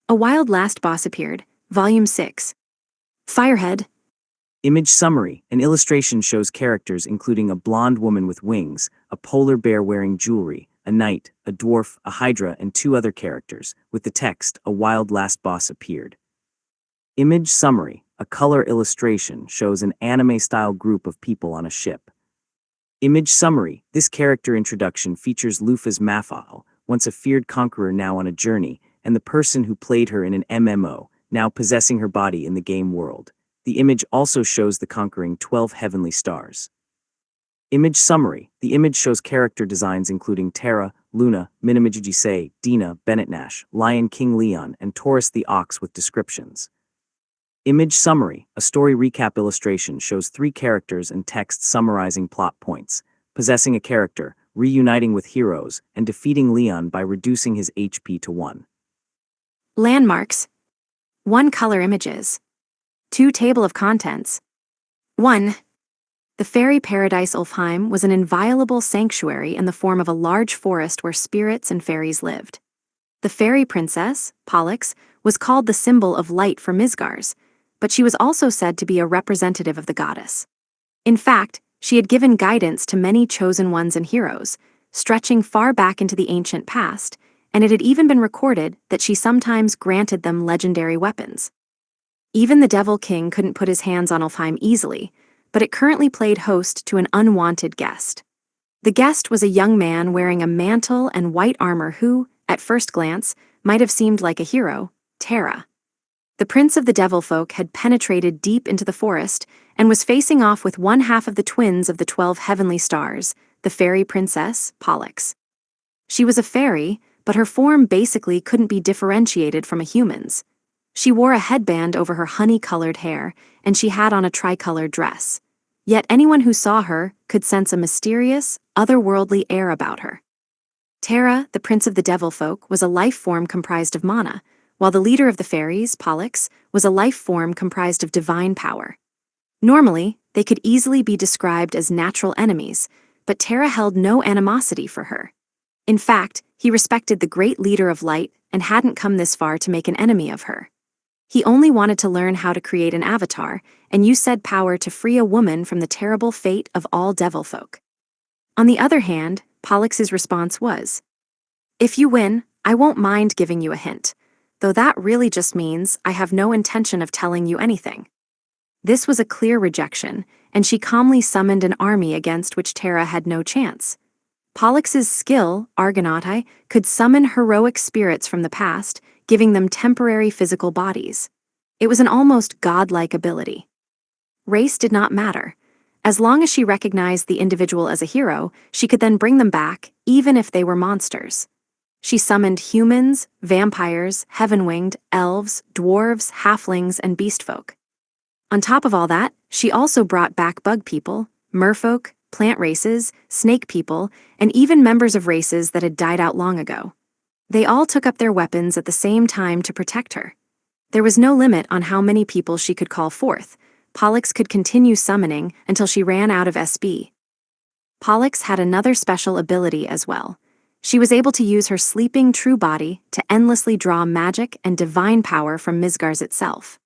A wild last boss appeared. Volume 6. Firehead. Image summary. An illustration shows characters including a blonde woman with wings, a polar bear wearing jewelry, a knight, a dwarf, a hydra, and two other characters, with the text, "A wild last boss appeared." Image summary. A color illustration shows an anime-style group of people on a ship. Image summary. This character introduction features Lufa's Mafal, once a feared conqueror now on a journey, and the person who played her in an MMO, now possessing her body in the game world. The image also shows the conquering 12 heavenly stars. Image summary. The image shows character designs including Terra, Luna, Minamijijise, Dina, Bennett Nash, Lion King Leon, and Taurus the Ox with descriptions. Image summary. A story recap illustration shows 3 characters and text summarizing plot points: possessing a character, reuniting with heroes, and defeating Leon by reducing his HP to 1. Landmarks. 1 color images. 2 table of contents. 1. The fairy paradise Ulfheim was an inviolable sanctuary in the form of a large forest where spirits and fairies lived. The fairy princess, Pollux, was called the symbol of light for Midgars, but she was also said to be a representative of the goddess. In fact, she had given guidance to many chosen ones and heroes, stretching far back into the ancient past, and it had even been recorded that she sometimes granted them legendary weapons. Even the Devil King couldn't put his hands on Ulfheim easily, but it currently played host to an unwanted guest. The guest was a young man wearing a mantle and white armor who, at first glance, might have seemed like a hero, Terra. The prince of the devil folk had penetrated deep into the forest and was facing off with one half of the twins of the 12 heavenly stars, the fairy princess, Pollux. She was a fairy, but her form basically couldn't be differentiated from a human's. She wore a headband over her honey-colored hair, and she had on a tricolored dress. Yet anyone who saw her could sense a mysterious, otherworldly air about her. Terra, the prince of the devil folk, was a life form comprised of mana, while the leader of the fairies, Pollux, was a life form comprised of divine power. Normally, they could easily be described as natural enemies, but Terra held no animosity for her. In fact, he respected the great leader of light and hadn't come this far to make an enemy of her. He only wanted to learn how to create an avatar and use said power to free a woman from the terrible fate of all devil folk. On the other hand, Pollux's response was, "If you win, I won't mind giving you a hint, though that really just means I have no intention of telling you anything." This was a clear rejection, and she calmly summoned an army against which Terra had no chance. Pollux's skill, Argonautai, could summon heroic spirits from the past, giving them temporary physical bodies. It was an almost godlike ability. Race did not matter. As long as she recognized the individual as a hero, she could then bring them back, even if they were monsters. She summoned humans, vampires, heaven-winged, elves, dwarves, halflings, and beastfolk. On top of all that, she also brought back bug people, merfolk, plant races, snake people, and even members of races that had died out long ago. They all took up their weapons at the same time to protect her. There was no limit on how many people she could call forth. Pollux could continue summoning until she ran out of SB. Pollux had another special ability as well. She was able to use her sleeping true body to endlessly draw magic and divine power from Midgars itself.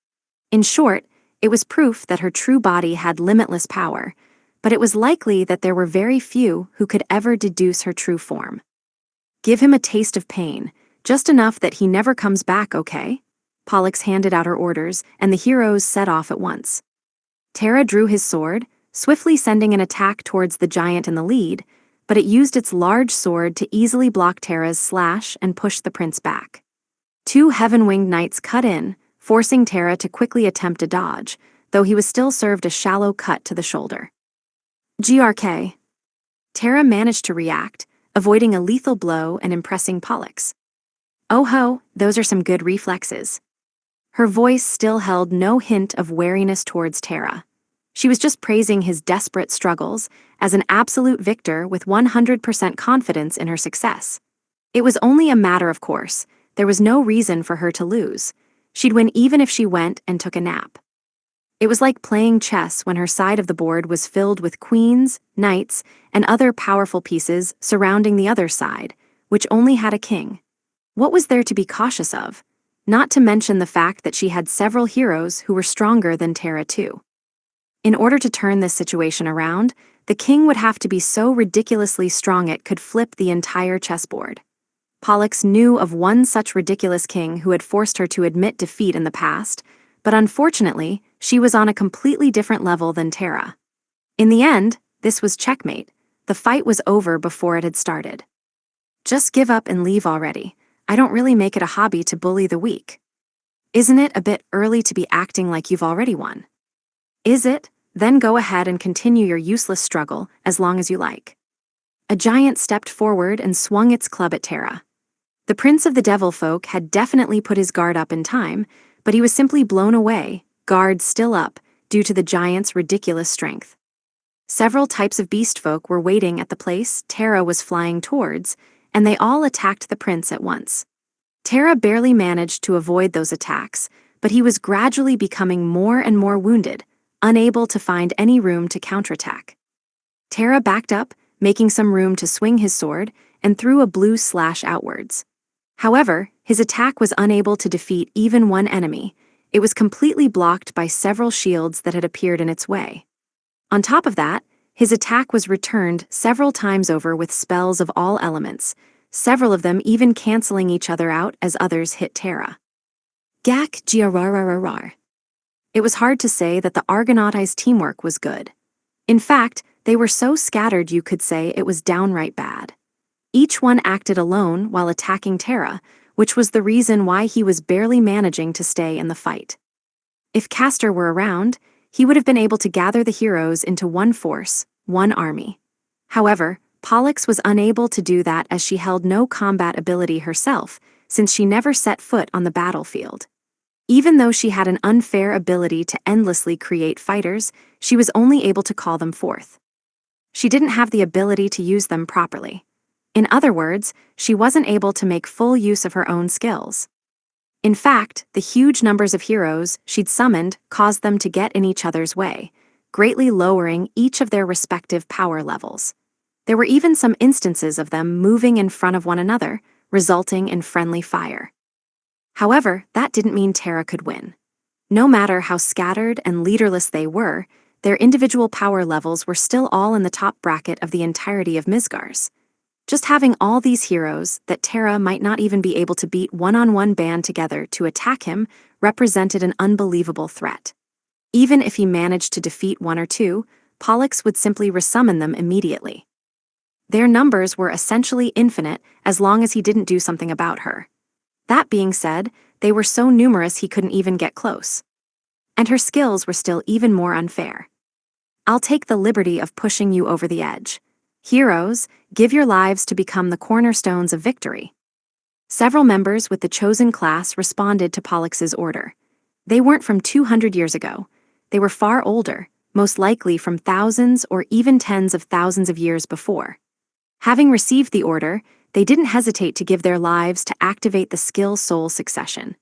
In short, it was proof that her true body had limitless power, but it was likely that there were very few who could ever deduce her true form. "Give him a taste of pain, just enough that he never comes back, okay?" Pollux handed out her orders, and the heroes set off at once. Terra drew his sword, swiftly sending an attack towards the giant in the lead, but it used its large sword to easily block Terra's slash and push the prince back. 2 heaven-winged knights cut in, forcing Terra to quickly attempt a dodge, though he was still served a shallow cut to the shoulder. GRK. Terra managed to react, avoiding a lethal blow and impressing Pollux. "Oh ho, those are some good reflexes." Her voice still held no hint of wariness towards Terra. She was just praising his desperate struggles as an absolute victor with 100% confidence in her success. It was only a matter of course. There was no reason for her to lose. She'd win even if she went and took a nap. It was like playing chess when her side of the board was filled with queens, knights, and other powerful pieces surrounding the other side, which only had a king. What was there to be cautious of? not to mention the fact that she had several heroes who were stronger than Terra too. In order to turn this situation around, the king would have to be so ridiculously strong it could flip the entire chessboard. Pollux knew of one such ridiculous king who had forced her to admit defeat in the past, but unfortunately, she was on a completely different level than Terra. In the end, this was checkmate. The fight was over before it had started. Just give up and leave already. I don't really make it a hobby to bully the weak. Isn't it a bit early to be acting like you've already won? Is it? Then go ahead and continue your useless struggle as long as you like. A giant stepped forward and swung its club at Terra. The prince of the devil folk had definitely put his guard up in time, but he was simply blown away, guard still up, due to the giant's ridiculous strength. Several types of beast folk were waiting at the place Terra was flying towards, and they all attacked the prince at once. Terra barely managed to avoid those attacks, but he was gradually becoming more and more wounded, unable to find any room to counterattack. Terra backed up, making some room to swing his sword, and threw a blue slash outwards. However, his attack was unable to defeat even one enemy. It was completely blocked by several shields that had appeared in its way. On top of that, his attack was returned several times over with spells of all elements, several of them even canceling each other out as others hit Terra. Gak Giarararar. It was hard to say that the Argonauts' teamwork was good. In fact, they were so scattered you could say it was downright bad. Each one acted alone while attacking Terra, which was the reason why he was barely managing to stay in the fight. If Castor were around, he would have been able to gather the heroes into one force, one army. However, Pollux was unable to do that as she held no combat ability herself, since she never set foot on the battlefield. Even though she had an unfair ability to endlessly create fighters, she was only able to call them forth. She didn't have the ability to use them properly. In other words, she wasn't able to make full use of her own skills. In fact, the huge numbers of heroes she'd summoned caused them to get in each other's way, greatly lowering each of their respective power levels. There were even some instances of them moving in front of one another, resulting in friendly fire. However, that didn't mean Terra could win. No matter how scattered and leaderless they were, their individual power levels were still all in the top bracket of the entirety of Midgard's. Just having all these heroes that Terra might not even be able to beat one-on-one band together to attack him represented an unbelievable threat. Even if he managed to defeat one or two, Pollux would simply resummon them immediately. Their numbers were essentially infinite as long as he didn't do something about her. That being said, they were so numerous he couldn't even get close. And her skills were still even more unfair. I'll take the liberty of pushing you over the edge. Heroes, give your lives to become the cornerstones of victory. Several members with the chosen class responded to Pollux's order. They weren't from 200 years ago. They were far older, most likely from thousands or even tens of thousands of years before. Having received the order, they didn't hesitate to give their lives to activate the skill soul succession.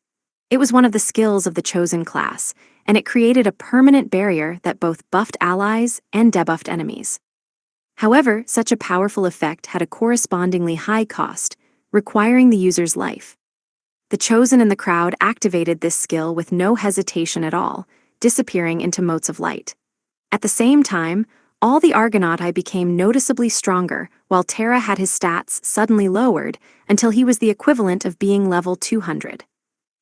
It was one of the skills of the chosen class, and it created a permanent barrier that both buffed allies and debuffed enemies. However, such a powerful effect had a correspondingly high cost, requiring the user's life. The chosen in the crowd activated this skill with no hesitation at all, disappearing into motes of light. At the same time, all the Argonauti became noticeably stronger, while Terra had his stats suddenly lowered until he was the equivalent of being level 200.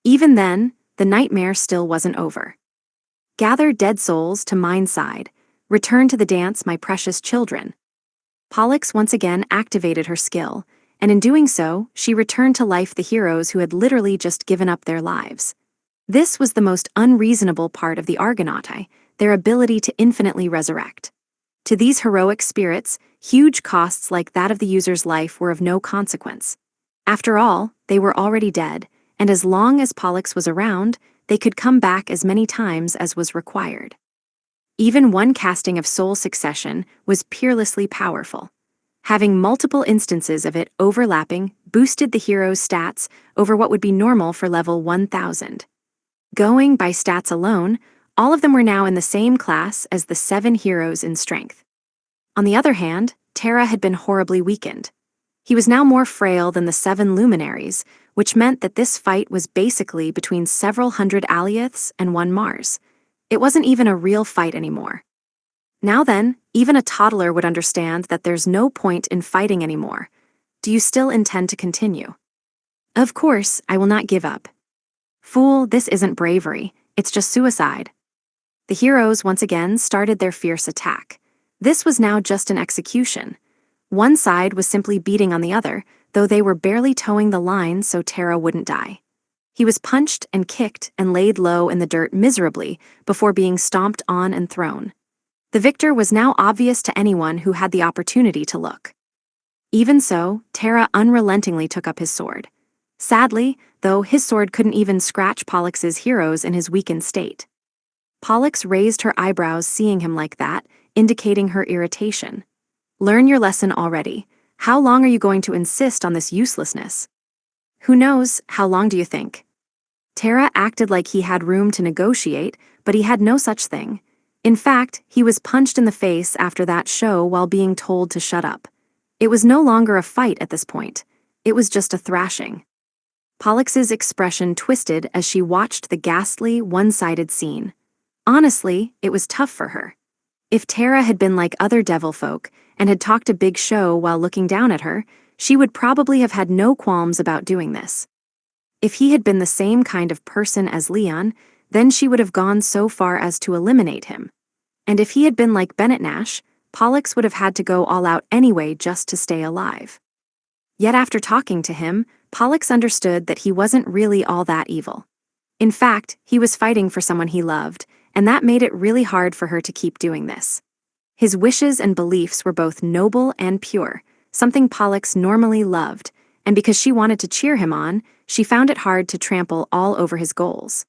Even then, the nightmare still wasn't over. Gather dead souls to mine side. Return to the dance, my precious children. Pollux once again activated her skill, and in doing so, she returned to life the heroes who had literally just given up their lives. This was the most unreasonable part of the Argonauti, their ability to infinitely resurrect. To these heroic spirits, huge costs like that of the user's life were of no consequence. After all, they were already dead, and as long as Pollux was around, they could come back as many times as was required. Even one casting of soul succession was peerlessly powerful. Having multiple instances of it overlapping boosted the hero's stats over what would be normal for level 1000. Going by stats alone, all of them were now in the same class as the 7 heroes in strength. On the other hand, Terra had been horribly weakened. He was now more frail than the 7 luminaries, which meant that this fight was basically between several hundred Alioths and one Mars. It wasn't even a real fight anymore. Now then, even a toddler would understand that there's no point in fighting anymore. Do you still intend to continue? Of course, I will not give up. Fool, this isn't bravery, it's just suicide. The heroes once again started their fierce attack. This was now just an execution. One side was simply beating on the other, though they were barely towing the line so Terra wouldn't die. He was punched and kicked and laid low in the dirt miserably before being stomped on and thrown. The victor was now obvious to anyone who had the opportunity to look. Even so, Terra unrelentingly took up his sword. Sadly, though, his sword couldn't even scratch Pollux' heroes in his weakened state. Pollux raised her eyebrows seeing him like that, indicating her irritation. Learn your lesson already. How long are you going to insist on this uselessness? Who knows, how long do you think? Terra acted like he had room to negotiate, but he had no such thing. In fact, he was punched in the face after that show while being told to shut up. It was no longer a fight at this point. It was just a thrashing. Pollux's expression twisted as she watched the ghastly, one-sided scene. Honestly, it was tough for her. If Terra had been like other devil folk and had talked a big show while looking down at her, she would probably have had no qualms about doing this. If he had been the same kind of person as Leon, then she would have gone so far as to eliminate him. And if he had been like Bennett Nash, Pollux would have had to go all out anyway just to stay alive. Yet after talking to him, Pollux understood that he wasn't really all that evil. In fact, he was fighting for someone he loved, and that made it really hard for her to keep doing this. His wishes and beliefs were both noble and pure, something Pollux normally loved, and because she wanted to cheer him on, she found it hard to trample all over his goals.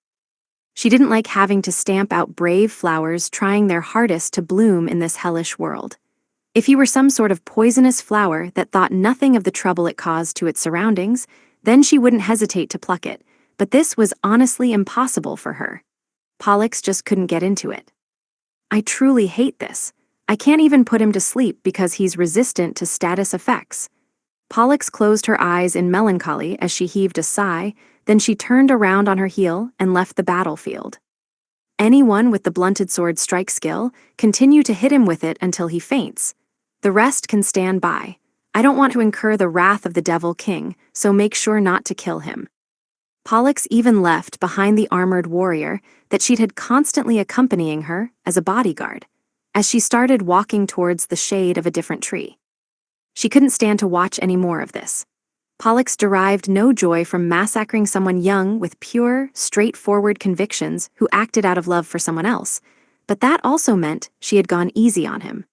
She didn't like having to stamp out brave flowers trying their hardest to bloom in this hellish world. If he were some sort of poisonous flower that thought nothing of the trouble it caused to its surroundings, then she wouldn't hesitate to pluck it, but this was honestly impossible for her. Pollux just couldn't get into it. I truly hate this. I can't even put him to sleep because he's resistant to status effects. Pollux closed her eyes in melancholy as she heaved a sigh, then she turned around on her heel and left the battlefield. Anyone with the blunted sword strike skill, continue to hit him with it until he faints. The rest can stand by. I don't want to incur the wrath of the Devil King, so make sure not to kill him. Pollux even left behind the armored warrior that she'd had constantly accompanying her as a bodyguard, as she started walking towards the shade of a different tree. She couldn't stand to watch any more of this. Pollux derived no joy from massacring someone young with pure, straightforward convictions who acted out of love for someone else, but that also meant she had gone easy on him.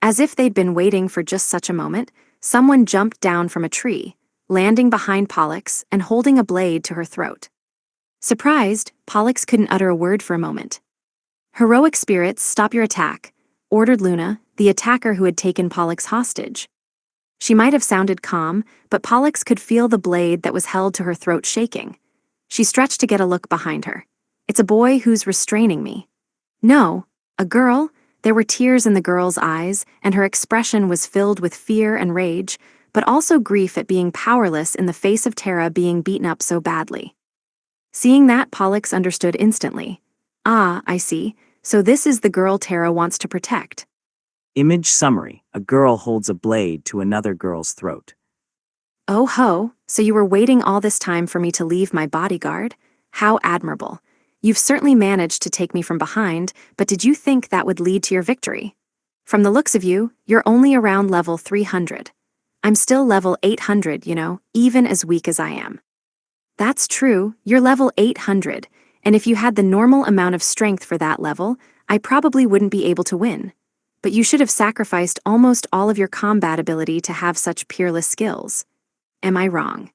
As if they'd been waiting for just such a moment, someone jumped down from a tree, landing behind Pollux and holding a blade to her throat. Surprised, Pollux couldn't utter a word for a moment. "Heroic spirits, stop your attack," ordered Luna, the attacker who had taken Pollux hostage. She might have sounded calm, but Pollux could feel the blade that was held to her throat shaking. She stretched to get a look behind her. "It's a boy who's restraining me." "No, a girl?" There were tears in the girl's eyes, and her expression was filled with fear and rage, but also grief at being powerless in the face of Terra being beaten up so badly. Seeing that, Pollux understood instantly. "Ah, I see. So this is the girl Terra wants to protect." Image summary: a girl holds a blade to another girl's throat. "Oh ho, so you were waiting all this time for me to leave my bodyguard? How admirable. You've certainly managed to take me from behind, but did you think that would lead to your victory? From the looks of you, you're only around level 300. I'm still level 800, you know, even as weak as I am." "That's true, you're level 800, and if you had the normal amount of strength for that level, I probably wouldn't be able to win. But you should have sacrificed almost all of your combat ability to have such peerless skills. Am I wrong?"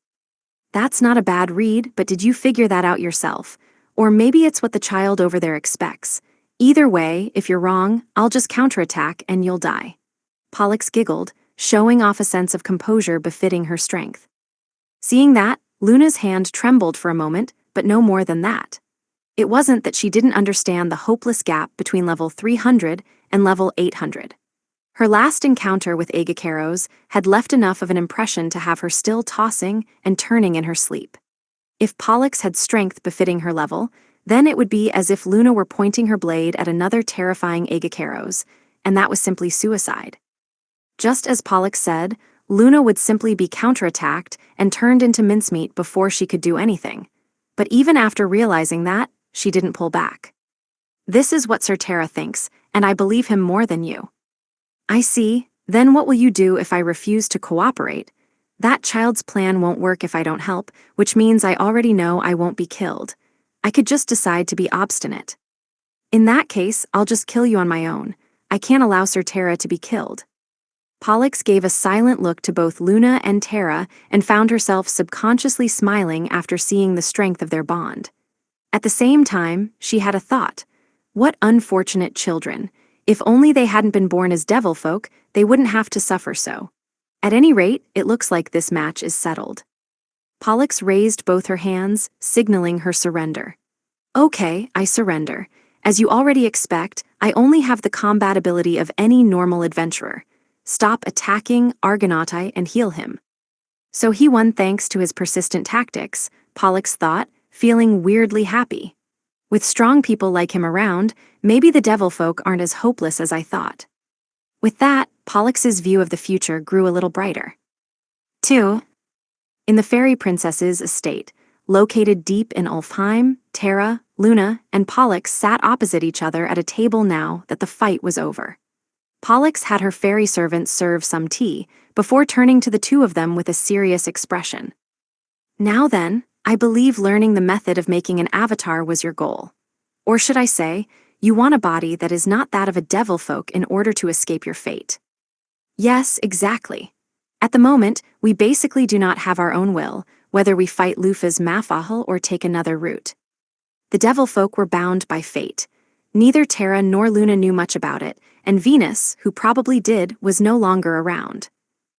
"That's not a bad read, but did you figure that out yourself? Or maybe it's what the child over there expects. Either way, if you're wrong, I'll just counterattack and you'll die." Pollux giggled, showing off a sense of composure befitting her strength. Seeing that, Luna's hand trembled for a moment, but no more than that. It wasn't that she didn't understand the hopeless gap between level 300 and level 800. Her last encounter with Agacaros had left enough of an impression to have her still tossing and turning in her sleep. If Pollux had strength befitting her level, then it would be as if Luna were pointing her blade at another terrifying Agacaros, and that was simply suicide. Just as Pollux said, Luna would simply be counterattacked and turned into mincemeat before she could do anything. But even after realizing that, she didn't pull back. This is what Sir Terra thinks, and I believe him more than you. I see. Then what will you do if I refuse to cooperate? That child's plan won't work if I don't help, which means I already know I won't be killed. I could just decide to be obstinate. In that case, I'll just kill you on my own. I can't allow Sir Terra to be killed. Pollux gave a silent look to both Luna and Terra and found herself subconsciously smiling after seeing the strength of their bond. At the same time, she had a thought. What unfortunate children. If only they hadn't been born as devil folk, they wouldn't have to suffer so. At any rate, it looks like this match is settled. Pollux raised both her hands, signaling her surrender. Okay, I surrender. As you already expect, I only have the combat ability of any normal adventurer. Stop attacking Argonautai and heal him. So he won thanks to his persistent tactics, Pollux thought, feeling weirdly happy. With strong people like him around, maybe the devil folk aren't as hopeless as I thought. With that, Pollux's view of the future grew a little brighter. 2. In the fairy princess's estate, located deep in Ulfheim, Terra, Luna, and Pollux sat opposite each other at a table now that the fight was over. Pollux had her fairy servants serve some tea, before turning to the two of them with a serious expression. Now then, I believe learning the method of making an avatar was your goal. Or should I say, you want a body that is not that of a devil folk in order to escape your fate. Yes, exactly. At the moment, we basically do not have our own will, whether we fight Lufa's Mafahel or take another route. The devil folk were bound by fate. Neither Terra nor Luna knew much about it, and Venus, who probably did, was no longer around.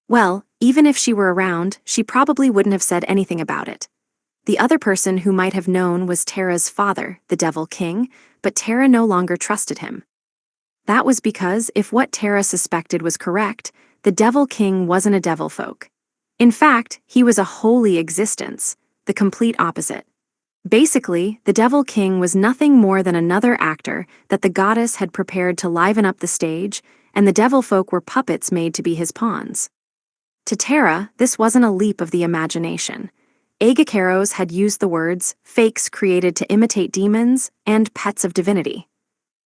Well, even if she were around, she probably wouldn't have said anything about it. The other person who might have known was Terra's father, the Devil King, but Terra no longer trusted him. That was because if what Terra suspected was correct, the Devil King wasn't a devil folk. In fact, he was a holy existence, the complete opposite. Basically, the Devil King was nothing more than another actor that the goddess had prepared to liven up the stage, and the devil folk were puppets made to be his pawns. To Terra, this wasn't a leap of the imagination. Agacaros had used the words, fakes created to imitate demons, and pets of divinity.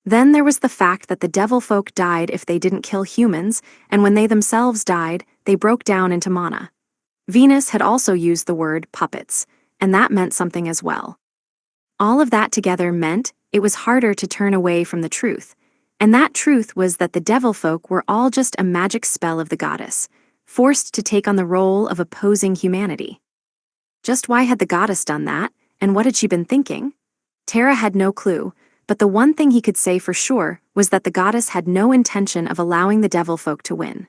Then there was the fact that the devil folk died if they didn't kill humans, and when they themselves died, they broke down into mana. Venus had also used the word puppets, and that meant something as well. All of that together meant it was harder to turn away from the truth, and that truth was that the devil folk were all just a magic spell of the goddess, forced to take on the role of opposing humanity. Just why had the goddess done that, and what had she been thinking? Terra had no clue, but the one thing he could say for sure was that the goddess had no intention of allowing the devil folk to win.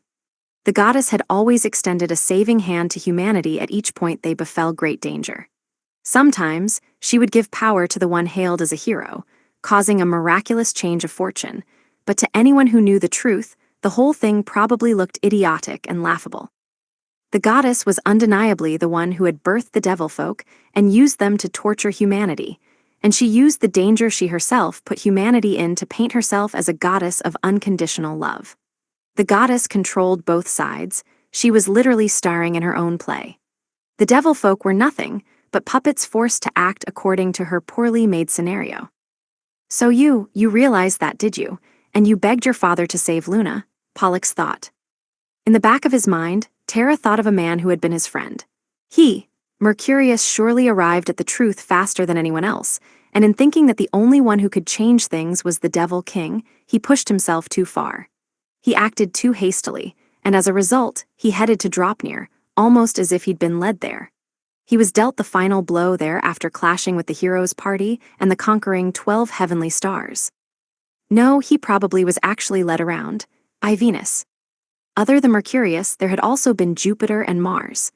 The goddess had always extended a saving hand to humanity at each point they befell great danger. Sometimes, she would give power to the one hailed as a hero, causing a miraculous change of fortune, but to anyone who knew the truth, the whole thing probably looked idiotic and laughable. The goddess was undeniably the one who had birthed the devil folk and used them to torture humanity, and she used the danger she herself put humanity in to paint herself as a goddess of unconditional love. The goddess controlled both sides. She was literally starring in her own play. The devil folk were nothing but puppets forced to act according to her poorly made scenario. So you realized that, did you? And you begged your father to save Luna, Pollux thought. In the back of his mind, Terra thought of a man who had been his friend. He, Mercurius, surely arrived at the truth faster than anyone else, and in thinking that the only one who could change things was the Devil King, he pushed himself too far. He acted too hastily, and as a result, he headed to Dropnir, almost as if he'd been led there. He was dealt the final blow there after clashing with the heroes' party and the conquering 12 heavenly stars. No, he probably was actually led around by Venus. Other than Mercurius, there had also been Jupiter and Mars.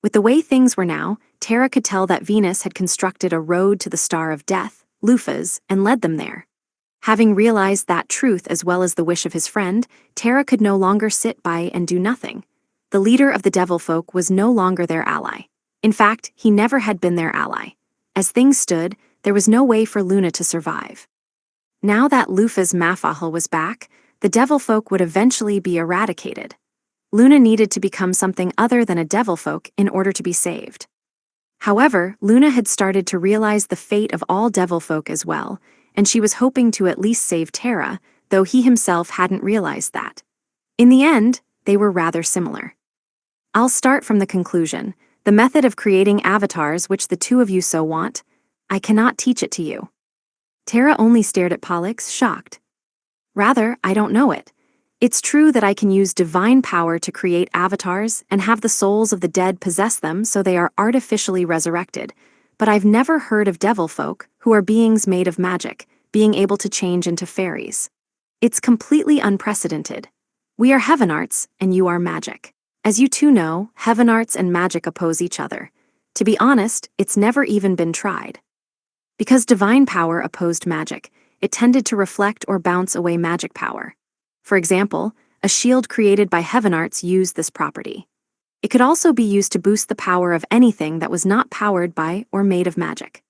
With the way things were now, Terra could tell that Venus had constructed a road to the star of death, Lufas, and led them there. Having realized that truth as well as the wish of his friend, Terra could no longer sit by and do nothing. The leader of the devil folk was no longer their ally. In fact, he never had been their ally. As things stood, there was no way for Luna to survive. Now that Lufa's Mafahal was back, the devil folk would eventually be eradicated. Luna needed to become something other than a devil folk in order to be saved. However, Luna had started to realize the fate of all devil folk as well, and she was hoping to at least save Terra, though he himself hadn't realized that. In the end, they were rather similar. I'll start from the conclusion. The method of creating avatars which the two of you so want, I cannot teach it to you. Terra only stared at Pollux, shocked. Rather, I don't know it. It's true that I can use divine power to create avatars and have the souls of the dead possess them so they are artificially resurrected, but I've never heard of devil folk, who are beings made of magic, being able to change into fairies. It's completely unprecedented. We are heaven arts, and you are magic. As you two know, heaven arts and magic oppose each other. To be honest, it's never even been tried. Because divine power opposed magic, it tended to reflect or bounce away magic power. For example, a shield created by heaven arts used this property. It could also be used to boost the power of anything that was not powered by or made of magic.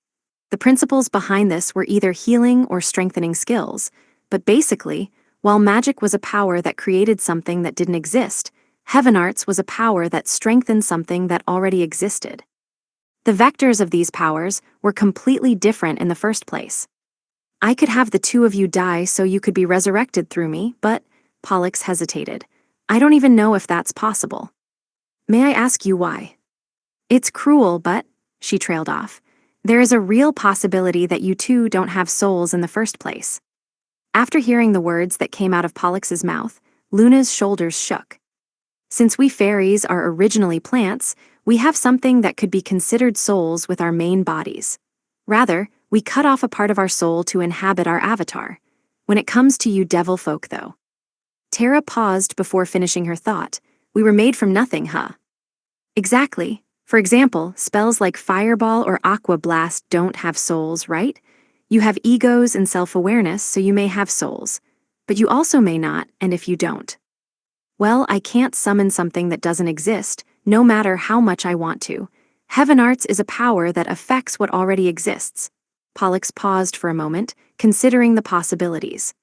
The principles behind this were either healing or strengthening skills, but basically, while magic was a power that created something that didn't exist, heaven arts was a power that strengthened something that already existed. The vectors of these powers were completely different in the first place. I could have the two of you die so you could be resurrected through me, but, Pollux hesitated. I don't even know if that's possible. May I ask you why? It's cruel, but, she trailed off, there is a real possibility that you two don't have souls in the first place. After hearing the words that came out of Pollux's mouth, Luna's shoulders shook. Since we fairies are originally plants, we have something that could be considered souls with our main bodies. Rather, we cut off a part of our soul to inhabit our avatar. When it comes to you devil folk, though. Terra paused before finishing her thought. We were made from nothing, huh? Exactly. For example, spells like Fireball or Aqua Blast don't have souls, right? You have egos and self-awareness, so you may have souls. But you also may not, and if you don't. Well, I can't summon something that doesn't exist, no matter how much I want to. Heaven arts is a power that affects what already exists. Pollux paused for a moment, considering the possibilities.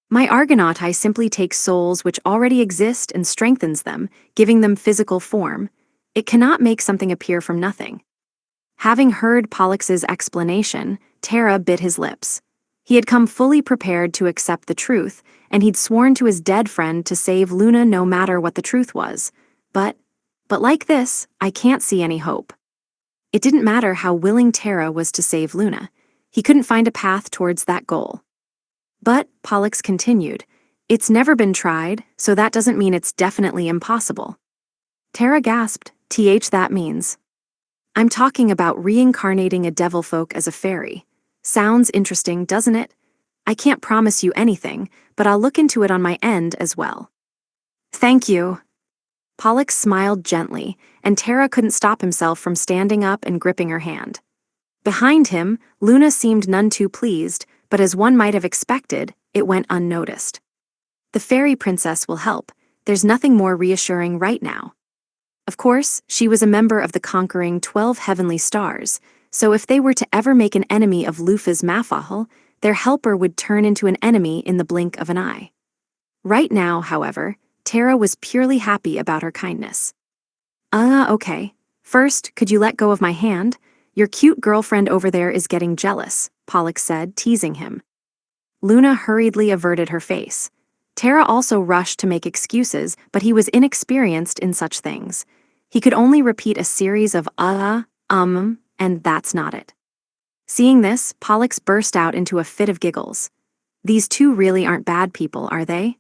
My Argonautai simply takes souls which already exist and strengthens them, giving them physical form. It cannot make something appear from nothing. Having heard Pollux's explanation, Terra bit his lips. He had come fully prepared to accept the truth, and he'd sworn to his dead friend to save Luna no matter what the truth was. But like this, I can't see any hope. It didn't matter how willing Terra was to save Luna. He couldn't find a path towards that goal. But, Pollux continued, it's never been tried, so that doesn't mean it's definitely impossible. Terra gasped, that means. I'm talking about reincarnating a devil folk as a fairy. Sounds interesting, doesn't it? I can't promise you anything, but I'll look into it on my end as well. Thank you. Pollux smiled gently, and Terra couldn't stop himself from standing up and gripping her hand. Behind him, Luna seemed none too pleased, but as one might have expected, it went unnoticed. The fairy princess will help. There's nothing more reassuring right now. Of course, she was a member of the conquering 12 heavenly stars, so if they were to ever make an enemy of Lufa's Mafahal, their helper would turn into an enemy in the blink of an eye. Right now, however, Terra was purely happy about her kindness. Okay. First, could you let go of my hand? Your cute girlfriend over there is getting jealous, Pollux said, teasing him. Luna hurriedly averted her face. Terra also rushed to make excuses, but he was inexperienced in such things. He could only repeat a series of and that's not it. Seeing this, Pollux burst out into a fit of giggles. These two really aren't bad people, are they?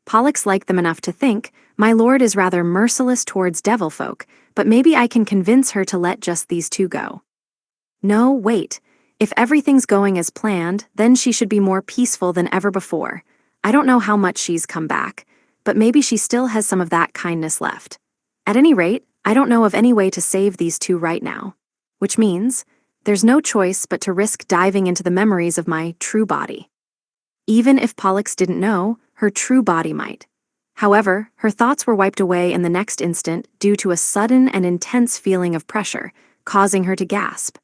Pollux liked them enough to think, my lord is rather merciless towards devil folk, but maybe I can convince her to let just these two go. No, wait. If everything's going as planned, then she should be more peaceful than ever before. I don't know how much she's come back, but maybe she still has some of that kindness left. At any rate, I don't know of any way to save these two right now. Which means, there's no choice but to risk diving into the memories of my true body. Even if Pollux didn't know, her true body might. However, her thoughts were wiped away in the next instant due to a sudden and intense feeling of pressure, causing her to gasp.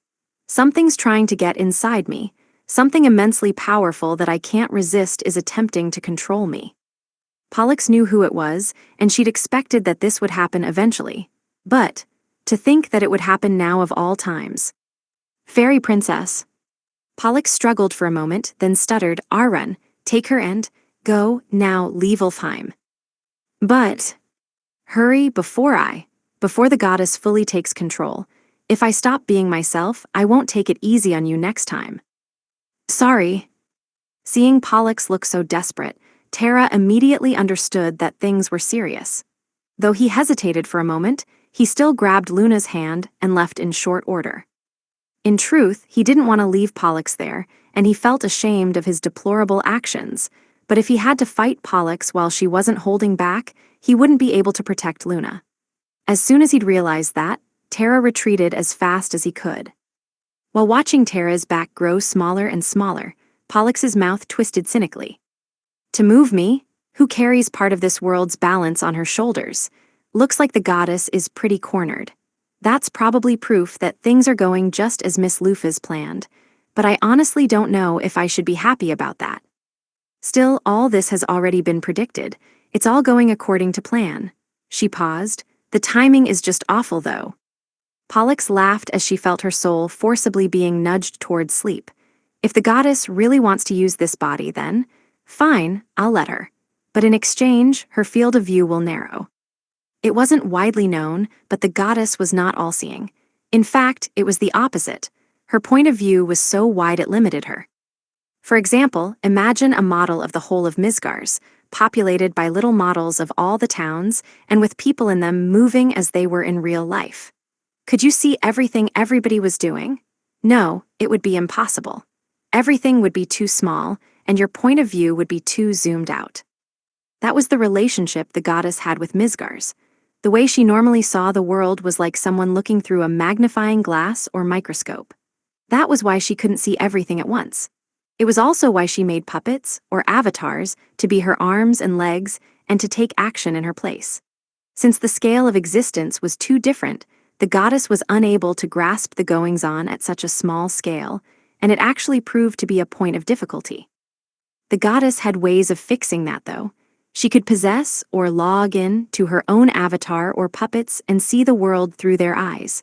Something's trying to get inside me. Something immensely powerful that I can't resist is attempting to control me. Pollux knew who it was, and she'd expected that this would happen eventually. But, to think that it would happen now of all times. Fairy princess. Pollux struggled for a moment, then stuttered, Arrun, take her and go, now, leave Ulfheim. But, hurry before the goddess fully takes control. If I stop being myself, I won't take it easy on you next time. Sorry. Seeing Pollux look so desperate, Terra immediately understood that things were serious. Though he hesitated for a moment, he still grabbed Luna's hand and left in short order. In truth, he didn't want to leave Pollux there, and he felt ashamed of his deplorable actions, but if he had to fight Pollux while she wasn't holding back, he wouldn't be able to protect Luna. As soon as he'd realized that, Terra retreated as fast as he could. While watching Terra's back grow smaller and smaller, Pollux's mouth twisted cynically. To move me? Who carries part of this world's balance on her shoulders? Looks like the goddess is pretty cornered. That's probably proof that things are going just as Miss Lufas planned, but I honestly don't know if I should be happy about that. Still, all this has already been predicted. It's all going according to plan. She paused. The timing is just awful, though. Pollux laughed as she felt her soul forcibly being nudged toward sleep. If the goddess really wants to use this body, then fine, I'll let her. But in exchange, her field of view will narrow. It wasn't widely known, but the goddess was not all-seeing. In fact, it was the opposite. Her point of view was so wide it limited her. For example, imagine a model of the whole of Misgars, populated by little models of all the towns, and with people in them moving as they were in real life. Could you see everything everybody was doing? No, it would be impossible. Everything would be too small, and your point of view would be too zoomed out. That was the relationship the goddess had with Misgars. The way she normally saw the world was like someone looking through a magnifying glass or microscope. That was why she couldn't see everything at once. It was also why she made puppets, or avatars, to be her arms and legs and to take action in her place. Since the scale of existence was too different, the goddess was unable to grasp the goings-on at such a small scale, and it actually proved to be a point of difficulty. The goddess had ways of fixing that, though. She could possess or log in to her own avatar or puppets and see the world through their eyes.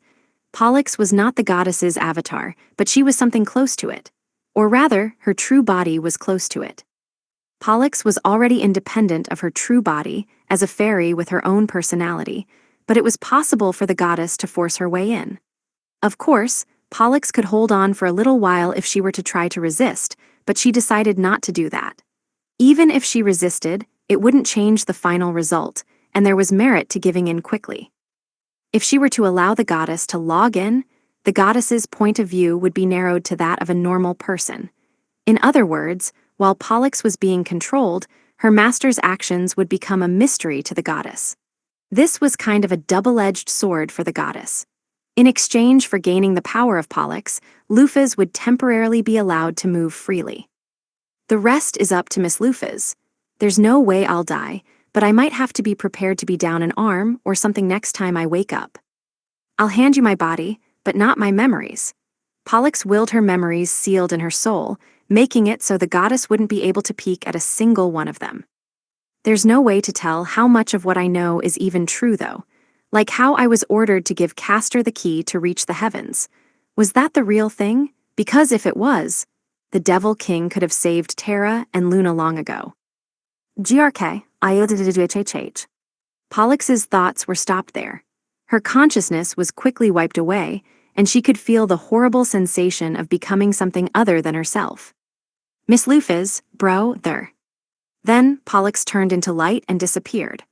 Pollux was not the goddess's avatar, but she was something close to it. Or rather, her true body was close to it. Pollux was already independent of her true body, as a fairy with her own personality, but it was possible for the goddess to force her way in. Of course, Pollux could hold on for a little while if she were to try to resist, but she decided not to do that. Even if she resisted, it wouldn't change the final result, and there was merit to giving in quickly. If she were to allow the goddess to log in, the goddess's point of view would be narrowed to that of a normal person. In other words, while Pollux was being controlled, her master's actions would become a mystery to the goddess. This was kind of a double-edged sword for the goddess. In exchange for gaining the power of Pollux, Lufas would temporarily be allowed to move freely. The rest is up to Miss Lufas. There's no way I'll die, but I might have to be prepared to be down an arm or something next time I wake up. I'll hand you my body, but not my memories. Pollux willed her memories sealed in her soul, making it so the goddess wouldn't be able to peek at a single one of them. There's no way to tell how much of what I know is even true, though. Like how I was ordered to give Castor the key to reach the heavens. Was that the real thing? Because if it was, the Devil King could have saved Terra and Luna long ago. GRK, IODDHHH. Pollux's thoughts were stopped there. Her consciousness was quickly wiped away, and she could feel the horrible sensation of becoming something other than herself. Miss Lufas, bro, there. Then Pollux turned into light and disappeared.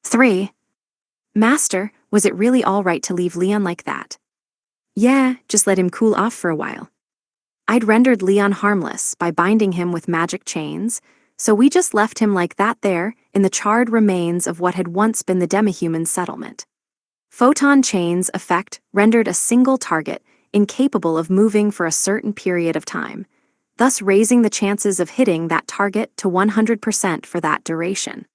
3. Master, was it really all right to leave Leon like that? Yeah, just let him cool off for a while. I'd rendered Leon harmless by binding him with magic chains, so we just left him like that there, in the charred remains of what had once been the demihuman settlement. Photon chains effect rendered a single target incapable of moving for a certain period of time. thus raising the chances of hitting that target to 100% for that duration.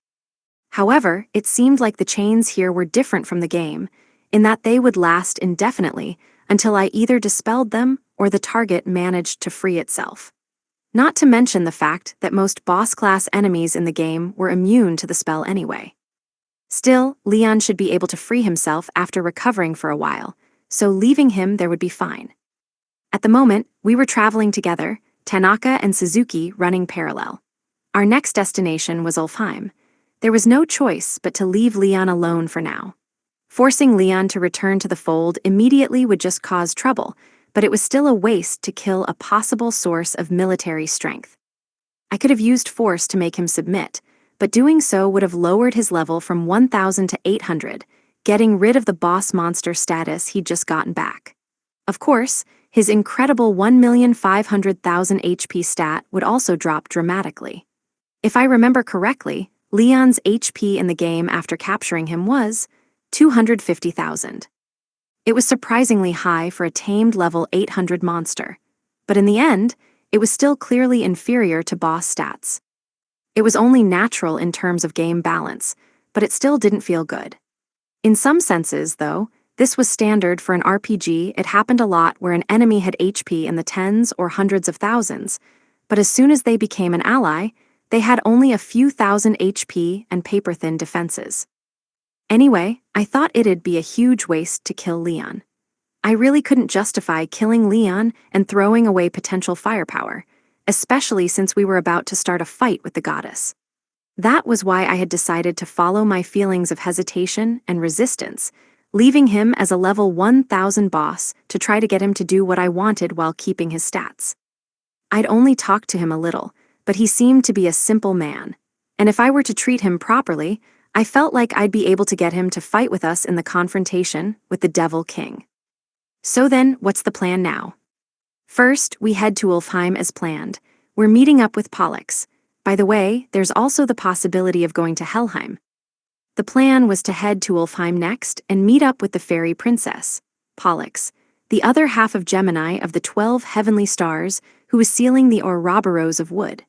However, it seemed like the chains here were different from the game, in that they would last indefinitely until I either dispelled them or the target managed to free itself. Not to mention the fact that most boss-class enemies in the game were immune to the spell anyway. Still, Leon should be able to free himself after recovering for a while, so leaving him there would be fine. At the moment, we were traveling together, Tanaka and Suzuki running parallel. Our next destination was Ulfheim. There was no choice but to leave Leon alone for now. Forcing Leon to return to the fold immediately would just cause trouble, but it was still a waste to kill a possible source of military strength. I could have used force to make him submit, but doing so would have lowered his level from 1,000 to 800, getting rid of the boss monster status he'd just gotten back. Of course, his incredible 1,500,000 HP stat would also drop dramatically. If I remember correctly, Leon's HP in the game after capturing him was 250,000. It was surprisingly high for a tamed level 800 monster, but in the end, it was still clearly inferior to boss stats. It was only natural in terms of game balance, but it still didn't feel good. In some senses, though, this was standard for an RPG. It happened a lot where an enemy had HP in the tens or hundreds of thousands, but as soon as they became an ally, they had only a few thousand HP and paper-thin defenses. Anyway, I thought it'd be a huge waste to kill Leon. I really couldn't justify killing Leon and throwing away potential firepower, especially since we were about to start a fight with the goddess. That was why I had decided to follow my feelings of hesitation and resistance, leaving him as a level 1,000 boss to try to get him to do what I wanted while keeping his stats. I'd only talked to him a little, but he seemed to be a simple man, and if I were to treat him properly, I felt like I'd be able to get him to fight with us in the confrontation with the Devil King. So then, what's the plan now? First, we head to Ulfheim as planned. We're meeting up with Pollux. By the way, there's also the possibility of going to Helheim. The plan was to head to Ulfheim next and meet up with the fairy princess, Pollux, the other half of Gemini of the 12 heavenly stars who was sealing the Ouroboros of wood.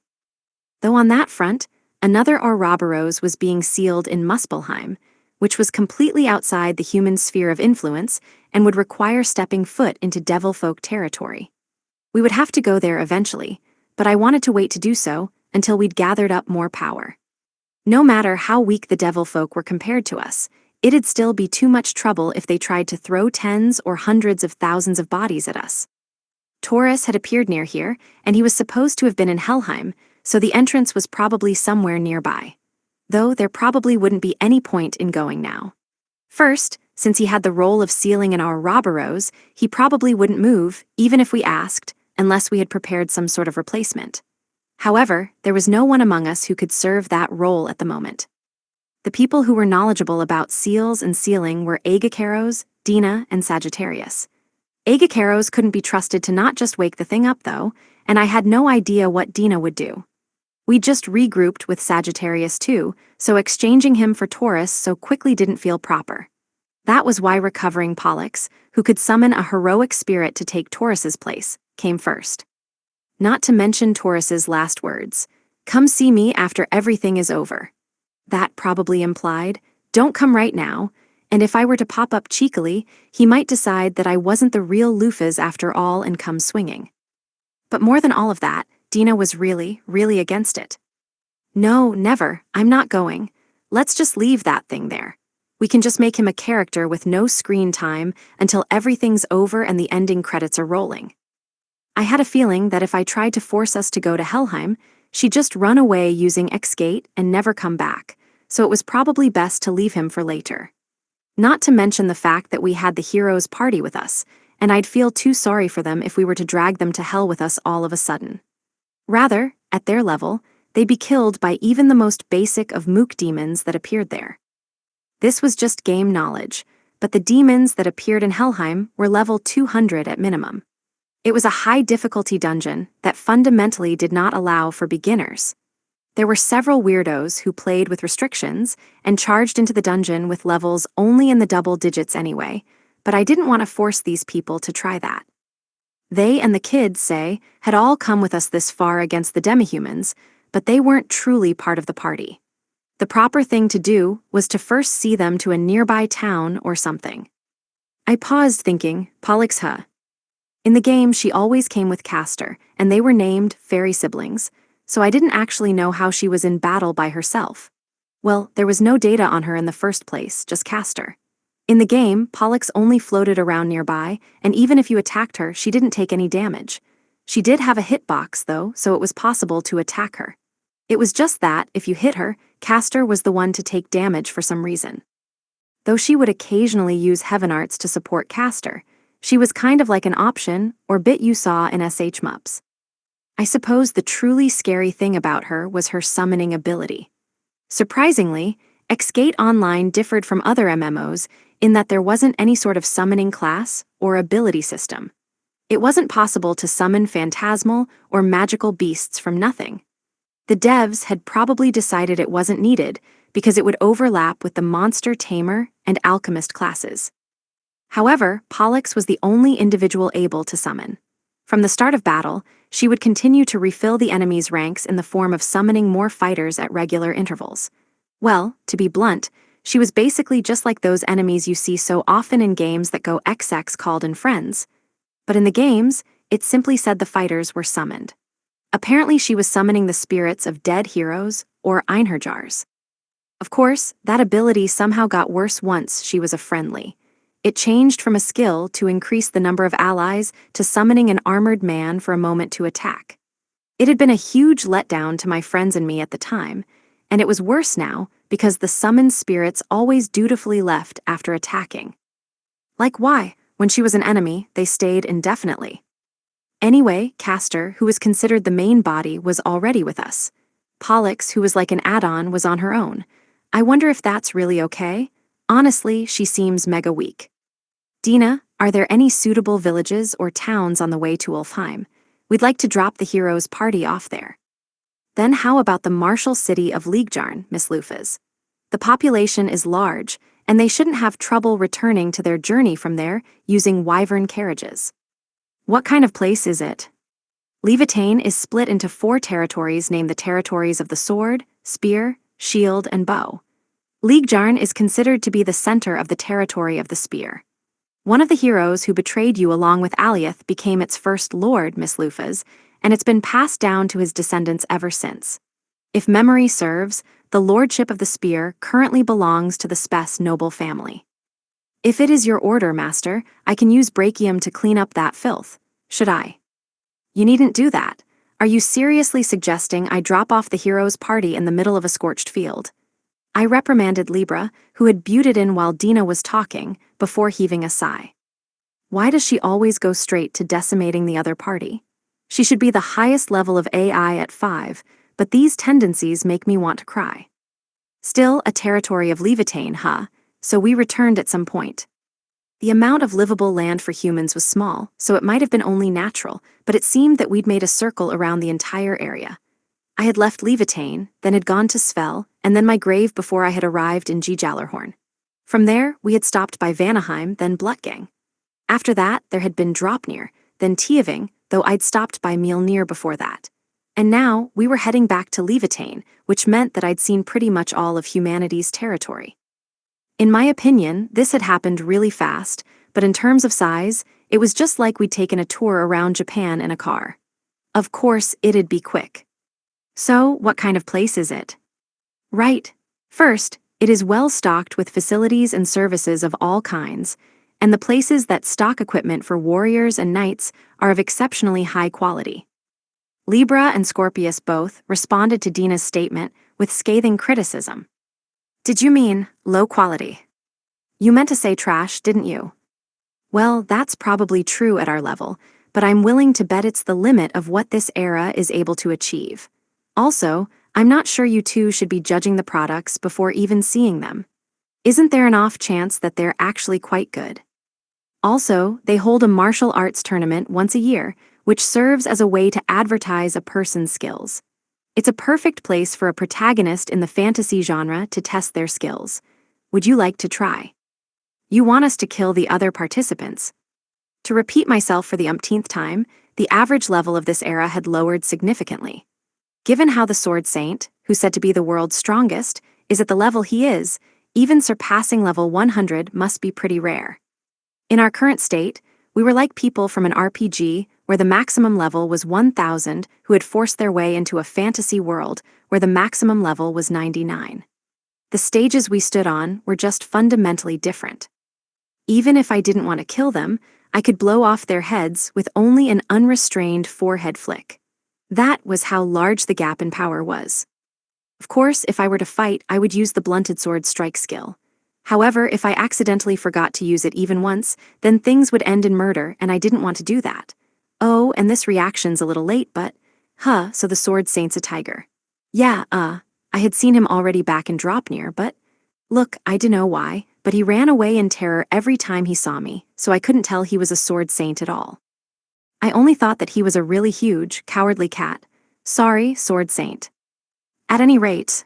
Though on that front, another Ouroboros was being sealed in Muspelheim, which was completely outside the human sphere of influence and would require stepping foot into devil folk territory. We would have to go there eventually, but I wanted to wait to do so until we'd gathered up more power. No matter how weak the devil folk were compared to us, it'd still be too much trouble if they tried to throw tens or hundreds of thousands of bodies at us. Taurus had appeared near here, and he was supposed to have been in Helheim, so the entrance was probably somewhere nearby. Though there probably wouldn't be any point in going now. First, since he had the role of sealing in our Ouroboros, he probably wouldn't move, even if we asked, unless we had prepared some sort of replacement. However, there was no one among us who could serve that role at the moment. The people who were knowledgeable about seals and sealing were Agacaros, Dina, and Sagittarius. Agacaros couldn't be trusted to not just wake the thing up, though, and I had no idea what Dina would do. We just regrouped with Sagittarius too, so exchanging him for Taurus so quickly didn't feel proper. That was why recovering Pollux, who could summon a heroic spirit to take Taurus's place, came first. Not to mention Taurus's last words, "Come see me after everything is over." That probably implied, "Don't come right now," and if I were to pop up cheekily, he might decide that I wasn't the real Lufas after all and come swinging. But more than all of that, Dina was really, really against it. "No, never, I'm not going. Let's just leave that thing there. We can just make him a character with no screen time until everything's over and the ending credits are rolling." I had a feeling that if I tried to force us to go to Helheim, she'd just run away using Xgate and never come back, so it was probably best to leave him for later. Not to mention the fact that we had the heroes party with us, and I'd feel too sorry for them if we were to drag them to hell with us all of a sudden. Rather, at their level, they'd be killed by even the most basic of mook demons that appeared there. This was just game knowledge, but the demons that appeared in Helheim were level 200 at minimum. It was a high-difficulty dungeon that fundamentally did not allow for beginners. There were several weirdos who played with restrictions and charged into the dungeon with levels only in the double digits anyway, but I didn't want to force these people to try that. They and the kids, say, had all come with us this far against the demihumans, but they weren't truly part of the party. The proper thing to do was to first see them to a nearby town or something. I paused thinking, Pollux, huh? In the game, she always came with Castor, and they were named fairy siblings, so I didn't actually know how she was in battle by herself. Well, there was no data on her in the first place, just Castor. In the game, Pollux only floated around nearby, and even if you attacked her, she didn't take any damage. She did have a hitbox, though, so it was possible to attack her. It was just that, if you hit her, Castor was the one to take damage for some reason. Though she would occasionally use Heaven Arts to support Castor, she was kind of like an option or bit you saw in SHMUPs. I suppose the truly scary thing about her was her summoning ability. Surprisingly, Xgate Online differed from other MMOs in that there wasn't any sort of summoning class or ability system. It wasn't possible to summon phantasmal or magical beasts from nothing. The devs had probably decided it wasn't needed because it would overlap with the Monster Tamer and Alchemist classes. However, Pollux was the only individual able to summon. From the start of battle, she would continue to refill the enemy's ranks in the form of summoning more fighters at regular intervals. Well, to be blunt, she was basically just like those enemies you see so often in games that go XX called in Friends. But in the games, it simply said the fighters were summoned. Apparently she was summoning the spirits of dead heroes, or Einherjars. Of course, that ability somehow got worse once she was a friendly. It changed from a skill to increase the number of allies to summoning an armored man for a moment to attack. It had been a huge letdown to my friends and me at the time, and it was worse now because the summoned spirits always dutifully left after attacking. Like why, when she was an enemy, they stayed indefinitely. Anyway, Castor, who was considered the main body, was already with us. Pollux, who was like an add-on, was on her own. I wonder if that's really okay? Honestly, she seems mega weak. Dina, are there any suitable villages or towns on the way to Ulfheim? We'd like to drop the heroes' party off there. Then how about the martial city of Liegjarn, Miss Lufas? The population is large, and they shouldn't have trouble returning to their journey from there using wyvern carriages. What kind of place is it? Levitane is split into 4 territories named the Territories of the Sword, Spear, Shield, and Bow. Liegjarn is considered to be the center of the Territory of the Spear. One of the heroes who betrayed you along with Aliath became its first lord, Miss Lufas, and it's been passed down to his descendants ever since. If memory serves, the lordship of the Spear currently belongs to the Spes noble family. If it is your order, Master, I can use Brachium to clean up that filth. Should I? You needn't do that. Are you seriously suggesting I drop off the hero's party in the middle of a scorched field? I reprimanded Libra, who had buted in while Dina was talking, before heaving a sigh. Why does she always go straight to decimating the other party? She should be the highest level of AI at 5, but these tendencies make me want to cry. Still a territory of Levitane, huh? So we returned at some point. The amount of livable land for humans was small, so it might have been only natural, but it seemed that we'd made a circle around the entire area. I had left Levitane, then had gone to Svel, and then my grave before I had arrived in Gjallarhorn. From there, we had stopped by Vanaheim, then Blutgang. After that, there had been Dropnir, then Tiaving, though I'd stopped by Mjolnir before that. And now, we were heading back to Levitane, which meant that I'd seen pretty much all of humanity's territory. In my opinion, this had happened really fast, but in terms of size, it was just like we'd taken a tour around Japan in a car. Of course, it'd be quick. So, what kind of place is it? Right. First, it is well stocked with facilities and services of all kinds, and the places that stock equipment for warriors and knights are of exceptionally high quality. Libra and Scorpius both responded to Dina's statement with scathing criticism. Did you mean low quality? You meant to say trash, didn't you? Well, that's probably true at our level, but I'm willing to bet it's the limit of what this era is able to achieve. Also, I'm not sure you two should be judging the products before even seeing them. Isn't there an off chance that they're actually quite good? Also, they hold a martial arts tournament once a year, which serves as a way to advertise a person's skills. It's a perfect place for a protagonist in the fantasy genre to test their skills. Would you like to try? You want us to kill the other participants? To repeat myself for the umpteenth time, the average level of this era had lowered significantly. Given how the Sword Saint, who's said to be the world's strongest, is at the level he is, even surpassing level 100 must be pretty rare. In our current state, we were like people from an RPG where the maximum level was 1000 who had forced their way into a fantasy world where the maximum level was 99. The stages we stood on were just fundamentally different. Even if I didn't want to kill them, I could blow off their heads with only an unrestrained forehead flick. That was how large the gap in power was. Of course, if I were to fight, I would use the blunted sword strike skill. However, if I accidentally forgot to use it even once, then things would end in murder, and I didn't want to do that. Oh, and this reaction's a little late, but, so the Sword Saint's a tiger. Yeah, I had seen him already back in Dropnir, but, look, I dunno why, but he ran away in terror every time he saw me, so I couldn't tell he was a Sword Saint at all. I only thought that he was a really huge, cowardly cat. Sorry, Sword Saint. At any rate.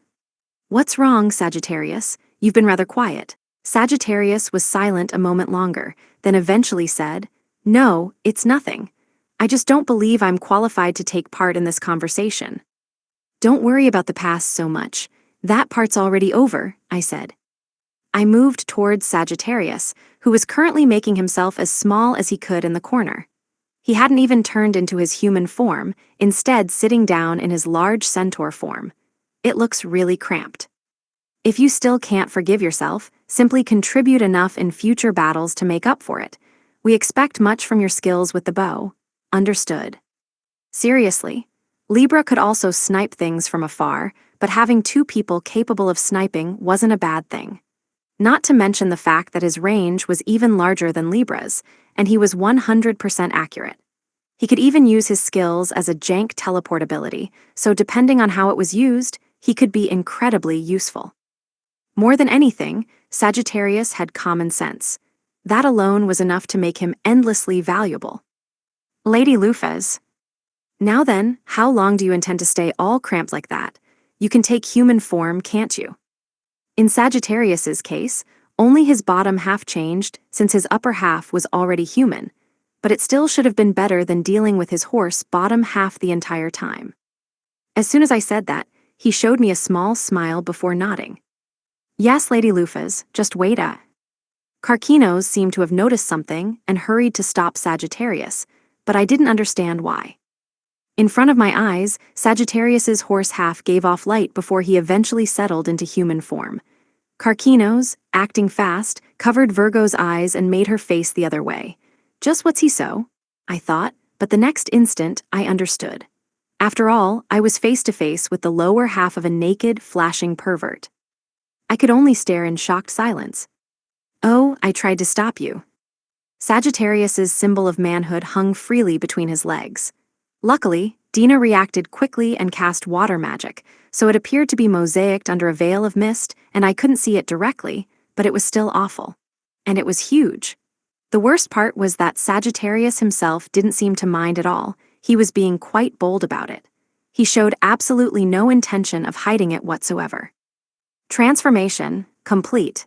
What's wrong, Sagittarius? You've been rather quiet. Sagittarius was silent a moment longer, then eventually said, No, it's nothing. I just don't believe I'm qualified to take part in this conversation. Don't worry about the past so much. That part's already over, I said. I moved towards Sagittarius, who was currently making himself as small as he could in the corner. He hadn't even turned into his human form, instead sitting down in his large centaur form. It looks really cramped. If you still can't forgive yourself, simply contribute enough in future battles to make up for it. We expect much from your skills with the bow. Understood. Seriously. Libra could also snipe things from afar, but having two people capable of sniping wasn't a bad thing. Not to mention the fact that his range was even larger than Libra's, and he was 100% accurate. He could even use his skills as a jank teleport ability, so depending on how it was used, he could be incredibly useful. More than anything, Sagittarius had common sense. That alone was enough to make him endlessly valuable. Lady Lufez. Now then, how long do you intend to stay all cramped like that? You can take human form, can't you? In Sagittarius's case, only his bottom half changed since his upper half was already human, but it still should have been better than dealing with his horse bottom half the entire time. As soon as I said that, he showed me a small smile before nodding. Yes, Lady Lufez, just wait Karkinos seemed to have noticed something and hurried to stop Sagittarius, but I didn't understand why. In front of my eyes, Sagittarius's horse half gave off light before he eventually settled into human form. Karkinos, acting fast, covered Virgo's eyes and made her face the other way. Just what's he so? I thought, but the next instant I understood. After all, I was face to face with the lower half of a naked, flashing pervert. I could only stare in shocked silence. Oh, I tried to stop you. Sagittarius's symbol of manhood hung freely between his legs. Luckily, Dina reacted quickly and cast water magic, so it appeared to be mosaicked under a veil of mist, and I couldn't see it directly, but it was still awful. And it was huge. The worst part was that Sagittarius himself didn't seem to mind at all. He was being quite bold about it. He showed absolutely no intention of hiding it whatsoever. Transformation complete.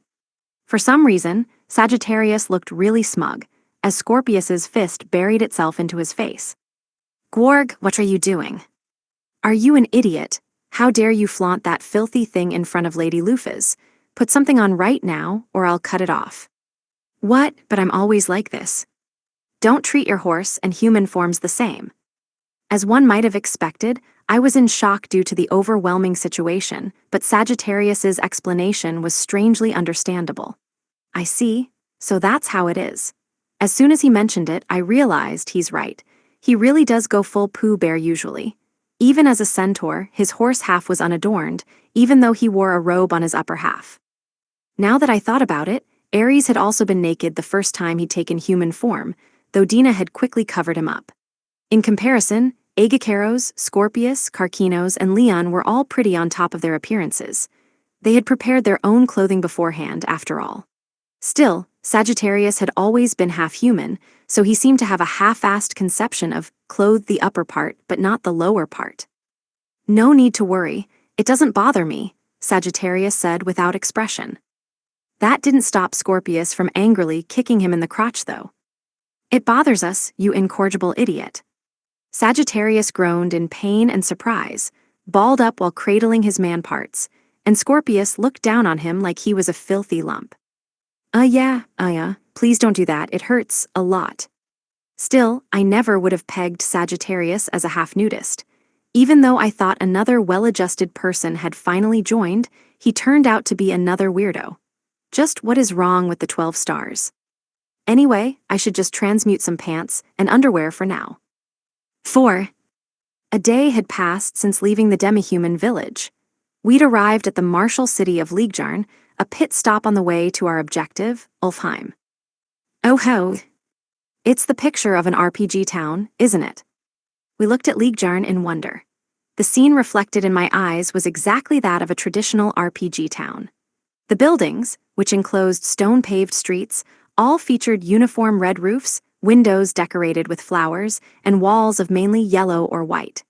For some reason, Sagittarius looked really smug, as Scorpius's fist buried itself into his face. Gwarg, what are you doing? Are you an idiot? How dare you flaunt that filthy thing in front of Lady Lufez? Put something on right now, or I'll cut it off. What? But I'm always like this. Don't treat your horse and human forms the same. As one might have expected, I was in shock due to the overwhelming situation, but Sagittarius's explanation was strangely understandable. I see, so that's how it is. As soon as he mentioned it, I realized he's right. He really does go full Pooh Bear usually. Even as a centaur, his horse half was unadorned, even though he wore a robe on his upper half. Now that I thought about it, Ares had also been naked the first time he'd taken human form, though Dina had quickly covered him up. In comparison, Aegacaros, Scorpius, Karkinos, and Leon were all pretty on top of their appearances. They had prepared their own clothing beforehand, after all. Still, Sagittarius had always been half human, so he seemed to have a half-assed conception of clothe the upper part but not the lower part. No need to worry, it doesn't bother me, Sagittarius said without expression. That didn't stop Scorpius from angrily kicking him in the crotch though. It bothers us, you incorrigible idiot. Sagittarius groaned in pain and surprise, balled up while cradling his man parts, and Scorpius looked down on him like he was a filthy lump. Yeah, please don't do that, it hurts a lot. Still, I never would have pegged Sagittarius as a half-nudist. Even though I thought another well-adjusted person had finally joined, he turned out to be another weirdo. Just what is wrong with the 12 stars? Anyway, I should just transmute some pants and underwear for now. 4. A day had passed since leaving the demi-human village. We'd arrived at the martial city of Liegjarn, a pit stop on the way to our objective, Ulfheim. Oh ho! It's the picture of an RPG town, isn't it? We looked at Liegjarn in wonder. The scene reflected in my eyes was exactly that of a traditional RPG town. The buildings, which enclosed stone-paved streets, all featured uniform red roofs, windows decorated with flowers, and walls of mainly yellow or white.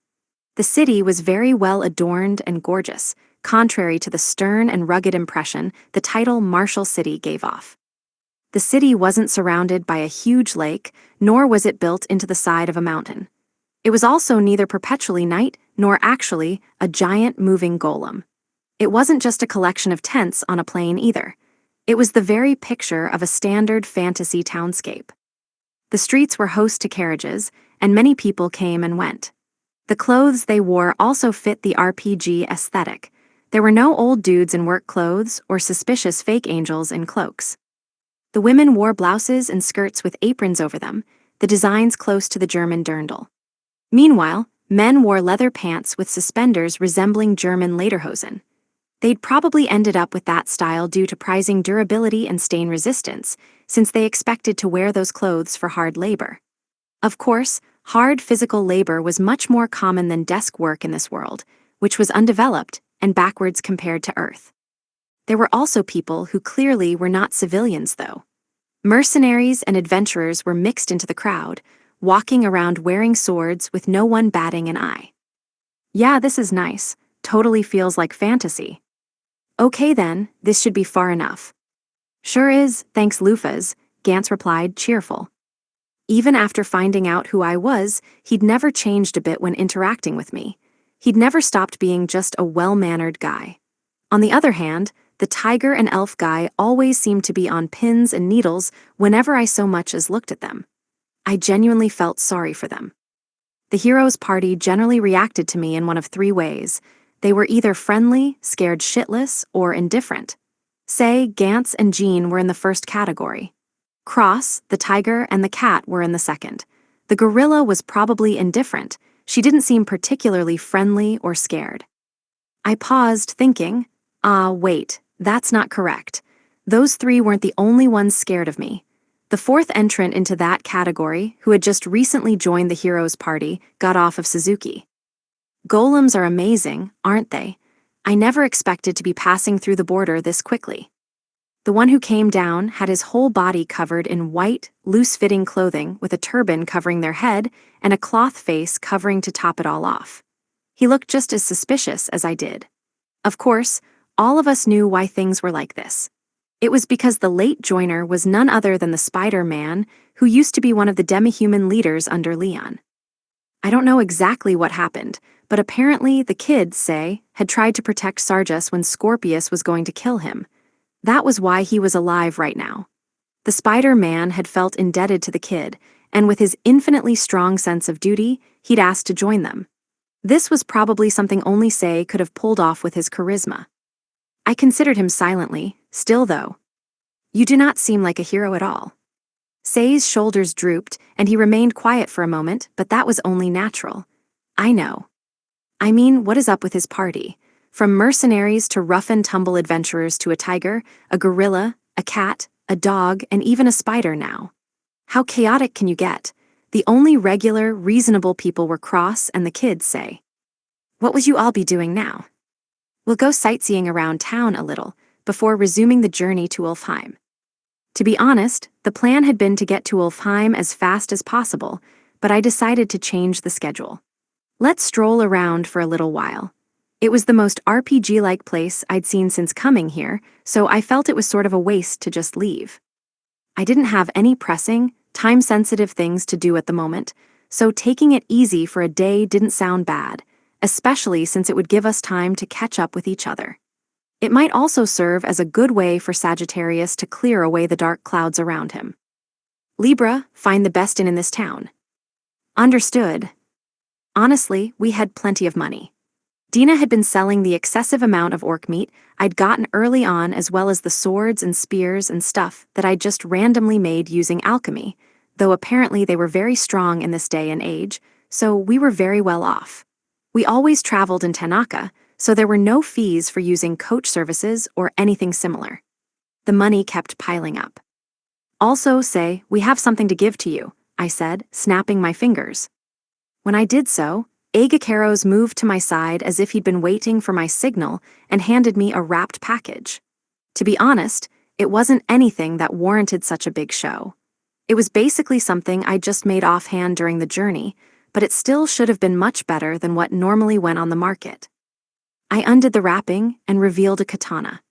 The city was very well adorned and gorgeous, contrary to the stern and rugged impression the title Martial City gave off. The city wasn't surrounded by a huge lake, nor was it built into the side of a mountain. It was also neither perpetually night nor actually a giant moving golem. It wasn't just a collection of tents on a plain either. It was the very picture of a standard fantasy townscape. The streets were host to carriages, and many people came and went. The clothes they wore also fit the RPG aesthetic. There were no old dudes in work clothes or suspicious fake angels in cloaks. The women wore blouses and skirts with aprons over them, the designs close to the German dirndl. Meanwhile, men wore leather pants with suspenders resembling German lederhosen. They'd probably ended up with that style due to prizing durability and stain resistance, since they expected to wear those clothes for hard labor. Of course, hard physical labor was much more common than desk work in this world, which was undeveloped and backwards compared to Earth. There were also people who clearly were not civilians, though. Mercenaries and adventurers were mixed into the crowd, walking around wearing swords with no one batting an eye. Yeah, this is nice. Totally feels like fantasy. Okay then, this should be far enough. Sure is, thanks Lufas, Gantz replied, cheerful. Even after finding out who I was, he'd never changed a bit when interacting with me. He'd never stopped being just a well-mannered guy. On the other hand, the tiger and elf guy always seemed to be on pins and needles whenever I so much as looked at them. I genuinely felt sorry for them. The hero's party generally reacted to me in one of 3 ways. They were either friendly, scared shitless, or indifferent. Say, Gantz and Jean were in the first category. Cross, the tiger, and the cat were in the second. The gorilla was probably indifferent. She didn't seem particularly friendly or scared. I paused, thinking, wait, that's not correct. Those 3 weren't the only ones scared of me. The 4th entrant into that category, who had just recently joined the hero's party, got off of Suzuki. Golems are amazing, aren't they? I never expected to be passing through the border this quickly. The one who came down had his whole body covered in white, loose-fitting clothing with a turban covering their head and a cloth face covering to top it all off. He looked just as suspicious as I did. Of course, all of us knew why things were like this. It was because the late joiner was none other than the Spider-Man, who used to be one of the demi-human leaders under Leon. I don't know exactly what happened, but apparently the kid, say, had tried to protect Sarjas when Scorpius was going to kill him. That was why he was alive right now. The Spider-Man had felt indebted to the kid, and with his infinitely strong sense of duty, he'd asked to join them. This was probably something only Say could have pulled off with his charisma. I considered him silently, still though. You do not seem like a hero at all. Say's shoulders drooped, and he remained quiet for a moment, but that was only natural. I know. I mean, what is up with his party? From mercenaries to rough-and-tumble adventurers to a tiger, a gorilla, a cat, a dog, and even a spider now. How chaotic can you get? The only regular, reasonable people were Cross and the kids, Say. What would you all be doing now? We'll go sightseeing around town a little, before resuming the journey to Ulfheim. To be honest, the plan had been to get to Ulfheim as fast as possible, but I decided to change the schedule. Let's stroll around for a little while. It was the most RPG-like place I'd seen since coming here, so I felt it was sort of a waste to just leave. I didn't have any pressing, time-sensitive things to do at the moment, so taking it easy for a day didn't sound bad, especially since it would give us time to catch up with each other. It might also serve as a good way for Sagittarius to clear away the dark clouds around him. Libra, find the best in this town. Understood. Honestly, we had plenty of money. Dina had been selling the excessive amount of orc meat I'd gotten early on, as well as the swords and spears and stuff that I'd just randomly made using alchemy, though apparently they were very strong in this day and age, so we were very well off. We always traveled in Tanaka, so there were no fees for using coach services or anything similar. The money kept piling up. Also, say, we have something to give to you, I said, snapping my fingers. When I did so, Agakeros moved to my side as if he'd been waiting for my signal and handed me a wrapped package. To be honest, it wasn't anything that warranted such a big show. It was basically something I just made offhand during the journey, but it still should have been much better than what normally went on the market. I undid the wrapping and revealed a katana.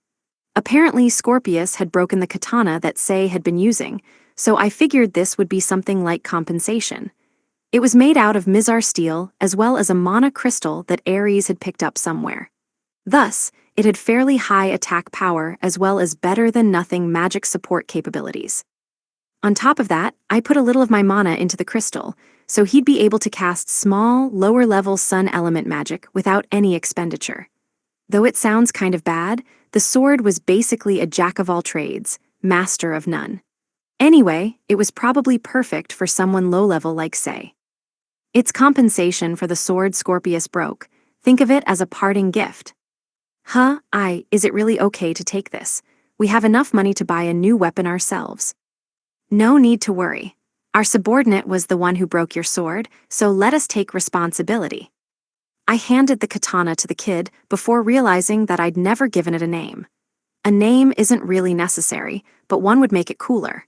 Apparently, Scorpius had broken the katana that Sei had been using, so I figured this would be something like compensation. It was made out of Mizar steel as well as a mana crystal that Ares had picked up somewhere. Thus, it had fairly high attack power as well as better-than-nothing magic support capabilities. On top of that, I put a little of my mana into the crystal, so he'd be able to cast small, lower-level sun element magic without any expenditure. Though it sounds kind of bad, the sword was basically a jack-of-all-trades, master of none. Anyway, it was probably perfect for someone low-level like Sei. It's compensation for the sword Scorpius broke. Think of it as a parting gift. Is it really okay to take this? We have enough money to buy a new weapon ourselves. No need to worry. Our subordinate was the one who broke your sword, so let us take responsibility. I handed the katana to the kid before realizing that I'd never given it a name. A name isn't really necessary, but one would make it cooler.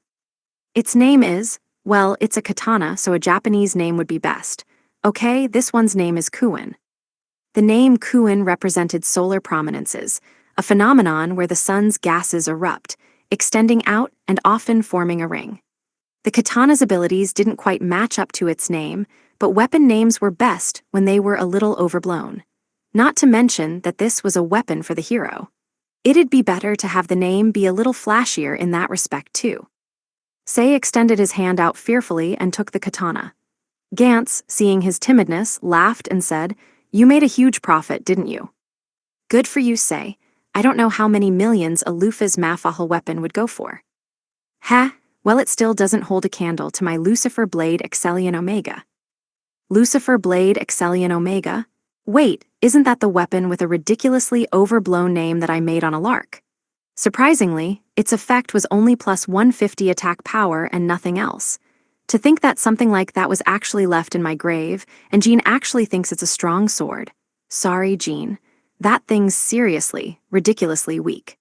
Its name is, well, it's a katana, so a Japanese name would be best. Okay, this one's name is Kuin. The name Kuin represented solar prominences, a phenomenon where the sun's gases erupt, extending out and often forming a ring. The katana's abilities didn't quite match up to its name, but weapon names were best when they were a little overblown. Not to mention that this was a weapon for the hero. It'd be better to have the name be a little flashier in that respect too. Sei extended his hand out fearfully and took the katana. Gantz, seeing his timidness, laughed and said, "You made a huge profit, didn't you?" "Good for you, Sei. I don't know how many millions a Lufa's Mafahal weapon would go for." Well, it still doesn't hold a candle to my Lucifer Blade Excellion Omega. Lucifer Blade Excellion Omega? Wait, isn't that the weapon with a ridiculously overblown name that I made on a lark? Surprisingly, its effect was only plus 150 attack power and nothing else. To think that something like that was actually left in my grave, and Jean actually thinks it's a strong sword. Sorry, Jean. That thing's seriously, ridiculously weak.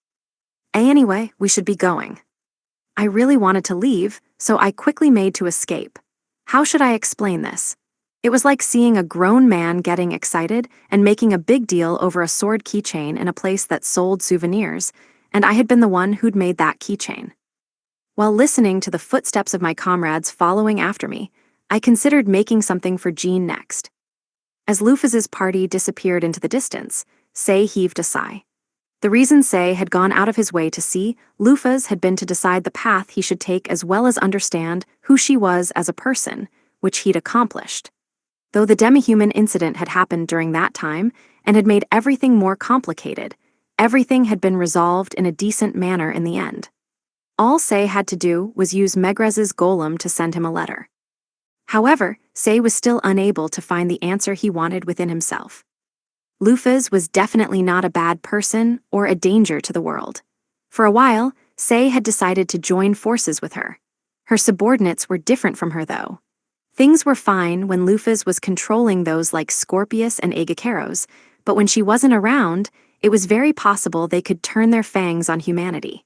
Anyway, we should be going. I really wanted to leave, so I quickly made to escape. How should I explain this? It was like seeing a grown man getting excited and making a big deal over a sword keychain in a place that sold souvenirs, and I had been the one who'd made that keychain. While listening to the footsteps of my comrades following after me, I considered making something for Jean next. As Lufaz's party disappeared into the distance, Sei heaved a sigh. The reason Sei had gone out of his way to see Lufaz had been to decide the path he should take as well as understand who she was as a person, which he'd accomplished. Though the demi-human incident had happened during that time and had made everything more complicated, everything had been resolved in a decent manner in the end. All Sei had to do was use Megrez's golem to send him a letter. However, Sei was still unable to find the answer he wanted within himself. Lufaz was definitely not a bad person or a danger to the world. For a while, Sei had decided to join forces with her. Her subordinates were different from her, though. Things were fine when Lufaz was controlling those like Scorpius and Agakeros, but when she wasn't around, it was very possible they could turn their fangs on humanity.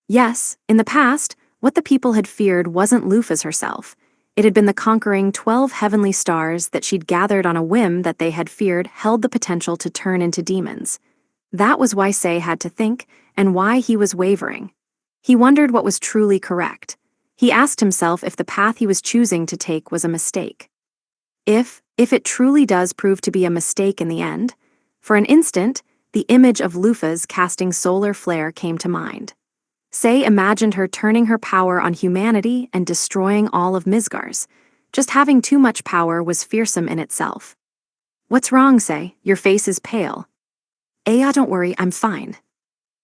Yes, in the past, what the people had feared wasn't Lufaz herself. It had been the conquering 12 heavenly stars that she'd gathered on a whim that they had feared held the potential to turn into demons. That was why Sei had to think, and why he was wavering. He wondered what was truly correct. He asked himself if the path he was choosing to take was a mistake. If it truly does prove to be a mistake in the end, for an instant, the image of Lufas casting solar flare came to mind. Say imagined her turning her power on humanity and destroying all of Misgar's. Just having too much power was fearsome in itself. What's wrong, Say? Your face is pale. Don't worry, I'm fine.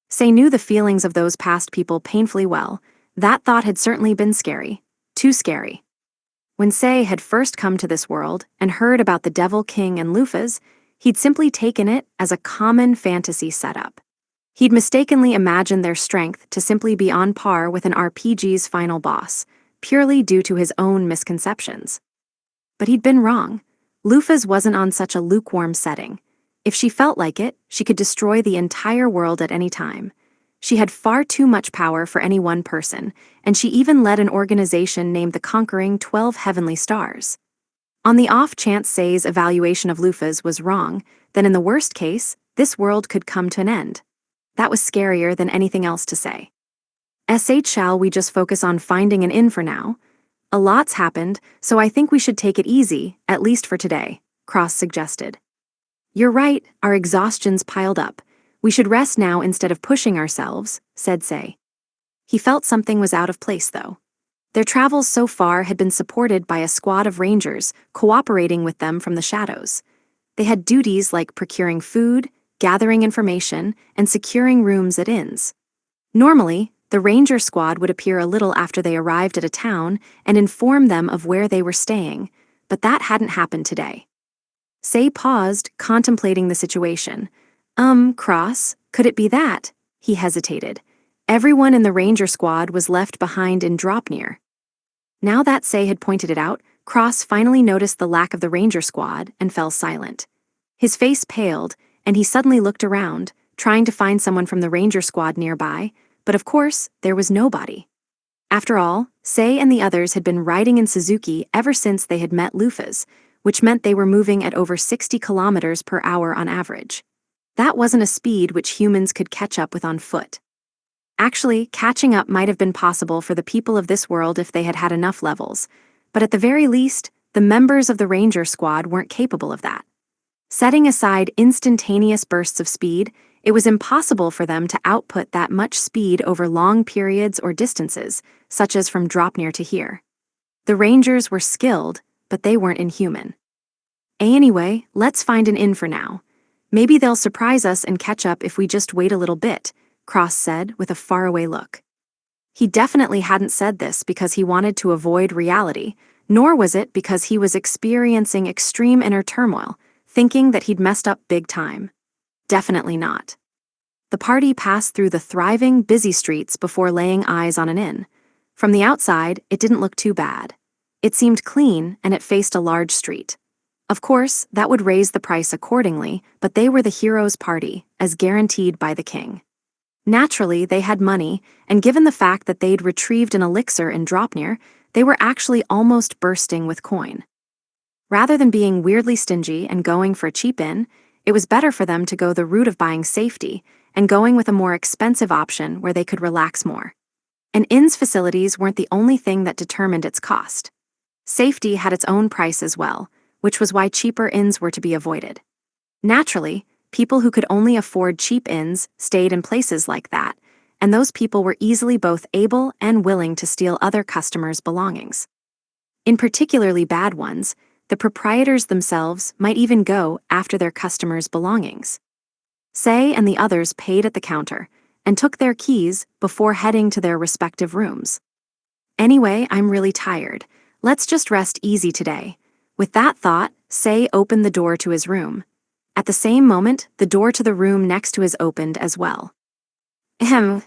Say knew the feelings of those past people painfully well. That thought had certainly been scary. Too scary. When Say had first come to this world and heard about the Devil King and Lufas, he'd simply taken it as a common fantasy setup. He'd mistakenly imagined their strength to simply be on par with an RPG's final boss, purely due to his own misconceptions. But he'd been wrong. Lufas wasn't on such a lukewarm setting. If she felt like it, she could destroy the entire world at any time. She had far too much power for any one person, and she even led an organization named the Conquering 12 Heavenly Stars. On the off chance Say's evaluation of Lufas was wrong, then in the worst case, this world could come to an end. That was scarier than anything else to say. Shall we just focus on finding an inn for now? A lot's happened, so I think we should take it easy, at least for today, Cross suggested. You're right, our exhaustion's piled up. We should rest now instead of pushing ourselves, said Say. He felt something was out of place, though. Their travels so far had been supported by a squad of rangers cooperating with them from the shadows. They had duties like procuring food, gathering information, and securing rooms at inns. Normally, the ranger squad would appear a little after they arrived at a town and inform them of where they were staying, but that hadn't happened today. Say paused, contemplating the situation. Cross, could it be that? He hesitated. Everyone in the ranger squad was left behind in Dropnir. Now that Say had pointed it out, Cross finally noticed the lack of the ranger squad and fell silent. His face paled, and he suddenly looked around, trying to find someone from the ranger squad nearby, but of course, there was nobody. After all, Say and the others had been riding in Suzuki ever since they had met Lufas, which meant they were moving at over 60 kilometers per hour on average. That wasn't a speed which humans could catch up with on foot. Actually, catching up might have been possible for the people of this world if they had had enough levels, but at the very least, the members of the ranger squad weren't capable of that. Setting aside instantaneous bursts of speed, it was impossible for them to output that much speed over long periods or distances, such as from Dropnir to here. The rangers were skilled, but they weren't inhuman. Anyway, let's find an inn for now. Maybe they'll surprise us and catch up if we just wait a little bit, Cross said with a faraway look. He definitely hadn't said this because he wanted to avoid reality, nor was it because he was experiencing extreme inner turmoil, thinking that he'd messed up big time. Definitely not. The party passed through the thriving, busy streets before laying eyes on an inn. From the outside, it didn't look too bad. It seemed clean and it faced a large street. Of course, that would raise the price accordingly, but they were the hero's party, as guaranteed by the king. Naturally, they had money, and given the fact that they'd retrieved an elixir in Dropnir, they were actually almost bursting with coin. Rather than being weirdly stingy and going for a cheap inn, it was better for them to go the route of buying safety and going with a more expensive option where they could relax more. An inn's facilities weren't the only thing that determined its cost. Safety had its own price as well, which was why cheaper inns were to be avoided. Naturally, people who could only afford cheap inns stayed in places like that, and those people were easily both able and willing to steal other customers' belongings. In particularly bad ones, the proprietors themselves might even go after their customers' belongings. Say and the others paid at the counter and took their keys before heading to their respective rooms. Anyway, I'm really tired. Let's just rest easy today. With that thought, Say opened the door to his room. At the same moment, the door to the room next to his opened as well. And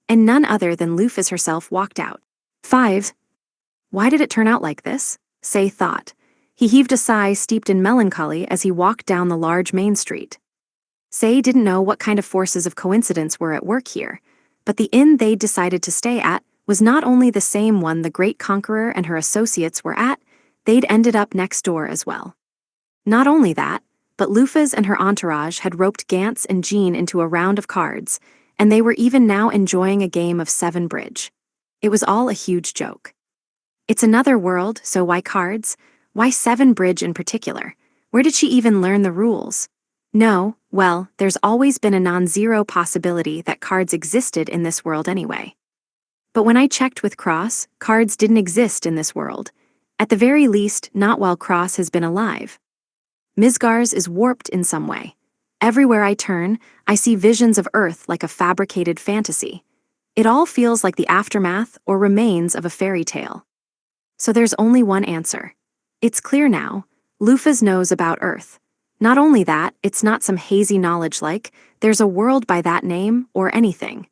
none other than Lufas herself walked out. 5. Why did it turn out like this? Say thought. He heaved a sigh steeped in melancholy as he walked down the large main street. Say didn't know what kind of forces of coincidence were at work here, but the inn they'd decided to stay at was not only the same one the Great Conqueror and her associates were at, they'd ended up next door as well. Not only that, but Lufas and her entourage had roped Gantz and Jean into a round of cards, and they were even now enjoying a game of 7 bridge. It was all a huge joke. It's another world, so why cards? Why Seven Bridge in particular? Where did she even learn the rules? No, well, there's always been a non-zero possibility that cards existed in this world anyway. But when I checked with Cross, cards didn't exist in this world. At the very least, not while Cross has been alive. Misgar's is warped in some way. Everywhere I turn, I see visions of Earth like a fabricated fantasy. It all feels like the aftermath or remains of a fairy tale. So there's only one answer. It's clear now, Lufas knows about Earth. Not only that, it's not some hazy knowledge like, there's a world by that name or anything.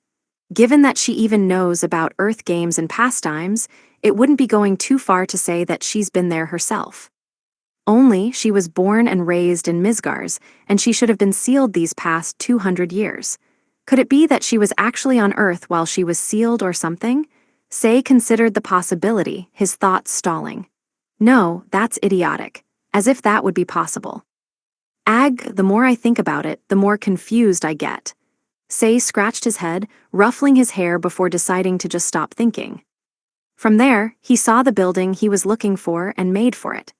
Given that she even knows about Earth games and pastimes, it wouldn't be going too far to say that she's been there herself. Only she was born and raised in Misgar's, and she should have been sealed these past 200 years. Could it be that she was actually on Earth while she was sealed or something? Say considered the possibility, his thoughts stalling. No, that's idiotic. As if that would be possible. The more I think about it, the more confused I get. Say scratched his head, ruffling his hair before deciding to just stop thinking. From there, he saw the building he was looking for and made for it.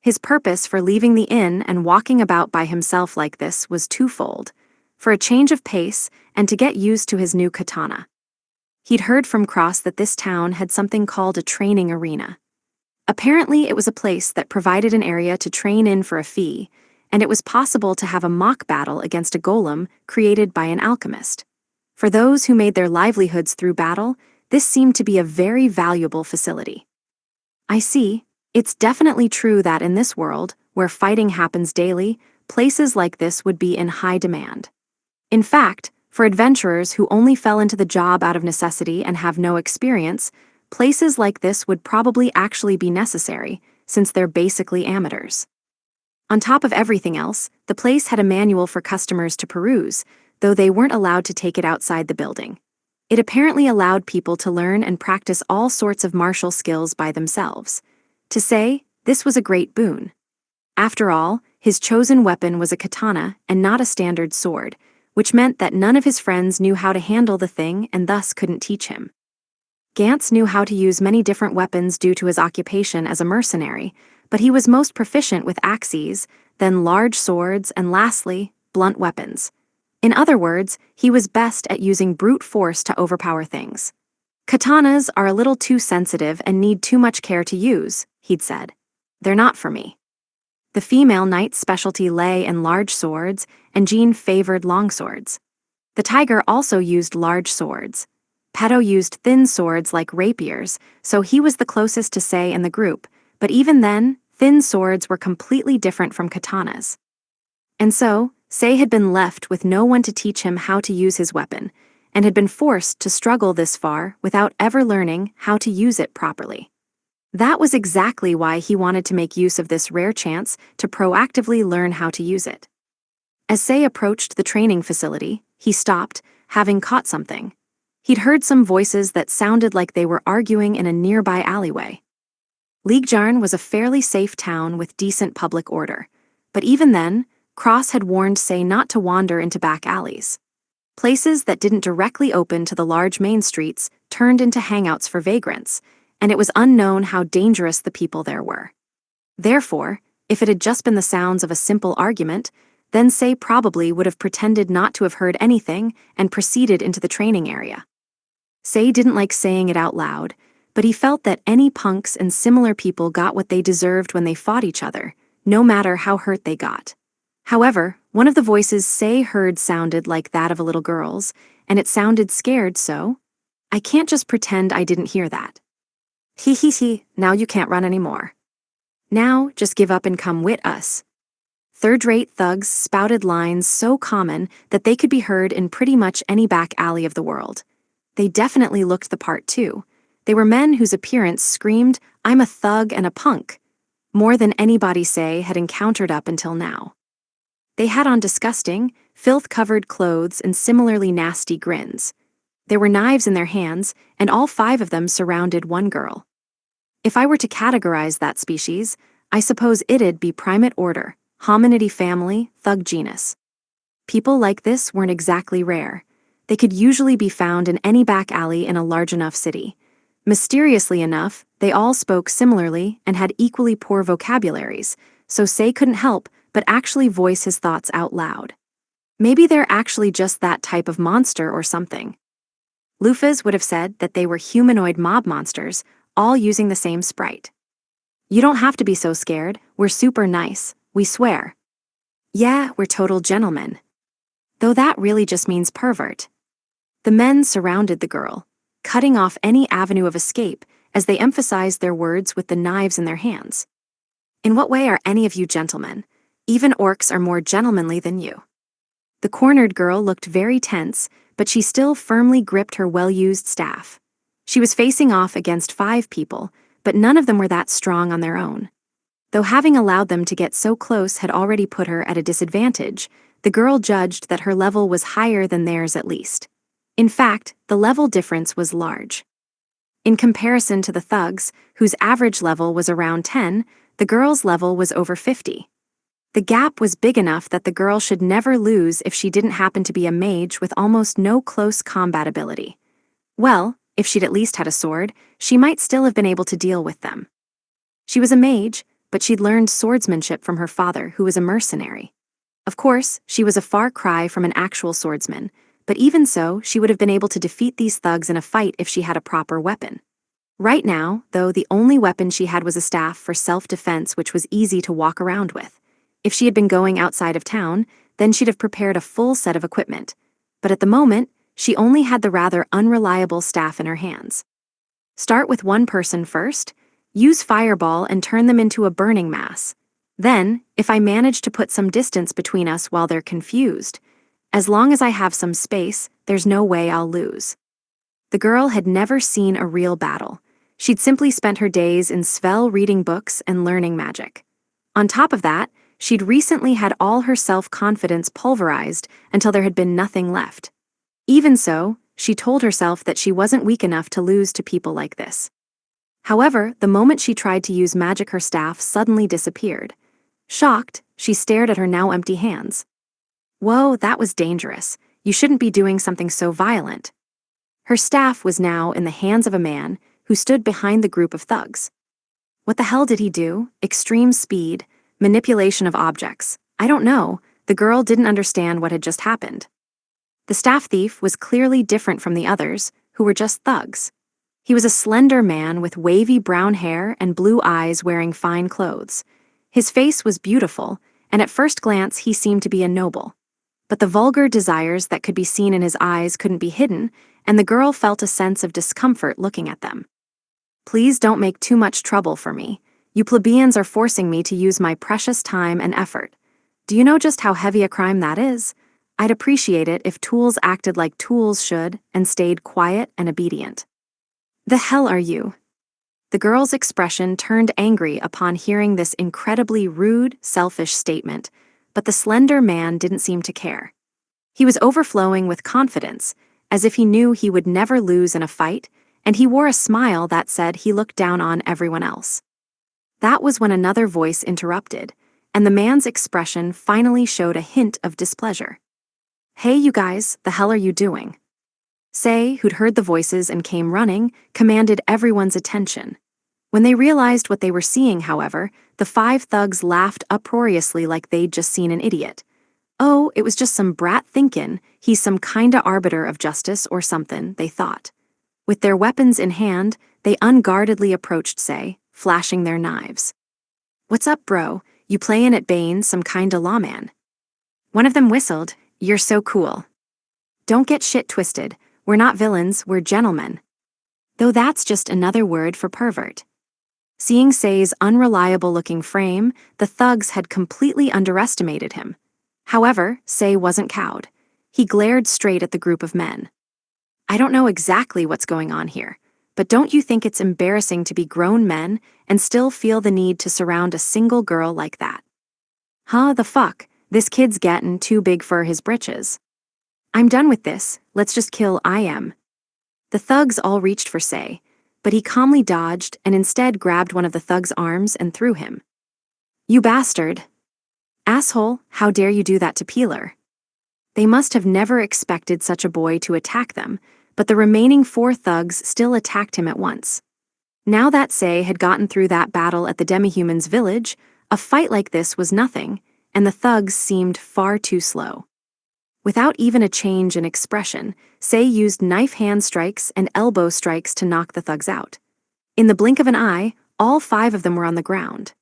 His purpose for leaving the inn and walking about by himself like this was twofold: for a change of pace and to get used to his new katana. He'd heard from Cross that this town had something called a training arena. Apparently, it was a place that provided an area to train in for a fee, and it was possible to have a mock battle against a golem created by an alchemist. For those who made their livelihoods through battle, this seemed to be a very valuable facility. I see. It's definitely true that in this world, where fighting happens daily, places like this would be in high demand. In fact, for adventurers who only fell into the job out of necessity and have no experience, places like this would probably actually be necessary, since they're basically amateurs. On top of everything else, the place had a manual for customers to peruse, though they weren't allowed to take it outside the building. It apparently allowed people to learn and practice all sorts of martial skills by themselves. To say, this was a great boon. After all, his chosen weapon was a katana and not a standard sword, which meant that none of his friends knew how to handle the thing and thus couldn't teach him. Gantz knew how to use many different weapons due to his occupation as a mercenary, but he was most proficient with axes, then large swords, and lastly, blunt weapons. In other words, he was best at using brute force to overpower things. Katanas are a little too sensitive and need too much care to use, he'd said. They're not for me. The female knight's specialty lay in large swords, and Jean favored long swords. The tiger also used large swords. Peto used thin swords like rapiers, so he was the closest to Sei in the group, but even then, thin swords were completely different from katanas. And so, Sei had been left with no one to teach him how to use his weapon, and had been forced to struggle this far without ever learning how to use it properly. That was exactly why he wanted to make use of this rare chance to proactively learn how to use it. As Sei approached the training facility, he stopped, having caught something. He'd heard some voices that sounded like they were arguing in a nearby alleyway. Liegjarn was a fairly safe town with decent public order, but even then, Cross had warned Sei not to wander into back alleys. Places that didn't directly open to the large main streets turned into hangouts for vagrants, and it was unknown how dangerous the people there were. Therefore, if it had just been the sounds of a simple argument, then Sei probably would have pretended not to have heard anything and proceeded into the training area. Sei didn't like saying it out loud, but he felt that any punks and similar people got what they deserved when they fought each other, no matter how hurt they got. However, one of the voices Sei heard sounded like that of a little girl's, and it sounded scared, so I can't just pretend I didn't hear that. He, now you can't run anymore. Now, just give up and come with us. Third-rate thugs spouted lines so common that they could be heard in pretty much any back alley of the world. They definitely looked the part too. They were men whose appearance screamed, "I'm a thug and a punk," more than anybody Sei had encountered up until now. They had on disgusting, filth-covered clothes and similarly nasty grins. There were knives in their hands, and all 5 of them surrounded one girl. If I were to categorize that species, I suppose it'd be primate order, hominidae family, thug genus. People like this weren't exactly rare. They could usually be found in any back alley in a large enough city. Mysteriously enough, they all spoke similarly and had equally poor vocabularies, so Say couldn't help but actually voice his thoughts out loud. Maybe they're actually just that type of monster or something. Lufas would have said that they were humanoid mob monsters, all using the same sprite. You don't have to be so scared, we're super nice, we swear. Yeah, we're total gentlemen. Though that really just means pervert. The men surrounded the girl, cutting off any avenue of escape as they emphasized their words with the knives in their hands. In what way are any of you gentlemen? Even orcs are more gentlemanly than you. The cornered girl looked very tense, but she still firmly gripped her well-used staff. She was facing off against 5 people, but none of them were that strong on their own. Though having allowed them to get so close had already put her at a disadvantage, the girl judged that her level was higher than theirs at least. In fact, the level difference was large. In comparison to the thugs, whose average level was around 10, the girl's level was over 50. The gap was big enough that the girl should never lose if she didn't happen to be a mage with almost no close combat ability. Well, if she'd at least had a sword, she might still have been able to deal with them. She was a mage, but she'd learned swordsmanship from her father, who was a mercenary. Of course, she was a far cry from an actual swordsman, but even so, she would have been able to defeat these thugs in a fight if she had a proper weapon. Right now, though, the only weapon she had was a staff for self-defense, which was easy to walk around with. If she had been going outside of town, then she'd have prepared a full set of equipment. But at the moment, she only had the rather unreliable staff in her hands. Start with one person first, use fireball and turn them into a burning mass. Then, if I manage to put some distance between us while they're confused, as long as I have some space, there's no way I'll lose. The girl had never seen a real battle. She'd simply spent her days in Svel reading books and learning magic. On top of that, she'd recently had all her self-confidence pulverized until there had been nothing left. Even so, she told herself that she wasn't weak enough to lose to people like this. However, the moment she tried to use magic, her staff suddenly disappeared. Shocked, she stared at her now empty hands. Whoa, that was dangerous. You shouldn't be doing something so violent. Her staff was now in the hands of a man who stood behind the group of thugs. What the hell did he do? Extreme speed, manipulation of objects. I don't know. The girl didn't understand what had just happened. The staff thief was clearly different from the others, who were just thugs. He was a slender man with wavy brown hair and blue eyes wearing fine clothes. His face was beautiful, and at first glance he seemed to be a noble. But the vulgar desires that could be seen in his eyes couldn't be hidden, and the girl felt a sense of discomfort looking at them. Please don't make too much trouble for me. You plebeians are forcing me to use my precious time and effort. Do you know just how heavy a crime that is? I'd appreciate it if tools acted like tools should and stayed quiet and obedient. The hell are you? The girl's expression turned angry upon hearing this incredibly rude, selfish statement, but the slender man didn't seem to care. He was overflowing with confidence, as if he knew he would never lose in a fight, and he wore a smile that said he looked down on everyone else. That was when another voice interrupted, and the man's expression finally showed a hint of displeasure. Hey, you guys, the hell are you doing? Say, who'd heard the voices and came running, commanded everyone's attention. When they realized what they were seeing, however, the 5 thugs laughed uproariously like they'd just seen an idiot. Oh, it was just some brat thinkin' he's some kinda arbiter of justice or something, they thought. With their weapons in hand, they unguardedly approached Say, flashing their knives. What's up, bro? You playin' at Bane, some kinda lawman? One of them whistled, You're so cool. Don't get shit twisted, we're not villains, we're gentlemen. Though that's just another word for pervert. Seeing Say's unreliable-looking frame, the thugs had completely underestimated him. However, Say wasn't cowed. He glared straight at the group of men. I don't know exactly what's going on here, but don't you think it's embarrassing to be grown men and still feel the need to surround a single girl like that? Huh, the fuck? This kid's gettin' too big for his britches. I'm done with this, let's just kill I.M. The thugs all reached for Say, but he calmly dodged and instead grabbed one of the thug's arms and threw him. You bastard! Asshole, how dare you do that to Peeler? They must have never expected such a boy to attack them, but the remaining 4 thugs still attacked him at once. Now that Say had gotten through that battle at the Demihumans' village, a fight like this was nothing, and the thugs seemed far too slow. Without even a change in expression, Say used knife hand strikes and elbow strikes to knock the thugs out. In the blink of an eye, all 5 of them were on the ground.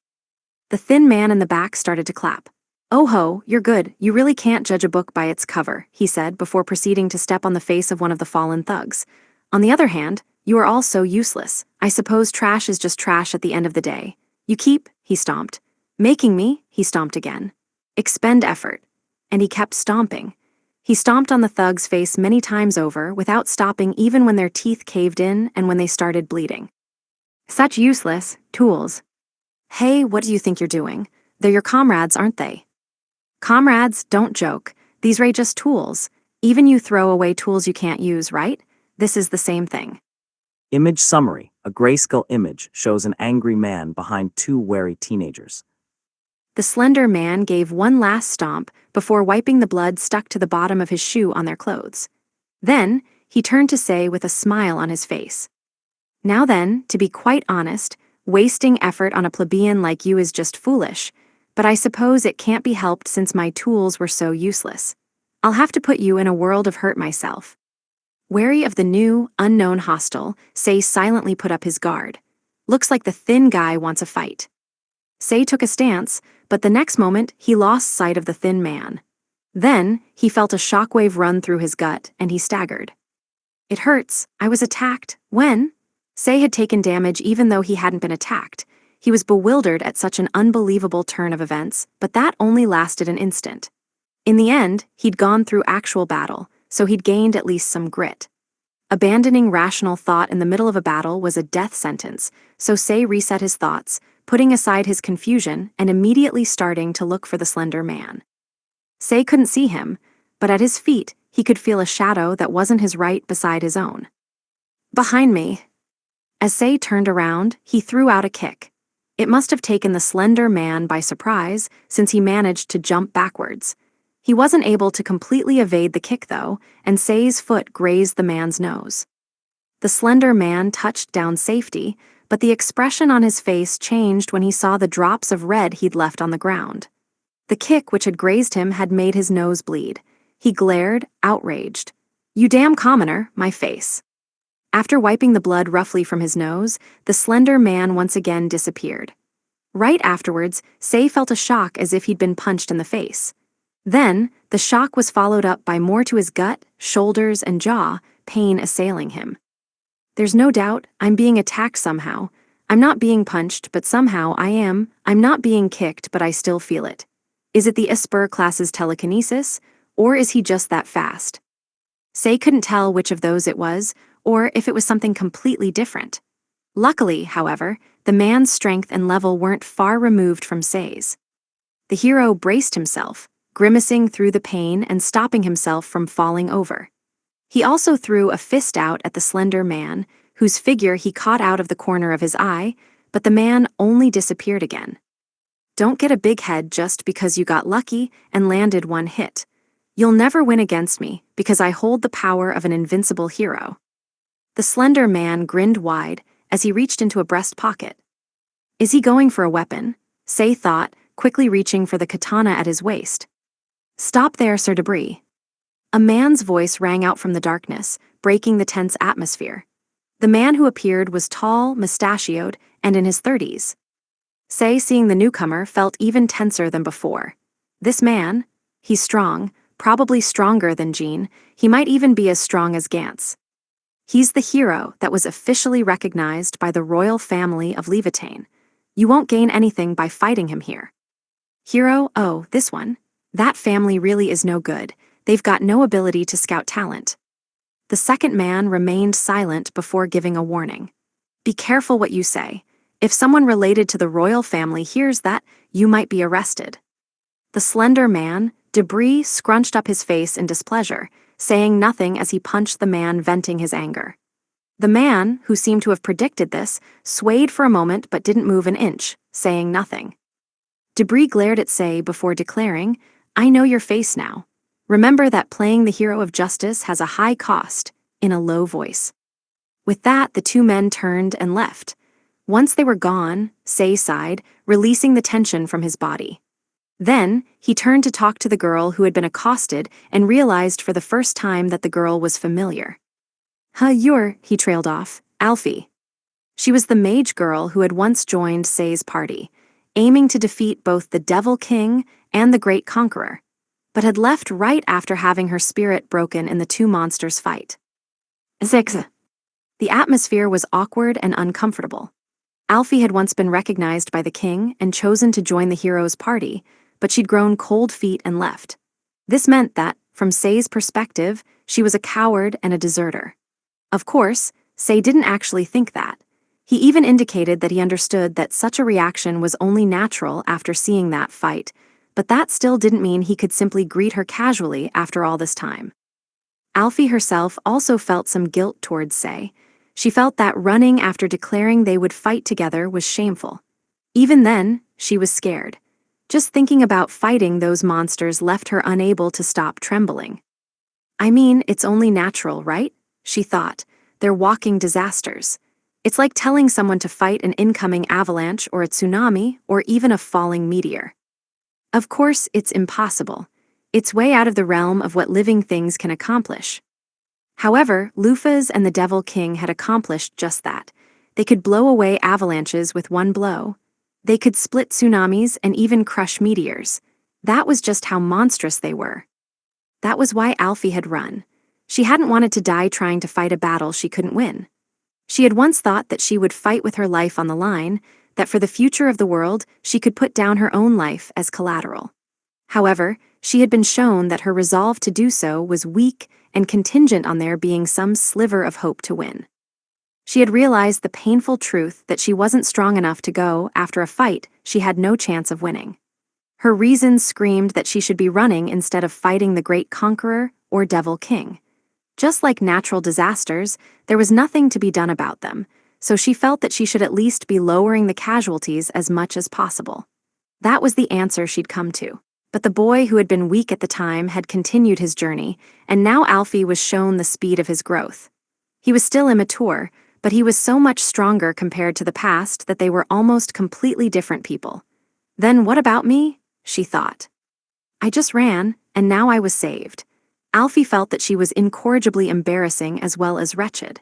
The thin man in the back started to clap. "Oh ho, you're good, you really can't judge a book by its cover," he said before proceeding to step on the face of one of the fallen thugs. "On the other hand, you are all so useless. I suppose trash is just trash at the end of the day. You keep," he stomped. "Making me," he stomped again. "Expend effort." And he kept stomping. He stomped on the thug's face many times over without stopping even when their teeth caved in and when they started bleeding. Such useless tools. "Hey, what do you think you're doing? They're your comrades, aren't they?" "Comrades, don't joke. These are just tools. Even you throw away tools you can't use, right? This is the same thing." Image summary. A grayscale image shows an angry man behind 2 wary teenagers. The slender man gave one last stomp before wiping the blood stuck to the bottom of his shoe on their clothes. Then, he turned to Say with a smile on his face. "Now then, to be quite honest, wasting effort on a plebeian like you is just foolish, but I suppose it can't be helped since my tools were so useless. I'll have to put you in a world of hurt myself." Wary of the new, unknown hostile, Say silently put up his guard. Looks like the thin guy wants a fight. Say took a stance, but the next moment he lost sight of the thin man. Then, he felt a shockwave run through his gut, and he staggered. "It hurts. I was attacked. When?" Say had taken damage even though he hadn't been attacked. He was bewildered at such an unbelievable turn of events, but that only lasted an instant. In the end, he'd gone through actual battle, so he'd gained at least some grit. Abandoning rational thought in the middle of a battle was a death sentence, so Say reset his thoughts, putting aside his confusion and immediately starting to look for the slender man. Say couldn't see him, but at his feet he could feel a shadow that wasn't his right beside his own. "Behind me." As Say turned around, he threw out a kick. It must have taken the slender man by surprise, since he managed to jump backwards. He wasn't able to completely evade the kick, though, and Say's foot grazed the man's nose. The slender man touched down safety, but the expression on his face changed when he saw the drops of red he'd left on the ground. The kick which had grazed him had made his nose bleed. He glared, outraged. "You damn commoner, my face." After wiping the blood roughly from his nose, the slender man once again disappeared. Right afterwards, Say felt a shock as if he'd been punched in the face. Then, the shock was followed up by more to his gut, shoulders, and jaw, pain assailing him. "There's no doubt, I'm being attacked somehow. I'm not being punched, but somehow I am. I'm not being kicked, but I still feel it. Is it the Esper class's telekinesis, or is he just that fast?" Say couldn't tell which of those it was, or if it was something completely different. Luckily, however, the man's strength and level weren't far removed from Say's. The hero braced himself, grimacing through the pain and stopping himself from falling over. He also threw a fist out at the slender man, whose figure he caught out of the corner of his eye, but the man only disappeared again. Don't get a big head just because you got lucky and landed one hit. You'll never win against me because I hold the power of an invincible hero. The slender man grinned wide as he reached into a breast pocket. Is he going for a weapon? Say thought, quickly reaching for the katana at his waist. Stop there, Sir Debris. A man's voice rang out from the darkness, breaking the tense atmosphere. The man who appeared was tall, mustachioed, and in his 30s. Say, seeing the newcomer, felt even tenser than before. This man, he's strong, probably stronger than Jean, he might even be as strong as Gantz. He's the hero that was officially recognized by the royal family of Levitain. You won't gain anything by fighting him here. Hero, oh, this one. That family really is no good. They've got no ability to scout talent. The second man remained silent before giving a warning. Be careful what you say. If someone related to the royal family hears that, you might be arrested. The slender man, Debris, scrunched up his face in displeasure, saying nothing as he punched the man, venting his anger. The man, who seemed to have predicted this, swayed for a moment but didn't move an inch, saying nothing. Debris glared at Say before declaring, I know your face now. Remember that playing the hero of justice has a high cost. in a low voice. With that, the two men turned and left. Once they were gone, Say sighed, releasing the tension from his body. Then, he turned to talk to the girl who had been accosted and realized for the first time that the girl was familiar. You're, he trailed off, Alfie. She was the mage girl who had once joined Say's party, aiming to defeat both the Devil King and the Great Conqueror, but had left right after having her spirit broken in the two monsters' fight. Six. The atmosphere was awkward and uncomfortable. Alfie had once been recognized by the king and chosen to join the hero's party, but she'd grown cold feet and left. This meant that, from Say's perspective, she was a coward and a deserter. Of course, Say didn't actually think that. He even indicated that he understood that such a reaction was only natural after seeing that fight, but that still didn't mean he could simply greet her casually after all this time. Alfie herself also felt some guilt towards Say. She felt that running after declaring they would fight together was shameful. Even then, she was scared. Just thinking about fighting those monsters left her unable to stop trembling. I mean, it's only natural, right? She thought. They're walking disasters. It's like telling someone to fight an incoming avalanche or a tsunami or even a falling meteor. Of course, it's impossible. It's way out of the realm of what living things can accomplish. However, Lufas and the Devil King had accomplished just that. They could blow away avalanches with one blow. They could split tsunamis and even crush meteors. That was just how monstrous they were. That was why Alfie had run. She hadn't wanted to die trying to fight a battle she couldn't win. She had once thought that she would fight with her life on the line, that for the future of the world, she could put down her own life as collateral. However, she had been shown that her resolve to do so was weak and contingent on there being some sliver of hope to win. She had realized the painful truth that she wasn't strong enough to go after a fight she had no chance of winning. Her reasons screamed that she should be running instead of fighting the Great Conqueror or Devil King. Just like natural disasters, there was nothing to be done about them, so she felt that she should at least be lowering the casualties as much as possible. That was the answer she'd come to. But the boy who had been weak at the time had continued his journey, and now Alfie was shown the speed of his growth. He was still immature, but he was so much stronger compared to the past that they were almost completely different people. Then what about me? She thought. I just ran, and now I was saved. Alfie felt that she was incorrigibly embarrassing as well as wretched.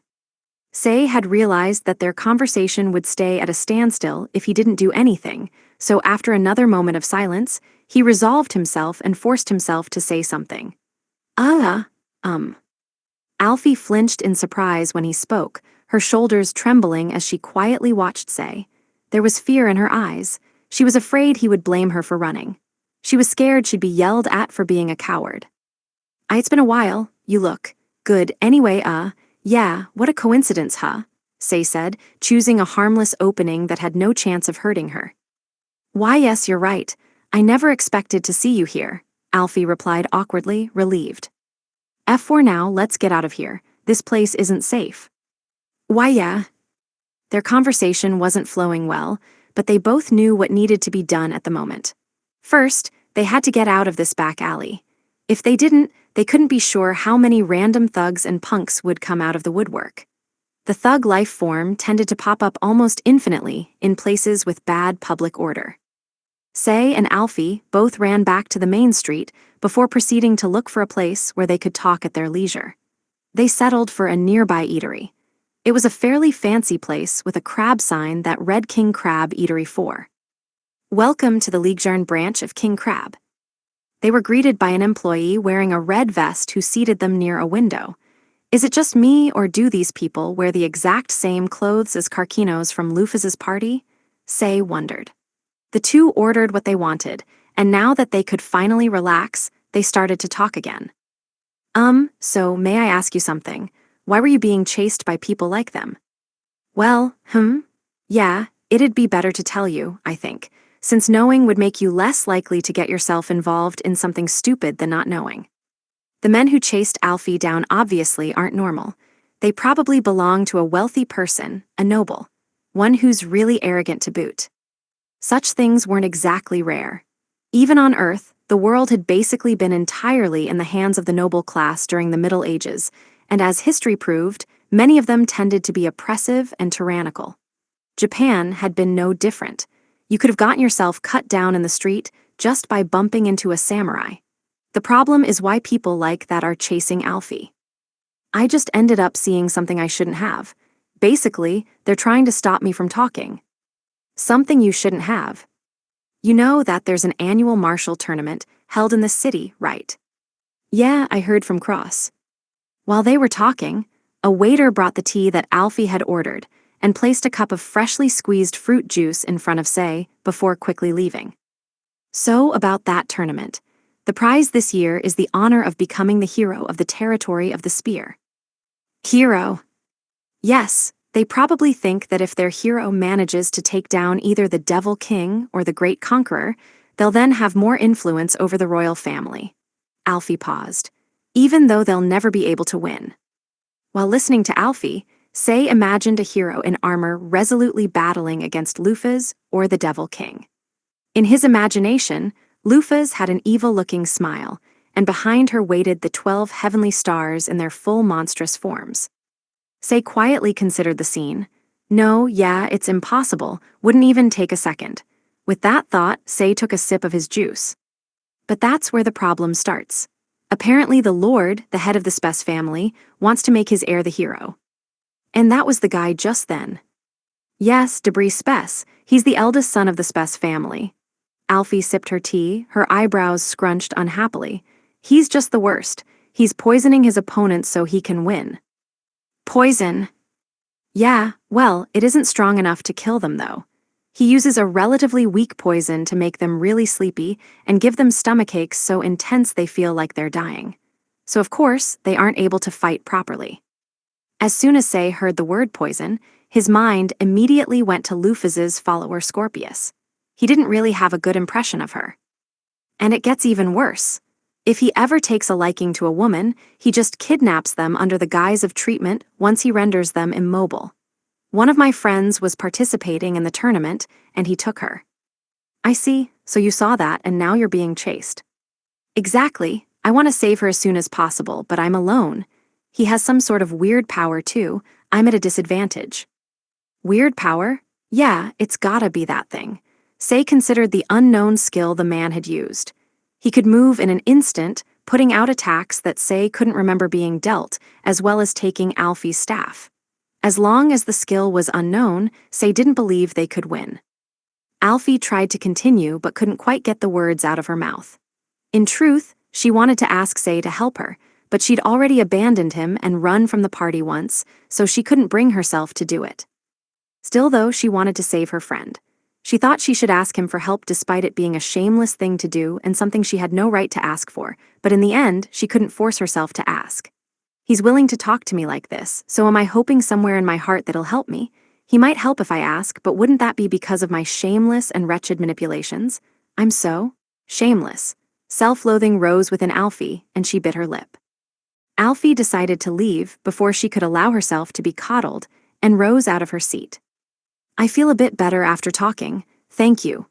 Say had realized that their conversation would stay at a standstill if he didn't do anything, so after another moment of silence, he resolved himself and forced himself to say something. Alfie flinched in surprise when he spoke, her shoulders trembling as she quietly watched Say. There was fear in her eyes. She was afraid he would blame her for running. She was scared she'd be yelled at for being a coward. It's been a while. You look good. Anyway, yeah, what a coincidence, huh? Say said, choosing a harmless opening that had no chance of hurting her. Why, yes, you're right. I never expected to see you here, Alfie replied awkwardly, relieved. For now, let's get out of here. This place isn't safe. Why, yeah. Their conversation wasn't flowing well, but they both knew what needed to be done at the moment. First, they had to get out of this back alley. If they didn't, they couldn't be sure how many random thugs and punks would come out of the woodwork. The thug life form tended to pop up almost infinitely in places with bad public order. Say and Alfie both ran back to the main street before proceeding to look for a place where they could talk at their leisure. They settled for a nearby eatery. It was a fairly fancy place with a crab sign that read King Crab Eatery 4. Welcome to the Liegjarn branch of King Crab. They were greeted by an employee wearing a red vest who seated them near a window. Is it just me, or do these people wear the exact same clothes as Karkinos from Lufas's party? Say wondered. The two ordered what they wanted, and now that they could finally relax, they started to talk again. So may I ask you something? Why were you being chased by people like them? Well, yeah, it'd be better to tell you, I think, since knowing would make you less likely to get yourself involved in something stupid than not knowing. The men who chased Alfie down obviously aren't normal. They probably belong to a wealthy person, a noble, one who's really arrogant to boot. Such things weren't exactly rare. Even on Earth, the world had basically been entirely in the hands of the noble class during the Middle Ages, and as history proved, many of them tended to be oppressive and tyrannical. Japan had been no different. You could have gotten yourself cut down in the street just by bumping into a samurai. The problem is why people like that are chasing Alfie. I just ended up seeing something I shouldn't have. Basically, they're trying to stop me from talking. Something you shouldn't have. You know that there's an annual martial tournament held in the city, right? Yeah, I heard from Cross. While they were talking, a waiter brought the tea that Alfie had ordered and placed a cup of freshly squeezed fruit juice in front of Sei before quickly leaving. So about that tournament. The prize this year is the honor of becoming the hero of the territory of the spear. Hero. Yes, they probably think that if their hero manages to take down either the Devil King or the Great Conqueror, they'll then have more influence over the royal family. Alfie paused, even though they'll never be able to win. While listening to Alfie, Sei imagined a hero in armor resolutely battling against Lufas or the Devil King. In his imagination, Lufas had an evil-looking smile, and behind her waited the 12 heavenly stars in their full monstrous forms. Sei quietly considered the scene. No, yeah, it's impossible, wouldn't even take a second. With that thought, Sei took a sip of his juice. But that's where the problem starts. Apparently the Lord, the head of the Spess family, wants to make his heir the hero. And that was the guy just then. Yes, Debris Spess, he's the eldest son of the Spess family. Alfie sipped her tea, her eyebrows scrunched unhappily. He's just the worst. He's poisoning his opponents so he can win. Poison. Yeah, well, it isn't strong enough to kill them though. He uses a relatively weak poison to make them really sleepy and give them stomachaches so intense they feel like they're dying. So of course, they aren't able to fight properly. As soon as Sei heard the word poison, his mind immediately went to Lufas's follower Scorpius. He didn't really have a good impression of her. And it gets even worse. If he ever takes a liking to a woman, he just kidnaps them under the guise of treatment once he renders them immobile. One of my friends was participating in the tournament, and he took her. I see, so you saw that, and now you're being chased. Exactly. I want to save her as soon as possible, but I'm alone. He has some sort of weird power, too. I'm at a disadvantage. Weird power? Yeah, it's gotta be that thing. Sei considered the unknown skill the man had used. He could move in an instant, putting out attacks that Sei couldn't remember being dealt, as well as taking Alfie's staff. As long as the skill was unknown, Sei didn't believe they could win. Alfie tried to continue but couldn't quite get the words out of her mouth. In truth, she wanted to ask Sei to help her, but she'd already abandoned him and run from the party once, so she couldn't bring herself to do it. Still though, she wanted to save her friend. She thought she should ask him for help despite it being a shameless thing to do and something she had no right to ask for, but in the end, she couldn't force herself to ask. He's willing to talk to me like this, so am I hoping somewhere in my heart that he'll help me? He might help if I ask, but wouldn't that be because of my shameless and wretched manipulations? I'm so shameless. Self-loathing rose within Alfie, and she bit her lip. Alfie decided to leave before she could allow herself to be coddled, and rose out of her seat. I feel a bit better after talking, thank you.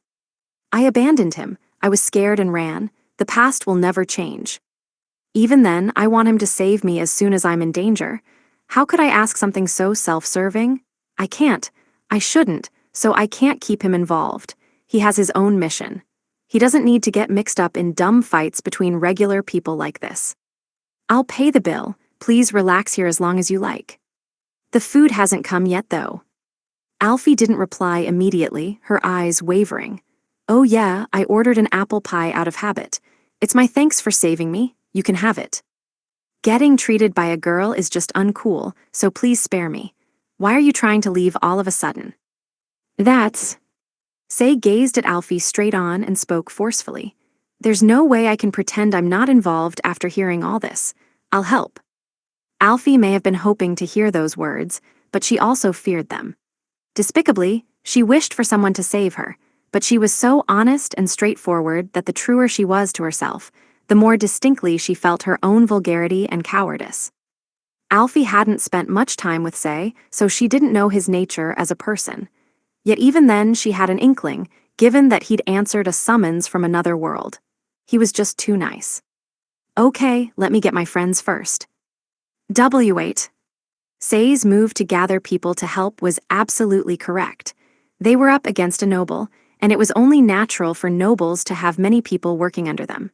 I abandoned him, I was scared and ran. The past will never change. Even then, I want him to save me as soon as I'm in danger. How could I ask something so self-serving? I can't. I shouldn't, so I can't keep him involved. He has his own mission. He doesn't need to get mixed up in dumb fights between regular people like this. I'll pay the bill, please relax here as long as you like. The food hasn't come yet though. Alfie didn't reply immediately, her eyes wavering. Oh yeah, I ordered an apple pie out of habit. It's my thanks for saving me, you can have it. Getting treated by a girl is just uncool, so please spare me. Why are you trying to leave all of a sudden? That's... Sei gazed at Alfie straight on and spoke forcefully. There's no way I can pretend I'm not involved after hearing all this. I'll help. Alfie may have been hoping to hear those words, but she also feared them. Despicably, she wished for someone to save her, but she was so honest and straightforward that the truer she was to herself, the more distinctly she felt her own vulgarity and cowardice. Alfie hadn't spent much time with Sei, so she didn't know his nature as a person. Yet even then she had an inkling, given that he'd answered a summons from another world. He was just too nice. Okay, let me get my friends first. W8. Say's move to gather people to help was absolutely correct. They were up against a noble, and it was only natural for nobles to have many people working under them.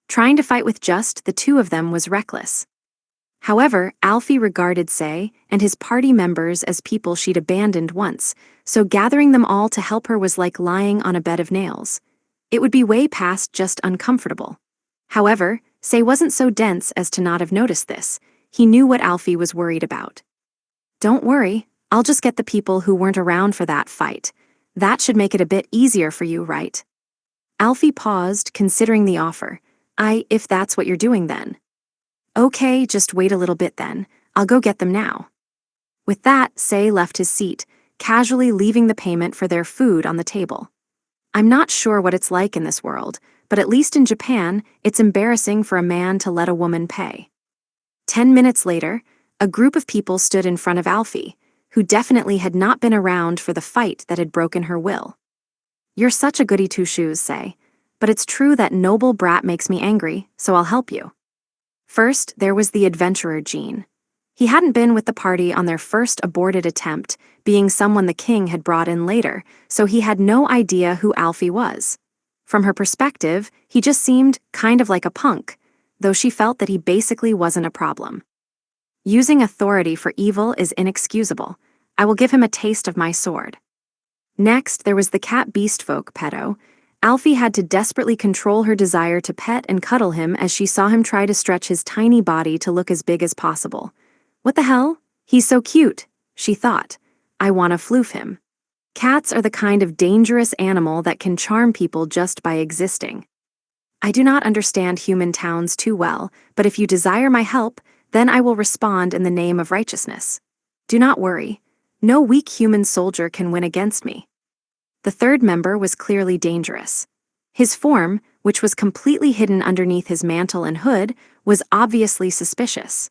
Trying to fight with just the two of them was reckless. However, Alfie regarded Say and his party members as people she'd abandoned once, so gathering them all to help her was like lying on a bed of nails. It would be way past just uncomfortable. However, Say wasn't so dense as to not have noticed this. He knew what Alfie was worried about. Don't worry, I'll just get the people who weren't around for that fight. That should make it a bit easier for you, right? Alfie paused, considering the offer. If that's what you're doing then. Okay, just wait a little bit then. I'll go get them now. With that, Say left his seat, casually leaving the payment for their food on the table. I'm not sure what it's like in this world, but at least in Japan, it's embarrassing for a man to let a woman pay. 10 minutes later, a group of people stood in front of Alfie, who definitely had not been around for the fight that had broken her will. You're such a goody two-shoes, Say, but it's true that noble brat makes me angry, so I'll help you. First, there was the adventurer Jean. He hadn't been with the party on their first aborted attempt, being someone the king had brought in later, so he had no idea who Alfie was. From her perspective, he just seemed kind of like a punk, though she felt that he basically wasn't a problem. Using authority for evil is inexcusable. I will give him a taste of my sword. Next, there was the cat beastfolk pedo. Alfie had to desperately control her desire to pet and cuddle him as she saw him try to stretch his tiny body to look as big as possible. What the hell? He's so cute, she thought. I want to floof him. Cats are the kind of dangerous animal that can charm people just by existing. I do not understand human towns too well, but if you desire my help, then I will respond in the name of righteousness. Do not worry. No weak human soldier can win against me. The third member was clearly dangerous. His form, which was completely hidden underneath his mantle and hood, was obviously suspicious.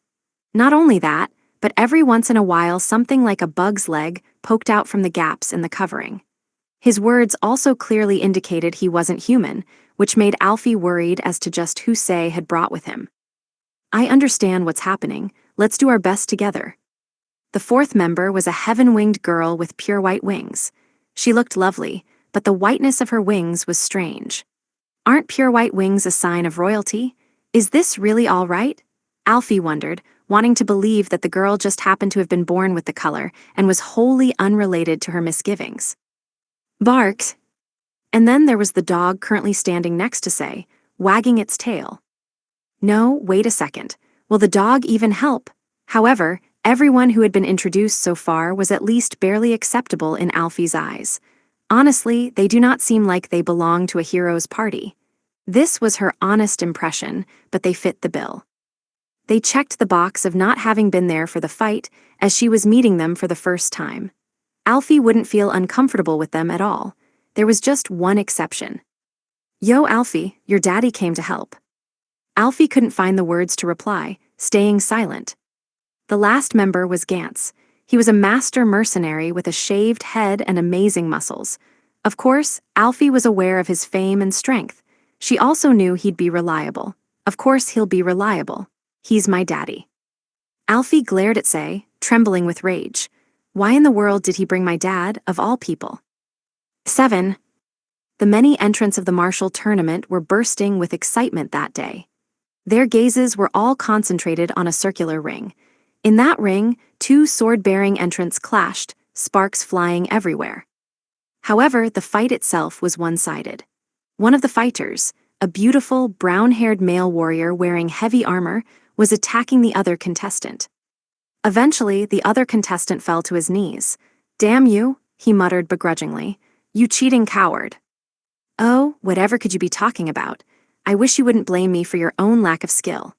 Not only that, but every once in a while something like a bug's leg poked out from the gaps in the covering. His words also clearly indicated he wasn't human, which made Alfie worried as to just who Say had brought with him. I understand what's happening. Let's do our best together. The fourth member was a heaven-winged girl with pure white wings. She looked lovely, but the whiteness of her wings was strange. Aren't pure white wings a sign of royalty? Is this really all right? Alfie wondered, wanting to believe that the girl just happened to have been born with the color and was wholly unrelated to her misgivings. Barked. And then there was the dog currently standing next to Say, wagging its tail. No, wait a second. Will the dog even help? However, everyone who had been introduced so far was at least barely acceptable in Alfie's eyes. Honestly, they do not seem like they belong to a hero's party. This was her honest impression, but they fit the bill. They checked the box of not having been there for the fight, as she was meeting them for the first time. Alfie wouldn't feel uncomfortable with them at all. There was just one exception. Yo, Alfie, your daddy came to help. Alfie couldn't find the words to reply, staying silent. The last member was Gantz. He was a master mercenary with a shaved head and amazing muscles. Of course, Alfie was aware of his fame and strength. She also knew he'd be reliable. Of course he'll be reliable. He's my daddy. Alfie glared at Say, trembling with rage. Why in the world did he bring my dad, of all people? 7. The many entrants of the martial tournament were bursting with excitement that day. Their gazes were all concentrated on a circular ring. In that ring, two sword-bearing entrants clashed, sparks flying everywhere. However, the fight itself was one-sided. One of the fighters, a beautiful, brown-haired male warrior wearing heavy armor, was attacking the other contestant. Eventually, the other contestant fell to his knees. Damn you, he muttered begrudgingly. You cheating coward. Oh, whatever could you be talking about? I wish you wouldn't blame me for your own lack of skill.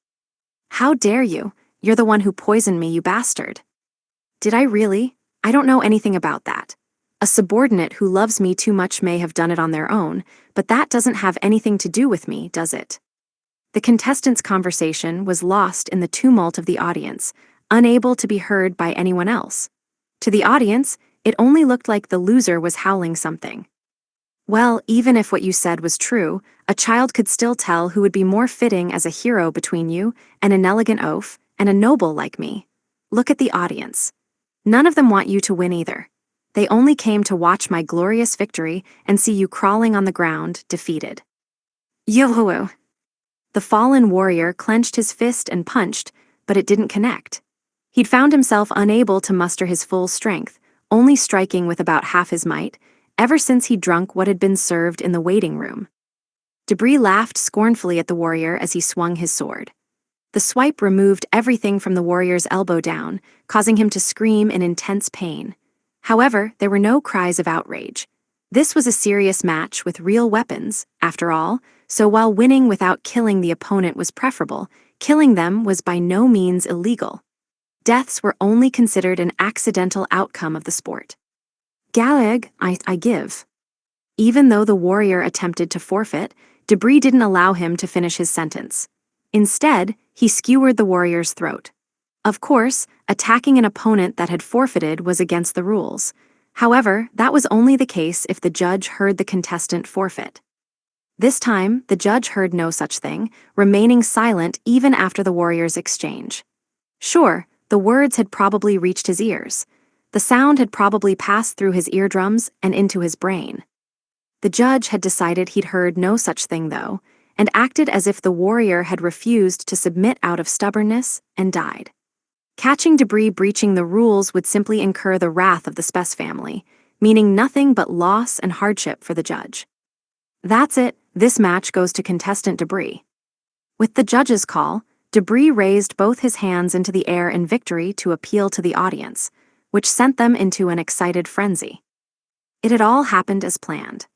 How dare you? You're the one who poisoned me, you bastard. Did I really? I don't know anything about that. A subordinate who loves me too much may have done it on their own, but that doesn't have anything to do with me, does it? The contestants' conversation was lost in the tumult of the audience, unable to be heard by anyone else. To the audience, it only looked like the loser was howling something. Well, even if what you said was true, a child could still tell who would be more fitting as a hero between you, an inelegant oaf, and a noble like me. Look at the audience. None of them want you to win either. They only came to watch my glorious victory and see you crawling on the ground, defeated. Yohoo! The fallen warrior clenched his fist and punched, but it didn't connect. He'd found himself unable to muster his full strength, only striking with about half his might, ever since he'd drunk what had been served in the waiting room. Debris laughed scornfully at the warrior as he swung his sword. The swipe removed everything from the warrior's elbow down, causing him to scream in intense pain. However, there were no cries of outrage. This was a serious match with real weapons, after all, so while winning without killing the opponent was preferable, killing them was by no means illegal. Deaths were only considered an accidental outcome of the sport. Galeg, I give. Even though the warrior attempted to forfeit, Debris didn't allow him to finish his sentence. Instead, he skewered the warrior's throat. Of course, attacking an opponent that had forfeited was against the rules. However, that was only the case if the judge heard the contestant forfeit. This time, the judge heard no such thing, remaining silent even after the warrior's exchange. Sure, the words had probably reached his ears. The sound had probably passed through his eardrums and into his brain. The judge had decided he'd heard no such thing, though, and acted as if the warrior had refused to submit out of stubbornness and died. Catching Debris breaching the rules would simply incur the wrath of the Spess family, meaning nothing but loss and hardship for the judge. That's it, this match goes to contestant Debris. With the judge's call, Debris raised both his hands into the air in victory to appeal to the audience, which sent them into an excited frenzy. It had all happened as planned.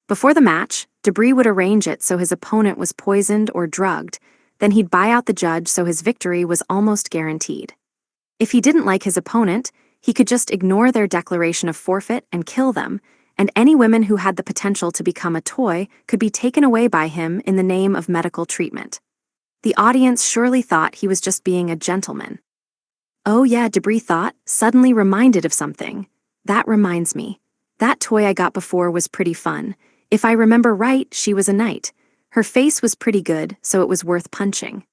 Before the match, Debris would arrange it so his opponent was poisoned or drugged, then he'd buy out the judge so his victory was almost guaranteed. If he didn't like his opponent, he could just ignore their declaration of forfeit and kill them, and any women who had the potential to become a toy could be taken away by him in the name of medical treatment. The audience surely thought he was just being a gentleman. Oh yeah, Debris thought, suddenly reminded of something. That reminds me. That toy I got before was pretty fun. If I remember right, she was a knight. Her face was pretty good, so it was worth punching.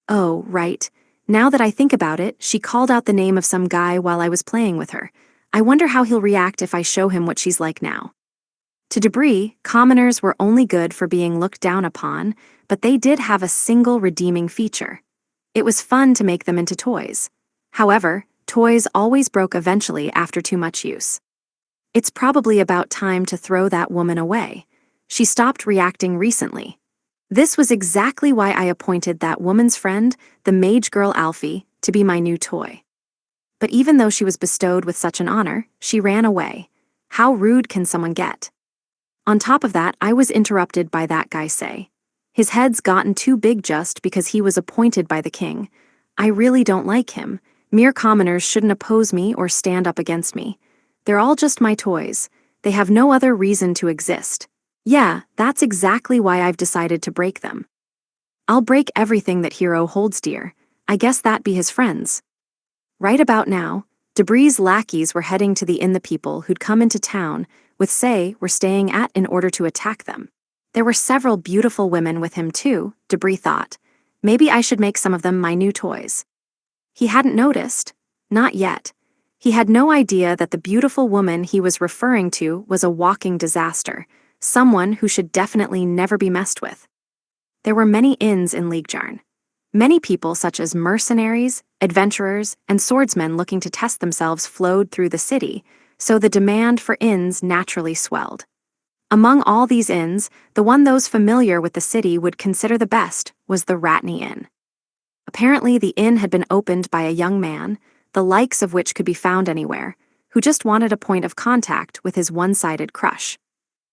Oh, right. Now that I think about it, she called out the name of some guy while I was playing with her. I wonder how he'll react if I show him what she's like now. To Debris, commoners were only good for being looked down upon, but they did have a single redeeming feature. It was fun to make them into toys. However, toys always broke eventually after too much use. It's probably about time to throw that woman away. She stopped reacting recently. This was exactly why I appointed that woman's friend, the mage girl Alfie, to be my new toy. But even though she was bestowed with such an honor, she ran away. How rude can someone get? On top of that, I was interrupted by that guy say. His head's gotten too big just because he was appointed by the king. I really don't like him. Mere commoners shouldn't oppose me or stand up against me. They're all just my toys. They have no other reason to exist. Yeah, that's exactly why I've decided to break them. I'll break everything that Hero holds dear. I guess that be his friends. Right about now, Debris' lackeys were heading to the inn the people who'd come into town with Say were staying at in order to attack them. There were several beautiful women with him too, Debris thought. Maybe I should make some of them my new toys. He hadn't noticed. Not yet. He had no idea that the beautiful woman he was referring to was a walking disaster, someone who should definitely never be messed with. There were many inns in Liegjarn. Many people such as mercenaries, adventurers, and swordsmen looking to test themselves flowed through the city, so the demand for inns naturally swelled. Among all these inns, the one those familiar with the city would consider the best was the Ratney Inn. Apparently the inn had been opened by a young man, the likes of which could be found anywhere, who just wanted a point of contact with his one-sided crush.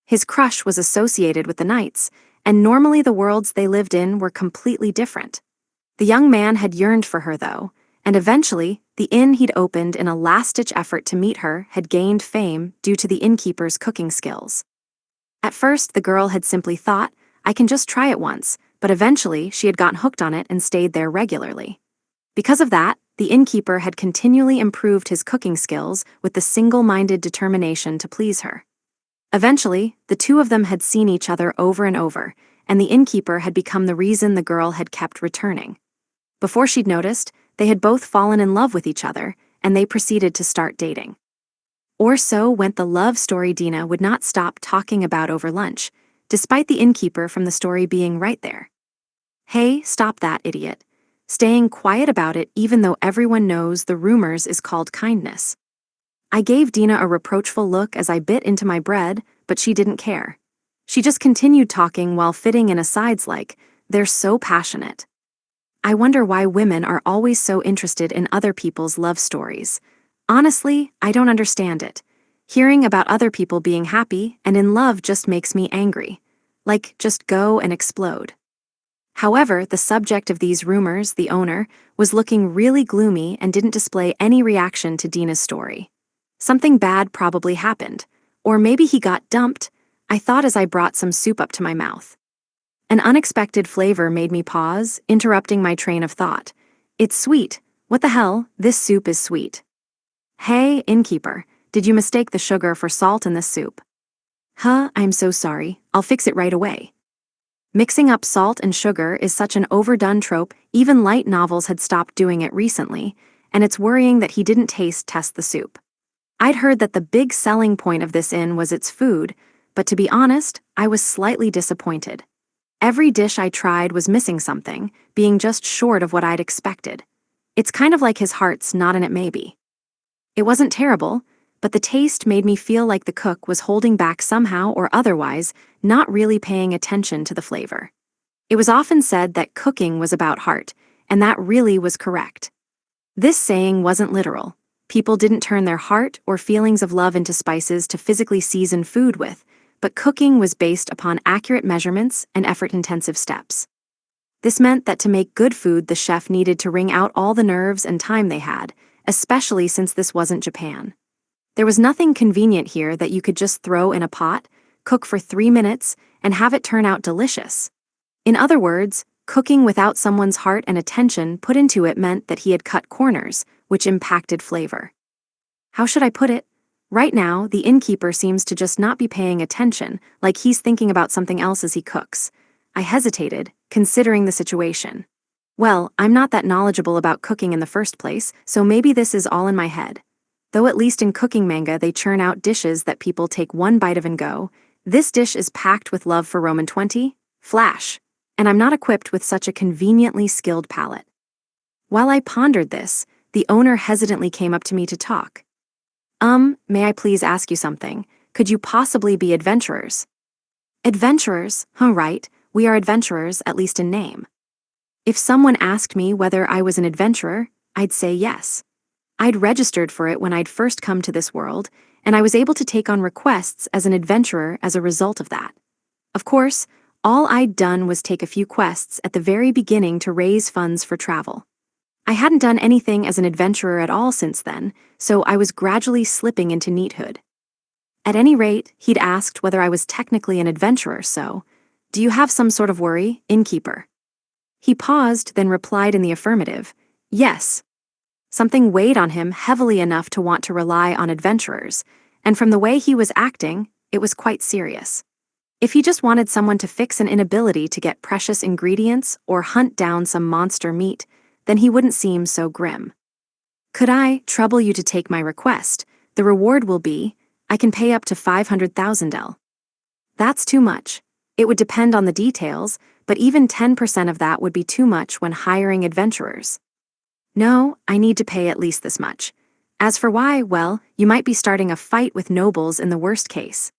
His crush was associated with the knights, and normally the worlds they lived in were completely different. The young man had yearned for her, though, and eventually, the inn he'd opened in a last-ditch effort to meet her had gained fame due to the innkeeper's cooking skills. At first, the girl had simply thought, I can just try it once, but eventually she had gotten hooked on it and stayed there regularly. Because of that, the innkeeper had continually improved his cooking skills with the single-minded determination to please her. Eventually, the two of them had seen each other over and over, and the innkeeper had become the reason the girl had kept returning. Before she'd noticed, They had both fallen in love with each other, and they proceeded to start dating. Or so went the love story Dina would not stop talking about over lunch, despite the innkeeper from the story being right there. Hey, stop that, idiot. Staying quiet about it even though everyone knows the rumors is called kindness. I gave Dina a reproachful look as I bit into my bread, but she didn't care. She just continued talking while fitting in asides like, they're so passionate. I wonder why women are always so interested in other people's love stories. Honestly, I don't understand it. Hearing about other people being happy and in love just makes me angry. Like, just go and explode. However, the subject of these rumors, the owner, was looking really gloomy and didn't display any reaction to Dina's story. Something bad probably happened. Or maybe he got dumped, I thought as I brought some soup up to my mouth. An unexpected flavor made me pause, interrupting my train of thought. It's sweet. What the hell? This soup is sweet. Hey, innkeeper, did you mistake the sugar for salt in this soup? Huh, I'm so sorry. I'll fix it right away. Mixing up salt and sugar is such an overdone trope, even light novels had stopped doing it recently, and it's worrying that he didn't taste test the soup. I'd heard that the big selling point of this inn was its food, but to be honest, I was slightly disappointed. Every dish I tried was missing something, being just short of what I'd expected. It's kind of like his heart's not in it maybe. It wasn't terrible, but the taste made me feel like the cook was holding back somehow or otherwise, not really paying attention to the flavor. It was often said that cooking was about heart, and that really was correct. This saying wasn't literal. People didn't turn their heart or feelings of love into spices to physically season food with, but cooking was based upon accurate measurements and effort-intensive steps. This meant that to make good food, the chef needed to wring out all the nerves and time they had, especially since this wasn't Japan. There was nothing convenient here that you could just throw in a pot, cook for 3 minutes, and have it turn out delicious. In other words, cooking without someone's heart and attention put into it meant that he had cut corners, which impacted flavor. How should I put it? Right now, the innkeeper seems to just not be paying attention, like he's thinking about something else as he cooks. I hesitated, considering the situation. Well, I'm not that knowledgeable about cooking in the first place, so maybe this is all in my head. Though at least in cooking manga they churn out dishes that people take one bite of and go, this dish is packed with love for Roman 20, Flash, and I'm not equipped with such a conveniently skilled palate. While I pondered this, the owner hesitantly came up to me to talk. May I please ask you something? Could you possibly be adventurers? Adventurers? Right, we are adventurers, at least in name. If someone asked me whether I was an adventurer, I'd say yes. I'd registered for it when I'd first come to this world, and I was able to take on requests as an adventurer as a result of that. Of course, all I'd done was take a few quests at the very beginning to raise funds for travel. I hadn't done anything as an adventurer at all since then, so I was gradually slipping into neathood. At any rate, he'd asked whether I was technically an adventurer, so, do you have some sort of worry, innkeeper? He paused, then replied in the affirmative, yes. Something weighed on him heavily enough to want to rely on adventurers, and from the way he was acting, it was quite serious. If he just wanted someone to fix an inability to get precious ingredients or hunt down some monster meat, then he wouldn't seem so grim. Could I trouble you to take my request? The reward will be, I can pay up to 500,000 L. That's too much. It would depend on the details, but even 10% of that would be too much when hiring adventurers. No, I need to pay at least this much. As for why, well, you might be starting a fight with nobles in the worst case.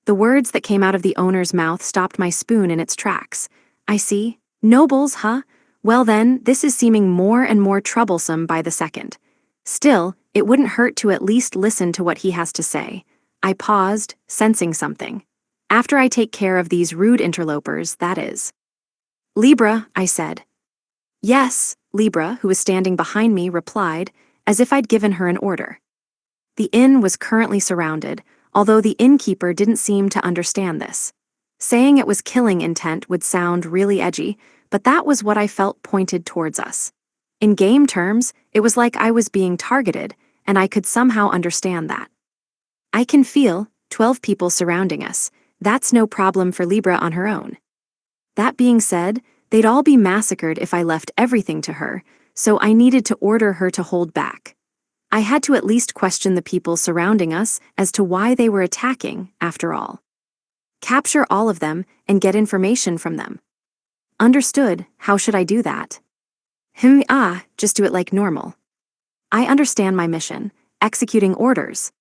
The words that came out of the owner's mouth stopped my spoon in its tracks. I see. Nobles, huh? Well then, this is seeming more and more troublesome by the second. Still, it wouldn't hurt to at least listen to what he has to say. I paused, sensing something. After I take care of these rude interlopers, that is. Libra, I said. Yes, Libra, who was standing behind me, replied, as if I'd given her an order. The inn was currently surrounded, although the innkeeper didn't seem to understand this. Saying it was killing intent would sound really edgy, but that was what I felt pointed towards us. In game terms, it was like I was being targeted, and I could somehow understand that. I can feel 12 people surrounding us. That's no problem for Libra on her own. That being said, they'd all be massacred if I left everything to her, so I needed to order her to hold back. I had to at least question the people surrounding us as to why they were attacking, after all. Capture all of them and get information from them. Understood. How should I do that? Just do it like normal. I understand my mission, executing orders.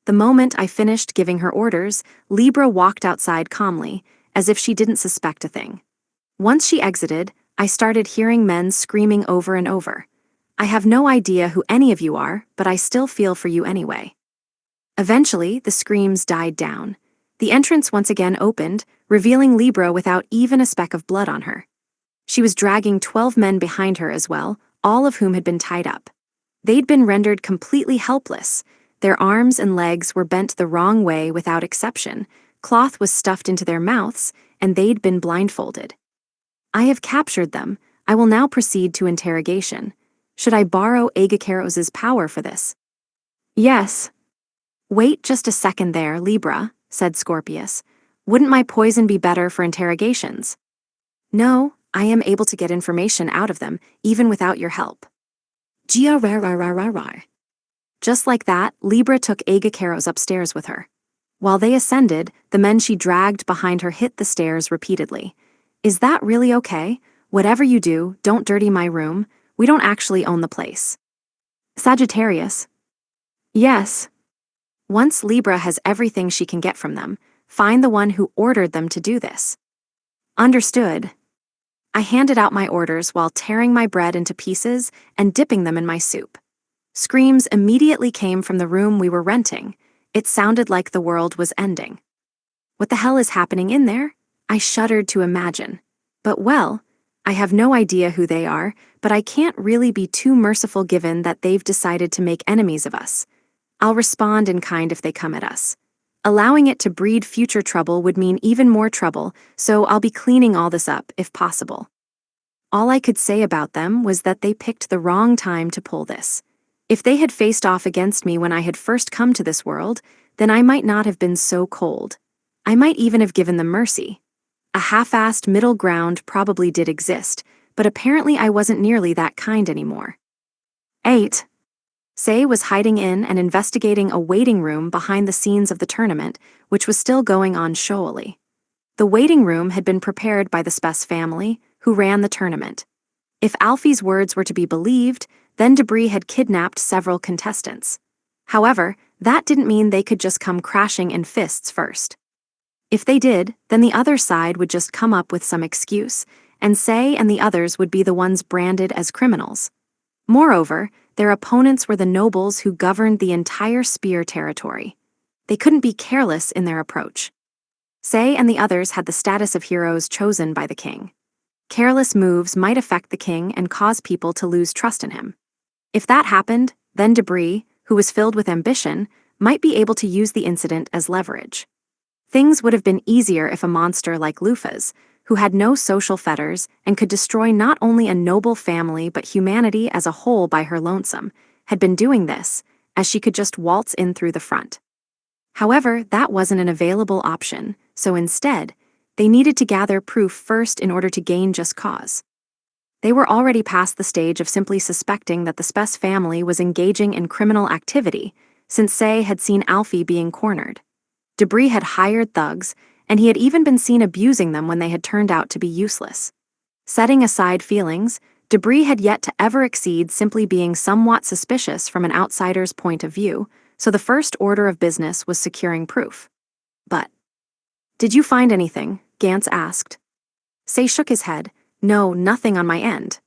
The moment I finished giving her orders, Libra walked outside calmly, as if she didn't suspect a thing. Once she exited, I started hearing men screaming over and over. I have no idea who any of you are, but I still feel for you anyway. Eventually, the screams died down. The entrance once again opened, revealing Libra without even a speck of blood on her. She was dragging 12 men behind her as well, all of whom had been tied up. They'd been rendered completely helpless. Their arms and legs were bent the wrong way without exception, cloth was stuffed into their mouths, and they'd been blindfolded. I have captured them. I will now proceed to interrogation. Should I borrow Agakeros' power for this? Yes. Wait just a second there, Libra, said Scorpius. Wouldn't my poison be better for interrogations? No, I am able to get information out of them, even without your help. Just like that, Libra took Agakeros upstairs with her. While they ascended, the men she dragged behind her hit the stairs repeatedly. Is that really okay? Whatever you do, don't dirty my room. We don't actually own the place. Sagittarius. Yes. Once Libra has everything she can get from them, find the one who ordered them to do this. Understood. I handed out my orders while tearing my bread into pieces and dipping them in my soup. Screams immediately came from the room we were renting. It sounded like the world was ending. What the hell is happening in there? I shuddered to imagine. But well, I have no idea who they are, but I can't really be too merciful given that they've decided to make enemies of us. I'll respond in kind if they come at us. Allowing it to breed future trouble would mean even more trouble, so I'll be cleaning all this up if possible. All I could say about them was that they picked the wrong time to pull this. If they had faced off against me when I had first come to this world, then I might not have been so cold. I might even have given them mercy. A half-assed middle ground probably did exist, but apparently I wasn't nearly that kind anymore. 8. Say was hiding in and investigating a waiting room behind the scenes of the tournament, which was still going on showily. The waiting room had been prepared by the Spess family, who ran the tournament. If Alfie's words were to be believed, then Debris had kidnapped several contestants. However, that didn't mean they could just come crashing in fists first. If they did, then the other side would just come up with some excuse, and Say and the others would be the ones branded as criminals. Moreover, their opponents were the nobles who governed the entire Spear territory. They couldn't be careless in their approach. Say and the others had the status of heroes chosen by the king. Careless moves might affect the king and cause people to lose trust in him. If that happened, then Debris, who was filled with ambition, might be able to use the incident as leverage. Things would have been easier if a monster like Lufa's, who had no social fetters and could destroy not only a noble family but humanity as a whole by her lonesome, had been doing this, as she could just waltz in through the front. However, that wasn't an available option, so instead, they needed to gather proof first in order to gain just cause. They were already past the stage of simply suspecting that the Spess family was engaging in criminal activity, since Say had seen Alfie being cornered. Debris had hired thugs, and he had even been seen abusing them when they had turned out to be useless. Setting aside feelings, Debris had yet to ever exceed simply being somewhat suspicious from an outsider's point of view, so the first order of business was securing proof. But, did you find anything? Gantz asked. Say shook his head. No, nothing on my end.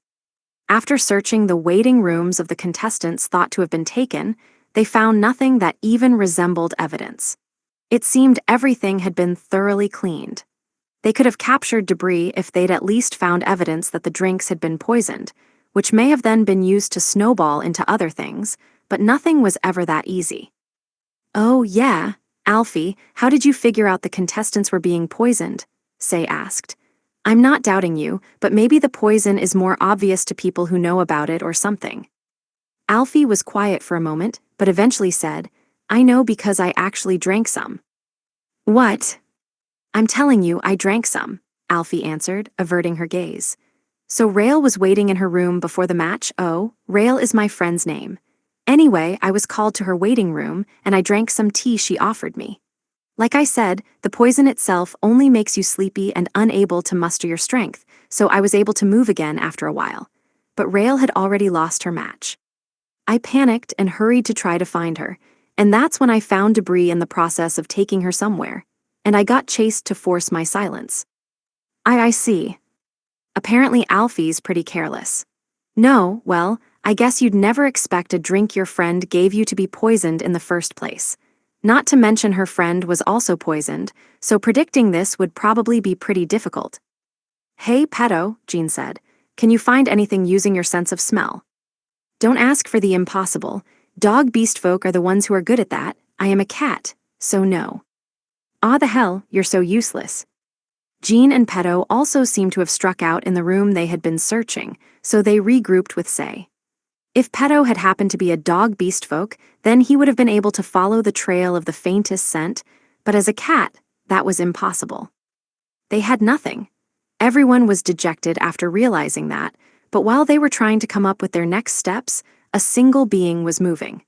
After searching the waiting rooms of the contestants thought to have been taken, they found nothing that even resembled evidence. It seemed everything had been thoroughly cleaned. They could have captured Debris if they'd at least found evidence that the drinks had been poisoned, which may have then been used to snowball into other things, but nothing was ever that easy. Oh yeah, Alfie, how did you figure out the contestants were being poisoned? Say asked. I'm not doubting you, but maybe the poison is more obvious to people who know about it or something. Alfie was quiet for a moment, but eventually said, I know because I actually drank some. What? I'm telling you, I drank some, Alfie answered, averting her gaze. So Rail was waiting in her room before the match. Oh, Rail is my friend's name. Anyway, I was called to her waiting room, and I drank some tea she offered me. Like I said, the poison itself only makes you sleepy and unable to muster your strength, so I was able to move again after a while. But Rail had already lost her match. I panicked and hurried to try to find her, and that's when I found debris in the process of taking her somewhere, and I got chased to force my silence. I see. Apparently Alfie's pretty careless. No, well, I guess you'd never expect a drink your friend gave you to be poisoned in the first place. Not to mention her friend was also poisoned, so predicting this would probably be pretty difficult. Hey, Pedo, Jean said, can you find anything using your sense of smell? Don't ask for the impossible. Dog beast folk are the ones who are good at that. I am a cat, so no. Ah, the hell, you're so useless. Jean and Pedo also seemed to have struck out in the room they had been searching, so they regrouped with Say. If Pedo had happened to be a dog beast folk, then he would have been able to follow the trail of the faintest scent, but as a cat, that was impossible. They had nothing. Everyone was dejected after realizing that, but while they were trying to come up with their next steps, a single being was moving.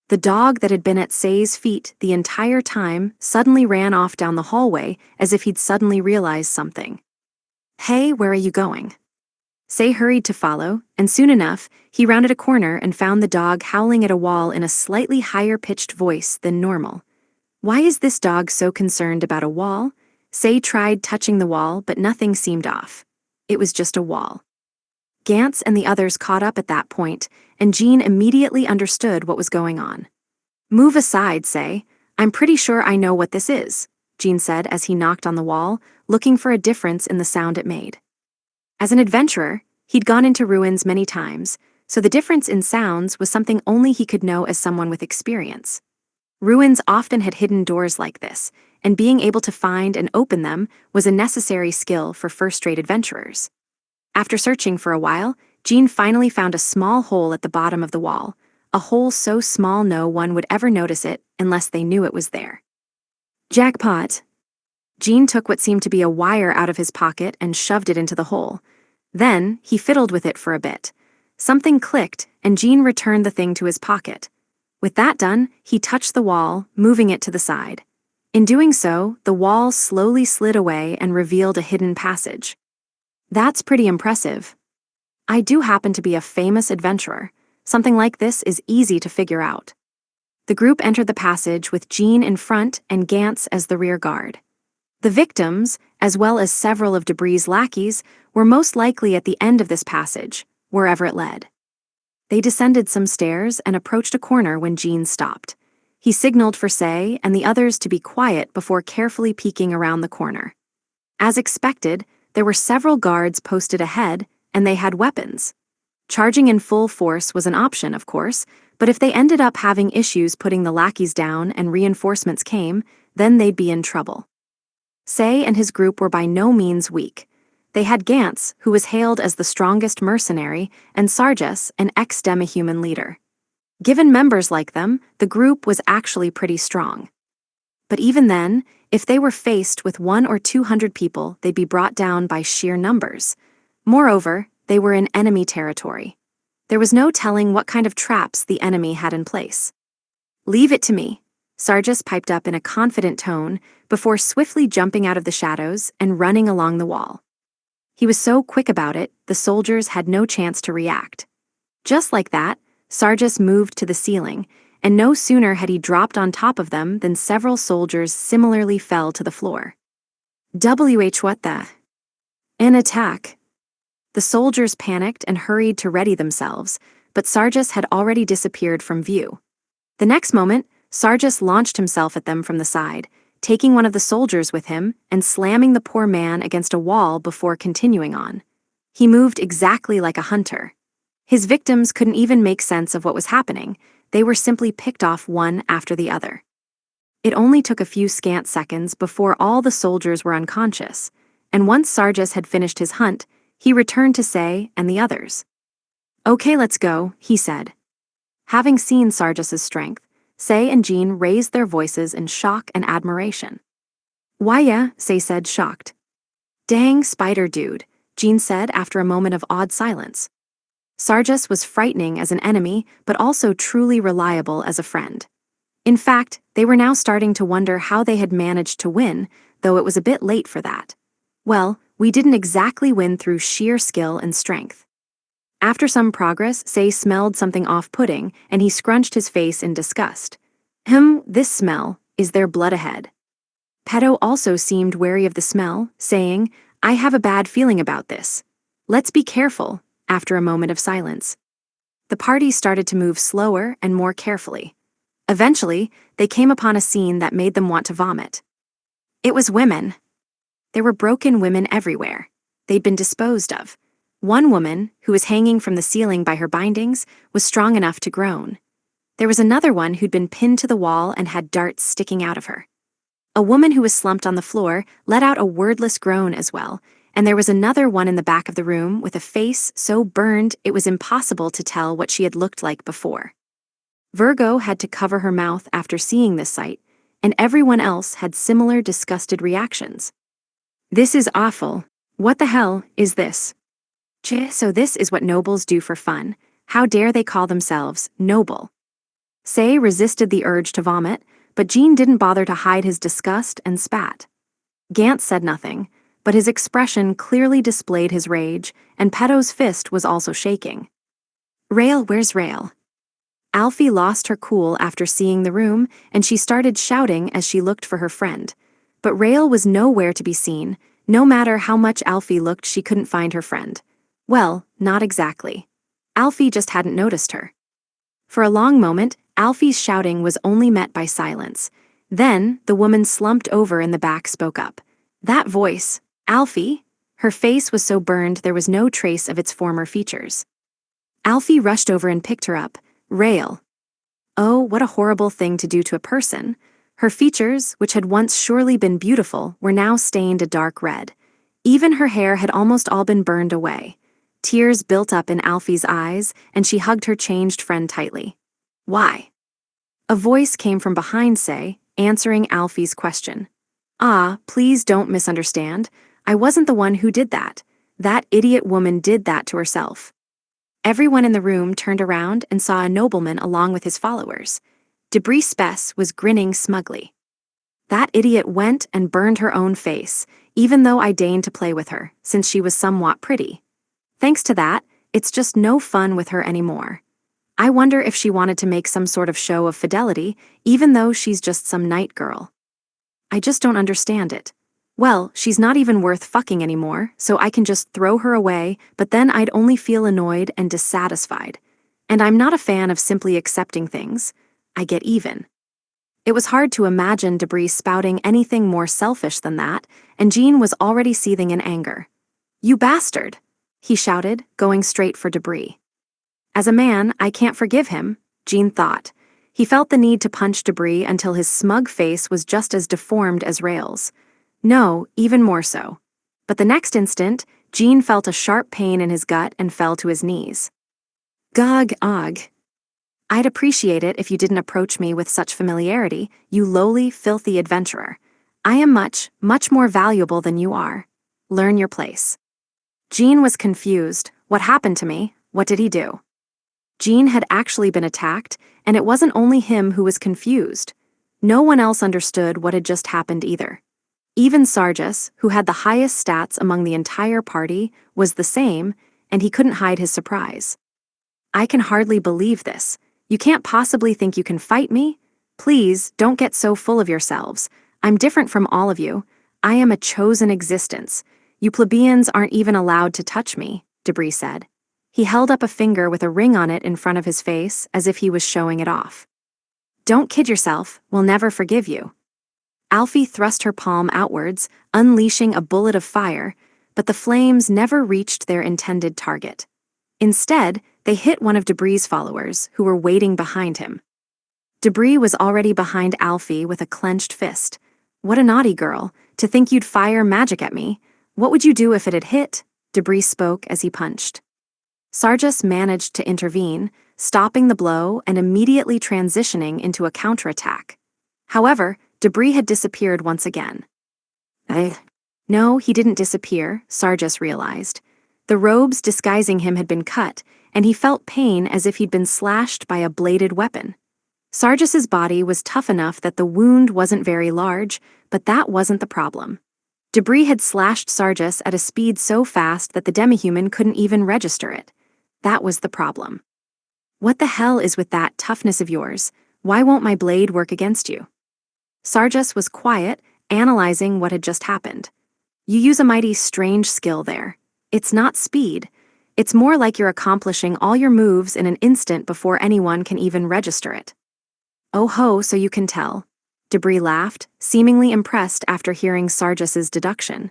The dog that had been at Say's feet the entire time suddenly ran off down the hallway as if he'd suddenly realized something. Hey, where are you going? Say hurried to follow, and soon enough, he rounded a corner and found the dog howling at a wall in a slightly higher-pitched voice than normal. Why is this dog so concerned about a wall? Say tried touching the wall, but nothing seemed off. It was just a wall. Gantz and the others caught up at that point, and Jean immediately understood what was going on. Move aside, Say. I'm pretty sure I know what this is, Jean said as he knocked on the wall, looking for a difference in the sound it made. As an adventurer, he'd gone into ruins many times, so the difference in sounds was something only he could know as someone with experience. Ruins often had hidden doors like this, and being able to find and open them was a necessary skill for first-rate adventurers. After searching for a while, Jean finally found a small hole at the bottom of the wall, a hole so small no one would ever notice it unless they knew it was there. Jackpot! Jean took what seemed to be a wire out of his pocket and shoved it into the hole. Then, he fiddled with it for a bit. Something clicked, and Jean returned the thing to his pocket. With that done, he touched the wall, moving it to the side. In doing so, the wall slowly slid away and revealed a hidden passage. That's pretty impressive. I do happen to be a famous adventurer. Something like this is easy to figure out. The group entered the passage with Jean in front and Gantz as the rear guard. The victims, as well as several of Debris' lackeys, were most likely at the end of this passage, wherever it led. They descended some stairs and approached a corner when Jean stopped. He signaled for Say and the others to be quiet before carefully peeking around the corner. As expected, there were several guards posted ahead, and they had weapons. Charging in full force was an option, of course, but if they ended up having issues putting the lackeys down and reinforcements came, then they'd be in trouble. Say and his group were by no means weak. They had Gantz, who was hailed as the strongest mercenary, and Sarjas, an ex-demi-human leader. Given members like them, the group was actually pretty strong. But even then, if they were faced with 100 or 200 people, they'd be brought down by sheer numbers. Moreover, they were in enemy territory. There was no telling what kind of traps the enemy had in place. Leave it to me, Sarjas piped up in a confident tone before swiftly jumping out of the shadows and running along the wall. He was so quick about it, the soldiers had no chance to react. Just like that, Sarjas moved to the ceiling, and no sooner had he dropped on top of them than several soldiers similarly fell to the floor. What the? An attack. The soldiers panicked and hurried to ready themselves, but Sarjas had already disappeared from view. The next moment, Sarjas launched himself at them from the side, taking one of the soldiers with him and slamming the poor man against a wall before continuing on. He moved exactly like a hunter. His victims couldn't even make sense of what was happening. They were simply picked off one after the other. It only took a few scant seconds before all the soldiers were unconscious, and once Sarjas had finished his hunt, he returned to Say and the others. Okay, let's go, he said. Having seen Sarjas's strength, Say and Jean raised their voices in shock and admiration. Why yeah, Say said, shocked. Dang, spider dude, Jean said after a moment of awed silence. Sarjas was frightening as an enemy, but also truly reliable as a friend. In fact, they were now starting to wonder how they had managed to win, though it was a bit late for that. Well, we didn't exactly win through sheer skill and strength. After some progress, Say smelled something off-putting, and he scrunched his face in disgust. This smell. Is there blood ahead? Peto also seemed wary of the smell, saying, I have a bad feeling about this. Let's be careful, after a moment of silence. The party started to move slower and more carefully. Eventually, they came upon a scene that made them want to vomit. It was women. There were broken women everywhere. They'd been disposed of. One woman, who was hanging from the ceiling by her bindings, was strong enough to groan. There was another one who'd been pinned to the wall and had darts sticking out of her. A woman who was slumped on the floor let out a wordless groan as well, and there was another one in the back of the room with a face so burned it was impossible to tell what she had looked like before. Virgo had to cover her mouth after seeing this sight, and everyone else had similar disgusted reactions. This is awful. What the hell is this? So this is what nobles do for fun. How dare they call themselves noble? Say resisted the urge to vomit, but Jean didn't bother to hide his disgust and spat. Gant said nothing, but his expression clearly displayed his rage, and Peto's fist was also shaking. Rael, where's Rael? Alfie lost her cool after seeing the room, and she started shouting as she looked for her friend. But Rael was nowhere to be seen. No matter how much Alfie looked, she couldn't find her friend. Well, not exactly. Alfie just hadn't noticed her. For a long moment, Alfie's shouting was only met by silence. Then, the woman slumped over in the back spoke up. That voice, Alfie? Her face was so burned there was no trace of its former features. Alfie rushed over and picked her up. Rael. Oh, what a horrible thing to do to a person. Her features, which had once surely been beautiful, were now stained a dark red. Even her hair had almost all been burned away. Tears built up in Alfie's eyes, and she hugged her changed friend tightly. Why? A voice came from behind Say, answering Alfie's question. Ah, please don't misunderstand. I wasn't the one who did that. That idiot woman did that to herself. Everyone in the room turned around and saw a nobleman along with his followers. Debris Spess was grinning smugly. That idiot went and burned her own face, even though I deigned to play with her, since she was somewhat pretty. Thanks to that, it's just no fun with her anymore. I wonder if she wanted to make some sort of show of fidelity, even though she's just some night girl. I just don't understand it. Well, she's not even worth fucking anymore, so I can just throw her away, but then I'd only feel annoyed and dissatisfied. And I'm not a fan of simply accepting things. I get even. It was hard to imagine Debris spouting anything more selfish than that, and Jean was already seething in anger. You bastard! He shouted, going straight for Debris. As a man, I can't forgive him, Jean thought. He felt the need to punch Debris until his smug face was just as deformed as Rael's. No, even more so. But the next instant, Jean felt a sharp pain in his gut and fell to his knees. Gog, og. I'd appreciate it if you didn't approach me with such familiarity, you lowly, filthy adventurer. I am much, much more valuable than you are. Learn your place. Jean was confused. What happened to me? What did he do? Jean had actually been attacked, and it wasn't only him who was confused. No one else understood what had just happened either. Even Sarjas, who had the highest stats among the entire party, was the same, and he couldn't hide his surprise. I can hardly believe this. You can't possibly think you can fight me? Please, don't get so full of yourselves. I'm different from all of you. I am a chosen existence. You plebeians aren't even allowed to touch me, Debris said. He held up a finger with a ring on it in front of his face, as if he was showing it off. Don't kid yourself, we'll never forgive you. Alfie thrust her palm outwards, unleashing a bullet of fire, but the flames never reached their intended target. Instead, they hit one of Debris's followers, who were waiting behind him. Debris was already behind Alfie with a clenched fist. What a naughty girl, to think you'd fire magic at me. What would you do if it had hit? Debris spoke as he punched. Sarjas managed to intervene, stopping the blow and immediately transitioning into a counterattack. However, Debris had disappeared once again. No, he didn't disappear, Sarjas realized. The robes disguising him had been cut, and he felt pain as if he'd been slashed by a bladed weapon. Sargis's body was tough enough that the wound wasn't very large, but that wasn't the problem. Debris had slashed Sarjas at a speed so fast that the demihuman couldn't even register it. That was the problem. What the hell is with that toughness of yours? Why won't my blade work against you? Sarjas was quiet, analyzing what had just happened. You use a mighty strange skill there. It's not speed. It's more like you're accomplishing all your moves in an instant before anyone can even register it. Oh ho, so you can tell. Debris laughed, seemingly impressed after hearing Sargis's deduction.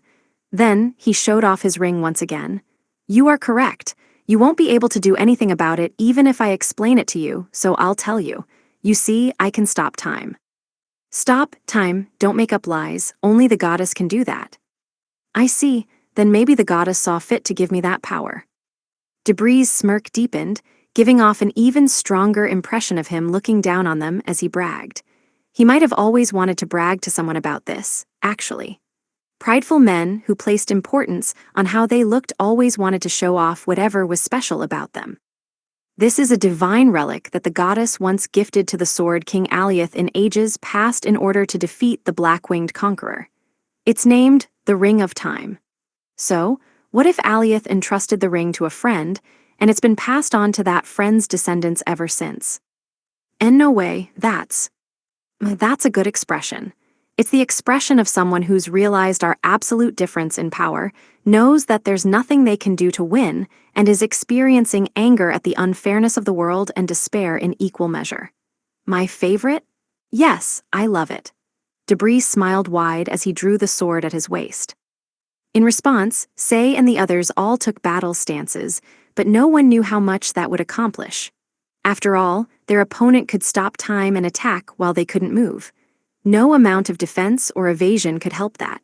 Then, he showed off his ring once again. You are correct. You won't be able to do anything about it even if I explain it to you, so I'll tell you. You see, I can stop time. Stop time, don't make up lies, only the goddess can do that. I see, then maybe the goddess saw fit to give me that power. Debris' smirk deepened, giving off an even stronger impression of him looking down on them as he bragged. He might have always wanted to brag to someone about this, actually. Prideful men who placed importance on how they looked always wanted to show off whatever was special about them. This is a divine relic that the goddess once gifted to the sword King Aliath in ages past in order to defeat the black-winged conqueror. It's named the Ring of Time. So, what if Aliath entrusted the ring to a friend, and it's been passed on to that friend's descendants ever since? And no way, that's a good expression. It's the expression of someone who's realized our absolute difference in power, knows that there's nothing they can do to win, and is experiencing anger at the unfairness of the world and despair in equal measure. My favorite? Yes, I love it. Debris smiled wide as he drew the sword at his waist. In response, Say and the others all took battle stances, but no one knew how much that would accomplish. After all, their opponent could stop time and attack while they couldn't move. No amount of defense or evasion could help that.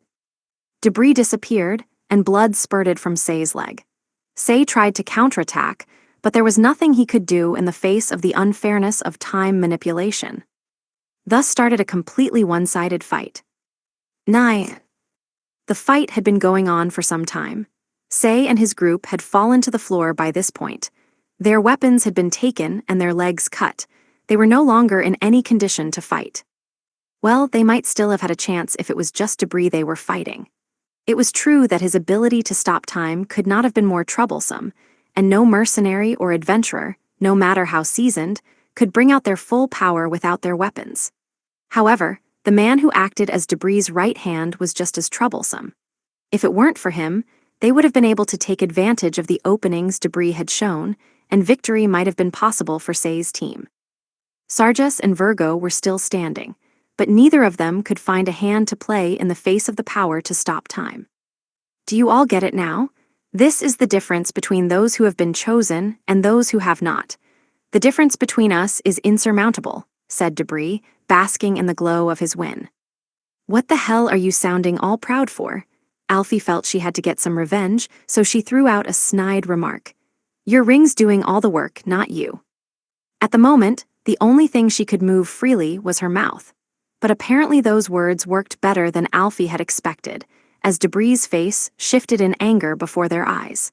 Debris disappeared, and blood spurted from Say's leg. Say tried to counterattack, but there was nothing he could do in the face of the unfairness of time manipulation. Thus started a completely one-sided fight. The fight had been going on for some time. Say and his group had fallen to the floor by this point. Their weapons had been taken and their legs cut. They were no longer in any condition to fight. Well, they might still have had a chance if it was just Debris they were fighting. It was true that his ability to stop time could not have been more troublesome, and no mercenary or adventurer, no matter how seasoned, could bring out their full power without their weapons. However, the man who acted as Debris' right hand was just as troublesome. If it weren't for him, they would have been able to take advantage of the openings Debris had shown, and victory might have been possible for Say's team. Sarjas and Virgo were still standing, but neither of them could find a hand to play in the face of the power to stop time. Do you all get it now? This is the difference between those who have been chosen and those who have not. The difference between us is insurmountable, said Debris, basking in the glow of his win. What the hell are you sounding all proud for? Alfie felt she had to get some revenge, so she threw out a snide remark. Your ring's doing all the work, not you. At the moment, the only thing she could move freely was her mouth. But apparently those words worked better than Alfie had expected, as Debris' face shifted in anger before their eyes.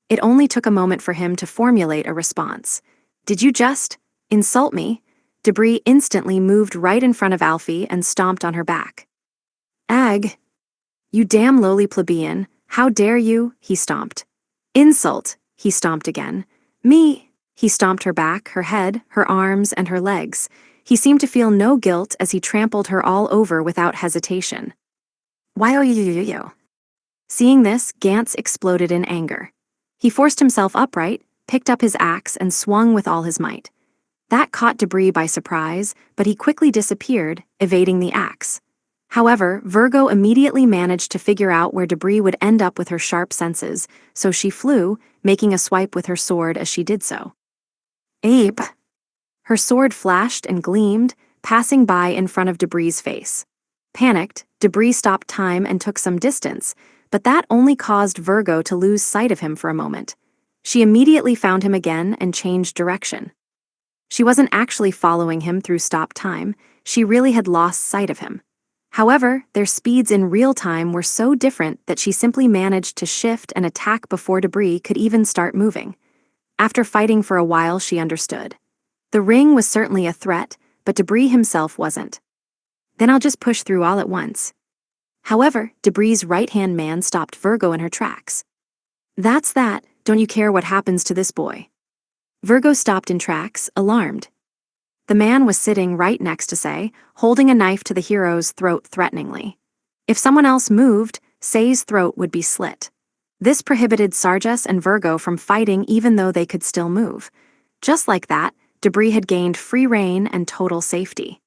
It only took a moment for him to formulate a response. Did you just insult me? Debris instantly moved right in front of Alfie and stomped on her back. Ag! You damn lowly plebeian, how dare you? He stomped. Insult! He stomped again. Me! He stomped her back, her head, her arms, and her legs. He seemed to feel no guilt as he trampled her all over without hesitation. Why oh you? Seeing this, Gantz exploded in anger. He forced himself upright, picked up his axe, and swung with all his might. That caught Debris by surprise, but he quickly disappeared, evading the axe. However, Virgo immediately managed to figure out where Debris would end up with her sharp senses, so she flew, making a swipe with her sword as she did so. Ape! Her sword flashed and gleamed, passing by in front of Debris' face. Panicked, Debris stopped time and took some distance, but that only caused Virgo to lose sight of him for a moment. She immediately found him again and changed direction. She wasn't actually following him through stop time, she really had lost sight of him. However, their speeds in real time were so different that she simply managed to shift and attack before Debris could even start moving. After fighting for a while, she understood. The ring was certainly a threat, but Debris himself wasn't. Then I'll just push through all at once. However, Debris' right-hand man stopped Virgo in her tracks. That's that, don't you care what happens to this boy? Virgo stopped in tracks, alarmed. The man was sitting right next to Sei, holding a knife to the hero's throat threateningly. If someone else moved, Sei's throat would be slit. This prohibited Sarjas and Virgo from fighting even though they could still move. Just like that, Debris had gained free reign and total safety.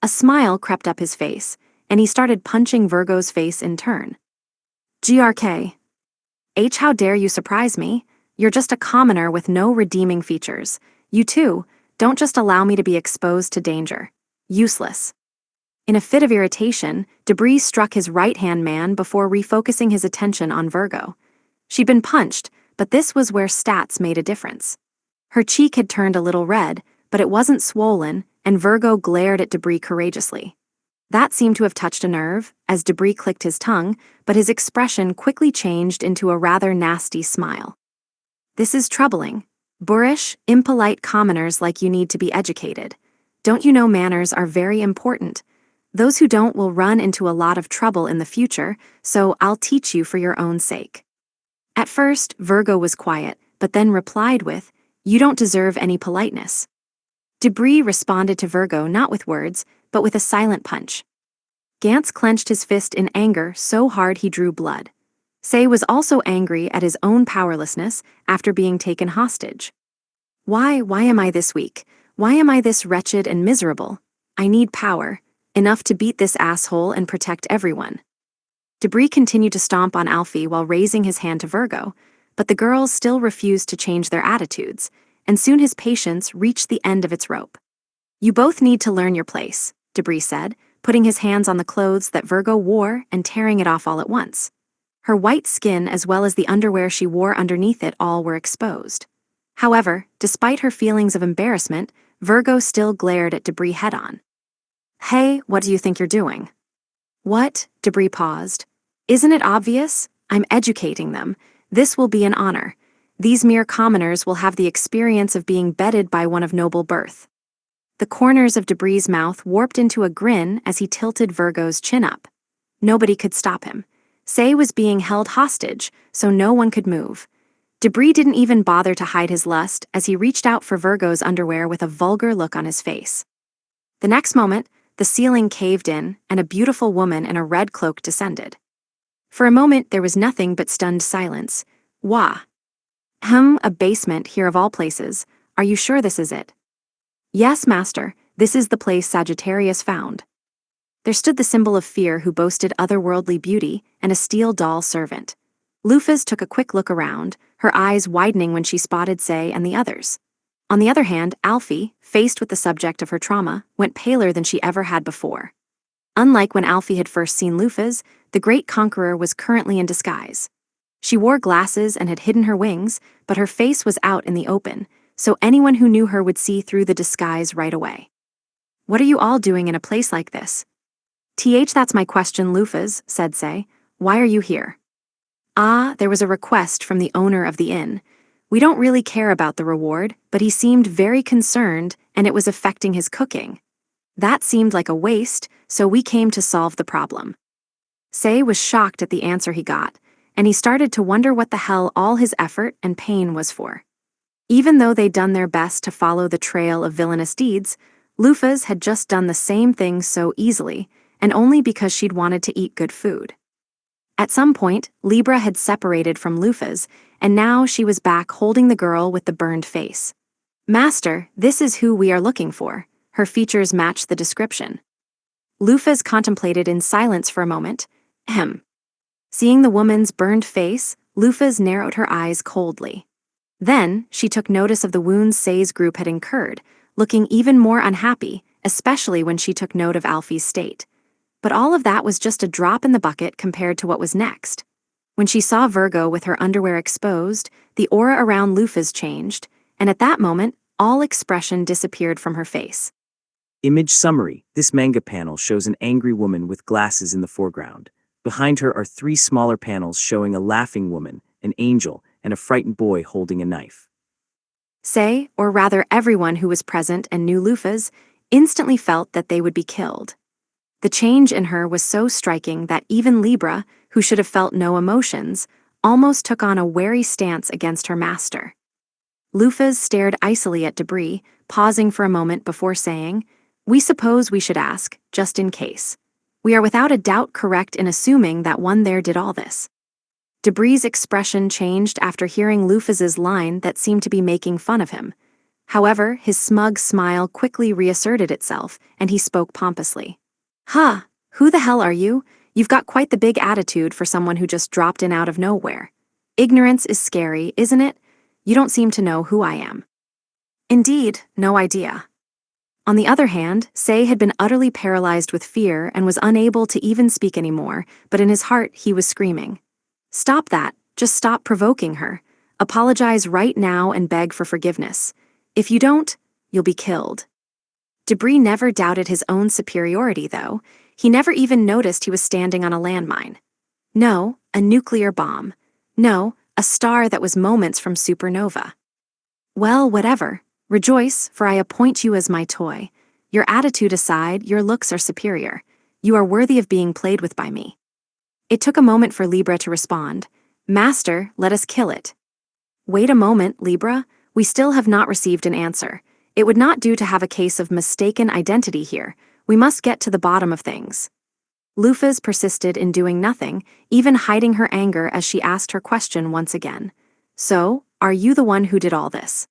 A smile crept up his face, and he started punching Virgo's face in turn. GRK. How dare you surprise me? You're just a commoner with no redeeming features. You too, don't just allow me to be exposed to danger. Useless. In a fit of irritation, Debris struck his right-hand man before refocusing his attention on Virgo. She'd been punched, but this was where stats made a difference. Her cheek had turned a little red, but it wasn't swollen, and Virgo glared at Debris courageously. That seemed to have touched a nerve, as Debris clicked his tongue, but his expression quickly changed into a rather nasty smile. This is troubling. Boorish, impolite commoners like you need to be educated. Don't you know manners are very important? Those who don't will run into a lot of trouble in the future, so I'll teach you for your own sake. At first, Virgo was quiet, but then replied with, "You don't deserve any politeness." Debris responded to Virgo not with words, but with a silent punch. Gantz clenched his fist in anger so hard he drew blood. Sei was also angry at his own powerlessness after being taken hostage. Why am I this weak? Why am I this wretched and miserable? I need power, enough to beat this asshole and protect everyone. Debris continued to stomp on Alfie while raising his hand to Virgo, but the girls still refused to change their attitudes, and soon his patience reached the end of its rope. You both need to learn your place, Debris said, putting his hands on the clothes that Virgo wore and tearing it off all at once. Her white skin as well as the underwear she wore underneath it all were exposed. However, despite her feelings of embarrassment, Virgo still glared at Debris head-on. Hey, what do you think you're doing? What? Debris paused. Isn't it obvious? I'm educating them. This will be an honor. These mere commoners will have the experience of being bedded by one of noble birth. The corners of Debris' mouth warped into a grin as he tilted Virgo's chin up. Nobody could stop him. Sei was being held hostage, so no one could move. Debris didn't even bother to hide his lust as he reached out for Virgo's underwear with a vulgar look on his face. The next moment, the ceiling caved in and a beautiful woman in a red cloak descended. For a moment, there was nothing but stunned silence. Wah. A basement here of all places. Are you sure this is it? Yes, master, this is the place Sagittarius found. There stood the symbol of fear who boasted otherworldly beauty and a steel doll servant. Lufas took a quick look around, her eyes widening when she spotted Sei and the others. On the other hand, Alfie, faced with the subject of her trauma, went paler than she ever had before. Unlike when Alfie had first seen Lufas, the great conqueror was currently in disguise. She wore glasses and had hidden her wings, but her face was out in the open, so anyone who knew her would see through the disguise right away. What are you all doing in a place like this? That's my question, Lufas, said Sei. Why are you here? There was a request from the owner of the inn. We don't really care about the reward, but he seemed very concerned and it was affecting his cooking. That seemed like a waste, so we came to solve the problem. Sei was shocked at the answer he got, and he started to wonder what the hell all his effort and pain was for. Even though they'd done their best to follow the trail of villainous deeds, Lufas had just done the same thing so easily, and only because she'd wanted to eat good food. At some point, Libra had separated from Lufas, and now she was back holding the girl with the burned face. Master, this is who we are looking for. Her features matched the description. Lufas contemplated in silence for a moment. Seeing the woman's burned face, Lufas narrowed her eyes coldly. Then, she took notice of the wounds Sei's group had incurred, looking even more unhappy, especially when she took note of Alfie's state. But all of that was just a drop in the bucket compared to what was next. When she saw Virgo with her underwear exposed, the aura around Lufas changed, and at that moment, all expression disappeared from her face. Image summary. This manga panel shows an angry woman with glasses in the foreground. Behind her are three smaller panels showing a laughing woman, an angel, and a frightened boy holding a knife. Say, or rather everyone who was present and knew Lufas, instantly felt that they would be killed. The change in her was so striking that even Libra, who should have felt no emotions, almost took on a wary stance against her master. Lufas stared icily at Debris, pausing for a moment before saying, "We suppose we should ask, just in case. We are without a doubt correct in assuming that one there did all this." Debris' expression changed after hearing Lufas's line that seemed to be making fun of him. However, his smug smile quickly reasserted itself, and he spoke pompously. "Huh, who the hell are you? You've got quite the big attitude for someone who just dropped in out of nowhere. Ignorance is scary, isn't it? You don't seem to know who I am." Indeed, no idea. On the other hand, Say had been utterly paralyzed with fear and was unable to even speak anymore, but in his heart he was screaming. "Stop that, just stop provoking her. Apologize right now and beg for forgiveness. If you don't, you'll be killed." Debris never doubted his own superiority, though. He never even noticed he was standing on a landmine. No, a nuclear bomb. No, a star that was moments from supernova. Well, whatever. Rejoice, for I appoint you as my toy. Your attitude aside, your looks are superior. You are worthy of being played with by me. It took a moment for Libra to respond. "Master, let us kill it." "Wait a moment, Libra. We still have not received an answer. It would not do to have a case of mistaken identity here. We must get to the bottom of things." Lufas persisted in doing nothing, even hiding her anger as she asked her question once again. "So, are you the one who did all this?"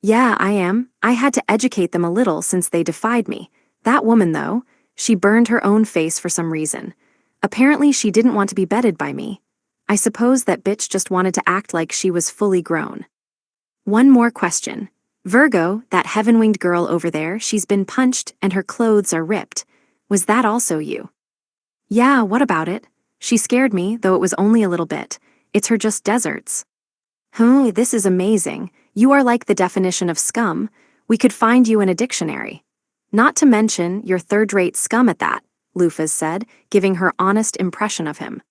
"Yeah, I am. I had to educate them a little since they defied me. That woman, though, she burned her own face for some reason. Apparently she didn't want to be bedded by me. I suppose that bitch just wanted to act like she was fully grown." "One more question. Virgo, that heaven-winged girl over there, she's been punched and her clothes are ripped. Was that also you?" "Yeah, what about it? She scared me, though it was only a little bit. It's her just deserts." This is amazing. You are like the definition of scum. We could find you in a dictionary. Not to mention, you're third-rate scum at that," Lufas said, giving her honest impression of him.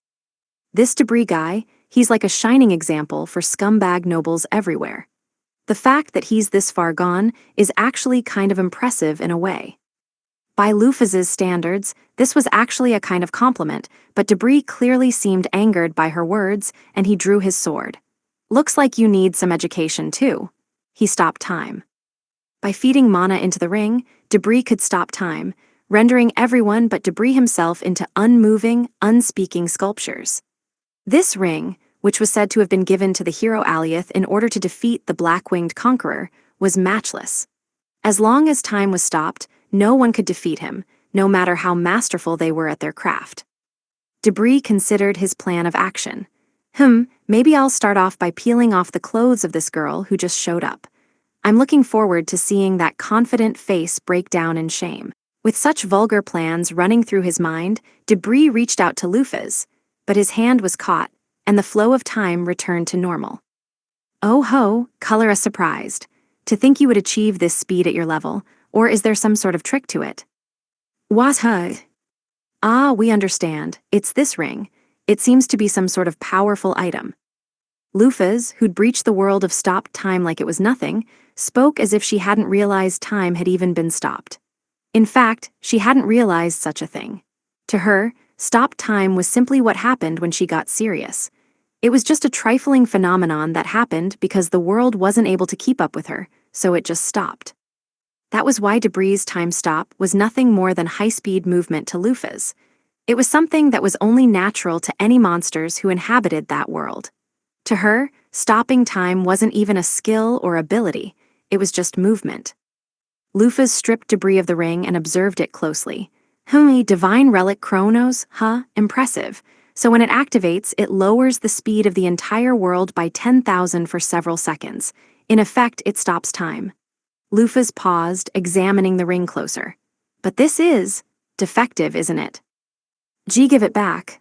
This Debris guy, he's like a shining example for scumbag nobles everywhere. The fact that he's this far gone is actually kind of impressive in a way. By Lufas's standards, this was actually a kind of compliment, but Debris clearly seemed angered by her words, and he drew his sword. "Looks like you need some education too." He stopped time. By feeding mana into the ring, Debris could stop time, rendering everyone but Debris himself into unmoving, unspeaking sculptures. This ring, which was said to have been given to the hero Alioth in order to defeat the black-winged conqueror, was matchless. As long as time was stopped, no one could defeat him, no matter how masterful they were at their craft. Debris considered his plan of action. Maybe I'll start off by peeling off the clothes of this girl who just showed up. I'm looking forward to seeing that confident face break down in shame. With such vulgar plans running through his mind, Debris reached out to Lufas, but his hand was caught, and the flow of time returned to normal. "Oh ho, Colora surprised. To think you would achieve this speed at your level, or is there some sort of trick to it?" "Was huh? Ah, we understand. It's this ring. It seems to be some sort of powerful item." Lufas, who'd breached the world of stopped time like it was nothing, spoke as if she hadn't realized time had even been stopped. In fact, she hadn't realized such a thing. To her, stopped time was simply what happened when she got serious. It was just a trifling phenomenon that happened because the world wasn't able to keep up with her, so it just stopped. That was why Debris' time stop was nothing more than high-speed movement to Lufas. It was something that was only natural to any monsters who inhabited that world. To her, stopping time wasn't even a skill or ability, it was just movement. Lufas stripped Debris of the ring and observed it closely. Divine relic Chronos, impressive. So when it activates, it lowers the speed of the entire world by 10,000 for several seconds. In effect, it stops time. Lufas paused, examining the ring closer. "But this is defective, isn't it?" "Gee, give it back."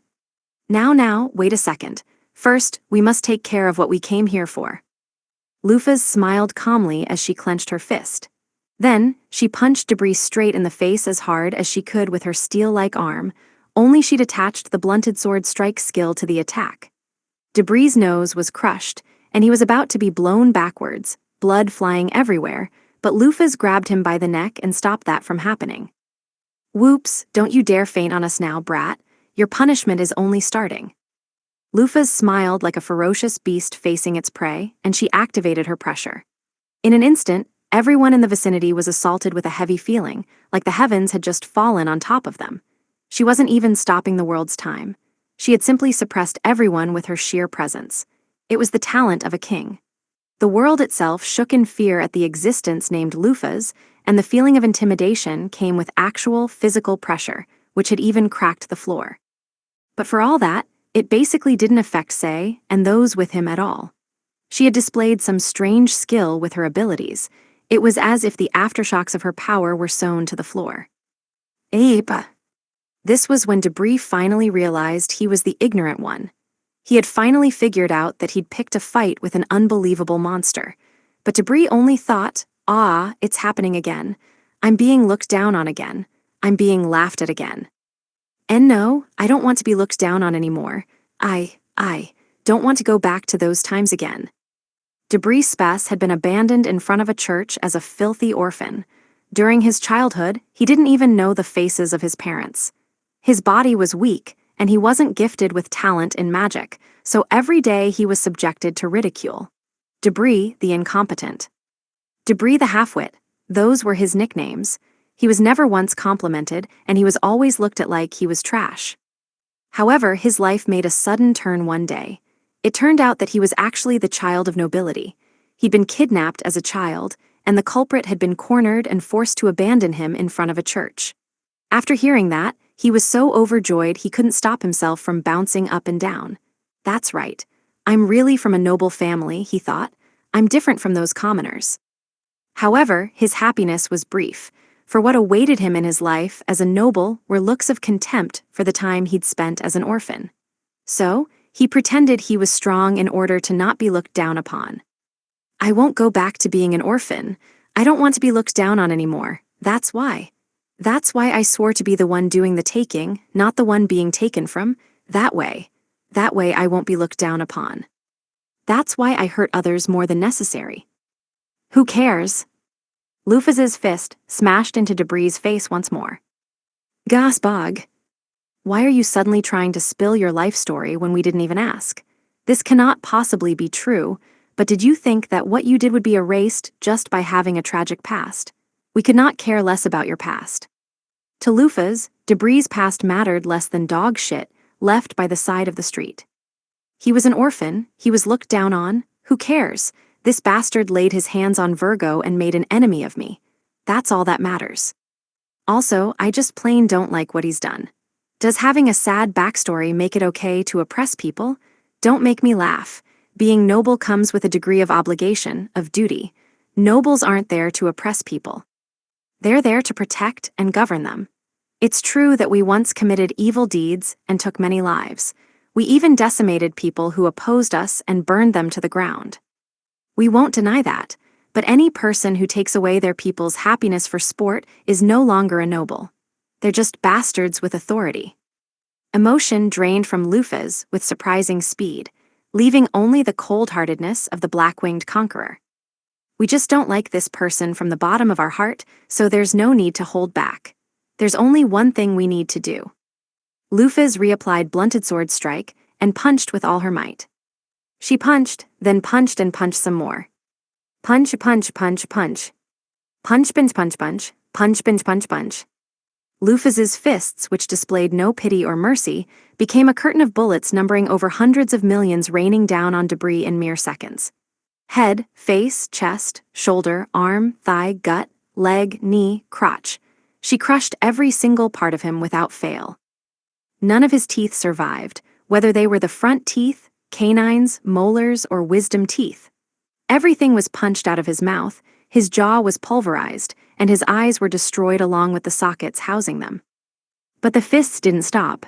Now, wait a second. First, we must take care of what we came here for." Lufas smiled calmly as she clenched her fist. Then, she punched Debris straight in the face as hard as she could with her steel-like arm, only she'd attached the blunted sword strike skill to the attack. Debris' nose was crushed, and he was about to be blown backwards, blood flying everywhere, but Lufas grabbed him by the neck and stopped that from happening. "Whoops, don't you dare faint on us now, brat. Your punishment is only starting." Lufas smiled like a ferocious beast facing its prey, and she activated her pressure. In an instant, everyone in the vicinity was assaulted with a heavy feeling, like the heavens had just fallen on top of them. She wasn't even stopping the world's time. She had simply suppressed everyone with her sheer presence. It was the talent of a king. The world itself shook in fear at the existence named Lufas, and the feeling of intimidation came with actual physical pressure, which had even cracked the floor. But for all that, it basically didn't affect Sei and those with him at all. She had displayed some strange skill with her abilities. It was as if the aftershocks of her power were sewn to the floor. Ape! This was when Debris finally realized he was the ignorant one. He had finally figured out that he'd picked a fight with an unbelievable monster. But Debris only thought, it's happening again. I'm being looked down on again. I'm being laughed at again. And no, I don't want to be looked down on anymore. I don't want to go back to those times again. Debris Spass had been abandoned in front of a church as a filthy orphan. During his childhood, he didn't even know the faces of his parents. His body was weak, and he wasn't gifted with talent in magic, so every day he was subjected to ridicule. Debris the incompetent. Debris the halfwit, those were his nicknames. He was never once complimented, and he was always looked at like he was trash. However, his life made a sudden turn one day. It turned out that he was actually the child of nobility. He'd been kidnapped as a child, and the culprit had been cornered and forced to abandon him in front of a church. After hearing that, he was so overjoyed he couldn't stop himself from bouncing up and down. That's right. I'm really from a noble family, he thought. I'm different from those commoners. However, his happiness was brief, for what awaited him in his life as a noble were looks of contempt for the time he'd spent as an orphan. So, he pretended he was strong in order to not be looked down upon. I won't go back to being an orphan. I don't want to be looked down on anymore. That's why. That's why I swore to be the one doing the taking, not the one being taken from. That way I won't be looked down upon. That's why I hurt others more than necessary. Who cares? Lufas's fist smashed into Debris' face once more. Gasbog. Why are you suddenly trying to spill your life story when we didn't even ask? This cannot possibly be true, but did you think that what you did would be erased just by having a tragic past? We could not care less about your past. To Lufas, Debris' past mattered less than dog shit left by the side of the street. He was an orphan, he was looked down on, who cares? This bastard laid his hands on Virgo and made an enemy of me. That's all that matters. Also, I just plain don't like what he's done. Does having a sad backstory make it okay to oppress people? Don't make me laugh. Being noble comes with a degree of obligation, of duty. Nobles aren't there to oppress people. They're there to protect and govern them. It's true that we once committed evil deeds and took many lives. We even decimated people who opposed us and burned them to the ground. We won't deny that, but any person who takes away their people's happiness for sport is no longer a noble. They're just bastards with authority. Emotion drained from Lufas with surprising speed, leaving only the cold-heartedness of the black-winged conqueror. We just don't like this person from the bottom of our heart, so there's no need to hold back. There's only one thing we need to do. Lufas reapplied blunted sword strike and punched with all her might. She punched, then punched and punched some more. Punch, punch, punch, punch. Punch, pinch, punch, punch. Punch, pinch, punch, punch. Lufas's fists, which displayed no pity or mercy, became a curtain of bullets numbering over hundreds of millions raining down on Debris in mere seconds. Head, face, chest, shoulder, arm, thigh, gut, leg, knee, crotch. She crushed every single part of him without fail. None of his teeth survived, whether they were the front teeth, canines, molars, or wisdom teeth. Everything was punched out of his mouth, his jaw was pulverized, and his eyes were destroyed along with the sockets housing them. But the fists didn't stop.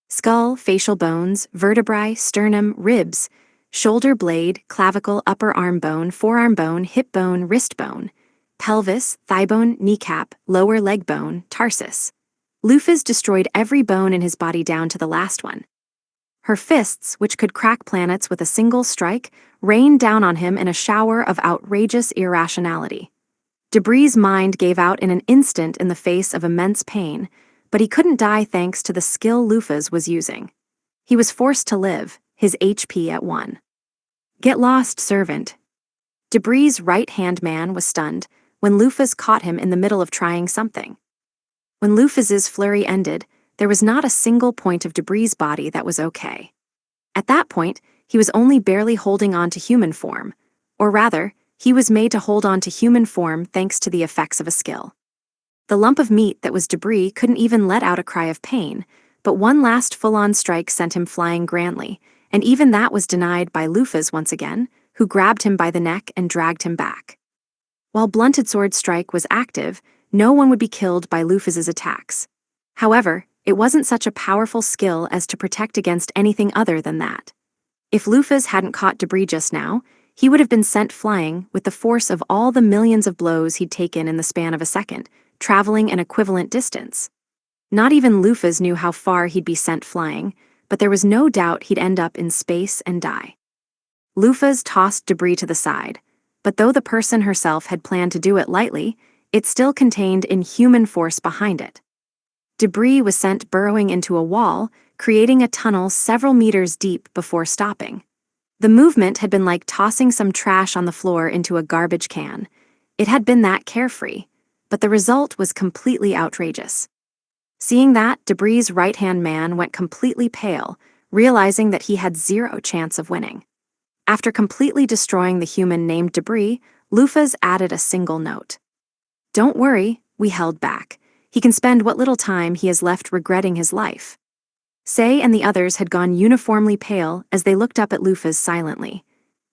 Skull, facial bones, vertebrae, sternum, ribs, shoulder blade, clavicle, upper arm bone, forearm bone, hip bone, wrist bone. pelvis, thigh bone, kneecap, lower leg bone, tarsus. Lufas destroyed every bone in his body down to the last one. Her fists, which could crack planets with a single strike, rained down on him in a shower of outrageous irrationality. Debris' mind gave out in an instant in the face of immense pain, but he couldn't die thanks to the skill Lufas was using. He was forced to live, his HP at 1. Get lost, servant. Debris' right-hand man was stunned when Lufas caught him in the middle of trying something. When Lufas's flurry ended, there was not a single point of Debris' body that was okay. At that point, he was only barely holding on to human form, or rather, he was made to hold on to human form thanks to the effects of a skill. The lump of meat that was Debris couldn't even let out a cry of pain, but one last full-on strike sent him flying grandly, and even that was denied by Lufas once again, who grabbed him by the neck and dragged him back. While Blunted Sword Strike was active, no one would be killed by Lufas's attacks. However, it wasn't such a powerful skill as to protect against anything other than that. If Lufas hadn't caught Debris just now, he would have been sent flying with the force of all the millions of blows he'd taken in the span of a second, traveling an equivalent distance. Not even Lufas knew how far he'd be sent flying, but there was no doubt he'd end up in space and die. Lufas tossed Debris to the side, but though the person herself had planned to do it lightly, it still contained inhuman force behind it. Debris was sent burrowing into a wall, creating a tunnel several meters deep before stopping. The movement had been like tossing some trash on the floor into a garbage can. It had been that carefree, but the result was completely outrageous. Seeing that, Debris' right-hand man went completely pale, realizing that he had zero chance of winning. After completely destroying the human named Debris, Lufas added a single note. Don't worry, we held back. He can spend what little time he has left regretting his life. Say and the others had gone uniformly pale as they looked up at Lufas silently.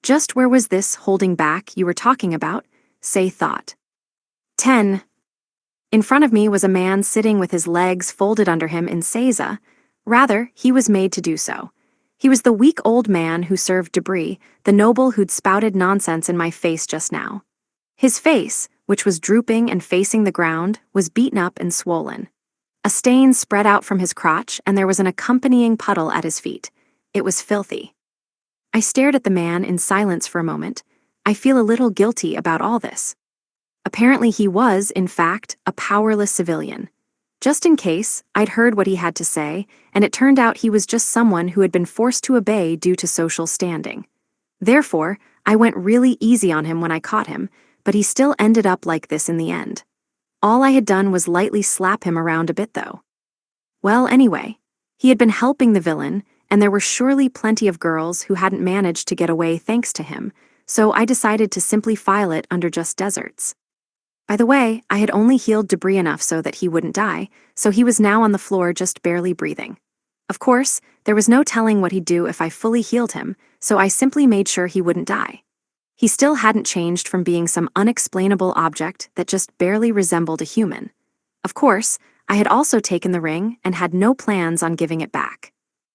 Just where was this holding back you were talking about? Say thought. 10. In front of me was a man sitting with his legs folded under him in seiza. Rather, he was made to do so. He was the weak old man who served Debris, the noble who'd spouted nonsense in my face just now. His face, which was drooping and facing the ground, was beaten up and swollen. A stain spread out from his crotch, and there was an accompanying puddle at his feet. It was filthy. I stared at the man in silence for a moment. I feel a little guilty about all this. Apparently he was, in fact, a powerless civilian. Just in case, I'd heard what he had to say, and it turned out he was just someone who had been forced to obey due to social standing. Therefore, I went really easy on him when I caught him, but he still ended up like this in the end. All I had done was lightly slap him around a bit though. Well, anyway, he had been helping the villain, and there were surely plenty of girls who hadn't managed to get away thanks to him, so I decided to simply file it under just deserts. By the way, I had only healed Debris enough so that he wouldn't die, so he was now on the floor just barely breathing. Of course, there was no telling what he'd do if I fully healed him, so I simply made sure he wouldn't die. He still hadn't changed from being some unexplainable object that just barely resembled a human. Of course, I had also taken the ring and had no plans on giving it back.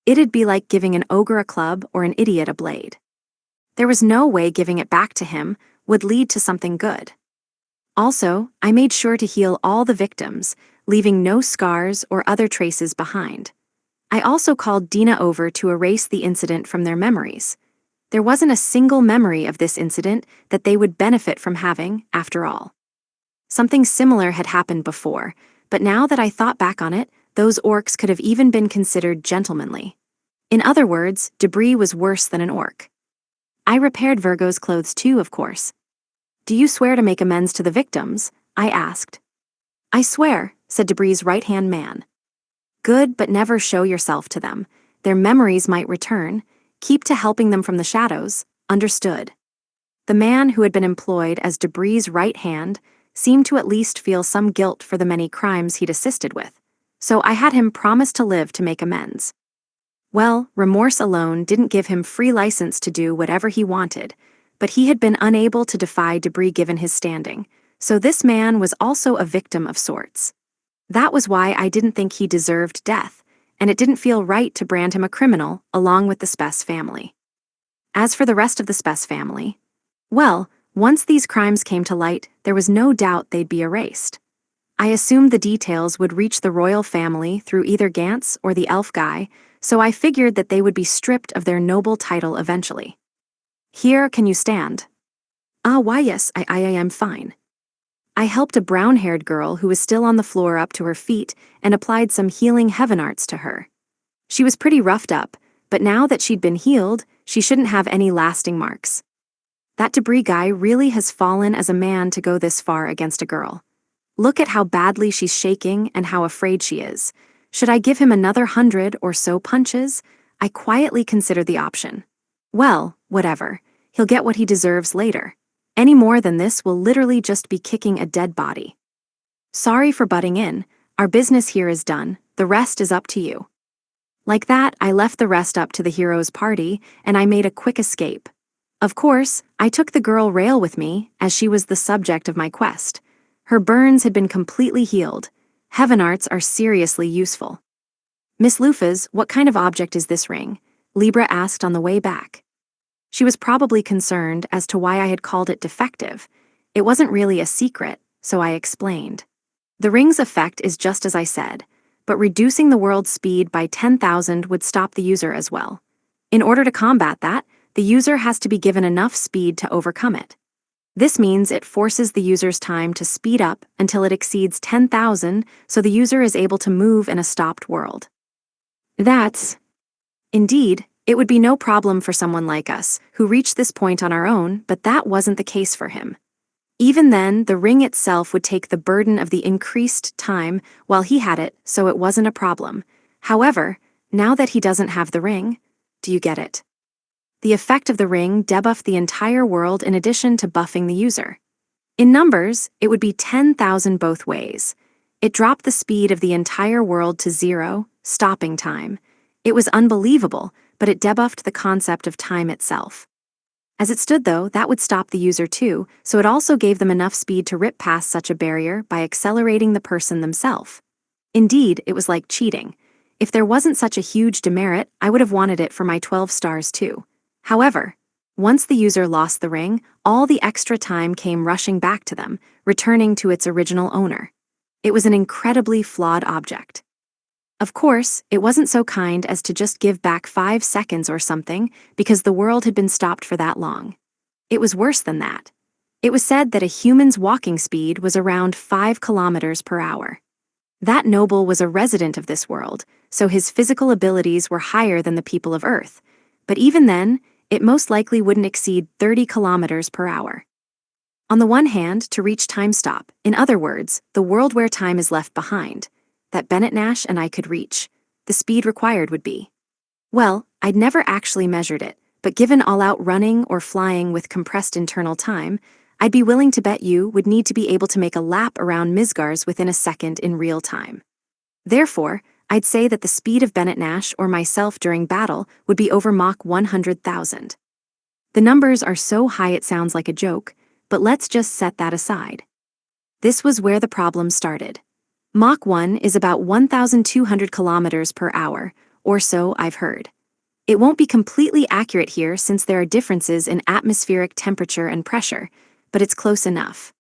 It'd be like giving an ogre a club or an idiot a blade. There was no way giving it back to him would lead to something good. Also, I made sure to heal all the victims, leaving no scars or other traces behind. I also called Dina over to erase the incident from their memories. There wasn't a single memory of this incident that they would benefit from having, after all. Something similar had happened before, but now that I thought back on it, those orcs could have even been considered gentlemanly. In other words, Debris was worse than an orc. I repaired Virgo's clothes too, of course. Do you swear to make amends to the victims? I asked. I swear, said Debris' right-hand man. Good, but never show yourself to them. Their memories might return. Keep to helping them from the shadows. Understood. The man who had been employed as Debris' right hand seemed to at least feel some guilt for the many crimes he'd assisted with, so I had him promise to live to make amends. Well, remorse alone didn't give him free license to do whatever he wanted, but he had been unable to defy Debris given his standing, so this man was also a victim of sorts. That was why I didn't think he deserved death, and it didn't feel right to brand him a criminal along with the Spess family. As for the rest of the Spess family, well, Once these crimes came to light, there was no doubt they'd be erased. I assumed the details would reach the royal family through either Gantz or the elf guy, so I figured that they would be stripped of their noble title eventually. Here, can you stand? Why yes, I am fine. I helped a brown-haired girl who was still on the floor up to her feet and applied some healing heaven arts to her. She was pretty roughed up, but now that she'd been healed, she shouldn't have any lasting marks. That debris guy really has fallen as a man to go this far against a girl. Look at how badly she's shaking and how afraid she is. Should I give him another 100 or so punches? I quietly considered the option. Well, whatever. He'll get what he deserves later. Any more than this will literally just be kicking a dead body. Sorry for butting in. Our business here is done. The rest is up to you. Like that, I left the rest up to the hero's party, and I made a quick escape. Of course, I took the girl Rail with me, as she was the subject of my quest. Her burns had been completely healed. Heaven arts are seriously useful. Miss Lufas, what kind of object is this ring? Libra asked on the way back. She was probably concerned as to why I had called it defective. It wasn't really a secret, so I explained. The ring's effect is just as I said, but reducing the world's speed by 10,000 would stop the user as well. In order to combat that, the user has to be given enough speed to overcome it. This means it forces the user's time to speed up until it exceeds 10,000 so the user is able to move in a stopped world. Indeed, it would be no problem for someone like us, who reached this point on our own, but that wasn't the case for him. Even then, the ring itself would take the burden of the increased time while he had it, so it wasn't a problem. However, now that he doesn't have the ring, do you get it? The effect of the ring debuffed the entire world in addition to buffing the user. In numbers, it would be 10,000 both ways. It dropped the speed of the entire world to 0, stopping time. It was unbelievable, but it debuffed the concept of time itself. As it stood though, that would stop the user too, so it also gave them enough speed to rip past such a barrier by accelerating the person themselves. Indeed, it was like cheating. If there wasn't such a huge demerit, I would have wanted it for my 12 stars too. However, once the user lost the ring, all the extra time came rushing back to them, returning to its original owner. It was an incredibly flawed object. Of course, it wasn't so kind as to just give back 5 seconds or something, because the world had been stopped for that long. It was worse than that. It was said that a human's walking speed was around 5 kilometers per hour. That noble was a resident of this world, so his physical abilities were higher than the people of Earth, but even then, it most likely wouldn't exceed 30 kilometers per hour. On the one hand, to reach time stop, in other words, the world where time is left behind, that Bennett Nash and I could reach, the speed required would be. Well, I'd never actually measured it, but given all-out running or flying with compressed internal time, I'd be willing to bet you would need to be able to make a lap around Midgars within a second in real time. Therefore, I'd say that the speed of Bennett Nash or myself during battle would be over Mach 100,000. The numbers are so high it sounds like a joke, but let's just set that aside. This was where the problem started. Mach 1 is about 1,200 kilometers per hour, or so I've heard. It won't be completely accurate here since there are differences in atmospheric temperature and pressure, but it's close enough.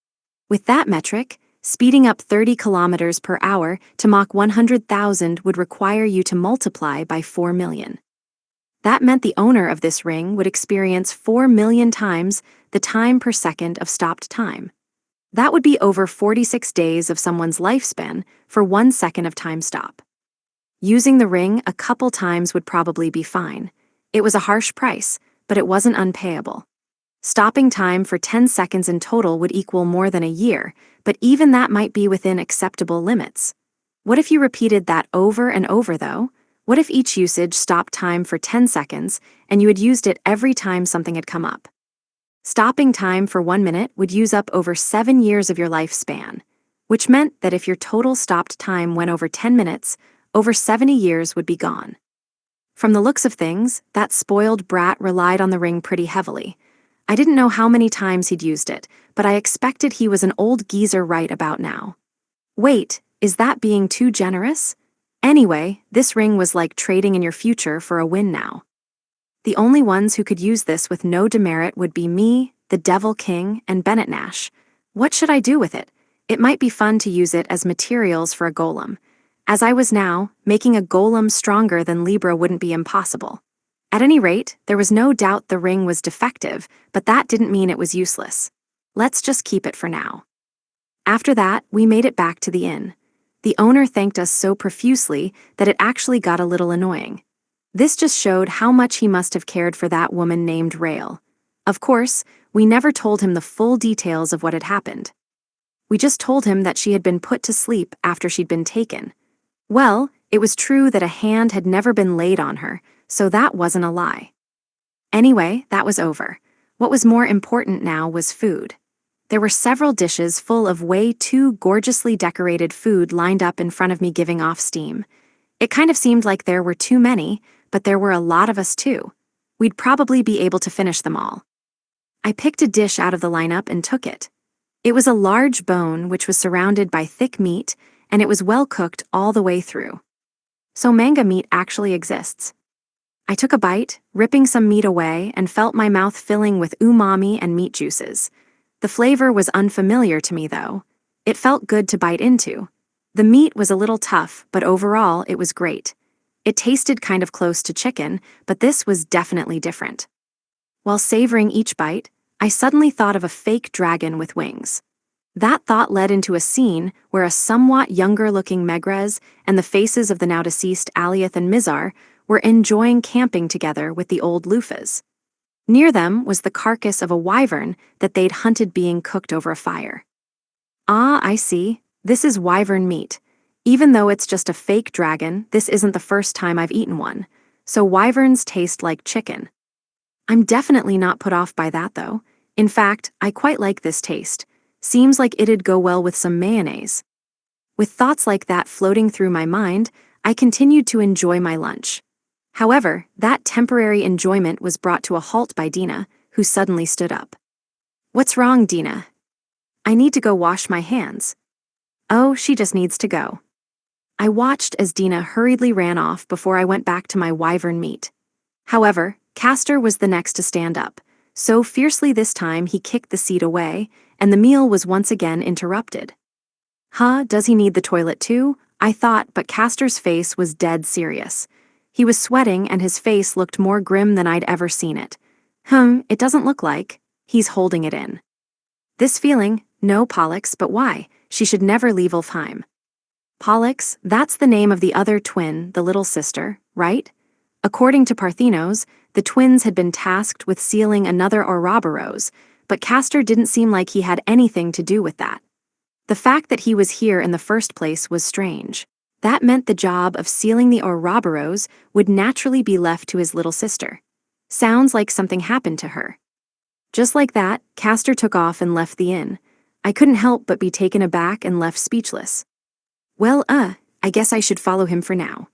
With that metric, speeding up 30 kilometers per hour to Mach 100,000 would require you to multiply by 4 million. That meant the owner of this ring would experience 4 million times the time per second of stopped time. That would be over 46 days of someone's lifespan for 1 second of time stop. Using the ring a couple times would probably be fine. It was a harsh price, but it wasn't unpayable. Stopping time for 10 seconds in total would equal more than a year, but even that might be within acceptable limits. What if you repeated that over and over, though? What if each usage stopped time for 10 seconds, and you had used it every time something had come up? Stopping time for 1 minute would use up over 7 years of your lifespan, which meant that if your total stopped time went over 10 minutes, over 70 years would be gone. From the looks of things, that spoiled brat relied on the ring pretty heavily. I didn't know how many times he'd used it, but I expected he was an old geezer right about now. Wait, is that being too generous? Anyway, this ring was like trading in your future for a win now. The only ones who could use this with no demerit would be me, the Devil King, and Bennett Nash. What should I do with it? It might be fun to use it as materials for a golem. As I was now, making a golem stronger than Libra wouldn't be impossible. At any rate, there was no doubt the ring was defective, but that didn't mean it was useless. Let's just keep it for now. After that, we made it back to the inn. The owner thanked us so profusely that it actually got a little annoying. This just showed how much he must have cared for that woman named Rael. Of course, we never told him the full details of what had happened. We just told him that she had been put to sleep after she'd been taken. Well, it was true that a hand had never been laid on her, so that wasn't a lie. Anyway, that was over. What was more important now was food. There were several dishes full of way too gorgeously decorated food lined up in front of me giving off steam. It kind of seemed like there were too many, but there were a lot of us too. We'd probably be able to finish them all. I picked a dish out of the lineup and took it. It was a large bone which was surrounded by thick meat, and it was well cooked all the way through. So manga meat actually exists. I took a bite, ripping some meat away, and felt my mouth filling with umami and meat juices. The flavor was unfamiliar to me, though. It felt good to bite into. The meat was a little tough, but overall it was great. It tasted kind of close to chicken, but this was definitely different. While savoring each bite, I suddenly thought of a fake dragon with wings. That thought led into a scene where a somewhat younger-looking Megrez and the faces of the now-deceased Aliath and Mizar were enjoying camping together with the old Lufas. Near them was the carcass of a wyvern that they'd hunted being cooked over a fire. Ah, I see. This is wyvern meat. Even though it's just a fake dragon, this isn't the first time I've eaten one, so wyverns taste like chicken. I'm definitely not put off by that, though. In fact, I quite like this taste. Seems like it'd go well with some mayonnaise. With thoughts like that floating through my mind, I continued to enjoy my lunch. However, that temporary enjoyment was brought to a halt by Dina, who suddenly stood up. "What's wrong, Dina?" "I need to go wash my hands." "Oh, she just needs to go." I watched as Dina hurriedly ran off before I went back to my wyvern meat. However, Castor was the next to stand up, so fiercely this time he kicked the seat away, and the meal was once again interrupted. Huh, does he need the toilet too? I thought, but Castor's face was dead serious. He was sweating and his face looked more grim than I'd ever seen it. It doesn't look like. He's holding it in. This feeling, no, Pollux, but why? She should never leave Ulfheim. Pollux, that's the name of the other twin, the little sister, right? According to Parthenos, the twins had been tasked with sealing another Ouroboros, but Castor didn't seem like he had anything to do with that. The fact that he was here in the first place was strange. That meant the job of sealing the Ouroboros would naturally be left to his little sister. Sounds like something happened to her. Just like that, Castor took off and left the inn. I couldn't help but be taken aback and left speechless. Well, I guess I should follow him for now.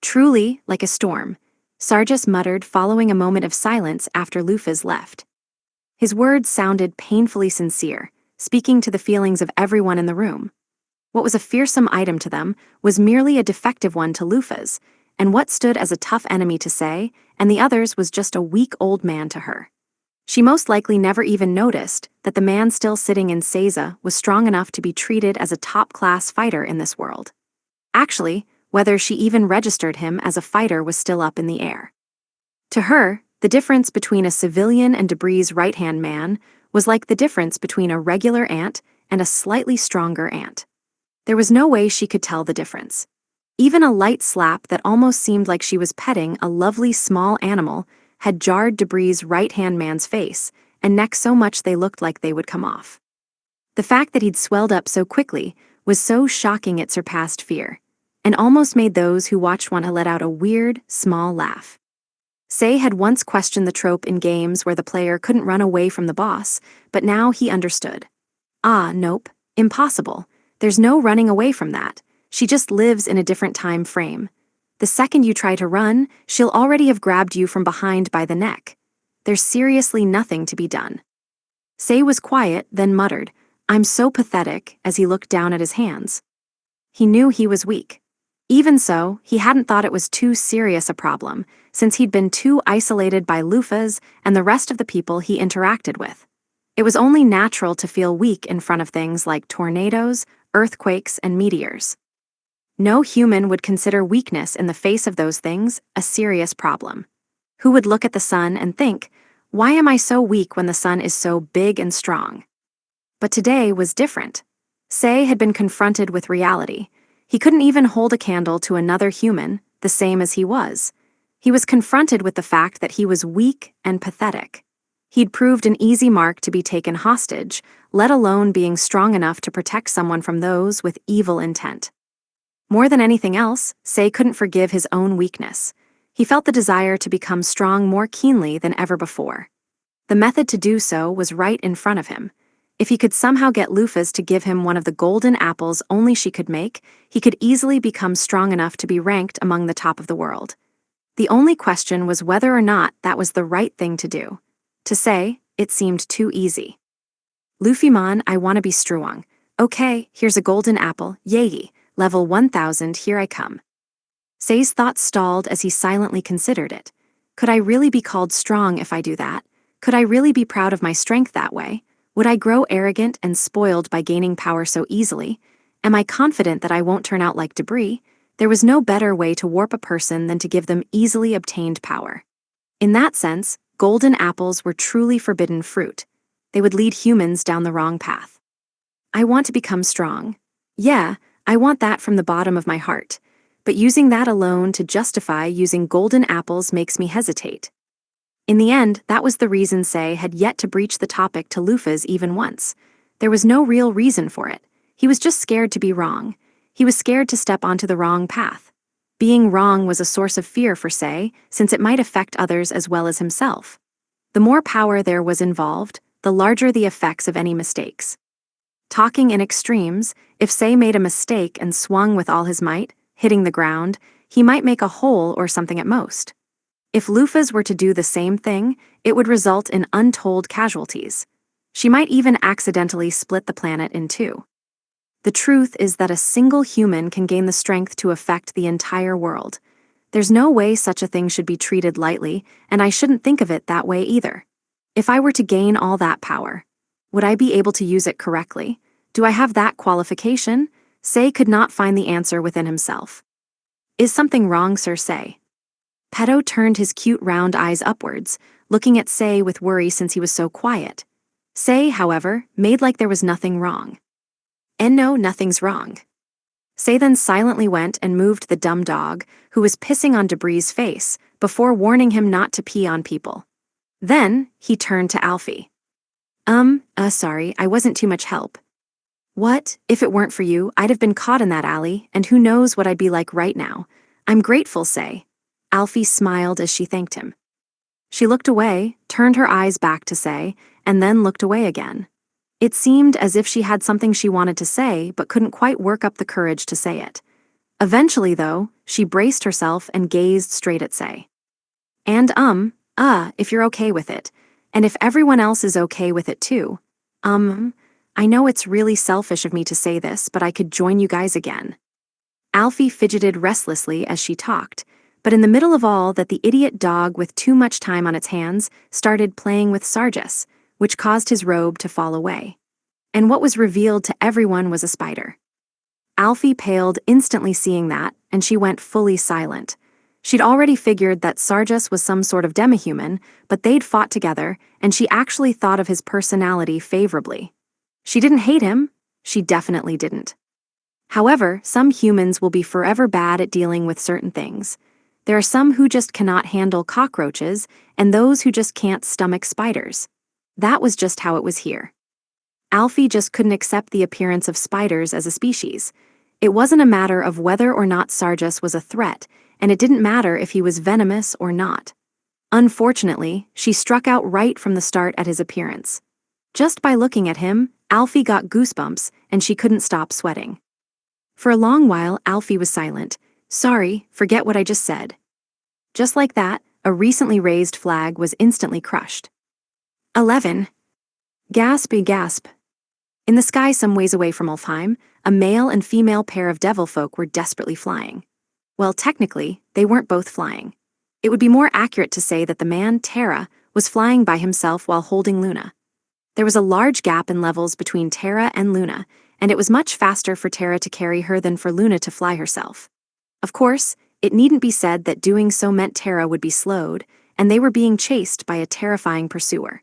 Truly, like a storm, Sarjas muttered following a moment of silence after Lufas left. His words sounded painfully sincere, speaking to the feelings of everyone in the room. What was a fearsome item to them was merely a defective one to Lufas, and what stood as a tough enemy to Say, and the others was just a weak old man to her. She most likely never even noticed that the man still sitting in Seiza was strong enough to be treated as a top-class fighter in this world. Actually, whether she even registered him as a fighter was still up in the air. To her, the difference between a civilian and Debris' right-hand man was like the difference between a regular ant and a slightly stronger ant. There was no way she could tell the difference. Even a light slap that almost seemed like she was petting a lovely small animal had jarred Debris' right-hand man's face and neck so much they looked like they would come off. The fact that he'd swelled up so quickly was so shocking it surpassed fear, and almost made those who watched want to let out a weird, small laugh. Say had once questioned the trope in games where the player couldn't run away from the boss, but now he understood. Nope, impossible. There's no running away from that. She just lives in a different time frame. The second you try to run, she'll already have grabbed you from behind by the neck. There's seriously nothing to be done. Say was quiet, then muttered, "I'm so pathetic," as he looked down at his hands. He knew he was weak. Even so, he hadn't thought it was too serious a problem, since he'd been too isolated by Lufas and the rest of the people he interacted with. It was only natural to feel weak in front of things like tornadoes, earthquakes, and meteors. No human would consider weakness in the face of those things a serious problem. Who would look at the sun and think, why am I so weak when the sun is so big and strong? But today was different. Say had been confronted with reality. He couldn't even hold a candle to another human, the same as he was. He was confronted with the fact that he was weak and pathetic. He'd proved an easy mark to be taken hostage, let alone being strong enough to protect someone from those with evil intent. More than anything else, Say couldn't forgive his own weakness. He felt the desire to become strong more keenly than ever before. The method to do so was right in front of him. If he could somehow get Lufus to give him one of the golden apples only she could make, he could easily become strong enough to be ranked among the top of the world. The only question was whether or not that was the right thing to do. To Say, it seemed too easy. Luffy-man, I want to be strong. Okay, here's a golden apple, yay, level 1000, here I come. Say's thoughts stalled as he silently considered it. Could I really be called strong if I do that? Could I really be proud of my strength that way? Would I grow arrogant and spoiled by gaining power so easily? Am I confident that I won't turn out like debris? There was no better way to warp a person than to give them easily obtained power. In that sense, golden apples were truly forbidden fruit. They would lead humans down the wrong path. I want to become strong. Yeah, I want that from the bottom of my heart. But using that alone to justify using golden apples makes me hesitate. In the end, that was the reason Say had yet to breach the topic to Luffy's even once. There was no real reason for it. He was just scared to be wrong. He was scared to step onto the wrong path. Being wrong was a source of fear for Say, since it might affect others as well as himself. The more power there was involved, the larger the effects of any mistakes. Talking in extremes, if Say made a mistake and swung with all his might, hitting the ground, he might make a hole or something at most. If Lufus were to do the same thing, it would result in untold casualties. She might even accidentally split the planet in two. The truth is that a single human can gain the strength to affect the entire world. There's no way such a thing should be treated lightly, and I shouldn't think of it that way either. If I were to gain all that power, would I be able to use it correctly? Do I have that qualification? Say could not find the answer within himself. Is something wrong, Sir Say? Peto turned his cute round eyes upwards, looking at Say with worry since he was so quiet. Say, however, made like there was nothing wrong. And no, nothing's wrong. Say then silently went and moved the dumb dog, who was pissing on Debris' face, before warning him not to pee on people. Then, he turned to Alfie. Sorry, I wasn't too much help. What? If it weren't for you, I'd have been caught in that alley, and who knows what I'd be like right now. I'm grateful, Say. Alfie smiled as she thanked him. She looked away, turned her eyes back to Say, and then looked away again. It seemed as if she had something she wanted to say but couldn't quite work up the courage to say it. Eventually, though, she braced herself and gazed straight at Say. And if you're okay with it, and if everyone else is okay with it too, I know it's really selfish of me to say this, but I could join you guys again. Alfie fidgeted restlessly as she talked, but in the middle of all that the idiot dog with too much time on its hands started playing with Sargus, which caused his robe to fall away. And what was revealed to everyone was a spider. Alfie paled instantly seeing that, and she went fully silent. She'd already figured that Sargus was some sort of demi-human, but they'd fought together, and she actually thought of his personality favorably. She didn't hate him. She definitely didn't. However, some humans will be forever bad at dealing with certain things. There are some who just cannot handle cockroaches, and those who just can't stomach spiders. That was just how it was here. Alfie just couldn't accept the appearance of spiders as a species. It wasn't a matter of whether or not Sargus was a threat, and it didn't matter if he was venomous or not. Unfortunately, she struck out right from the start at his appearance. Just by looking at him, Alfie got goosebumps, and she couldn't stop sweating. For a long while, Alfie was silent. Sorry, forget what I just said. Just like that, a recently raised flag was instantly crushed. 11. Gasp. In the sky some ways away from Ulfheim, a male and female pair of devilfolk were desperately flying. Well, technically, they weren't both flying. It would be more accurate to say that the man, Terra, was flying by himself while holding Luna. There was a large gap in levels between Terra and Luna, and it was much faster for Terra to carry her than for Luna to fly herself. Of course, it needn't be said that doing so meant Terra would be slowed, and they were being chased by a terrifying pursuer.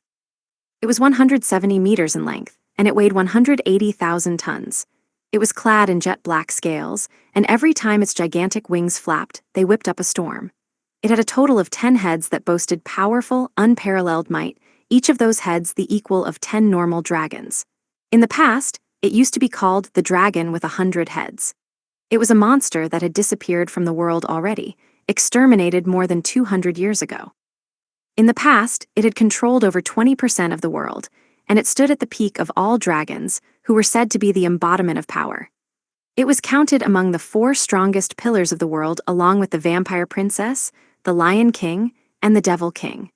It was 170 meters in length, and it weighed 180,000 tons. It was clad in jet black scales, and every time its gigantic wings flapped, they whipped up a storm. It had a total of 10 heads that boasted powerful, unparalleled might, each of those heads the equal of 10 normal dragons. In the past, it used to be called the Dragon with 100 Heads. It was a monster that had disappeared from the world already, exterminated more than 200 years ago. In the past, it had controlled over 20% of the world, and it stood at the peak of all dragons, who were said to be the embodiment of power. It was counted among the 4 strongest pillars of the world, along with the Vampire Princess, the Lion King, and the Devil King.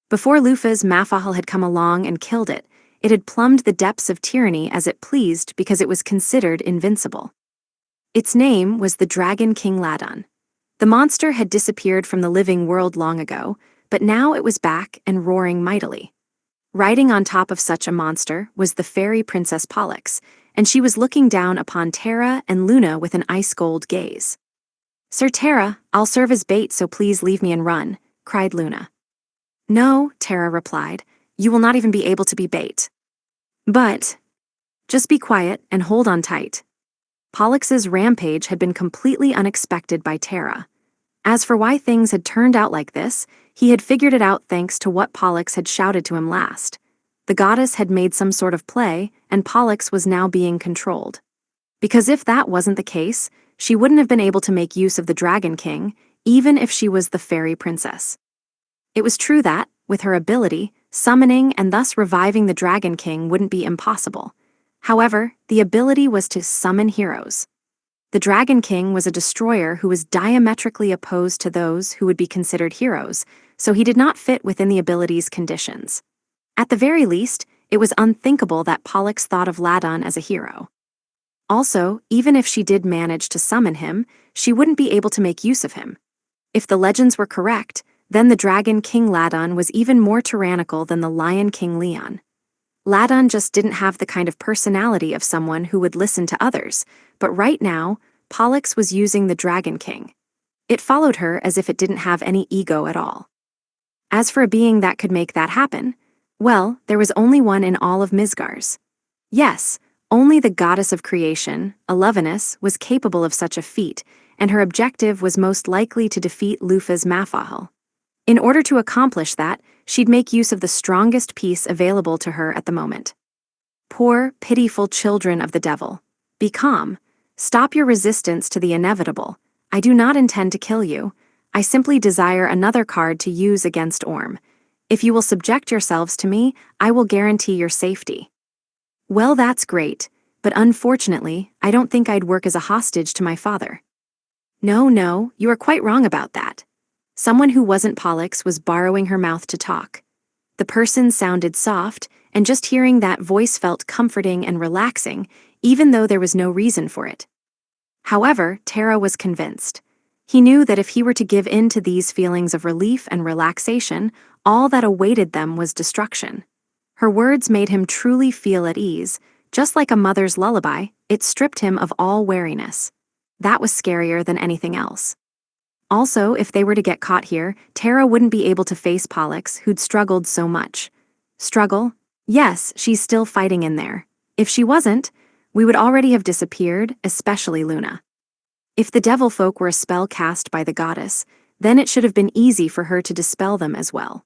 Before Lufa's Mafahal had come along and killed it, it had plumbed the depths of tyranny as it pleased because it was considered invincible. Its name was the Dragon King Ladon. The monster had disappeared from the living world long ago, but now it was back and roaring mightily. Riding on top of such a monster was the fairy Princess Pollux, and she was looking down upon Terra and Luna with an ice-cold gaze. "Sir Terra, I'll serve as bait, so please leave me and run," cried Luna. "No," Terra replied, "you will not even be able to be bait. But just be quiet and hold on tight." Pollux's rampage had been completely unexpected by Terra. As for why things had turned out like this, he had figured it out thanks to what Pollux had shouted to him last. The goddess had made some sort of play, and Pollux was now being controlled. Because if that wasn't the case, she wouldn't have been able to make use of the Dragon King, even if she was the fairy princess. It was true that, with her ability, summoning and thus reviving the Dragon King wouldn't be impossible. However, the ability was to summon heroes. The Dragon King was a destroyer who was diametrically opposed to those who would be considered heroes, so he did not fit within the ability's conditions. At the very least, it was unthinkable that Pollux thought of Ladon as a hero. Also, even if she did manage to summon him, she wouldn't be able to make use of him. If the legends were correct, then the Dragon King Ladon was even more tyrannical than the Lion King Leon. Ladon just didn't have the kind of personality of someone who would listen to others, but right now, Pollux was using the Dragon King. It followed her as if it didn't have any ego at all. As for a being that could make that happen, well, there was only one in all of Midgars. Yes, only the goddess of creation, Elevenus, was capable of such a feat, and her objective was most likely to defeat Lufa's Mafahal. In order to accomplish that, she'd make use of the strongest piece available to her at the moment. Poor, pitiful children of the devil. Be calm. Stop your resistance to the inevitable. I do not intend to kill you. I simply desire another card to use against Orm. If you will subject yourselves to me, I will guarantee your safety. Well, that's great, but unfortunately, I don't think I'd work as a hostage to my father. No, you are quite wrong about that. Someone who wasn't Pollux was borrowing her mouth to talk. The person sounded soft, and just hearing that voice felt comforting and relaxing, even though there was no reason for it. However, Terra was convinced. He knew that if he were to give in to these feelings of relief and relaxation, all that awaited them was destruction. Her words made him truly feel at ease. Just like a mother's lullaby, it stripped him of all wariness. That was scarier than anything else. Also, if they were to get caught here, Terra wouldn't be able to face Pollux, who'd struggled so much. Struggle? Yes, she's still fighting in there. If she wasn't, we would already have disappeared, especially Luna. If the devil folk were a spell cast by the goddess, then it should have been easy for her to dispel them as well.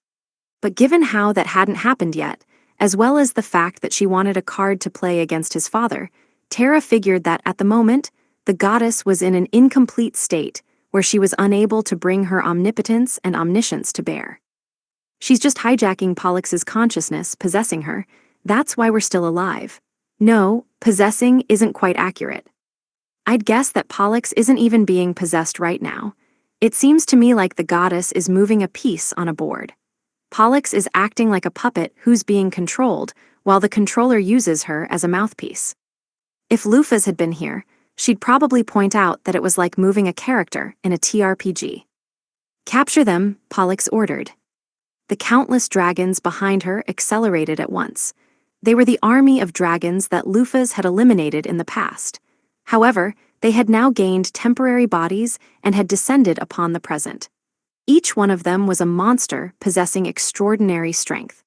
But given how that hadn't happened yet, as well as the fact that she wanted a card to play against his father, Terra figured that at the moment, the goddess was in an incomplete state, where she was unable to bring her omnipotence and omniscience to bear. She's just hijacking Pollux's consciousness, possessing her. That's why we're still alive. No, possessing isn't quite accurate. I'd guess that Pollux isn't even being possessed right now. It seems to me like the goddess is moving a piece on a board. Pollux is acting like a puppet who's being controlled, while the controller uses her as a mouthpiece. If Lufas had been here, she'd probably point out that it was like moving a character in a TRPG. Capture them, Pollux ordered. The countless dragons behind her accelerated at once. They were the army of dragons that Lufas had eliminated in the past. However, they had now gained temporary bodies and had descended upon the present. Each one of them was a monster possessing extraordinary strength.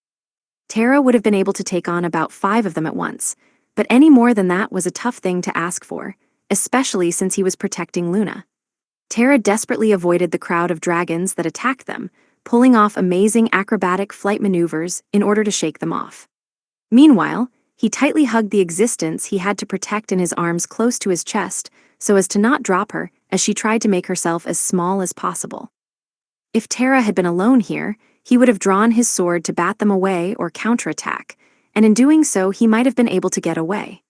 Terra would have been able to take on about 5 of them at once, but any more than that was a tough thing to ask for, especially since he was protecting Luna. Terra desperately avoided the crowd of dragons that attacked them, pulling off amazing acrobatic flight maneuvers in order to shake them off. Meanwhile, he tightly hugged the existence he had to protect in his arms close to his chest so as to not drop her as she tried to make herself as small as possible. If Terra had been alone here, he would have drawn his sword to bat them away or counterattack, and in doing so he might have been able to get away.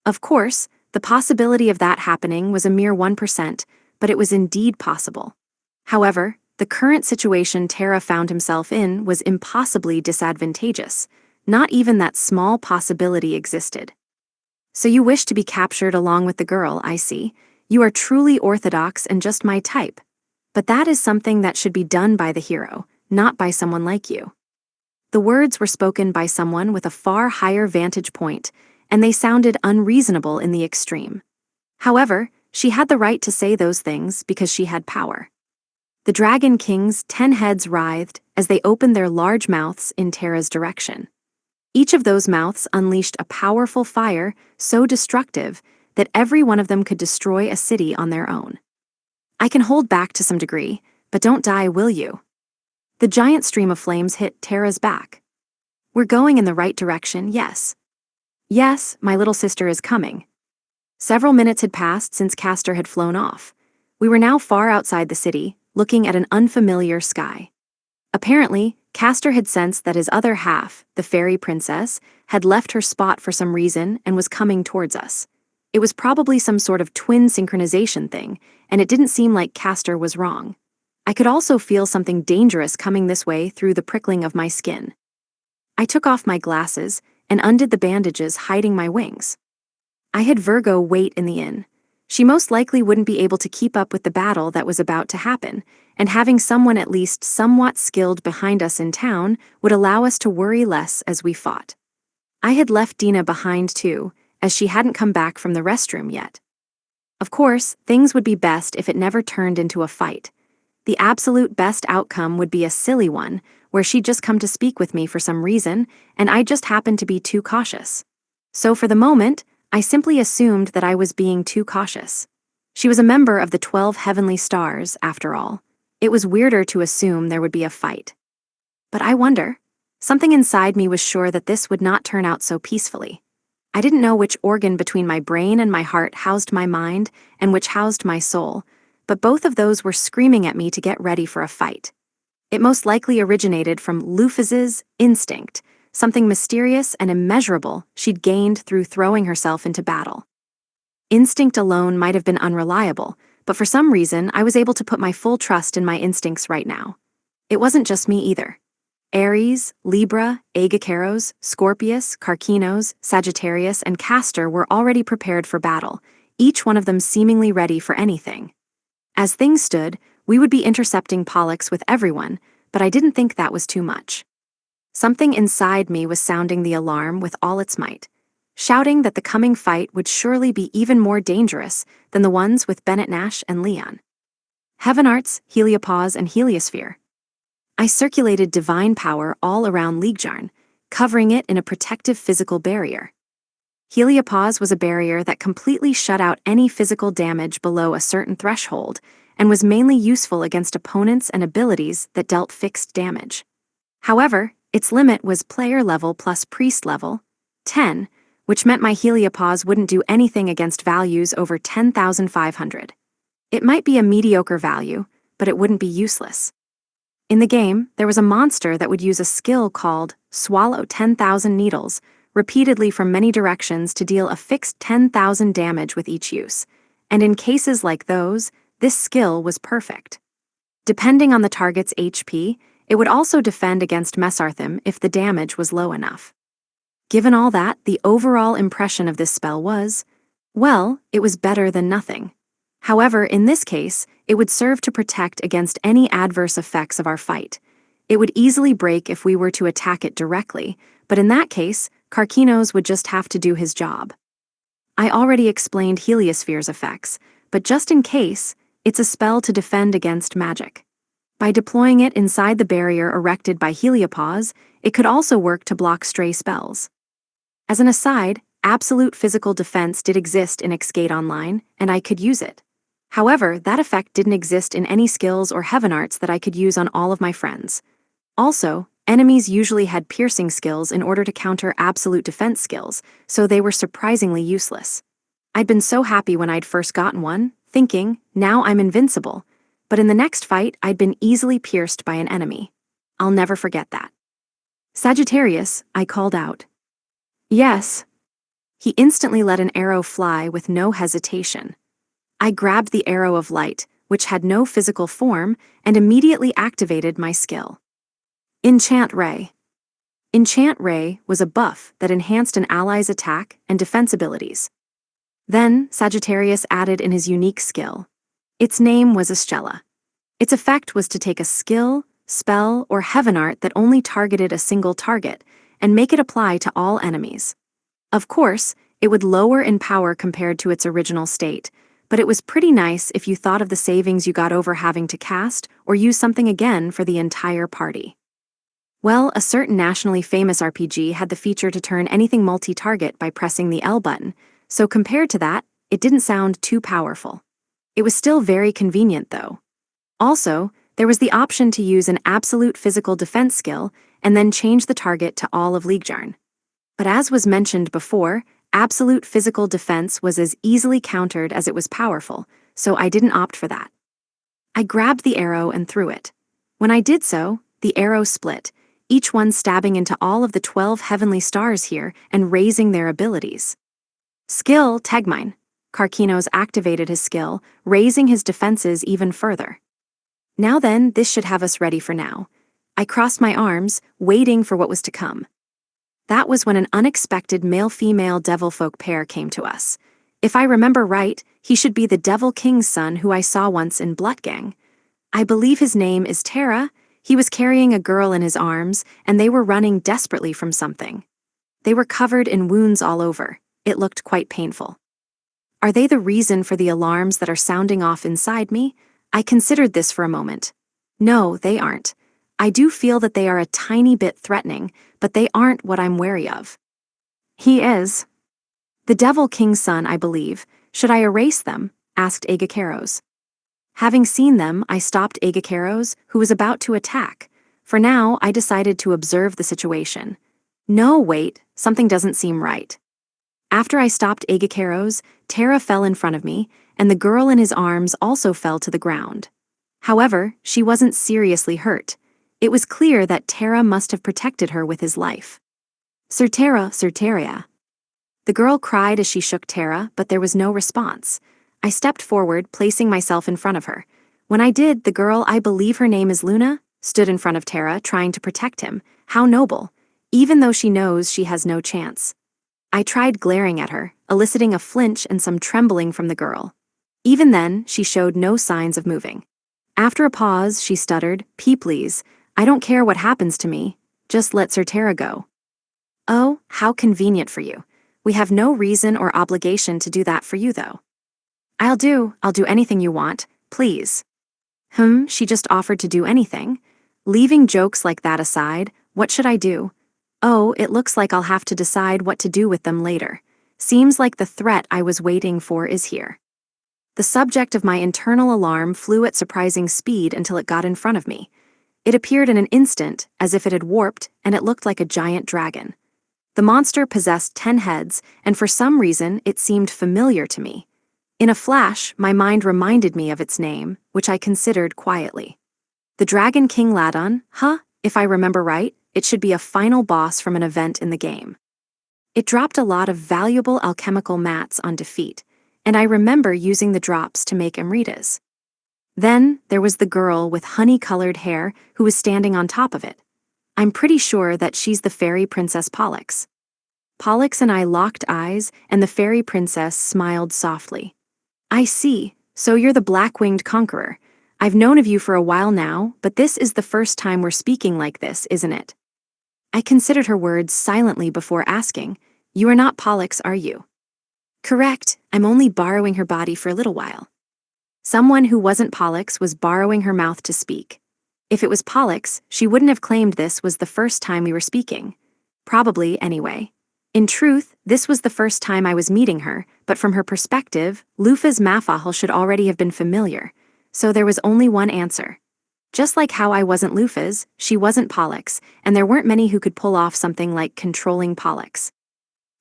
Of course, the possibility of that happening was a mere 1%, but it was indeed possible. However, the current situation Terra found himself in was impossibly disadvantageous. Not even that small possibility existed. So you wish to be captured along with the girl, I see. You are truly orthodox and just my type. But that is something that should be done by the hero, not by someone like you. The words were spoken by someone with a far higher vantage point, and they sounded unreasonable in the extreme. However, she had the right to say those things because she had power. The Dragon King's 10 heads writhed as they opened their large mouths in Terra's direction. Each of those mouths unleashed a powerful fire so destructive that every one of them could destroy a city on their own. I can hold back to some degree, but don't die, will you? The giant stream of flames hit Terra's back. We're going in the right direction, yes. Yes, my little sister is coming. Several minutes had passed since Castor had flown off. We were now far outside the city, looking at an unfamiliar sky. Apparently, Castor had sensed that his other half, the fairy princess, had left her spot for some reason and was coming towards us. It was probably some sort of twin synchronization thing, and it didn't seem like Castor was wrong. I could also feel something dangerous coming this way through the prickling of my skin. I took off my glasses and undid the bandages hiding my wings. I had Virgo wait in the inn. She most likely wouldn't be able to keep up with the battle that was about to happen, and having someone at least somewhat skilled behind us in town would allow us to worry less as we fought. I had left Dina behind too, as she hadn't come back from the restroom yet. Of course, things would be best if it never turned into a fight. The absolute best outcome would be a silly one, where she'd just come to speak with me for some reason, and I just happened to be too cautious. So for the moment, I simply assumed that I was being too cautious. She was a member of the 12 heavenly stars, after all. It was weirder to assume there would be a fight. But I wonder. Something inside me was sure that this would not turn out so peacefully. I didn't know which organ between my brain and my heart housed my mind and which housed my soul, but both of those were screaming at me to get ready for a fight. It most likely originated from Lufas's instinct, something mysterious and immeasurable she'd gained through throwing herself into battle. Instinct alone might have been unreliable, but for some reason I was able to put my full trust in my instincts right now. It wasn't just me either. Aries, Libra, Agacaros, Scorpius, Carcinos, Sagittarius, and Castor were already prepared for battle, each one of them seemingly ready for anything. As things stood, we would be intercepting Pollux with everyone, but I didn't think that was too much. Something inside me was sounding the alarm with all its might, shouting that the coming fight would surely be even more dangerous than the ones with Bennett Nash and Leon. Heaven Arts, Heliopause, and Heliosphere. I circulated divine power all around Liegjarn, covering it in a protective physical barrier. Heliopause was a barrier that completely shut out any physical damage below a certain threshold and was mainly useful against opponents and abilities that dealt fixed damage. However, its limit was player level plus priest level, 10, which meant my Heliopause wouldn't do anything against values over 10,500. It might be a mediocre value, but it wouldn't be useless. In the game, there was a monster that would use a skill called Swallow 10,000 Needles repeatedly from many directions to deal a fixed 10,000 damage with each use, and in cases like those, this skill was perfect. Depending on the target's HP, it would also defend against Mesarthim if the damage was low enough. Given all that, the overall impression of this spell was, well, it was better than nothing. However, in this case, it would serve to protect against any adverse effects of our fight. It would easily break if we were to attack it directly, but in that case, Karkinos would just have to do his job. I already explained Heliosphere's effects, but just in case, it's a spell to defend against magic. By deploying it inside the barrier erected by Heliopause, it could also work to block stray spells. As an aside, absolute physical defense did exist in Xgate Online, and I could use it. However, that effect didn't exist in any skills or heaven arts that I could use on all of my friends. Also, enemies usually had piercing skills in order to counter absolute defense skills, so they were surprisingly useless. I'd been so happy when I'd first gotten one, thinking, now I'm invincible, but in the next fight I'd been easily pierced by an enemy. I'll never forget that. Sagittarius, I called out. Yes. He instantly let an arrow fly with no hesitation. I grabbed the arrow of light, which had no physical form, and immediately activated my skill. Enchant Ray. Enchant Ray was a buff that enhanced an ally's attack and defense abilities. Then, Sagittarius added in his unique skill. Its name was Estrella. Its effect was to take a skill, spell, or heaven art that only targeted a single target, and make it apply to all enemies. Of course, it would lower in power compared to its original state, but it was pretty nice if you thought of the savings you got over having to cast or use something again for the entire party. Well, a certain nationally famous RPG had the feature to turn anything multi-target by pressing the L button, so compared to that, it didn't sound too powerful. It was still very convenient, though. Also, there was the option to use an absolute physical defense skill and then change the target to all of Liegjarn. But as was mentioned before, absolute physical defense was as easily countered as it was powerful, so I didn't opt for that. I grabbed the arrow and threw it. When I did so, the arrow split, each one stabbing into all of the 12 heavenly stars here and raising their abilities. Skill Tegmine. Karkinos activated his skill, raising his defenses even further. Now then, this should have us ready for now. I crossed my arms, waiting for what was to come. That was when an unexpected male-female devilfolk pair came to us. If I remember right, he should be the Devil King's son who I saw once in Bloodgang. I believe his name is Terra. He was carrying a girl in his arms, and they were running desperately from something. They were covered in wounds all over. It looked quite painful. Are they the reason for the alarms that are sounding off inside me? I considered this for a moment. No, they aren't. I do feel that they are a tiny bit threatening, but they aren't what I'm wary of. He is. The Devil King's son, I believe. Should I erase them? Asked Agakeros. Having seen them, I stopped Agakeros, who was about to attack. For now, I decided to observe the situation. No, wait, something doesn't seem right. After I stopped Agakeros, Terra fell in front of me, and the girl in his arms also fell to the ground. However, she wasn't seriously hurt. It was clear that Terra must have protected her with his life. Sir Terra, Sir Terra. The girl cried as she shook Terra, but there was no response. I stepped forward, placing myself in front of her. When I did, the girl, I believe her name is Luna, stood in front of Terra, trying to protect him. How noble, even though she knows she has no chance. I tried glaring at her, eliciting a flinch and some trembling from the girl. Even then, she showed no signs of moving. After a pause, she stuttered, "Please, I don't care what happens to me. Just let Sir Terra go." Oh, how convenient for you. We have no reason or obligation to do that for you, though. I'll do anything you want, please. She just offered to do anything. Leaving jokes like that aside, what should I do? Oh, it looks like I'll have to decide what to do with them later. Seems like the threat I was waiting for is here. The subject of my internal alarm flew at surprising speed until it got in front of me. It appeared in an instant, as if it had warped, and it looked like a giant dragon. The monster possessed 10 heads, and for some reason it seemed familiar to me. In a flash, my mind reminded me of its name, which I considered quietly. The Dragon King Ladon, if I remember right, it should be a final boss from an event in the game. It dropped a lot of valuable alchemical mats on defeat, and I remember using the drops to make Amritas. Then, there was the girl with honey-colored hair who was standing on top of it. I'm pretty sure that she's the fairy princess Pollux. Pollux and I locked eyes, and the fairy princess smiled softly. I see, so you're the black-winged conqueror. I've known of you for a while now, but this is the first time we're speaking like this, isn't it? I considered her words silently before asking, "You are not Pollux, are you?" "Correct, I'm only borrowing her body for a little while." Someone who wasn't Pollux was borrowing her mouth to speak. If it was Pollux, she wouldn't have claimed this was the first time we were speaking. Probably, anyway. In truth, this was the first time I was meeting her, but from her perspective, Lufa's Mafahal should already have been familiar. So there was only one answer. Just like how I wasn't Lufa's, she wasn't Pollux, and there weren't many who could pull off something like controlling Pollux.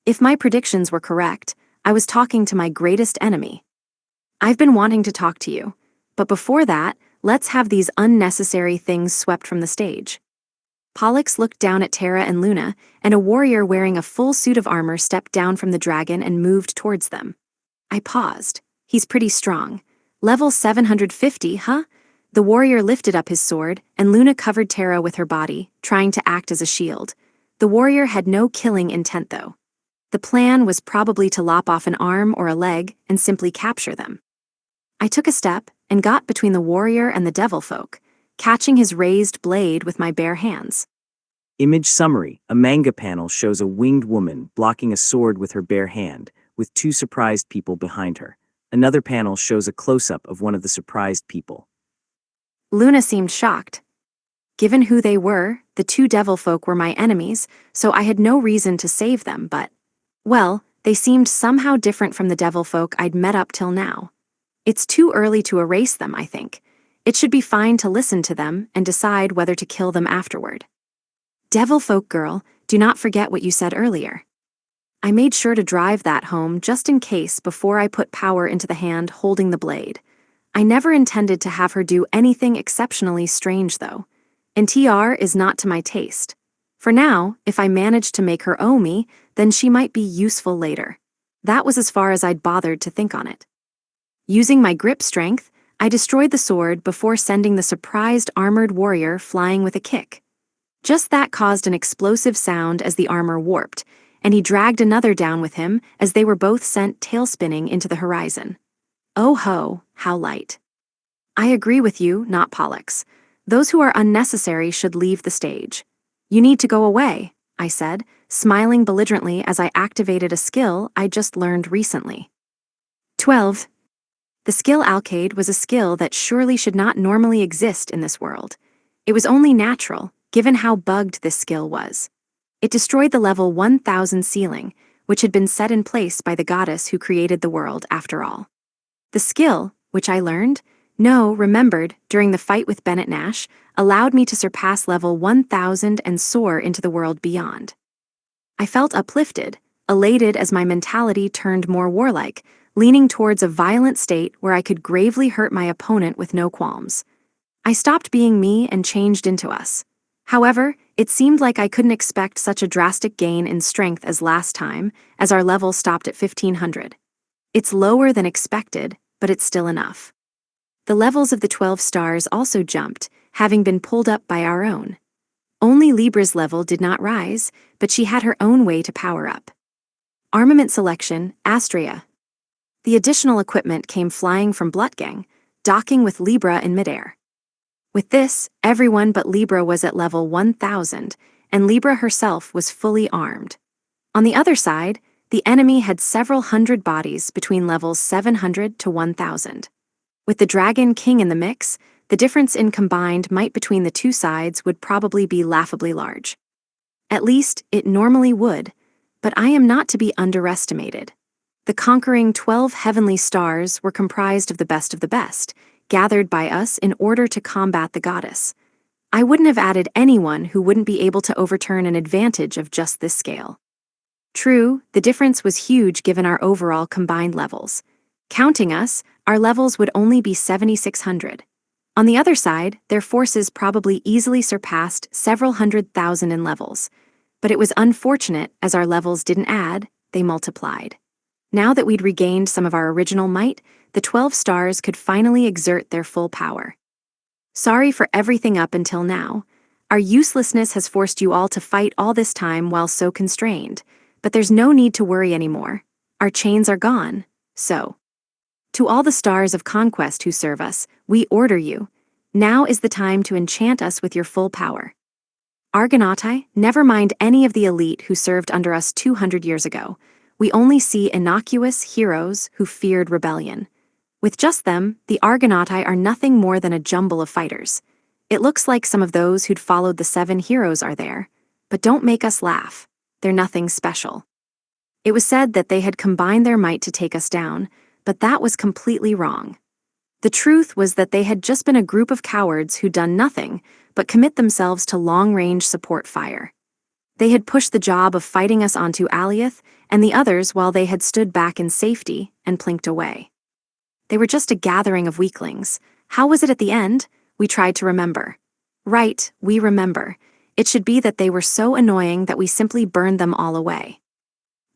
If my predictions were correct, I was talking to my greatest enemy. "I've been wanting to talk to you, but before that, let's have these unnecessary things swept from the stage." Pollux looked down at Terra and Luna, and a warrior wearing a full suit of armor stepped down from the dragon and moved towards them. I paused. He's pretty strong. Level 750, huh? The warrior lifted up his sword, and Luna covered Terra with her body, trying to act as a shield. The warrior had no killing intent, though. The plan was probably to lop off an arm or a leg and simply capture them. I took a step and got between the warrior and the devil folk, catching his raised blade with my bare hands. Image summary: a manga panel shows a winged woman blocking a sword with her bare hand, with two surprised people behind her. Another panel shows a close-up of one of the surprised people. Luna seemed shocked. Given who they were, the two devil folk were my enemies, so I had no reason to save them, but, well, they seemed somehow different from the devil folk I'd met up till now. It's too early to erase them, I think. It should be fine to listen to them and decide whether to kill them afterward. "Devil folk girl, do not forget what you said earlier." I made sure to drive that home just in case before I put power into the hand holding the blade. I never intended to have her do anything exceptionally strange, though. And TR is not to my taste. For now, if I managed to make her owe me, then she might be useful later. That was as far as I'd bothered to think on it. Using my grip strength, I destroyed the sword before sending the surprised armored warrior flying with a kick. Just that caused an explosive sound as the armor warped, and he dragged another down with him as they were both sent tailspinning into the horizon. Oh ho, how light. I agree with you, not Pollux. Those who are unnecessary should leave the stage. "You need to go away," I said, smiling belligerently as I activated a skill I just learned recently. 12. The skill Alcade was a skill that surely should not normally exist in this world. It was only natural, given how bugged this skill was. It destroyed the level 1000 ceiling, which had been set in place by the goddess who created the world after all. The skill, which I learned, remembered, during the fight with Bennett Nash, allowed me to surpass level 1000 and soar into the world beyond. I felt uplifted, elated as my mentality turned more warlike, leaning towards a violent state where I could gravely hurt my opponent with no qualms. I stopped being me and changed into us. However, it seemed like I couldn't expect such a drastic gain in strength as last time, as our level stopped at 1500. It's lower than expected, but it's still enough. The levels of the 12 stars also jumped, having been pulled up by our own. Only Libra's level did not rise, but she had her own way to power up. Armament selection, Astrea. The additional equipment came flying from Blutgang, docking with Libra in midair. With this, everyone but Libra was at level 1000, and Libra herself was fully armed. On the other side, the enemy had several hundred bodies between levels 700 to 1000. With the Dragon King in the mix, the difference in combined might between the two sides would probably be laughably large. At least, it normally would, but I am not to be underestimated. The conquering 12 heavenly stars were comprised of the best, gathered by us in order to combat the goddess. I wouldn't have added anyone who wouldn't be able to overturn an advantage of just this scale. True, the difference was huge given our overall combined levels. Counting us, our levels would only be 7,600. On the other side, their forces probably easily surpassed several 100,000 in levels. But it was unfortunate as our levels didn't add, they multiplied. Now that we'd regained some of our original might, the 12 stars could finally exert their full power. Sorry for everything up until now. Our uselessness has forced you all to fight all this time while so constrained, but there's no need to worry anymore. Our chains are gone, so. To all the stars of conquest who serve us, we order you. Now is the time to enchant us with your full power. Argonautai, never mind any of the elite who served under us 200 years ago. We only see innocuous heroes who feared rebellion. With just them, the Argonautai are nothing more than a jumble of fighters. It looks like some of those who'd followed the 7 heroes are there. But don't make us laugh. They're nothing special. It was said that they had combined their might to take us down, but that was completely wrong. The truth was that they had just been a group of cowards who'd done nothing but commit themselves to long-range support fire. They had pushed the job of fighting us onto Alioth and the others while they had stood back in safety and plinked away. They were just a gathering of weaklings. How was it at the end? We tried to remember. Right, we remember. It should be that they were so annoying that we simply burned them all away.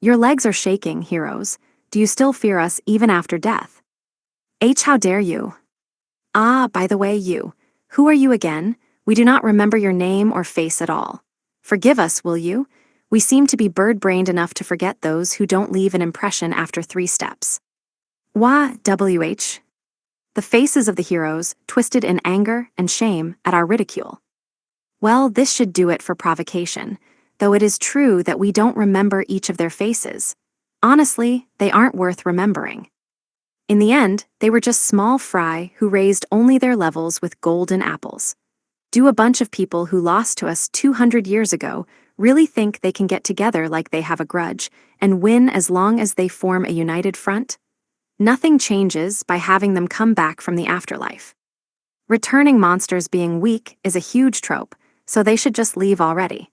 Your legs are shaking, heroes. Do you still fear us even after death? How dare you? Ah, by the way, you. Who are you again? We do not remember your name or face at all. Forgive us, will you? We seem to be bird-brained enough to forget those who don't leave an impression after 3 steps. WH. The faces of the heroes twisted in anger and shame at our ridicule. Well, this should do it for provocation, though it is true that we don't remember each of their faces. Honestly, they aren't worth remembering. In the end, they were just small fry who raised only their levels with golden apples. Do a bunch of people who lost to us 200 years ago really think they can get together like they have a grudge and win as long as they form a united front? Nothing changes by having them come back from the afterlife. Returning monsters being weak is a huge trope, so they should just leave already.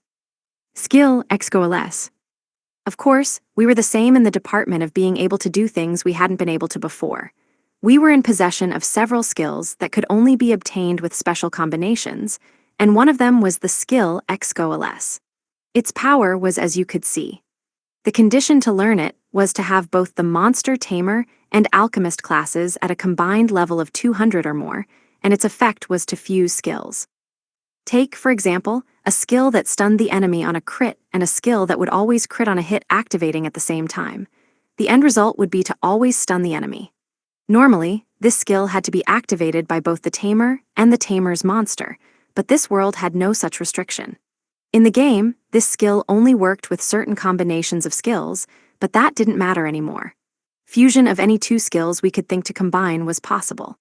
Skill XQLS. Of course, we were the same in the department of being able to do things we hadn't been able to before. We were in possession of several skills that could only be obtained with special combinations, and one of them was the skill XQLS. Its power was as you could see. The condition to learn it was to have both the Monster Tamer and Alchemist classes at a combined level of 200 or more, and its effect was to fuse skills. Take, for example, a skill that stunned the enemy on a crit and a skill that would always crit on a hit activating at the same time. The end result would be to always stun the enemy. Normally, this skill had to be activated by both the Tamer and the Tamer's monster, but this world had no such restriction. In the game, this skill only worked with certain combinations of skills, but that didn't matter anymore. Fusion of any 2 skills we could think to combine was possible.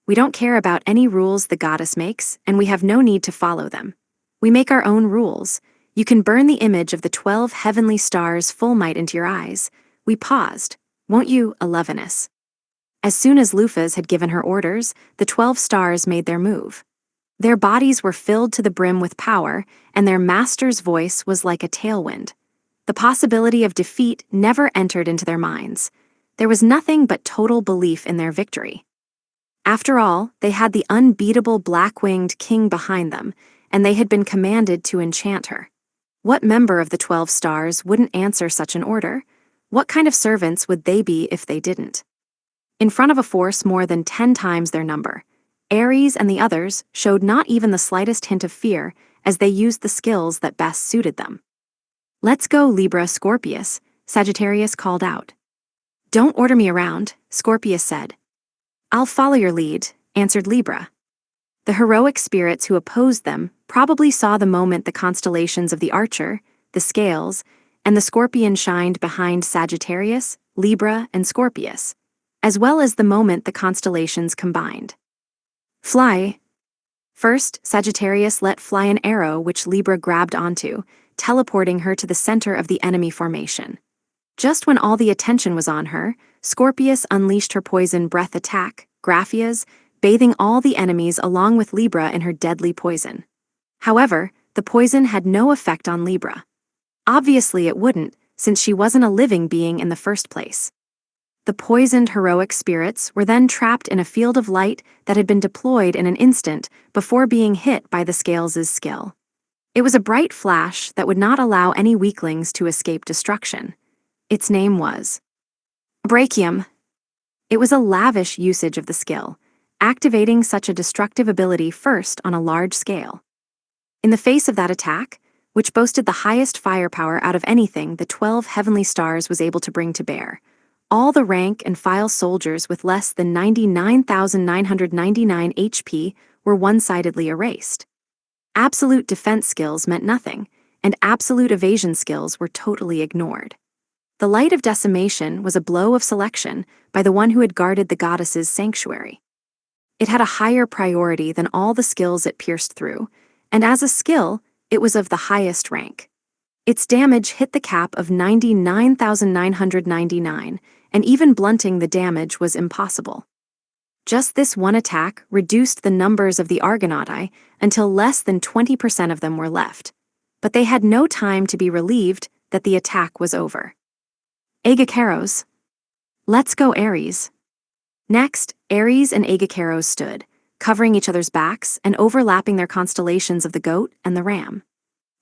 We don't care about any rules the goddess makes, and we have no need to follow them. We make our own rules. You can burn the image of the 12 heavenly stars full might into your eyes. We paused. Won't you, Elevenus? As soon as Lufas had given her orders, the 12 stars made their move. Their bodies were filled to the brim with power, and their master's voice was like a tailwind. The possibility of defeat never entered into their minds. There was nothing but total belief in their victory. After all, they had the unbeatable black-winged king behind them, and they had been commanded to enchant her. What member of the 12 stars wouldn't answer such an order? What kind of servants would they be if they didn't? In front of a force more than 10 times their number, Ares and the others showed not even the slightest hint of fear as they used the skills that best suited them. Let's go, Libra Scorpius, Sagittarius called out. Don't order me around, Scorpius said. I'll follow your lead, answered Libra. The heroic spirits who opposed them probably saw the moment the constellations of the Archer, the Scales, and the Scorpion shined behind Sagittarius, Libra, and Scorpius, as well as the moment the constellations combined. Fly. First, Sagittarius let fly an arrow which Libra grabbed onto, teleporting her to the center of the enemy formation. Just when all the attention was on her, Scorpius unleashed her poison breath attack, Graphias, bathing all the enemies along with Libra in her deadly poison. However, the poison had no effect on Libra. Obviously it wouldn't, since she wasn't a living being in the first place. The poisoned heroic spirits were then trapped in a field of light that had been deployed in an instant before being hit by the Scales' skill. It was a bright flash that would not allow any weaklings to escape destruction. Its name was Brachium. It was a lavish usage of the skill, activating such a destructive ability first on a large scale. In the face of that attack, which boasted the highest firepower out of anything the 12 heavenly stars was able to bring to bear, all the rank and file soldiers with less than 99,999 HP were one-sidedly erased. Absolute defense skills meant nothing, and absolute evasion skills were totally ignored. The light of decimation was a blow of selection by the one who had guarded the goddess's sanctuary. It had a higher priority than all the skills it pierced through, and as a skill, it was of the highest rank. Its damage hit the cap of 99,999, and even blunting the damage was impossible. Just this one attack reduced the numbers of the Argonauti until less than 20% of them were left, but they had no time to be relieved that the attack was over. Aegacaros. Let's go, Ares. Next, Ares and Aegacaros stood, covering each other's backs and overlapping their constellations of the goat and the ram.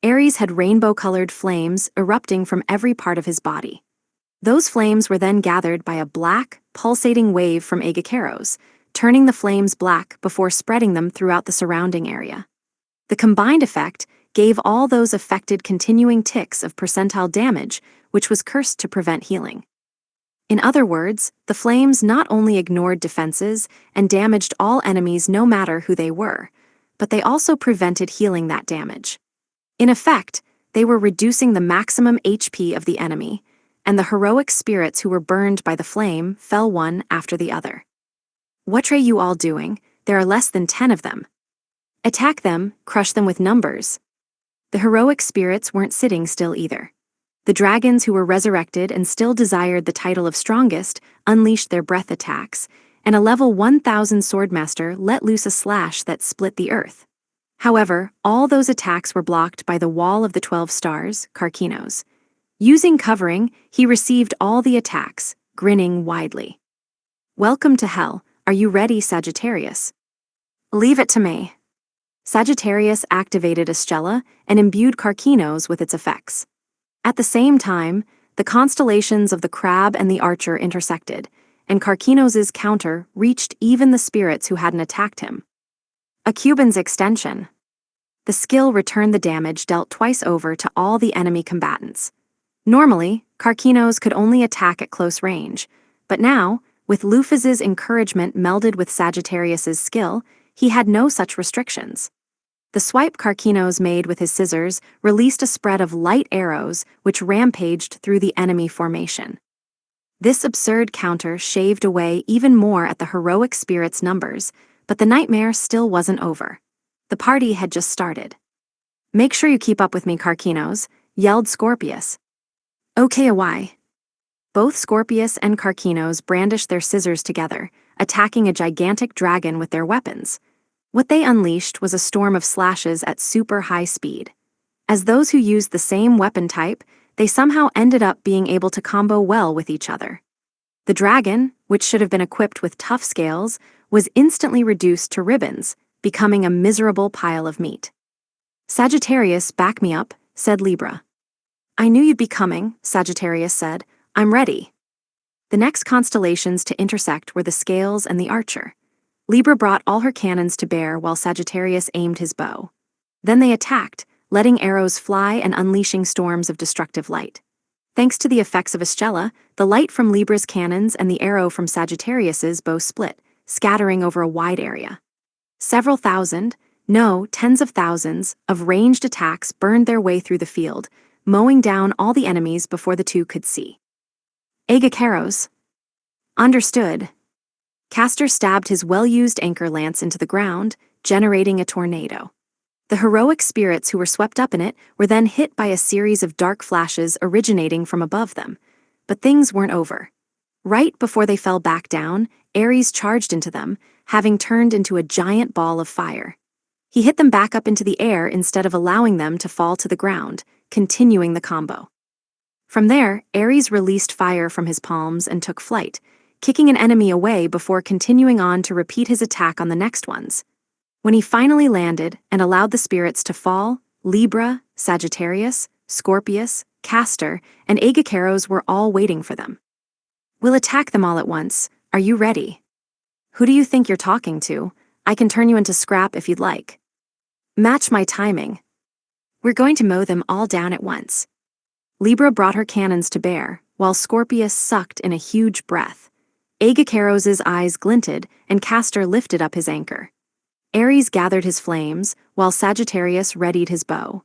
Ares had rainbow-colored flames erupting from every part of his body. Those flames were then gathered by a black, pulsating wave from Aegacaros, turning the flames black before spreading them throughout the surrounding area. The combined effect gave all those affected continuing ticks of percentile damage, which was cursed to prevent healing. In other words, the flames not only ignored defenses and damaged all enemies no matter who they were, but they also prevented healing that damage. In effect, they were reducing the maximum HP of the enemy, and the heroic spirits who were burned by the flame fell one after the other. What are you all doing? There are less than 10 of them. Attack them, crush them with numbers. The heroic spirits weren't sitting still either. The dragons who were resurrected and still desired the title of strongest unleashed their breath attacks, and a level 1000 swordmaster let loose a slash that split the earth. However, all those attacks were blocked by the wall of the 12 stars, Karkinos. Using covering, he received all the attacks, grinning widely. Welcome to hell. Are you ready, Sagittarius? Leave it to me. Sagittarius activated Estella and imbued Karkinos with its effects. At the same time, the constellations of the crab and the archer intersected, and Karkinos' counter reached even the spirits who hadn't attacked him. A Cuban's extension. The skill returned the damage dealt twice over to all the enemy combatants. Normally, Karkinos could only attack at close range, but now, with Lufus's encouragement melded with Sagittarius's skill, he had no such restrictions. The swipe Karkinos made with his scissors released a spread of light arrows which rampaged through the enemy formation. This absurd counter shaved away even more at the heroic spirit's numbers, but the nightmare still wasn't over. The party had just started. Make sure you keep up with me, Karkinos, yelled Scorpius. Okay, why? Both Scorpius and Karkinos brandished their scissors together, attacking a gigantic dragon with their weapons. What they unleashed was a storm of slashes at super high speed. As those who used the same weapon type, they somehow ended up being able to combo well with each other. The dragon, which should have been equipped with tough scales, was instantly reduced to ribbons, becoming a miserable pile of meat. Sagittarius, back me up, said Libra. I knew you'd be coming, Sagittarius said. I'm ready. The next constellations to intersect were the scales and the archer. Libra brought all her cannons to bear while Sagittarius aimed his bow. Then they attacked, letting arrows fly and unleashing storms of destructive light. Thanks to the effects of Estella, the light from Libra's cannons and the arrow from Sagittarius's bow split, scattering over a wide area. Several thousand, no, tens of thousands, of ranged attacks burned their way through the field, mowing down all the enemies before the two could see. Aegacaros. Understood. Castor stabbed his well-used anchor lance into the ground, generating a tornado. The heroic spirits who were swept up in it were then hit by a series of dark flashes originating from above them. But things weren't over. Right before they fell back down, Ares charged into them, having turned into a giant ball of fire. He hit them back up into the air instead of allowing them to fall to the ground, continuing the combo. From there, Ares released fire from his palms and took flight, kicking an enemy away before continuing on to repeat his attack on the next ones. When he finally landed and allowed the spirits to fall, Libra, Sagittarius, Scorpius, Castor, and Aegacaros were all waiting for them. We'll attack them all at once. Are you ready? Who do you think you're talking to? I can turn you into scrap if you'd like. Match my timing. We're going to mow them all down at once. Libra brought her cannons to bear, while Scorpius sucked in a huge breath. Aegacaros' eyes glinted, and Castor lifted up his anchor. Ares gathered his flames, while Sagittarius readied his bow.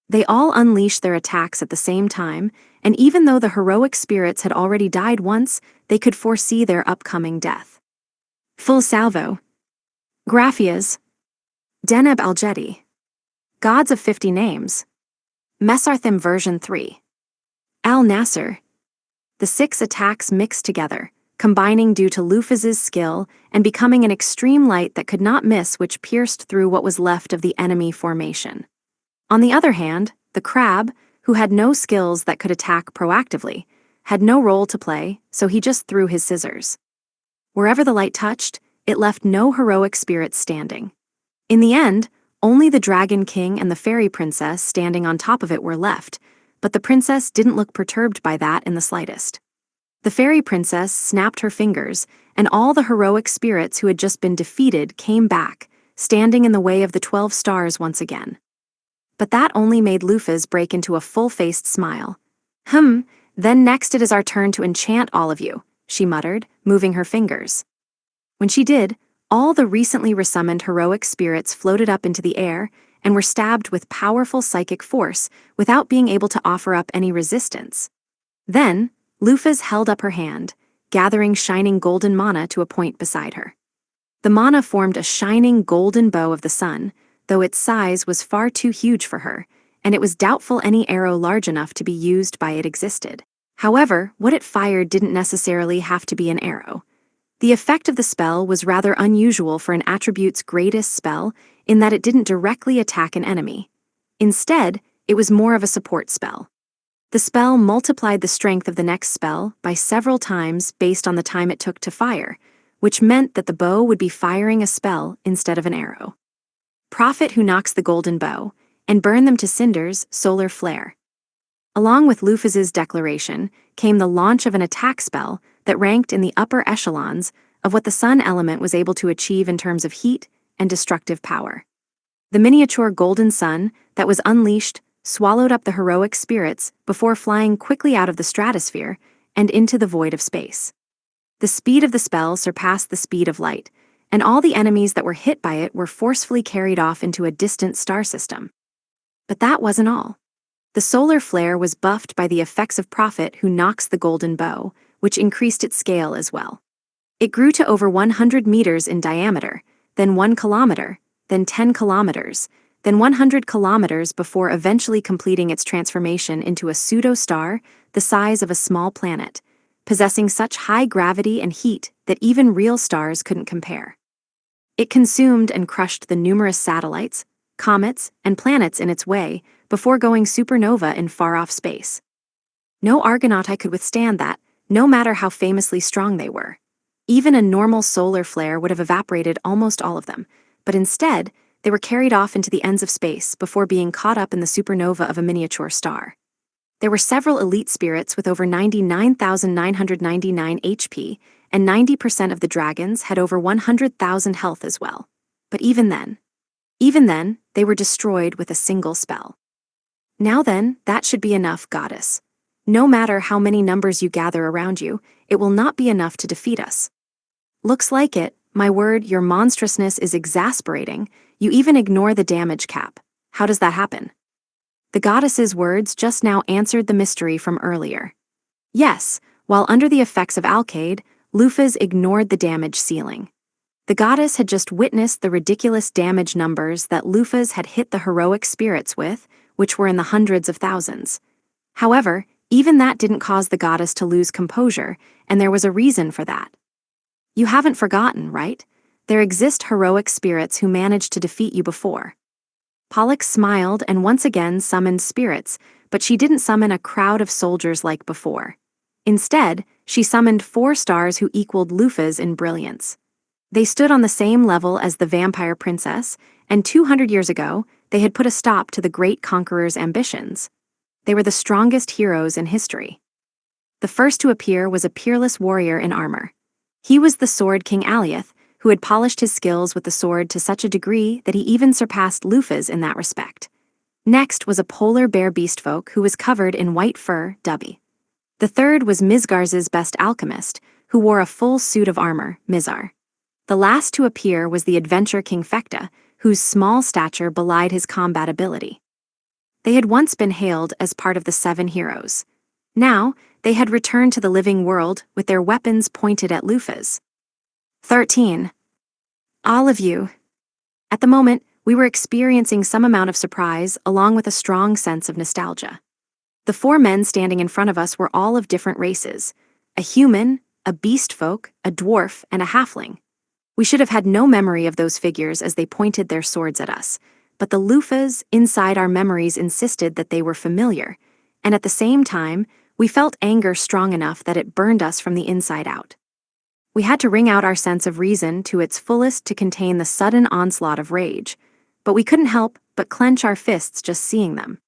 They all unleashed their attacks at the same time, and even though the heroic spirits had already died once, they could foresee their upcoming death. Full salvo. Graphias. Deneb Algedi. Gods of 50 names. Mesarthim version 3. Al-Nasr. The 6 attacks mixed together, combining due to Lufuz's skill and becoming an extreme light that could not miss, which pierced through what was left of the enemy formation. On the other hand, the crab, who had no skills that could attack proactively, had no role to play, so he just threw his scissors. Wherever the light touched, it left no heroic spirits standing. In the end, only the Dragon King and the Fairy Princess standing on top of it were left, but the princess didn't look perturbed by that in the slightest. The Fairy Princess snapped her fingers, and all the heroic spirits who had just been defeated came back, standing in the way of the 12 stars once again. But that only made Lufuz break into a full-faced smile. Then next it is our turn to enchant all of you, she muttered, moving her fingers. When she did, all the recently resummoned heroic spirits floated up into the air and were stabbed with powerful psychic force without being able to offer up any resistance. Then, Lufuz held up her hand, gathering shining golden mana to a point beside her. The mana formed a shining golden bow of the sun, though its size was far too huge for her, and it was doubtful any arrow large enough to be used by it existed. However, what it fired didn't necessarily have to be an arrow. The effect of the spell was rather unusual for an attribute's greatest spell in that it didn't directly attack an enemy. Instead, it was more of a support spell. The spell multiplied the strength of the next spell by several times based on the time it took to fire, which meant that the bow would be firing a spell instead of an arrow. Prophet who knocks the golden bow, and burn them to cinders, solar flare. Along with Lufuz's declaration came the launch of an attack spell that ranked in the upper echelons of what the sun element was able to achieve in terms of heat and destructive power. The miniature golden sun that was unleashed swallowed up the heroic spirits before flying quickly out of the stratosphere and into the void of space. The speed of the spell surpassed the speed of light, and all the enemies that were hit by it were forcefully carried off into a distant star system. But that wasn't all. The solar flare was buffed by the effects of Prophet who knocks the golden bow, which increased its scale as well. It grew to over 100 meters in diameter, then 1 kilometer, then 10 kilometers, then 100 kilometers before eventually completing its transformation into a pseudo-star the size of a small planet, possessing such high gravity and heat that even real stars couldn't compare. It consumed and crushed the numerous satellites, comets, and planets in its way before going supernova in far-off space. No Argonaut could withstand that, no matter how famously strong they were. Even a normal solar flare would have evaporated almost all of them, but instead, they were carried off into the ends of space before being caught up in the supernova of a miniature star. There were several elite spirits with over 99,999 HP, and 90% of the dragons had over 100,000 health as well. But even then, they were destroyed with a single spell. Now then, that should be enough, goddess. No matter how many numbers you gather around you, it will not be enough to defeat us. Looks like it, my word, your monstrousness is exasperating. You even ignore the damage cap. How does that happen? The goddess's words just now answered the mystery from earlier. Yes, while under the effects of Alkaid, Lufuz ignored the damage ceiling. The goddess had just witnessed the ridiculous damage numbers that Lufuz had hit the heroic spirits with, which were in the hundreds of thousands. However, even that didn't cause the goddess to lose composure, and there was a reason for that. You haven't forgotten, right? There exist heroic spirits who managed to defeat you before. Pollux smiled and once again summoned spirits, but she didn't summon a crowd of soldiers like before. Instead, she summoned 4 stars who equaled Lufuz in brilliance. They stood on the same level as the vampire princess, and 200 years ago, they had put a stop to the great conqueror's ambitions. They were the strongest heroes in history. The first to appear was a peerless warrior in armor. He was the Sword King Aliath, who had polished his skills with the sword to such a degree that he even surpassed Lufuz in that respect. Next was a polar bear beastfolk who was covered in white fur, Dubby. The third was Mizgar's best alchemist, who wore a full suit of armor, Mizar. The last to appear was the Adventure King Fekta, whose small stature belied his combat ability. They had once been hailed as part of the Seven Heroes. Now, they had returned to the living world with their weapons pointed at Lufas. 13. All of you. At the moment, we were experiencing some amount of surprise along with a strong sense of nostalgia. The four men standing in front of us were all of different races: a human, a beast folk, a dwarf, and a halfling. We should have had no memory of those figures as they pointed their swords at us, but the Lufas inside our memories insisted that they were familiar, and at the same time, we felt anger strong enough that it burned us from the inside out. We had to wring out our sense of reason to its fullest to contain the sudden onslaught of rage, but we couldn't help but clench our fists just seeing them.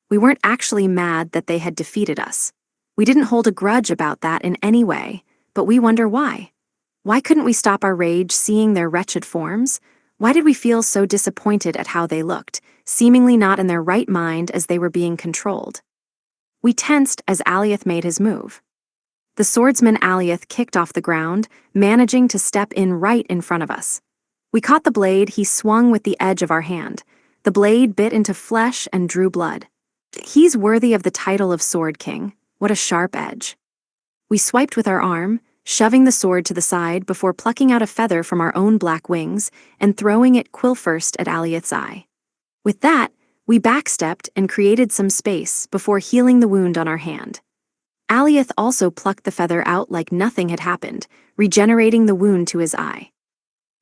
We weren't actually mad that they had defeated us. We didn't hold a grudge about that in any way, but we wonder why. Why couldn't we stop our rage seeing their wretched forms? Why did we feel so disappointed at how they looked, seemingly not in their right mind as they were being controlled? We tensed as Alioth made his move. The swordsman Alioth kicked off the ground, managing to step in right in front of us. We caught the blade he swung with the edge of our hand. The blade bit into flesh and drew blood. He's worthy of the title of Sword King. What a sharp edge. We swiped with our arm, shoving the sword to the side before plucking out a feather from our own black wings and throwing it quill first at Alioth's eye. With that, we backstepped and created some space before healing the wound on our hand. Alioth also plucked the feather out like nothing had happened, regenerating the wound to his eye.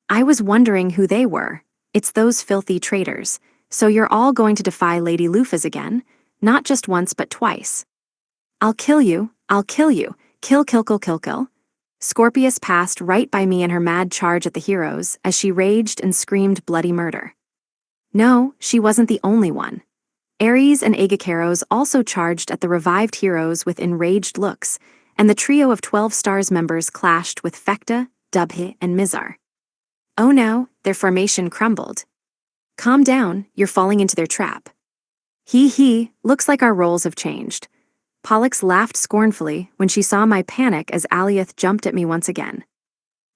I was wondering who they were. It's those filthy traitors. So you're all going to defy Lady Lufas again, not just once but twice. I'll kill you, kill, kill, kill, kill, kill. Scorpius passed right by me in her mad charge at the heroes as she raged and screamed bloody murder. No, she wasn't the only one. Ares and Agacaros also charged at the revived heroes with enraged looks, and the trio of 12 Stars members clashed with Fekta, Dubhe, and Mizar. Oh no, their formation crumbled. Calm down, you're falling into their trap. Looks like our roles have changed. Pollux laughed scornfully when she saw my panic as Alioth jumped at me once again.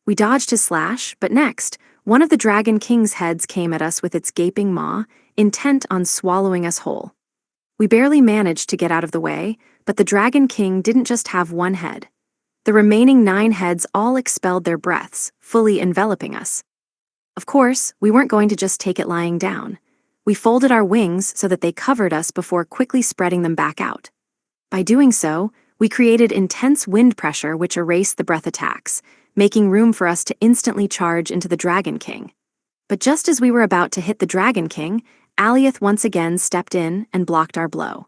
We dodged his slash, but next, one of the Dragon King's heads came at us with its gaping maw, intent on swallowing us whole. We barely managed to get out of the way, but the Dragon King didn't just have one head. The remaining 9 heads all expelled their breaths, fully enveloping us. Of course, we weren't going to just take it lying down. We folded our wings so that they covered us before quickly spreading them back out. By doing so, we created intense wind pressure which erased the breath attacks, making room for us to instantly charge into the Dragon King. But just as we were about to hit the Dragon King, Alioth once again stepped in and blocked our blow.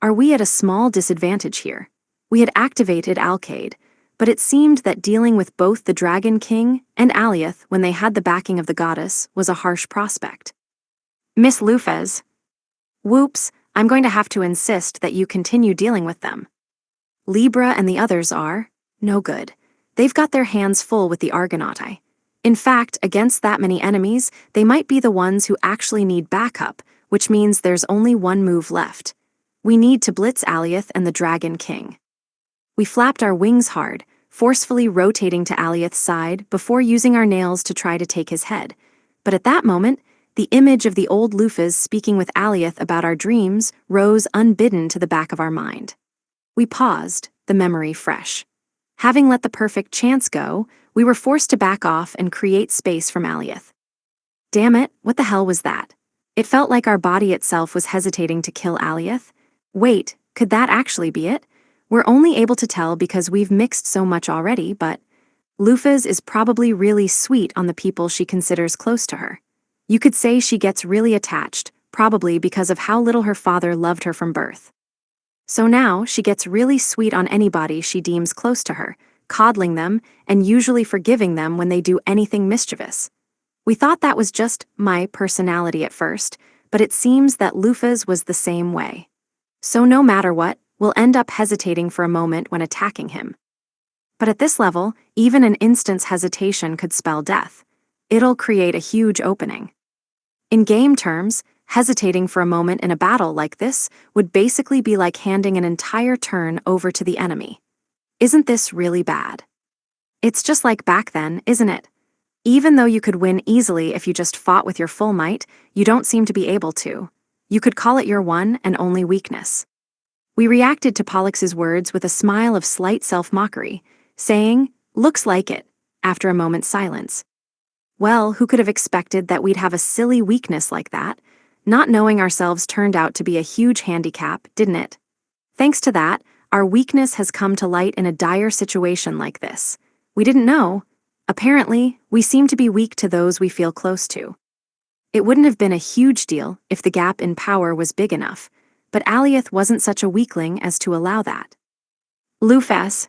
Are we at a small disadvantage here? We had activated Alkaid, but it seemed that dealing with both the Dragon King and Alioth when they had the backing of the goddess was a harsh prospect. Miss Lufas. Whoops, I'm going to have to insist that you continue dealing with them. Libra and the others are no good. They've got their hands full with the Argonauti. In fact, against that many enemies, they might be the ones who actually need backup, which means there's only one move left. We need to blitz Alioth and the Dragon King. We flapped our wings hard, forcefully rotating to Alioth's side before using our nails to try to take his head. But at that moment, the image of the old Lufas speaking with Alioth about our dreams rose unbidden to the back of our mind. We paused, the memory fresh. Having let the perfect chance go, we were forced to back off and create space from Alioth. Damn it, what the hell was that? It felt like our body itself was hesitating to kill Alioth. Wait, could that actually be it? We're only able to tell because we've mixed so much already, but Lufas is probably really sweet on the people she considers close to her. You could say she gets really attached, probably because of how little her father loved her from birth. So now she gets really sweet on anybody she deems close to her, coddling them and usually forgiving them when they do anything mischievous. We thought that was just my personality at first, but it seems that Lufas was the same way. So no matter what, we'll end up hesitating for a moment when attacking him. But at this level, even an instant's hesitation could spell death. It'll create a huge opening. In game terms, hesitating for a moment in a battle like this would basically be like handing an entire turn over to the enemy. Isn't this really bad? It's just like back then, isn't it? Even though you could win easily if you just fought with your full might, you don't seem to be able to. You could call it your one and only weakness. We reacted to Pollux's words with a smile of slight self-mockery, saying, "Looks like it," after a moment's silence. Well, who could have expected that we'd have a silly weakness like that? Not knowing ourselves turned out to be a huge handicap, didn't it? Thanks to that, our weakness has come to light in a dire situation like this. We didn't know. Apparently, we seem to be weak to those we feel close to. It wouldn't have been a huge deal if the gap in power was big enough, but Alioth wasn't such a weakling as to allow that. Lufas.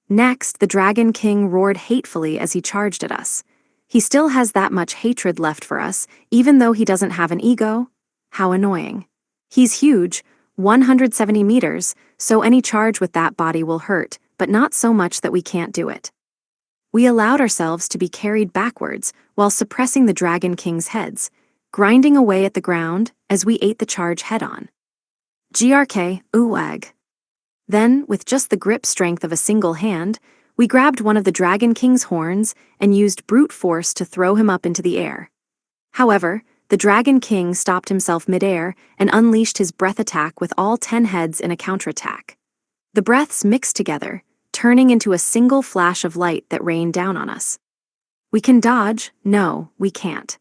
Next, the Dragon King roared hatefully as he charged at us. He still has that much hatred left for us, even though he doesn't have an ego? How annoying. He's huge, 170 meters, so any charge with that body will hurt, but not so much that we can't do it. We allowed ourselves to be carried backwards while suppressing the Dragon King's heads, grinding away at the ground as we ate the charge head-on. GRK, Uwag. Then, with just the grip strength of a single hand, we grabbed one of the Dragon King's horns and used brute force to throw him up into the air. However, the Dragon King stopped himself midair and unleashed his breath attack with all 10 heads in a counterattack. The breaths mixed together, turning into a single flash of light that rained down on us. We can dodge? No, we can't.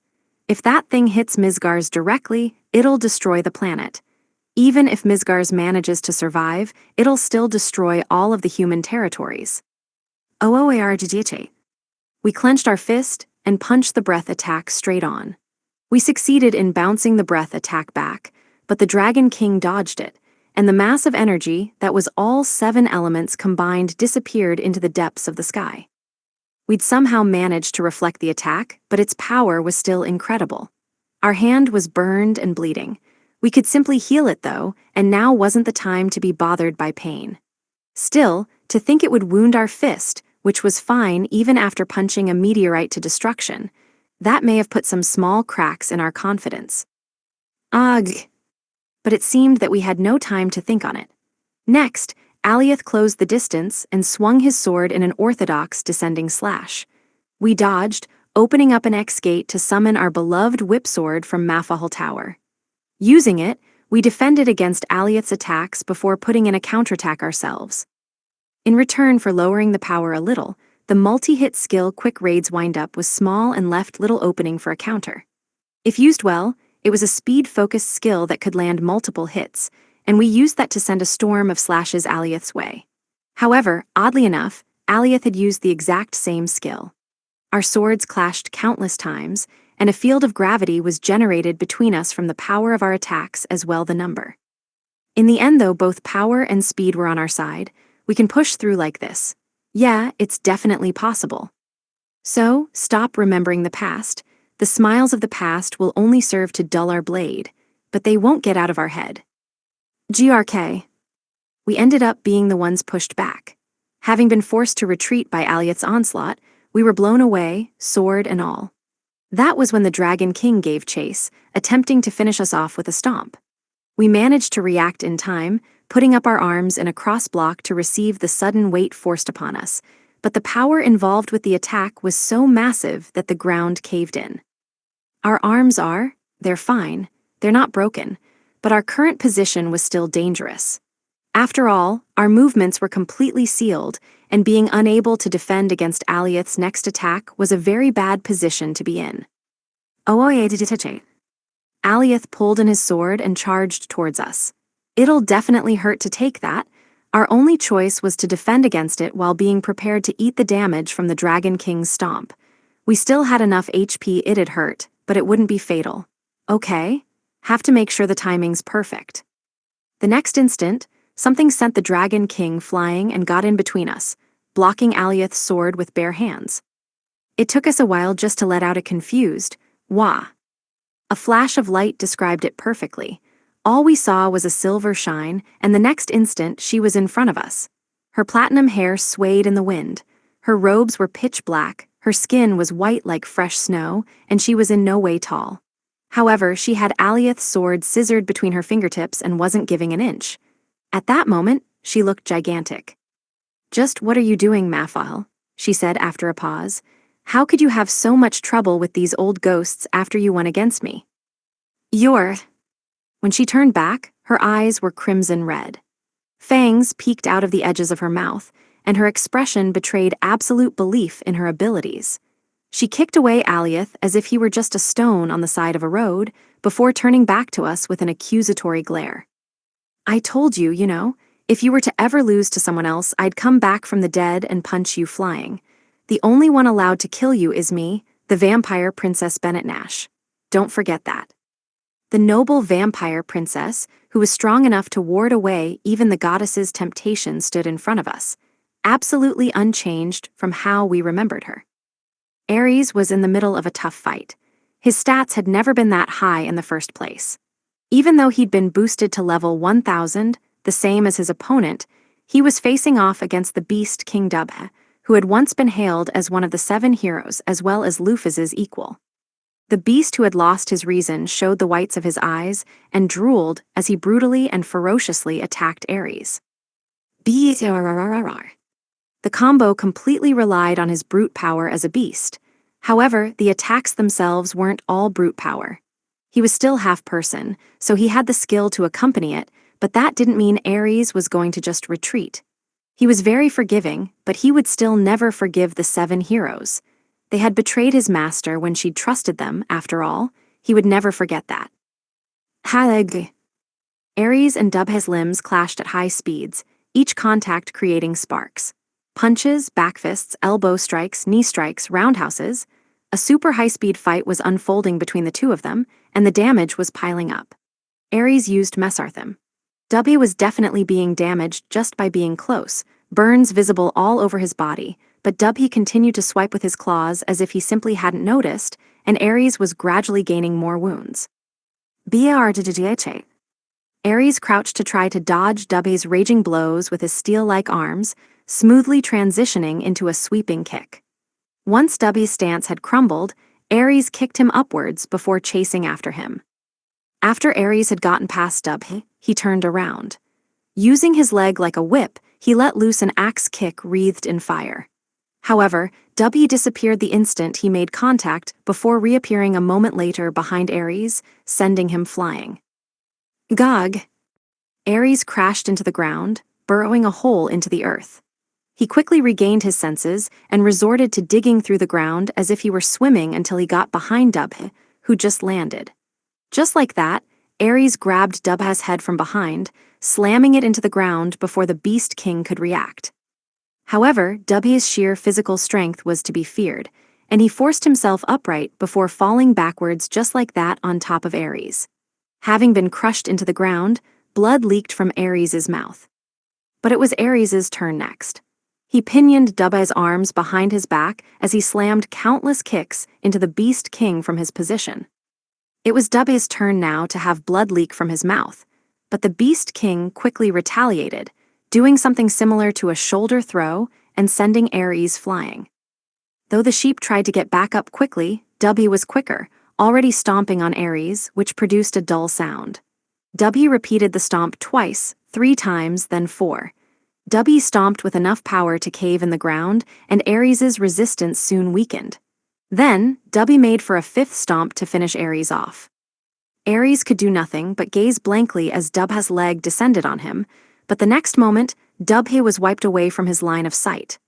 If that thing hits Mizgar's directly, it'll destroy the planet. Even if Mizgar's manages to survive, it'll still destroy all of the human territories. OOARGGH. We clenched our fist and punched the breath attack straight on. We succeeded in bouncing the breath attack back, but the Dragon King dodged it, and the mass of energy that was all 7 elements combined disappeared into the depths of the sky. We'd somehow managed to reflect the attack, but its power was still incredible. Our hand was burned and bleeding. We could simply heal it though, and now wasn't the time to be bothered by pain. Still, to think it would wound our fist, which was fine even after punching a meteorite to destruction, that may have put some small cracks in our confidence. Ugh. But it seemed that we had no time to think on it. Next, Alioth closed the distance and swung his sword in an orthodox descending slash. We dodged, opening up an X-gate to summon our beloved whip sword from Mafahal Tower. Using it, we defended against Alioth's attacks before putting in a counterattack ourselves. In return for lowering the power a little, the multi-hit skill Quick Raid's windup was small and left little opening for a counter. If used well, it was a speed-focused skill that could land multiple hits, and we used that to send a storm of slashes Alioth's way. However, oddly enough, Alioth had used the exact same skill. Our swords clashed countless times, and a field of gravity was generated between us from the power of our attacks as well the number. In the end though both power and speed were on our side, we can push through like this. Yeah, it's definitely possible. So, stop remembering the past. The smiles of the past will only serve to dull our blade, but they won't get out of our head. GRK. We ended up being the ones pushed back. Having been forced to retreat by Alioth's onslaught, we were blown away, sword and all. That was when the Dragon King gave chase, attempting to finish us off with a stomp. We managed to react in time, putting up our arms in a cross block to receive the sudden weight forced upon us, but the power involved with the attack was so massive that the ground caved in. Our arms they're fine, they're not broken, but our current position was still dangerous. After all, our movements were completely sealed, and being unable to defend against Alioth's next attack was a very bad position to be in. Alioth pulled in his sword and charged towards us. It'll definitely hurt to take that. Our only choice was to defend against it while being prepared to eat the damage from the Dragon King's stomp. We still had enough HP it'd hurt, but it wouldn't be fatal. Okay, have to make sure the timing's perfect. The next instant, something sent the Dragon King flying and got in between us, blocking Alioth's sword with bare hands. It took us a while just to let out a confused, "Wah." A flash of light described it perfectly. All we saw was a silver shine, and the next instant she was in front of us. Her platinum hair swayed in the wind. Her robes were pitch black, her skin was white like fresh snow, and she was in no way tall. However, she had Alioth's sword scissored between her fingertips and wasn't giving an inch. At that moment, she looked gigantic. "Just what are you doing, Mafahal?" she said after a pause. How could you have so much trouble with these old ghosts after you won against me? You're. When she turned back, her eyes were crimson red. Fangs peeked out of the edges of her mouth, and her expression betrayed absolute belief in her abilities. She kicked away Aliath as if he were just a stone on the side of a road, before turning back to us with an accusatory glare. I told you, if you were to ever lose to someone else, I'd come back from the dead and punch you flying. The only one allowed to kill you is me, the vampire Princess Bennett Nash. Don't forget that. The noble vampire princess, who was strong enough to ward away even the goddess's temptation, stood in front of us, absolutely unchanged from how we remembered her. Ares was in the middle of a tough fight. His stats had never been that high in the first place. Even though he'd been boosted to level 1000, the same as his opponent, he was facing off against the beast King Dubhe, who had once been hailed as one of the 7 heroes as well as Lufus's equal. The beast who had lost his reason showed the whites of his eyes and drooled as he brutally and ferociously attacked Ares. The combo completely relied on his brute power as a beast. However, the attacks themselves weren't all brute power. He was still half-person, so he had the skill to accompany it, but that didn't mean Ares was going to just retreat. He was very forgiving, but he would still never forgive the 7 heroes. They had betrayed his master when she'd trusted them, after all. He would never forget that. Haleg. Ares and Dubhe's limbs clashed at high speeds, each contact creating sparks. Punches, backfists, elbow strikes, knee strikes, roundhouses. A super high-speed fight was unfolding between the two of them, and the damage was piling up. Ares used Mesarthim. Dubhe was definitely being damaged just by being close, burns visible all over his body, but Dubhe continued to swipe with his claws as if he simply hadn't noticed, and Ares was gradually gaining more wounds. Ares crouched to try to dodge Dubhe's raging blows with his steel-like arms, smoothly transitioning into a sweeping kick. Once Dubhe's stance had crumbled, Ares kicked him upwards before chasing after him. After Ares had gotten past Dubhe, he turned around. Using his leg like a whip, he let loose an axe kick wreathed in fire. However, Dubhe disappeared the instant he made contact before reappearing a moment later behind Ares, sending him flying. Gog! Ares crashed into the ground, burrowing a hole into the earth. He quickly regained his senses and resorted to digging through the ground as if he were swimming until he got behind Dubhe, who just landed. Just like that, Ares grabbed Dubhe's head from behind, slamming it into the ground before the Beast King could react. However, Dubhe's sheer physical strength was to be feared, and he forced himself upright before falling backwards just like that on top of Ares. Having been crushed into the ground, blood leaked from Ares's mouth. But it was Ares's turn next. He pinioned Dubhe's arms behind his back as he slammed countless kicks into the Beast King from his position. It was Dubhe's turn now to have blood leak from his mouth, but the Beast King quickly retaliated, doing something similar to a shoulder throw and sending Ares flying. Though the sheep tried to get back up quickly, Dubhe was quicker, already stomping on Ares, which produced a dull sound. Dubhe repeated the stomp twice, 3 times, then 4. Dubhe stomped with enough power to cave in the ground, and Ares's resistance soon weakened. Then, Dubhe made for a 5th stomp to finish Ares off. Ares could do nothing but gaze blankly as Dubhe's leg descended on him, but the next moment, Dubhe was wiped away from his line of sight.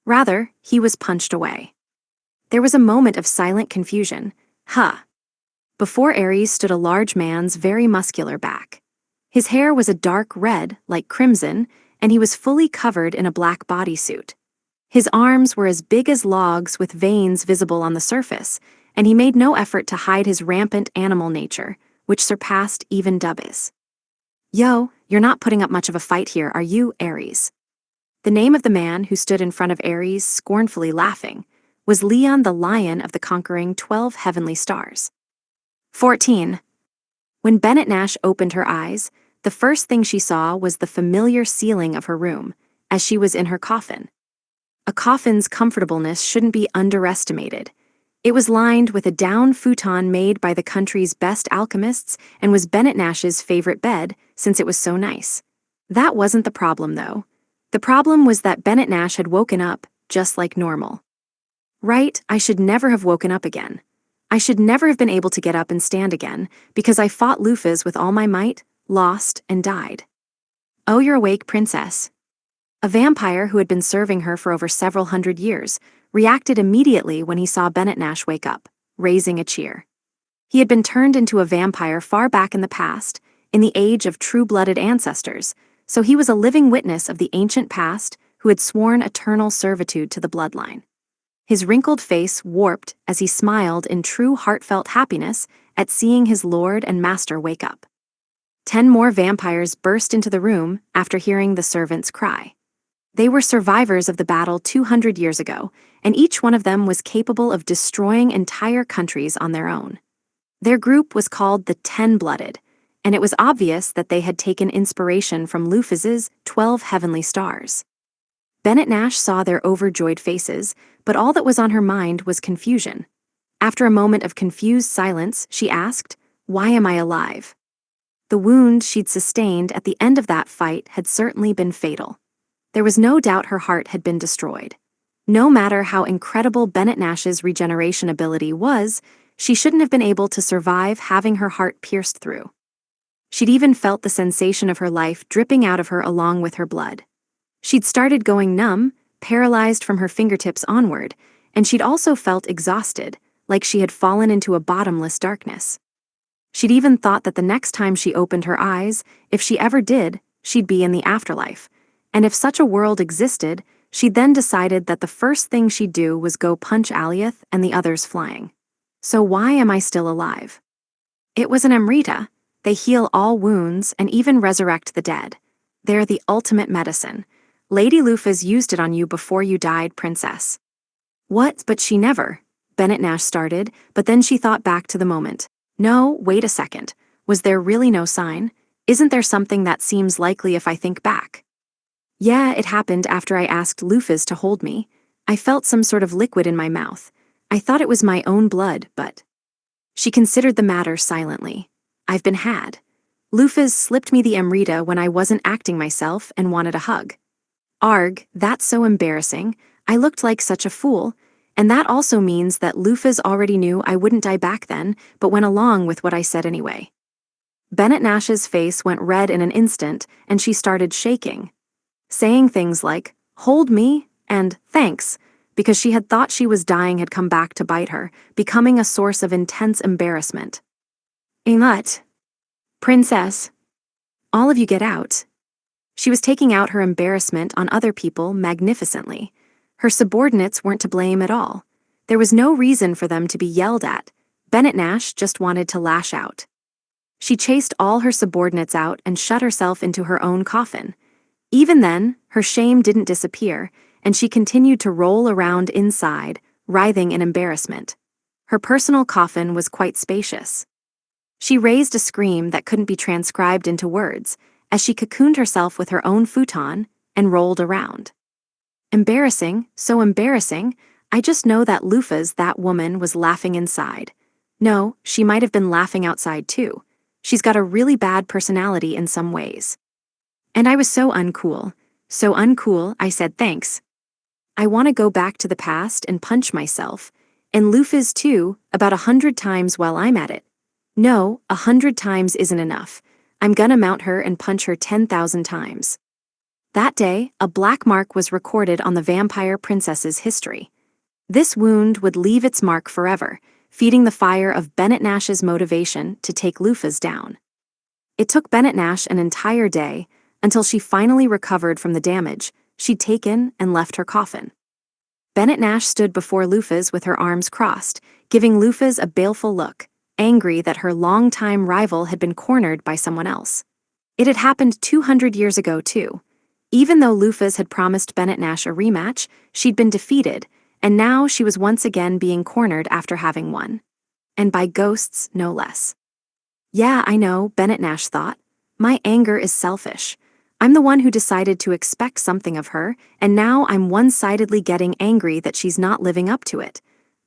Rather, he was punched away. There was a moment of silent confusion. Before Ares stood a large man's very muscular back. His hair was a dark red, like crimson, and he was fully covered in a black bodysuit. His arms were as big as logs with veins visible on the surface, and he made no effort to hide his rampant animal nature, which surpassed even Dubhe's. Yo, you're not putting up much of a fight here, are you, Ares? The name of the man who stood in front of Ares, scornfully laughing, was Leon the Lion of the conquering 12 heavenly stars. 14. When Bennett Nash opened her eyes, the first thing she saw was the familiar ceiling of her room, as she was in her coffin. A coffin's comfortableness shouldn't be underestimated. It was lined with a down futon made by the country's best alchemists and was Bennett Nash's favorite bed, since it was so nice. That wasn't the problem, though. The problem was that Bennett Nash had woken up just like normal. Right, I should never have woken up again. I should never have been able to get up and stand again, because I fought Lufas with all my might, lost, and died. Oh, you're awake, princess. A vampire who had been serving her for over several hundred years reacted immediately when he saw Bennett Nash wake up, raising a cheer. He had been turned into a vampire far back in the past, in the age of true-blooded ancestors, so he was a living witness of the ancient past who had sworn eternal servitude to the bloodline. His wrinkled face warped as he smiled in true heartfelt happiness at seeing his lord and master wake up. 10 more vampires burst into the room after hearing the servant's cry. They were survivors of the battle 200 years ago, and each one of them was capable of destroying entire countries on their own. Their group was called the 10-Blooded, and it was obvious that they had taken inspiration from Lufus's 12 heavenly stars. Bennett Nash saw their overjoyed faces, but all that was on her mind was confusion. After a moment of confused silence, she asked, "Why am I alive?" The wound she'd sustained at the end of that fight had certainly been fatal. There was no doubt her heart had been destroyed. No matter how incredible Bennett Nash's regeneration ability was, she shouldn't have been able to survive having her heart pierced through. She'd even felt the sensation of her life dripping out of her along with her blood. She'd started going numb, paralyzed from her fingertips onward, and she'd also felt exhausted, like she had fallen into a bottomless darkness. She'd even thought that the next time she opened her eyes, if she ever did, she'd be in the afterlife, and if such a world existed, she'd then decided that the first thing she'd do was go punch Aliath and the others flying. So why am I still alive? It was an Amrita. They heal all wounds and even resurrect the dead. They're the ultimate medicine. Lady Lufas used it on you before you died, princess. What? But she never. Bennett Nash started, but then she thought back to the moment. No, wait a second. Was there really no sign? Isn't there something that seems likely if I think back? Yeah, it happened after I asked Lufas to hold me. I felt some sort of liquid in my mouth. I thought it was my own blood, but... She considered the matter silently. I've been had. Lufas slipped me the Amrita when I wasn't acting myself and wanted a hug. Arg, that's so embarrassing. I looked like such a fool, and that also means that Lufas already knew I wouldn't die back then, but went along with what I said anyway. Bennett Nash's face went red in an instant, and she started shaking, saying things like, "Hold me," and "thanks," because she had thought she was dying had come back to bite her, becoming a source of intense embarrassment. "Inut. Princess. All of you get out." She was taking out her embarrassment on other people magnificently. Her subordinates weren't to blame at all. There was no reason for them to be yelled at. Bennett Nash just wanted to lash out. She chased all her subordinates out and shut herself into her own coffin. Even then, her shame didn't disappear, and she continued to roll around inside, writhing in embarrassment. Her personal coffin was quite spacious. She raised a scream that couldn't be transcribed into words, as she cocooned herself with her own futon and rolled around. Embarrassing, so embarrassing, I just know that Lufas, that woman, was laughing inside. No, she might have been laughing outside too. She's got a really bad personality in some ways. And I was so uncool, I said thanks. I want to go back to the past and punch myself, and Lufas too, about 100 times while I'm at it. No, 100 times isn't enough. I'm gonna mount her and punch her 10,000 times. That day, a black mark was recorded on the vampire princess's history. This wound would leave its mark forever, feeding the fire of Bennett Nash's motivation to take Lufas down. It took Bennett Nash an entire day, until she finally recovered from the damage she'd taken and left her coffin. Bennett Nash stood before Lufas with her arms crossed, giving Lufas a baleful look, angry that her longtime rival had been cornered by someone else. It had happened 200 years ago, too. Even though Lufas had promised Bennett Nash a rematch, she'd been defeated, and now she was once again being cornered after having won. And by ghosts, no less. Yeah, I know, Bennett Nash thought. My anger is selfish. I'm the one who decided to expect something of her, and now I'm one-sidedly getting angry that she's not living up to it.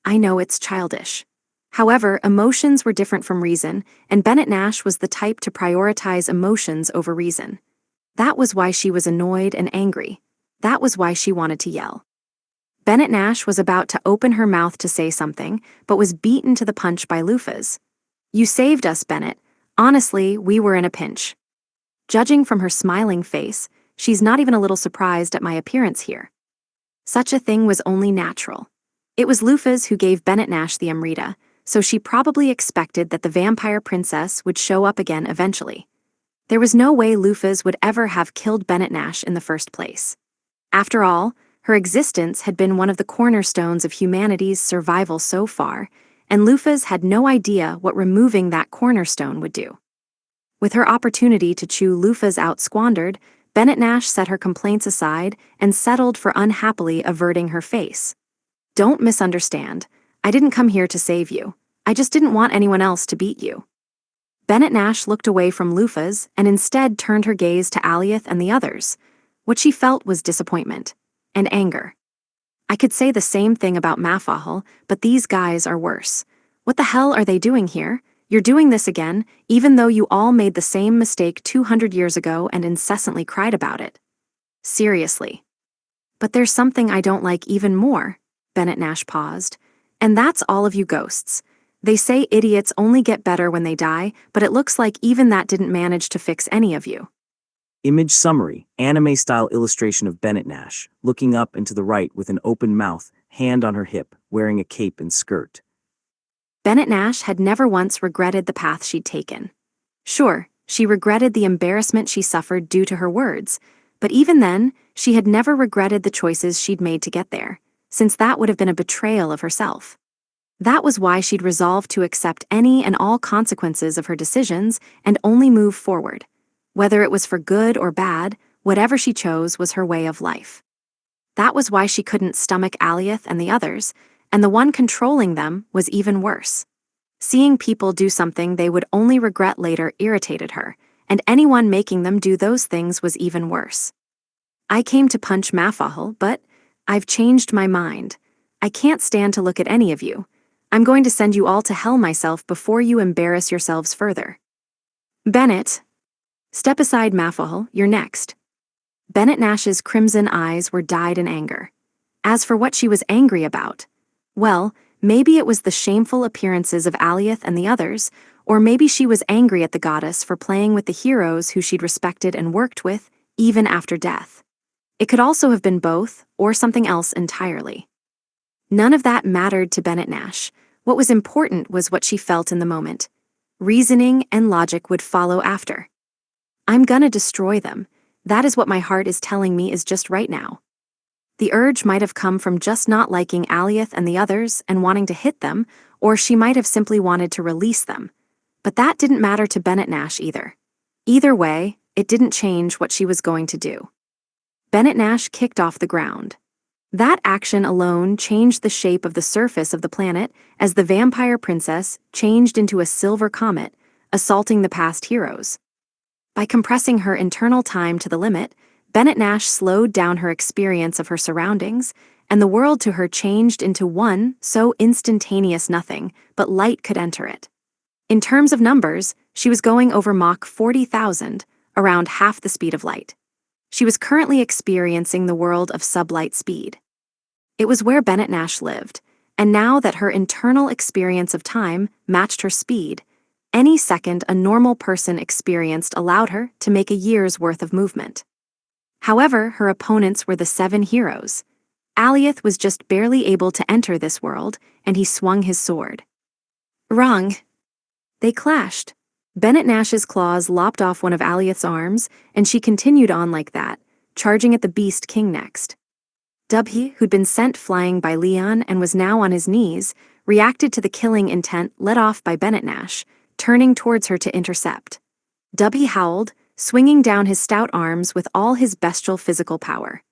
I know it's childish. However, emotions were different from reason, and Bennett Nash was the type to prioritize emotions over reason. That was why she was annoyed and angry. That was why she wanted to yell. Bennett Nash was about to open her mouth to say something, but was beaten to the punch by Lufaz. "You saved us, Bennett. Honestly, we were in a pinch." Judging from her smiling face, she's not even a little surprised at my appearance here. Such a thing was only natural. It was Lufaz who gave Bennett Nash the Amrita, so she probably expected that the vampire princess would show up again eventually. There was no way Lufaz would ever have killed Bennett Nash in the first place. After all, her existence had been one of the cornerstones of humanity's survival so far, and Lufaz had no idea what removing that cornerstone would do. With her opportunity to chew Lufaz out squandered, Bennett Nash set her complaints aside and settled for unhappily averting her face. "Don't misunderstand. I didn't come here to save you. I just didn't want anyone else to beat you." Bennett Nash looked away from Lufaz and instead turned her gaze to Alioth and the others. What she felt was disappointment and anger. I could say the same thing about Mafahel, but these guys are worse. What the hell are they doing here? You're doing this again, even though you all made the same mistake 200 years ago and incessantly cried about it. Seriously. But there's something I don't like even more, Bennett Nash paused. And that's all of you ghosts. They say idiots only get better when they die, but it looks like even that didn't manage to fix any of you. Image summary, anime-style illustration of Bennett Nash, looking up and to the right with an open mouth, hand on her hip, wearing a cape and skirt. Bennett Nash had never once regretted the path she'd taken. Sure, she regretted the embarrassment she suffered due to her words, but even then, she had never regretted the choices she'd made to get there, since that would have been a betrayal of herself. That was why she'd resolved to accept any and all consequences of her decisions and only move forward. Whether it was for good or bad, whatever she chose was her way of life. That was why she couldn't stomach Alioth and the others, and the one controlling them was even worse. Seeing people do something they would only regret later irritated her, and anyone making them do those things was even worse. "I came to punch Mafahel, but I've changed my mind. I can't stand to look at any of you. I'm going to send you all to hell myself before you embarrass yourselves further." "Bennett. Step aside, Mafahel, you're next." Bennett Nash's crimson eyes were dyed in anger. As for what she was angry about, well, maybe it was the shameful appearances of Alioth and the others, or maybe she was angry at the goddess for playing with the heroes who she'd respected and worked with, even after death. It could also have been both, or something else entirely. None of that mattered to Bennett Nash. What was important was what she felt in the moment. Reasoning and logic would follow after. "I'm gonna destroy them. That is what my heart is telling me is just right now." The urge might have come from just not liking Alioth and the others and wanting to hit them, or she might have simply wanted to release them. But that didn't matter to Bennett Nash either. Either way, it didn't change what she was going to do. Bennett Nash kicked off the ground. That action alone changed the shape of the surface of the planet as the vampire princess changed into a silver comet, assaulting the past heroes. By compressing her internal time to the limit, Bennett Nash slowed down her experience of her surroundings, and the world to her changed into one so instantaneous nothing but light could enter it. In terms of numbers, she was going over Mach 40,000, around half the speed of light. She was currently experiencing the world of sublight speed. It was where Bennett Nash lived, and now that her internal experience of time matched her speed, any second a normal person experienced allowed her to make a year's worth of movement. However, her opponents were the 7 heroes. Alioth was just barely able to enter this world, and he swung his sword. Wrong. They clashed. Bennett Nash's claws lopped off one of Alioth's arms, and she continued on like that, charging at the Beast King next. Dubhi, who'd been sent flying by Leon and was now on his knees, reacted to the killing intent let off by Bennett Nash, turning towards her to intercept. Dubhi howled, swinging down his stout arms with all his bestial physical power.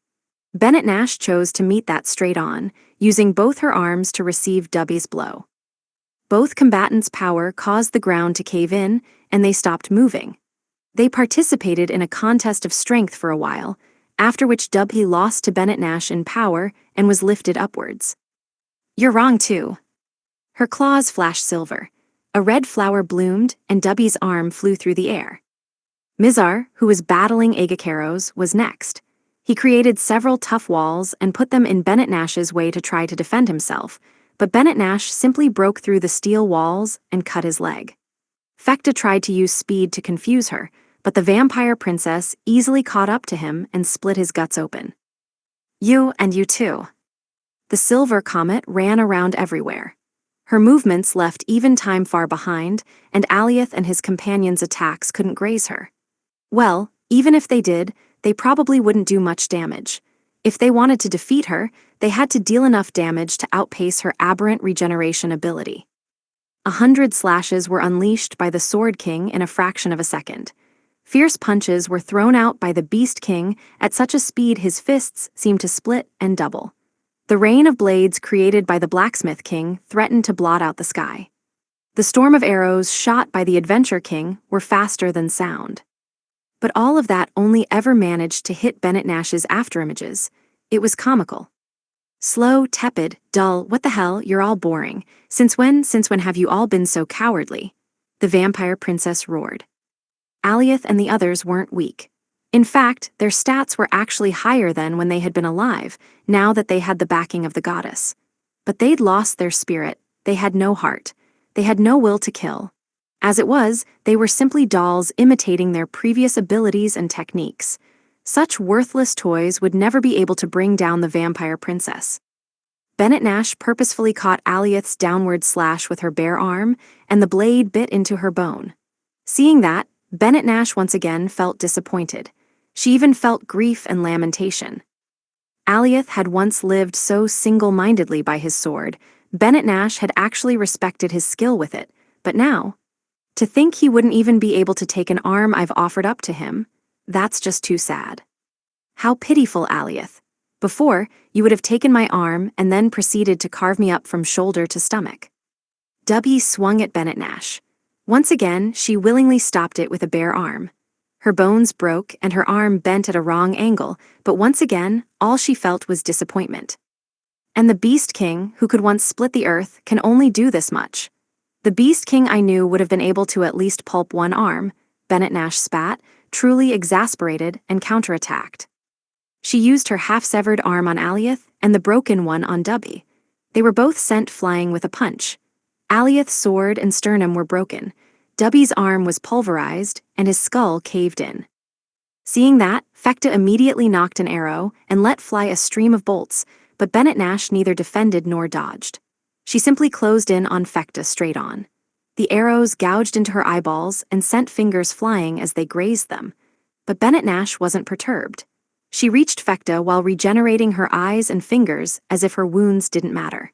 Bennett Nash chose to meet that straight on, using both her arms to receive Dubhi's blow. Both combatants' power caused the ground to cave in, and they stopped moving. They participated in a contest of strength for a while, after which Dubhi lost to Bennett Nash in power and was lifted upwards. "You're wrong too." Her claws flashed silver. A red flower bloomed, and Dubhi's arm flew through the air. Mizar, who was battling Agacaros, was next. He created several tough walls and put them in Bennett Nash's way to try to defend himself, but Bennett Nash simply broke through the steel walls and cut his leg. Fekta tried to use speed to confuse her, but the vampire princess easily caught up to him and split his guts open. You and you too. The silver comet ran around everywhere. Her movements left even time far behind, and Alioth and his companions' attacks couldn't graze her. Well, even if they did, they probably wouldn't do much damage. If they wanted to defeat her, they had to deal enough damage to outpace her aberrant regeneration ability. 100 slashes were unleashed by the Sword King in a fraction of a second. Fierce punches were thrown out by the Beast King at such a speed his fists seemed to split and double. The rain of blades created by the Blacksmith King threatened to blot out the sky. The storm of arrows shot by the Adventure King were faster than sound. But all of that only ever managed to hit Bennett Nash's afterimages. It was comical. Slow, tepid, dull, what the hell, you're all boring. Since when have you all been so cowardly? The vampire princess roared. Alioth and the others weren't weak. In fact, their stats were actually higher than when they had been alive, now that they had the backing of the goddess. But they'd lost their spirit, they had no heart, they had no will to kill. As it was, they were simply dolls imitating their previous abilities and techniques. Such worthless toys would never be able to bring down the vampire princess. Bennett Nash purposefully caught Alioth's downward slash with her bare arm, and the blade bit into her bone. Seeing that, Bennett Nash once again felt disappointed. She even felt grief and lamentation. Alioth had once lived so single-mindedly by his sword, Bennett Nash had actually respected his skill with it, but now, to think he wouldn't even be able to take an arm I've offered up to him, that's just too sad. How pitiful, Alioth. Before, you would have taken my arm and then proceeded to carve me up from shoulder to stomach. Dubby swung at Bennett Nash. Once again, she willingly stopped it with a bare arm. Her bones broke and her arm bent at a wrong angle, but once again, all she felt was disappointment. And the Beast King, who could once split the earth, can only do this much. The Beast King I knew would have been able to at least pulp one arm, Bennett Nash spat, truly exasperated, and counterattacked. She used her half-severed arm on Alioth and the broken one on Dubby. They were both sent flying with a punch. Alioth's sword and sternum were broken. Dubby's arm was pulverized, and his skull caved in. Seeing that, Fekta immediately knocked an arrow and let fly a stream of bolts, but Bennett Nash neither defended nor dodged. She simply closed in on Fekta straight on. The arrows gouged into her eyeballs and sent fingers flying as they grazed them. But Bennett Nash wasn't perturbed. She reached Fekta while regenerating her eyes and fingers as if her wounds didn't matter.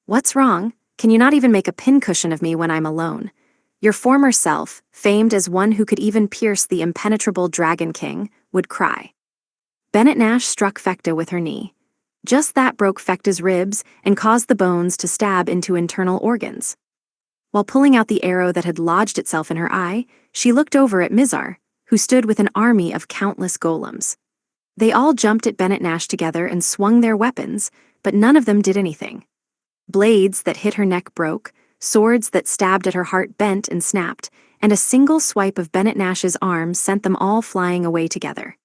What's wrong? Can you not even make a pincushion of me when I'm alone? Your former self, famed as one who could even pierce the impenetrable Dragon King, would cry. Bennett Nash struck Fekta with her knee. Just that broke Fekta's ribs and caused the bones to stab into internal organs. While pulling out the arrow that had lodged itself in her eye, she looked over at Mizar, who stood with an army of countless golems. They all jumped at Bennett Nash together and swung their weapons, but none of them did anything. Blades that hit her neck broke, swords that stabbed at her heart bent and snapped, and a single swipe of Bennett Nash's arm sent them all flying away together.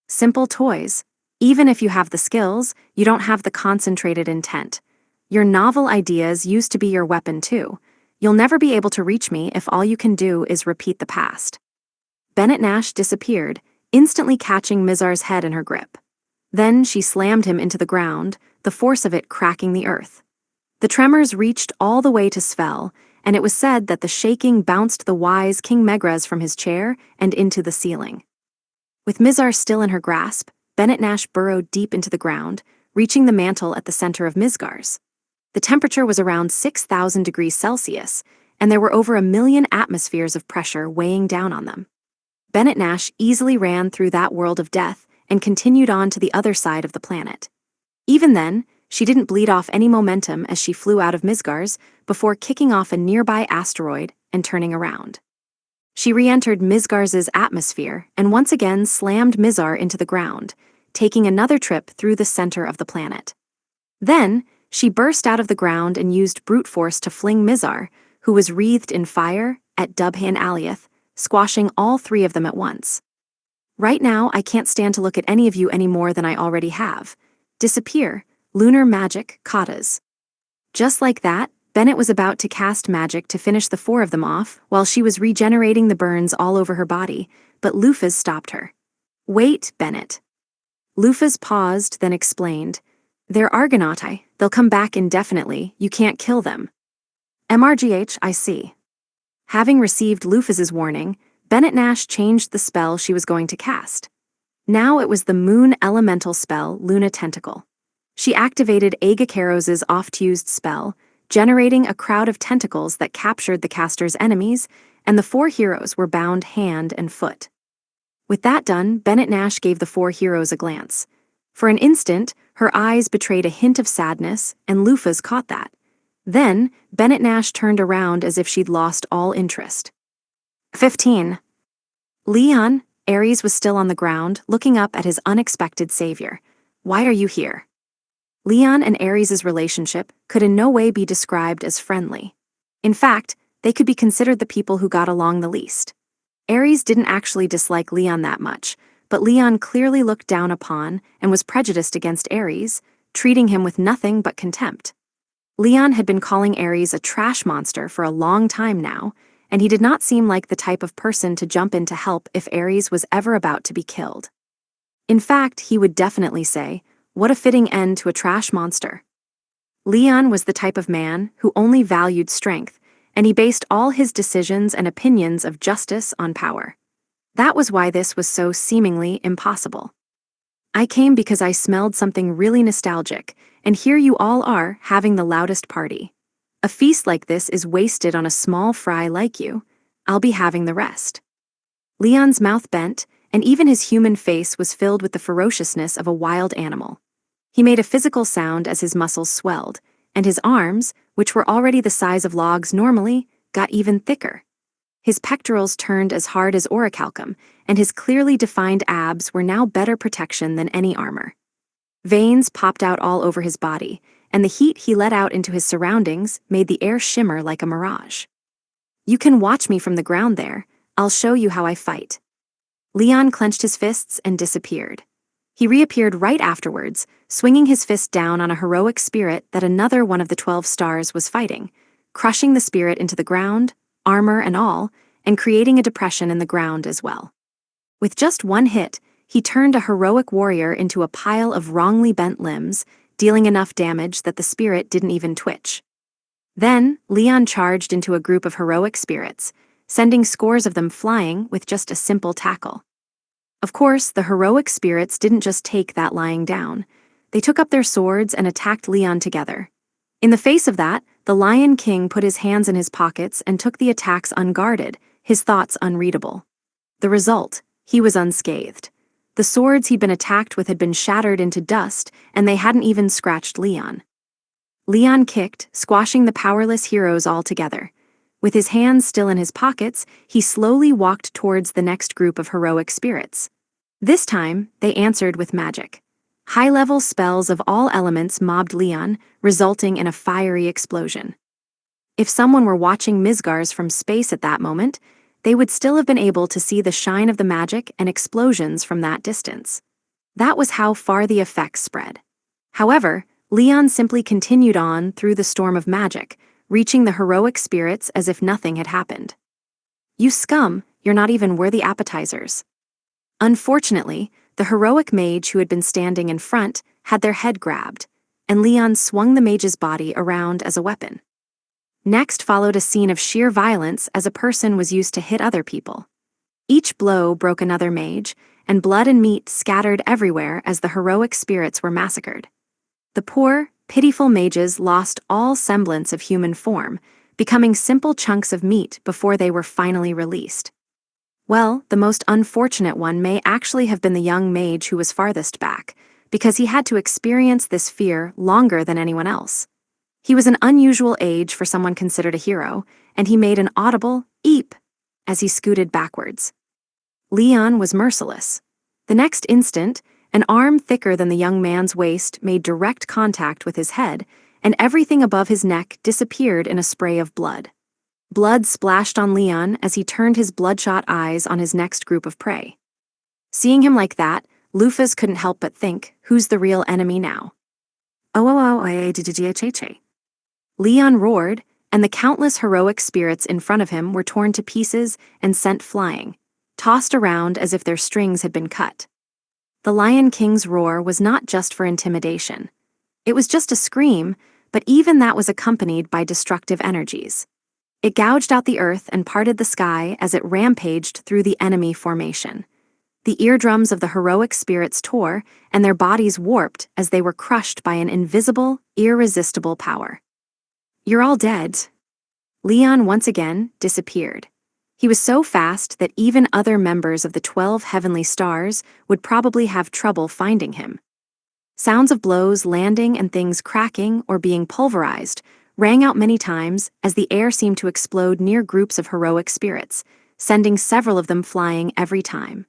Simple toys. Even if you have the skills, you don't have the concentrated intent. Your novel ideas used to be your weapon too. You'll never be able to reach me if all you can do is repeat the past. Bennett Nash disappeared, instantly catching Mizar's head in her grip. Then she slammed him into the ground, the force of it cracking the earth. The tremors reached all the way to Svel, and it was said that the shaking bounced the wise King Megrez from his chair and into the ceiling. With Mizar still in her grasp, Bennett Nash burrowed deep into the ground, reaching the mantle at the center of Mizgar's. The temperature was around 6,000 degrees Celsius, and there were over 1 million atmospheres of pressure weighing down on them. Bennett Nash easily ran through that world of death and continued on to the other side of the planet. Even then, she didn't bleed off any momentum as she flew out of Mizgar's before kicking off a nearby asteroid and turning around. She re-entered Mizgar's atmosphere and once again slammed Mizar into the ground, taking another trip through the center of the planet. Then, she burst out of the ground and used brute force to fling Mizar, who was wreathed in fire, at Dubby and Alioth, squashing all three of them at once. Right now, I can't stand to look at any of you any more than I already have. Disappear. Lunar magic, katas. Just like that, Bennett was about to cast magic to finish the four of them off while she was regenerating the burns all over her body, but Lufas stopped her. Wait, Bennett. Lufas paused, then explained. They're Argonauti. They'll come back indefinitely. You can't kill them. MRGH, I see. Having received Lufas's warning, Bennett Nash changed the spell she was going to cast. Now it was the moon elemental spell, Luna Tentacle. She activated Aga Karos's oft-used spell, generating a crowd of tentacles that captured the caster's enemies, and the four heroes were bound hand and foot. With that done, Bennett Nash gave the four heroes a glance. For an instant, her eyes betrayed a hint of sadness, and Lufas caught that. Then, Bennett Nash turned around as if she'd lost all interest. 15. Leon, Ares was still on the ground, looking up at his unexpected savior. Why are you here? Leon and Ares' relationship could in no way be described as friendly. In fact, they could be considered the people who got along the least. Ares didn't actually dislike Leon that much, but Leon clearly looked down upon and was prejudiced against Ares, treating him with nothing but contempt. Leon had been calling Ares a trash monster for a long time now, and he did not seem like the type of person to jump in to help if Ares was ever about to be killed. In fact, he would definitely say, "What a fitting end to a trash monster." Leon was the type of man who only valued strength, and he based all his decisions and opinions of justice on power. That was why this was so seemingly impossible. I came because I smelled something really nostalgic, and here you all are having the loudest party. A feast like this is wasted on a small fry like you. I'll be having the rest. Leon's mouth bent, and even his human face was filled with the ferociousness of a wild animal. He made a physical sound as his muscles swelled, and his arms, which were already the size of logs normally, got even thicker. His pectorals turned as hard as orichalcum, and his clearly defined abs were now better protection than any armor. Veins popped out all over his body, and the heat he let out into his surroundings made the air shimmer like a mirage. You can watch me from the ground there. I'll show you how I fight. Leon clenched his fists and disappeared. He reappeared right afterwards, swinging his fist down on a heroic spirit that another one of the 12 stars was fighting, crushing the spirit into the ground, armor and all, and creating a depression in the ground as well. With just one hit, he turned a heroic warrior into a pile of wrongly bent limbs, dealing enough damage that the spirit didn't even twitch. Then, Leon charged into a group of heroic spirits, sending scores of them flying with just a simple tackle. Of course, the heroic spirits didn't just take that lying down. They took up their swords and attacked Leon together. In the face of that, the Lion King put his hands in his pockets and took the attacks unguarded, his thoughts unreadable. The result, he was unscathed. The swords he'd been attacked with had been shattered into dust, and they hadn't even scratched Leon. Leon kicked, squashing the powerless heroes all together. With his hands still in his pockets, he slowly walked towards the next group of heroic spirits. This time, they answered with magic. High-level spells of all elements mobbed Leon, resulting in a fiery explosion. If someone were watching Misgars from space at that moment, they would still have been able to see the shine of the magic and explosions from that distance. That was how far the effects spread. However, Leon simply continued on through the storm of magic, reaching the heroic spirits as if nothing had happened. You scum, you're not even worthy appetizers. Unfortunately, the heroic mage who had been standing in front had their head grabbed, and Leon swung the mage's body around as a weapon. Next followed a scene of sheer violence as a person was used to hit other people. Each blow broke another mage, and blood and meat scattered everywhere as the heroic spirits were massacred. The poor, pitiful mages lost all semblance of human form, becoming simple chunks of meat before they were finally released. Well, the most unfortunate one may actually have been the young mage who was farthest back, because he had to experience this fear longer than anyone else. He was an unusual age for someone considered a hero, and he made an audible eep as he scooted backwards. Leon was merciless. The next instant, an arm thicker than the young man's waist made direct contact with his head, and everything above his neck disappeared in a spray of blood. Blood splashed on Leon as he turned his bloodshot eyes on his next group of prey. Seeing him like that, Lufus couldn't help but think, who's the real enemy now? Oh, Leon roared, and the countless heroic spirits in front of him were torn to pieces and sent flying, tossed around as if their strings had been cut. The Lion King's roar was not just for intimidation. It was just a scream, but even that was accompanied by destructive energies. It gouged out the earth and parted the sky as it rampaged through the enemy formation. The eardrums of the heroic spirits tore, and their bodies warped as they were crushed by an invisible, irresistible power. You're all dead. Leon once again disappeared. He was so fast that even other members of the 12 heavenly stars would probably have trouble finding him. Sounds of blows landing and things cracking or being pulverized rang out many times as the air seemed to explode near groups of heroic spirits, sending several of them flying every time.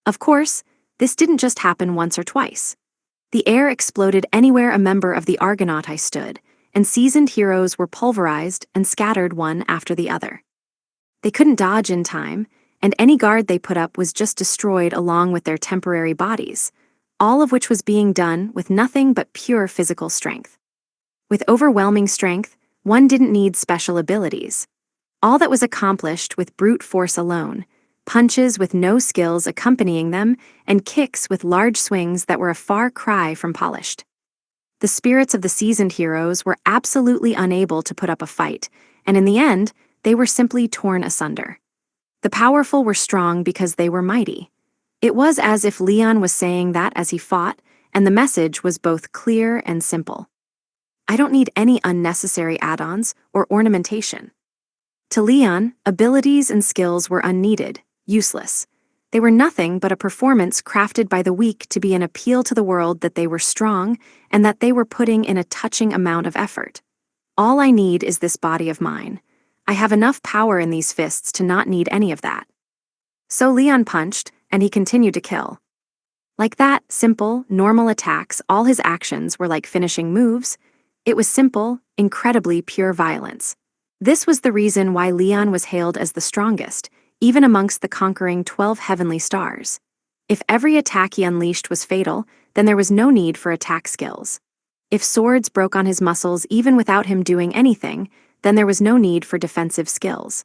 Of course, this didn't just happen once or twice. The air exploded anywhere a member of the Argonautai stood, and seasoned heroes were pulverized and scattered one after the other. They couldn't dodge in time, and any guard they put up was just destroyed along with their temporary bodies, all of which was being done with nothing but pure physical strength. With overwhelming strength, one didn't need special abilities. All that was accomplished with brute force alone, punches with no skills accompanying them, and kicks with large swings that were a far cry from polished. The spirits of the seasoned heroes were absolutely unable to put up a fight, and in the end, they were simply torn asunder. The powerful were strong because they were mighty. It was as if Leon was saying that as he fought, and the message was both clear and simple. I don't need any unnecessary add-ons or ornamentation. To Leon, abilities and skills were unneeded, useless. They were nothing but a performance crafted by the weak to be an appeal to the world that they were strong and that they were putting in a touching amount of effort. All I need is this body of mine. I have enough power in these fists to not need any of that. So Leon punched, and he continued to kill. Like that, simple, normal attacks, all his actions were like finishing moves. It was simple, incredibly pure violence. This was the reason why Leon was hailed as the strongest, even amongst the conquering 12 heavenly stars. If every attack he unleashed was fatal, then there was no need for attack skills. If swords broke on his muscles even without him doing anything, then there was no need for defensive skills.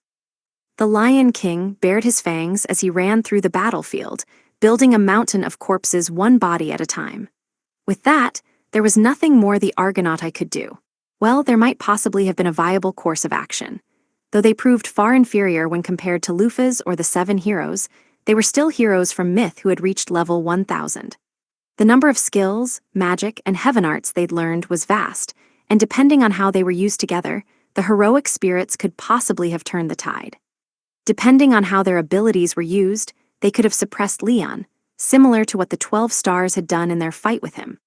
The Lion King bared his fangs as he ran through the battlefield, building a mountain of corpses one body at a time. With that, there was nothing more the Argonautai could do. Well, there might possibly have been a viable course of action. Though they proved far inferior when compared to Lufas or the 7 heroes, they were still heroes from myth who had reached level 1000. The number of skills, magic, and heaven arts they'd learned was vast, and depending on how they were used together, the heroic spirits could possibly have turned the tide. Depending on how their abilities were used, they could have suppressed Leon, similar to what the 12 stars had done in their fight with him.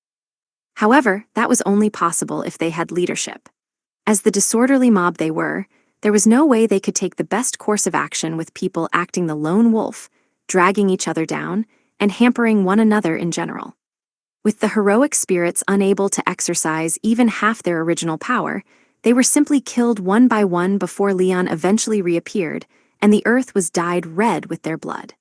However, that was only possible if they had leadership. As the disorderly mob they were, there was no way they could take the best course of action with people acting the lone wolf, dragging each other down, and hampering one another in general. With the heroic spirits unable to exercise even half their original power, they were simply killed one by one before Leon eventually reappeared, and the earth was dyed red with their blood.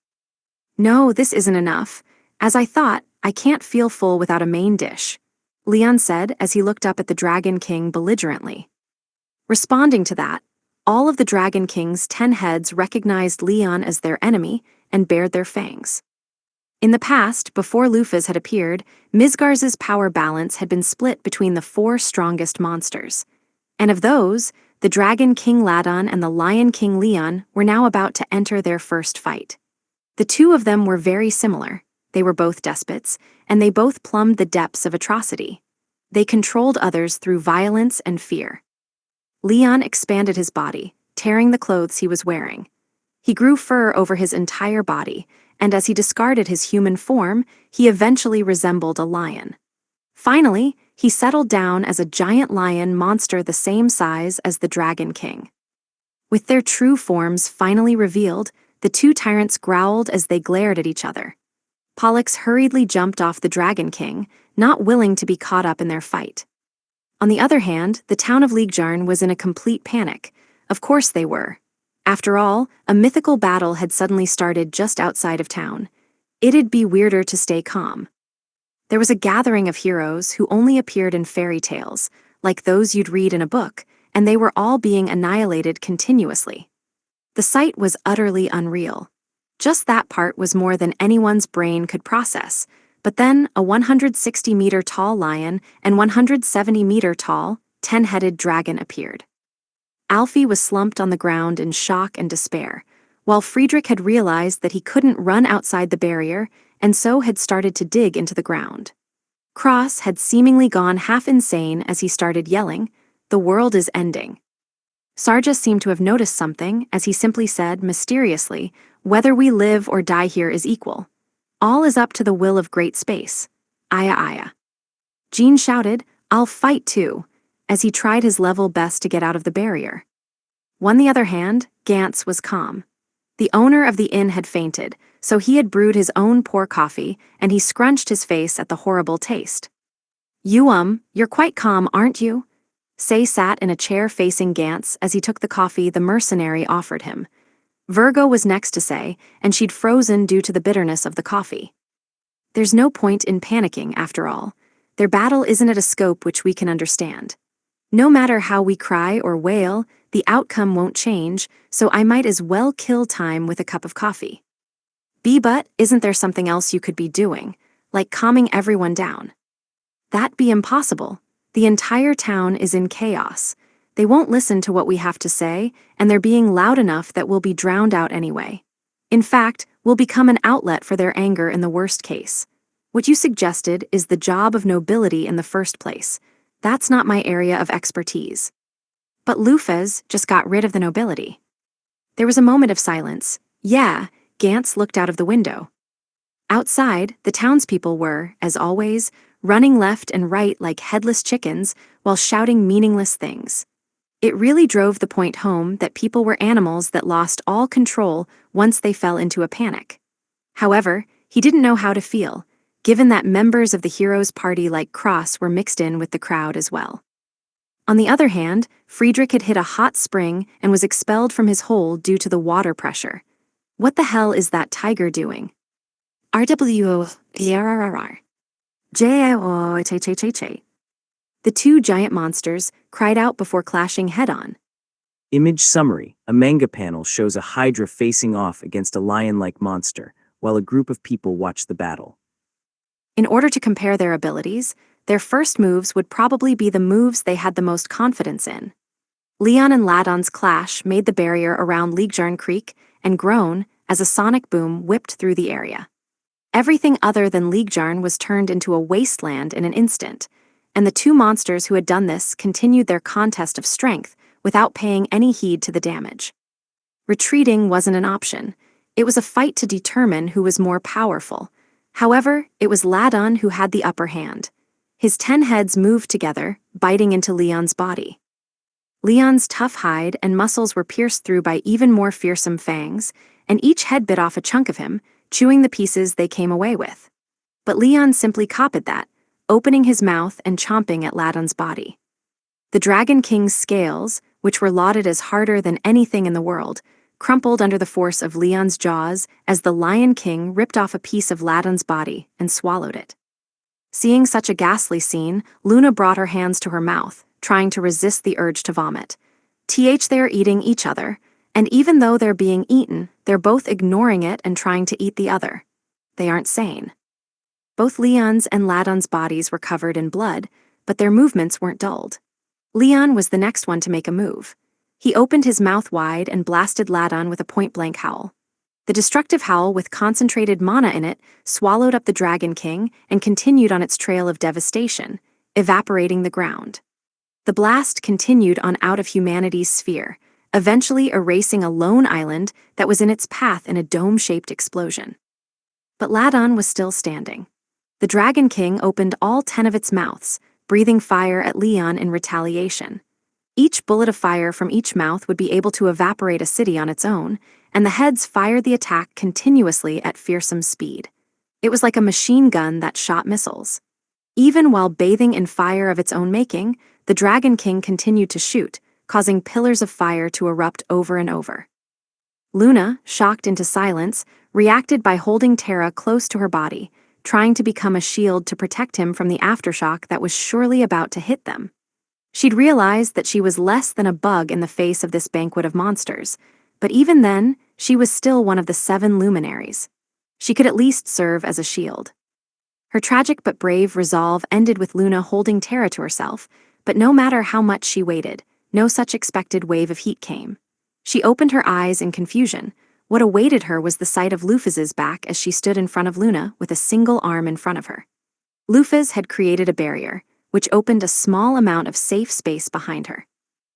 No, this isn't enough. As I thought, I can't feel full without a main dish, Leon said as he looked up at the Dragon King belligerently. Responding to that, all of the Dragon King's 10 heads recognized Leon as their enemy and bared their fangs. In the past, before Lufas had appeared, Misgarz's power balance had been split between the 4 strongest monsters. And of those, the Dragon King Ladon and the Lion King Leon were now about to enter their first fight. The two of them were very similar. They were both despots, and they both plumbed the depths of atrocity. They controlled others through violence and fear. Leon expanded his body, tearing the clothes he was wearing. He grew fur over his entire body, and as he discarded his human form, he eventually resembled a lion. Finally, he settled down as a giant lion monster the same size as the Dragon King. With their true forms finally revealed, the two tyrants growled as they glared at each other. Pollux hurriedly jumped off the Dragon King, not willing to be caught up in their fight. On the other hand, the town of Liegjarn was in a complete panic. Of course they were. After all, a mythical battle had suddenly started just outside of town. It'd be weirder to stay calm. There was a gathering of heroes who only appeared in fairy tales, like those you'd read in a book, and they were all being annihilated continuously. The sight was utterly unreal. Just that part was more than anyone's brain could process, but then a 160-meter-tall lion and 170-meter-tall, 10-headed dragon appeared. Alfie was slumped on the ground in shock and despair, while Friedrich had realized that he couldn't run outside the barrier and so had started to dig into the ground. Cross had seemingly gone half insane as he started yelling, "The world is ending." Sarja seemed to have noticed something as he simply said, mysteriously, "Whether we live or die here is equal. All is up to the will of great space. Aya aya." Jean shouted, "I'll fight too," as he tried his level best to get out of the barrier. On the other hand, Gantz was calm. The owner of the inn had fainted, so he had brewed his own poor coffee, and he scrunched his face at the horrible taste. You're quite calm, aren't you?" Say sat in a chair facing Gantz as he took the coffee the mercenary offered him. Virgo was next to Say, and she'd frozen due to the bitterness of the coffee. "There's no point in panicking, after all. Their battle isn't at a scope which we can understand. No matter how we cry or wail, the outcome won't change, so I might as well kill time with a cup of coffee." But isn't there something else you could be doing, like calming everyone down?" "That'd be impossible. The entire town is in chaos. They won't listen to what we have to say, and they're being loud enough that we'll be drowned out anyway. In fact, we'll become an outlet for their anger in the worst case. What you suggested is the job of nobility in the first place. That's not my area of expertise." "But Lufez just got rid of the nobility." There was a moment of silence. "Yeah," Gantz looked out of the window. Outside, the townspeople were, as always, running left and right like headless chickens while shouting meaningless things. It really drove the point home that people were animals that lost all control once they fell into a panic. However, he didn't know how to feel, given that members of the heroes' party like Cross were mixed in with the crowd as well. On the other hand, Friedrich had hit a hot spring and was expelled from his hole due to the water pressure. What the hell is that tiger doing? RWO. J-O-H-H-H-H. The two giant monsters cried out before clashing head-on. Image summary: a manga panel shows a hydra facing off against a lion-like monster, while a group of people watch the battle. In order to compare their abilities, their first moves would probably be the moves they had the most confidence in. Leon and Ladon's clash made the barrier around Liegjarn Creek and groan as a sonic boom whipped through the area. Everything other than Liegjarn was turned into a wasteland in an instant, and the two monsters who had done this continued their contest of strength without paying any heed to the damage. Retreating wasn't an option. It was a fight to determine who was more powerful. However, it was Ladon who had the upper hand. His 10 heads moved together, biting into Leon's body. Leon's tough hide and muscles were pierced through by even more fearsome fangs, and each head bit off a chunk of him, chewing the pieces they came away with. But Leon simply copied that, opening his mouth and chomping at Ladon's body. The Dragon King's scales, which were lauded as harder than anything in the world, crumpled under the force of Leon's jaws as the Lion King ripped off a piece of Ladon's body and swallowed it. Seeing such a ghastly scene, Luna brought her hands to her mouth, trying to resist the urge to vomit. They are eating each other, and even though they're being eaten, they're both ignoring it and trying to eat the other. They aren't sane. Both Leon's and Ladon's bodies were covered in blood, but their movements weren't dulled. Leon was the next one to make a move. He opened his mouth wide and blasted Ladon with a point-blank howl. The destructive howl with concentrated mana in it swallowed up the Dragon King and continued on its trail of devastation, evaporating the ground. The blast continued on out of humanity's sphere, eventually erasing a lone island that was in its path in a dome-shaped explosion. But Ladon was still standing. The Dragon King opened all 10 of its mouths, breathing fire at Leon in retaliation. Each bullet of fire from each mouth would be able to evaporate a city on its own, and the heads fired the attack continuously at fearsome speed. It was like a machine gun that shot missiles. Even while bathing in fire of its own making, the Dragon King continued to shoot, causing pillars of fire to erupt over and over. Luna, shocked into silence, reacted by holding Terra close to her body, trying to become a shield to protect him from the aftershock that was surely about to hit them. She'd realized that she was less than a bug in the face of this banquet of monsters, but even then, she was still one of the 7 luminaries. She could at least serve as a shield. Her tragic but brave resolve ended with Luna holding Terra to herself, but no matter how much she waited, no such expected wave of heat came. She opened her eyes in confusion. What awaited her was the sight of Lufus's back as she stood in front of Luna with a single arm in front of her. Lufus had created a barrier, which opened a small amount of safe space behind her.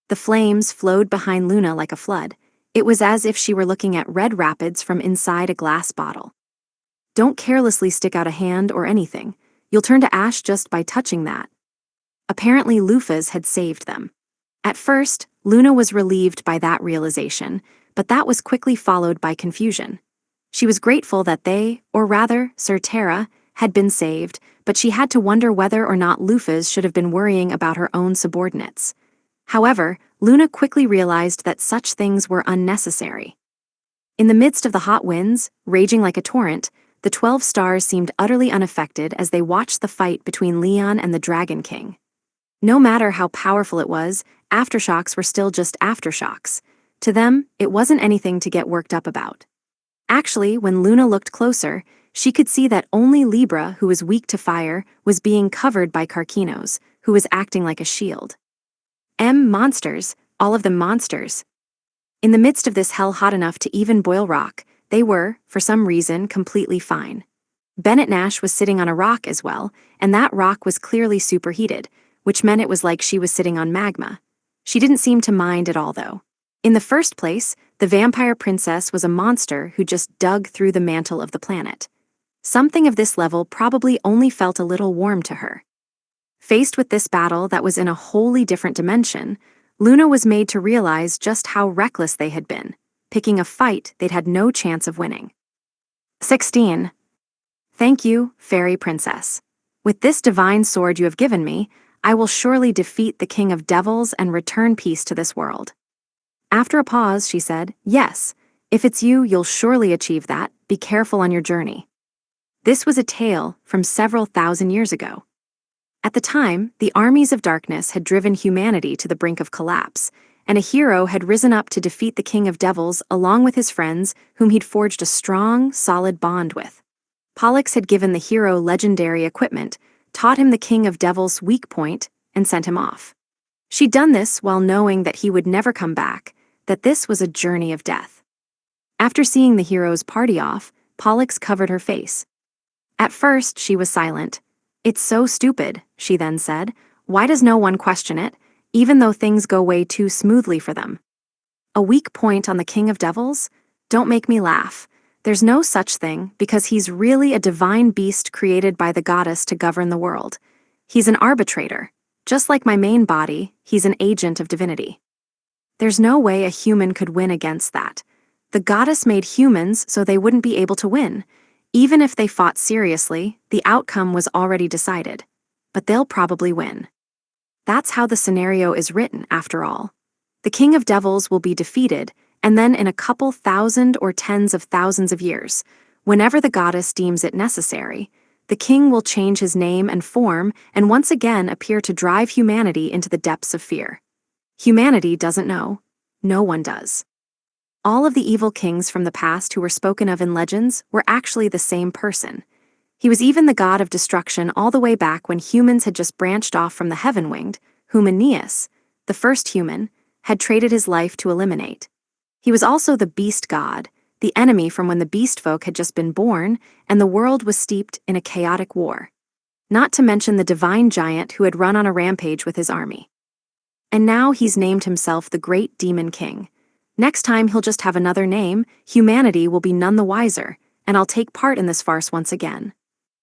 The flames flowed behind Luna like a flood. It was as if she were looking at red rapids from inside a glass bottle. Don't carelessly stick out a hand or anything. You'll turn to ash just by touching that. Apparently Lufus had saved them. At first, Luna was relieved by that realization, but that was quickly followed by confusion. She was grateful that they, or rather, Sir Terra, had been saved, but she had to wonder whether or not Lufus should have been worrying about her own subordinates. However, Luna quickly realized that such things were unnecessary. In the midst of the hot winds, raging like a torrent, the 12 stars seemed utterly unaffected as they watched the fight between Leon and the Dragon King. No matter how powerful it was, aftershocks were still just aftershocks. To them, it wasn't anything to get worked up about. Actually, when Luna looked closer, she could see that only Libra, who was weak to fire, was being covered by Karkinos, who was acting like a shield. Monsters, all of them monsters. In the midst of this hell hot enough to even boil rock, they were, for some reason, completely fine. Bennett Nash was sitting on a rock as well, and that rock was clearly superheated, which meant it was like she was sitting on magma. She didn't seem to mind at all, though. In the first place, the vampire princess was a monster who just dug through the mantle of the planet. Something of this level probably only felt a little warm to her. Faced with this battle that was in a wholly different dimension, Luna was made to realize just how reckless they had been, picking a fight they'd had no chance of winning. 16. Thank you, fairy princess. With this divine sword you have given me, I will surely defeat the king of devils and return peace to this world. After a pause, she said, yes, if it's you, you'll surely achieve that. Be careful on your journey. This was a tale from several thousand years ago. At the time, the armies of darkness had driven humanity to the brink of collapse, and a hero had risen up to defeat the king of devils along with his friends whom he'd forged a strong, solid bond with. Pollux had given the hero legendary equipment, taught him the king of devils' weak point, and sent him off. She'd done this while knowing that he would never come back, that this was a journey of death. After seeing the hero's party off, Pollux covered her face. At first, she was silent. It's so stupid, she then said. Why does no one question it, even though things go way too smoothly for them? A weak point on the king of devils? Don't make me laugh. There's no such thing because he's really a divine beast created by the goddess to govern the world. He's an arbitrator. Just like my main body, he's an agent of divinity. There's no way a human could win against that. The goddess made humans so they wouldn't be able to win. Even if they fought seriously, the outcome was already decided. But they'll probably win. That's how the scenario is written, after all. The king of devils will be defeated, and then in a couple thousand or tens of thousands of years, whenever the goddess deems it necessary, the king will change his name and form and once again appear to drive humanity into the depths of fear. Humanity doesn't know. No one does. All of the evil kings from the past who were spoken of in legends were actually the same person. He was even the god of destruction all the way back when humans had just branched off from the heaven-winged, whom Aeneas, the first human, had traded his life to eliminate. He was also the beast god, the enemy from when the beast folk had just been born and the world was steeped in a chaotic war. Not to mention the divine giant who had run on a rampage with his army. And now he's named himself the Great Demon King. Next time he'll just have another name, humanity will be none the wiser, and I'll take part in this farce once again.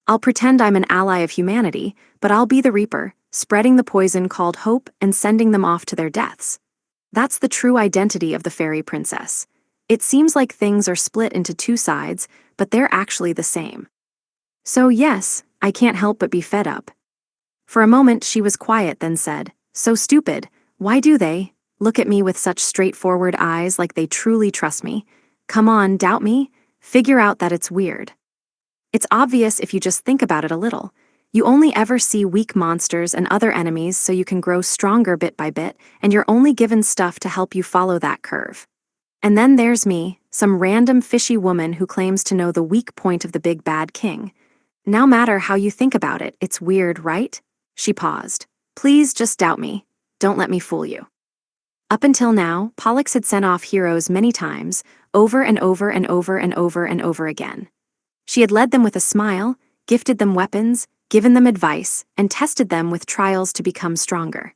I'll pretend I'm an ally of humanity, but I'll be the reaper, spreading the poison called hope and sending them off to their deaths. That's the true identity of the fairy princess. It seems like things are split into two sides, but they're actually the same. So yes, I can't help but be fed up. For a moment she was quiet, then said, so stupid, why do they look at me with such straightforward eyes like they truly trust me? Come on, doubt me? Figure out that it's weird. It's obvious if you just think about it a little. You only ever see weak monsters and other enemies so you can grow stronger bit by bit, and you're only given stuff to help you follow that curve. And then there's me, some random fishy woman who claims to know the weak point of the big bad king. No matter how you think about it, it's weird, right? She paused. Please just doubt me. Don't let me fool you. Up until now, Pollux had sent off heroes many times, over and over and over and over and over again. She had led them with a smile, gifted them weapons, given them advice, and tested them with trials to become stronger.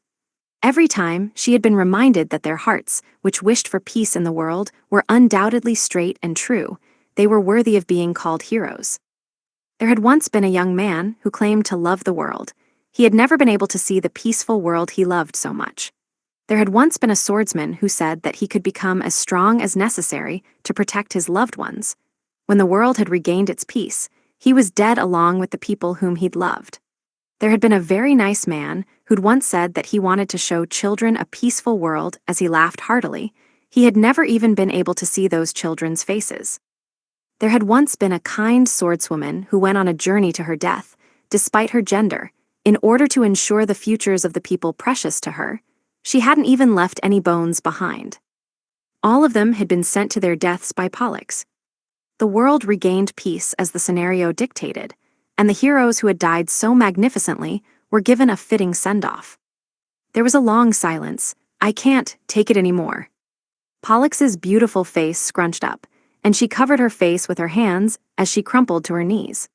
Every time, she had been reminded that their hearts, which wished for peace in the world, were undoubtedly straight and true. They were worthy of being called heroes. There had once been a young man who claimed to love the world. He had never been able to see the peaceful world he loved so much. There had once been a swordsman who said that he could become as strong as necessary to protect his loved ones. When the world had regained its peace, he was dead along with the people whom he'd loved. There had been a very nice man who'd once said that he wanted to show children a peaceful world as he laughed heartily. He had never even been able to see those children's faces. There had once been a kind swordswoman who went on a journey to her death, despite her gender, in order to ensure the futures of the people precious to her. She hadn't even left any bones behind. All of them had been sent to their deaths by Pollux. The world regained peace as the scenario dictated, and the heroes who had died so magnificently were given a fitting send-off. There was a long silence. I can't take it anymore. Pollux's beautiful face scrunched up, and she covered her face with her hands as she crumpled to her knees.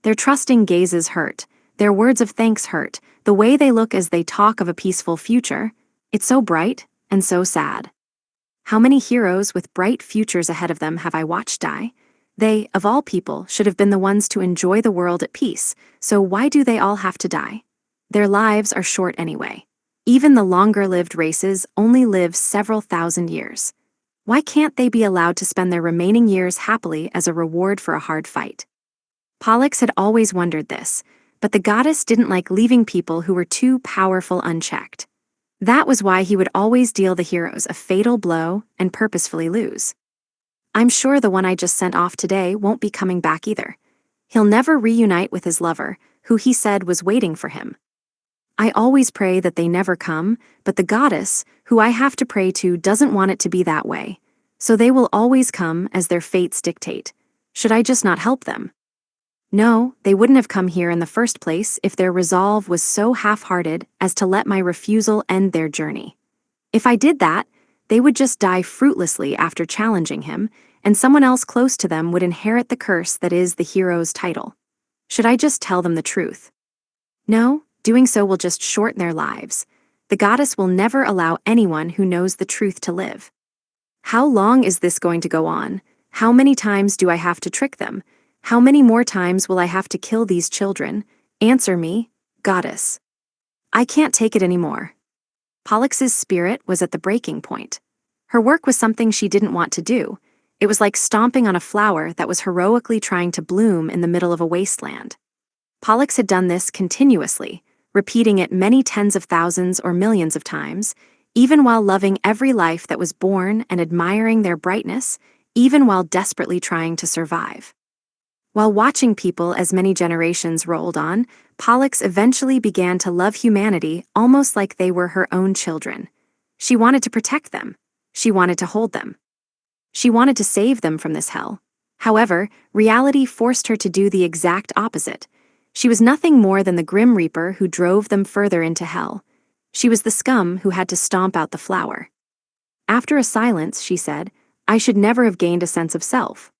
Their trusting gazes hurt, their words of thanks hurt, the way they look as they talk of a peaceful future. It's so bright and so sad. How many heroes with bright futures ahead of them have I watched die? They, of all people, should have been the ones to enjoy the world at peace, so why do they all have to die? Their lives are short anyway. Even the longer-lived races only live several thousand years. Why can't they be allowed to spend their remaining years happily as a reward for a hard fight? Pollux had always wondered this, but the goddess didn't like leaving people who were too powerful unchecked. That was why he would always deal the heroes a fatal blow and purposefully lose. I'm sure the one I just sent off today won't be coming back either. He'll never reunite with his lover, who he said was waiting for him. I always pray that they never come, but the goddess, who I have to pray to, doesn't want it to be that way. So they will always come as their fates dictate. Should I just not help them? No, they wouldn't have come here in the first place if their resolve was so half-hearted as to let my refusal end their journey. If I did that, they would just die fruitlessly after challenging him, and someone else close to them would inherit the curse that is the hero's title. Should I just tell them the truth? No, doing so will just shorten their lives. The goddess will never allow anyone who knows the truth to live. How long is this going to go on? How many times do I have to trick them? How many more times will I have to kill these children? Answer me, goddess. I can't take it anymore. Pollux's spirit was at the breaking point. Her work was something she didn't want to do. It was like stomping on a flower that was heroically trying to bloom in the middle of a wasteland. Pollux had done this continuously, repeating it many tens of thousands or millions of times, even while loving every life that was born and admiring their brightness, even while desperately trying to survive. While watching people as many generations rolled on, Pollux eventually began to love humanity almost like they were her own children. She wanted to protect them. She wanted to hold them. She wanted to save them from this hell. However, reality forced her to do the exact opposite. She was nothing more than the Grim Reaper who drove them further into hell. She was the scum who had to stomp out the flower. After a silence, she said, I should never have gained a sense of self.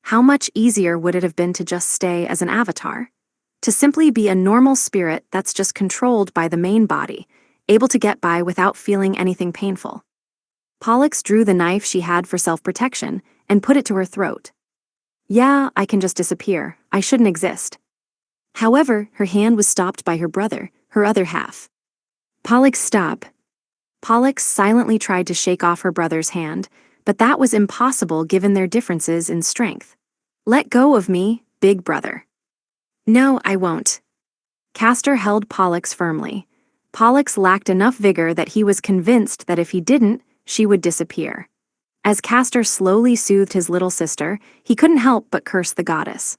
How much easier would it have been to just stay as an avatar? To simply be a normal spirit that's just controlled by the main body, able to get by without feeling anything painful. Pollux drew the knife she had for self-protection and put it to her throat. Yeah, I can just disappear. I shouldn't exist. However, her hand was stopped by her brother, her other half. Pollux, stop. Pollux silently tried to shake off her brother's hand, but that was impossible given their differences in strength. Let go of me, big brother. No, I won't. Castor held Pollux firmly. Pollux lacked enough vigor that he was convinced that if he didn't, she would disappear. As Castor slowly soothed his little sister, he couldn't help but curse the goddess.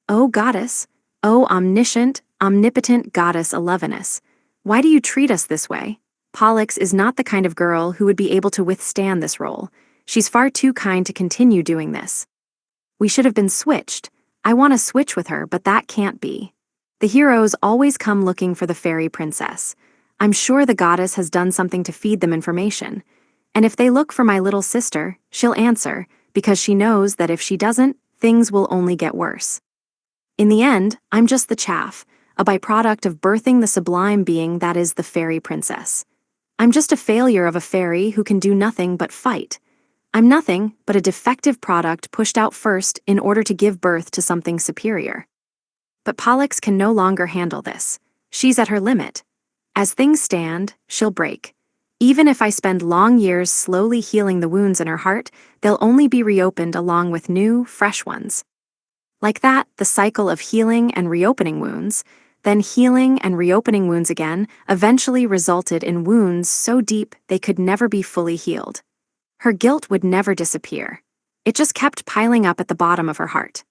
"O goddess, O omniscient, omnipotent goddess Elevenus, why do you treat us this way? Pollux is not the kind of girl who would be able to withstand this role. She's far too kind to continue doing this. We should have been switched. I want to switch with her, but that can't be. The heroes always come looking for the fairy princess. I'm sure the goddess has done something to feed them information. And if they look for my little sister, she'll answer, because she knows that if she doesn't, things will only get worse. In the end, I'm just the chaff, a byproduct of birthing the sublime being that is the fairy princess. I'm just a failure of a fairy who can do nothing but fight. I'm nothing but a defective product pushed out first in order to give birth to something superior. But Pollux can no longer handle this. She's at her limit. As things stand, she'll break. Even if I spend long years slowly healing the wounds in her heart, they'll only be reopened along with new, fresh ones. Like that, the cycle of healing and reopening wounds, then healing and reopening wounds again, eventually resulted in wounds so deep they could never be fully healed. Her guilt would never disappear. It just kept piling up at the bottom of her heart.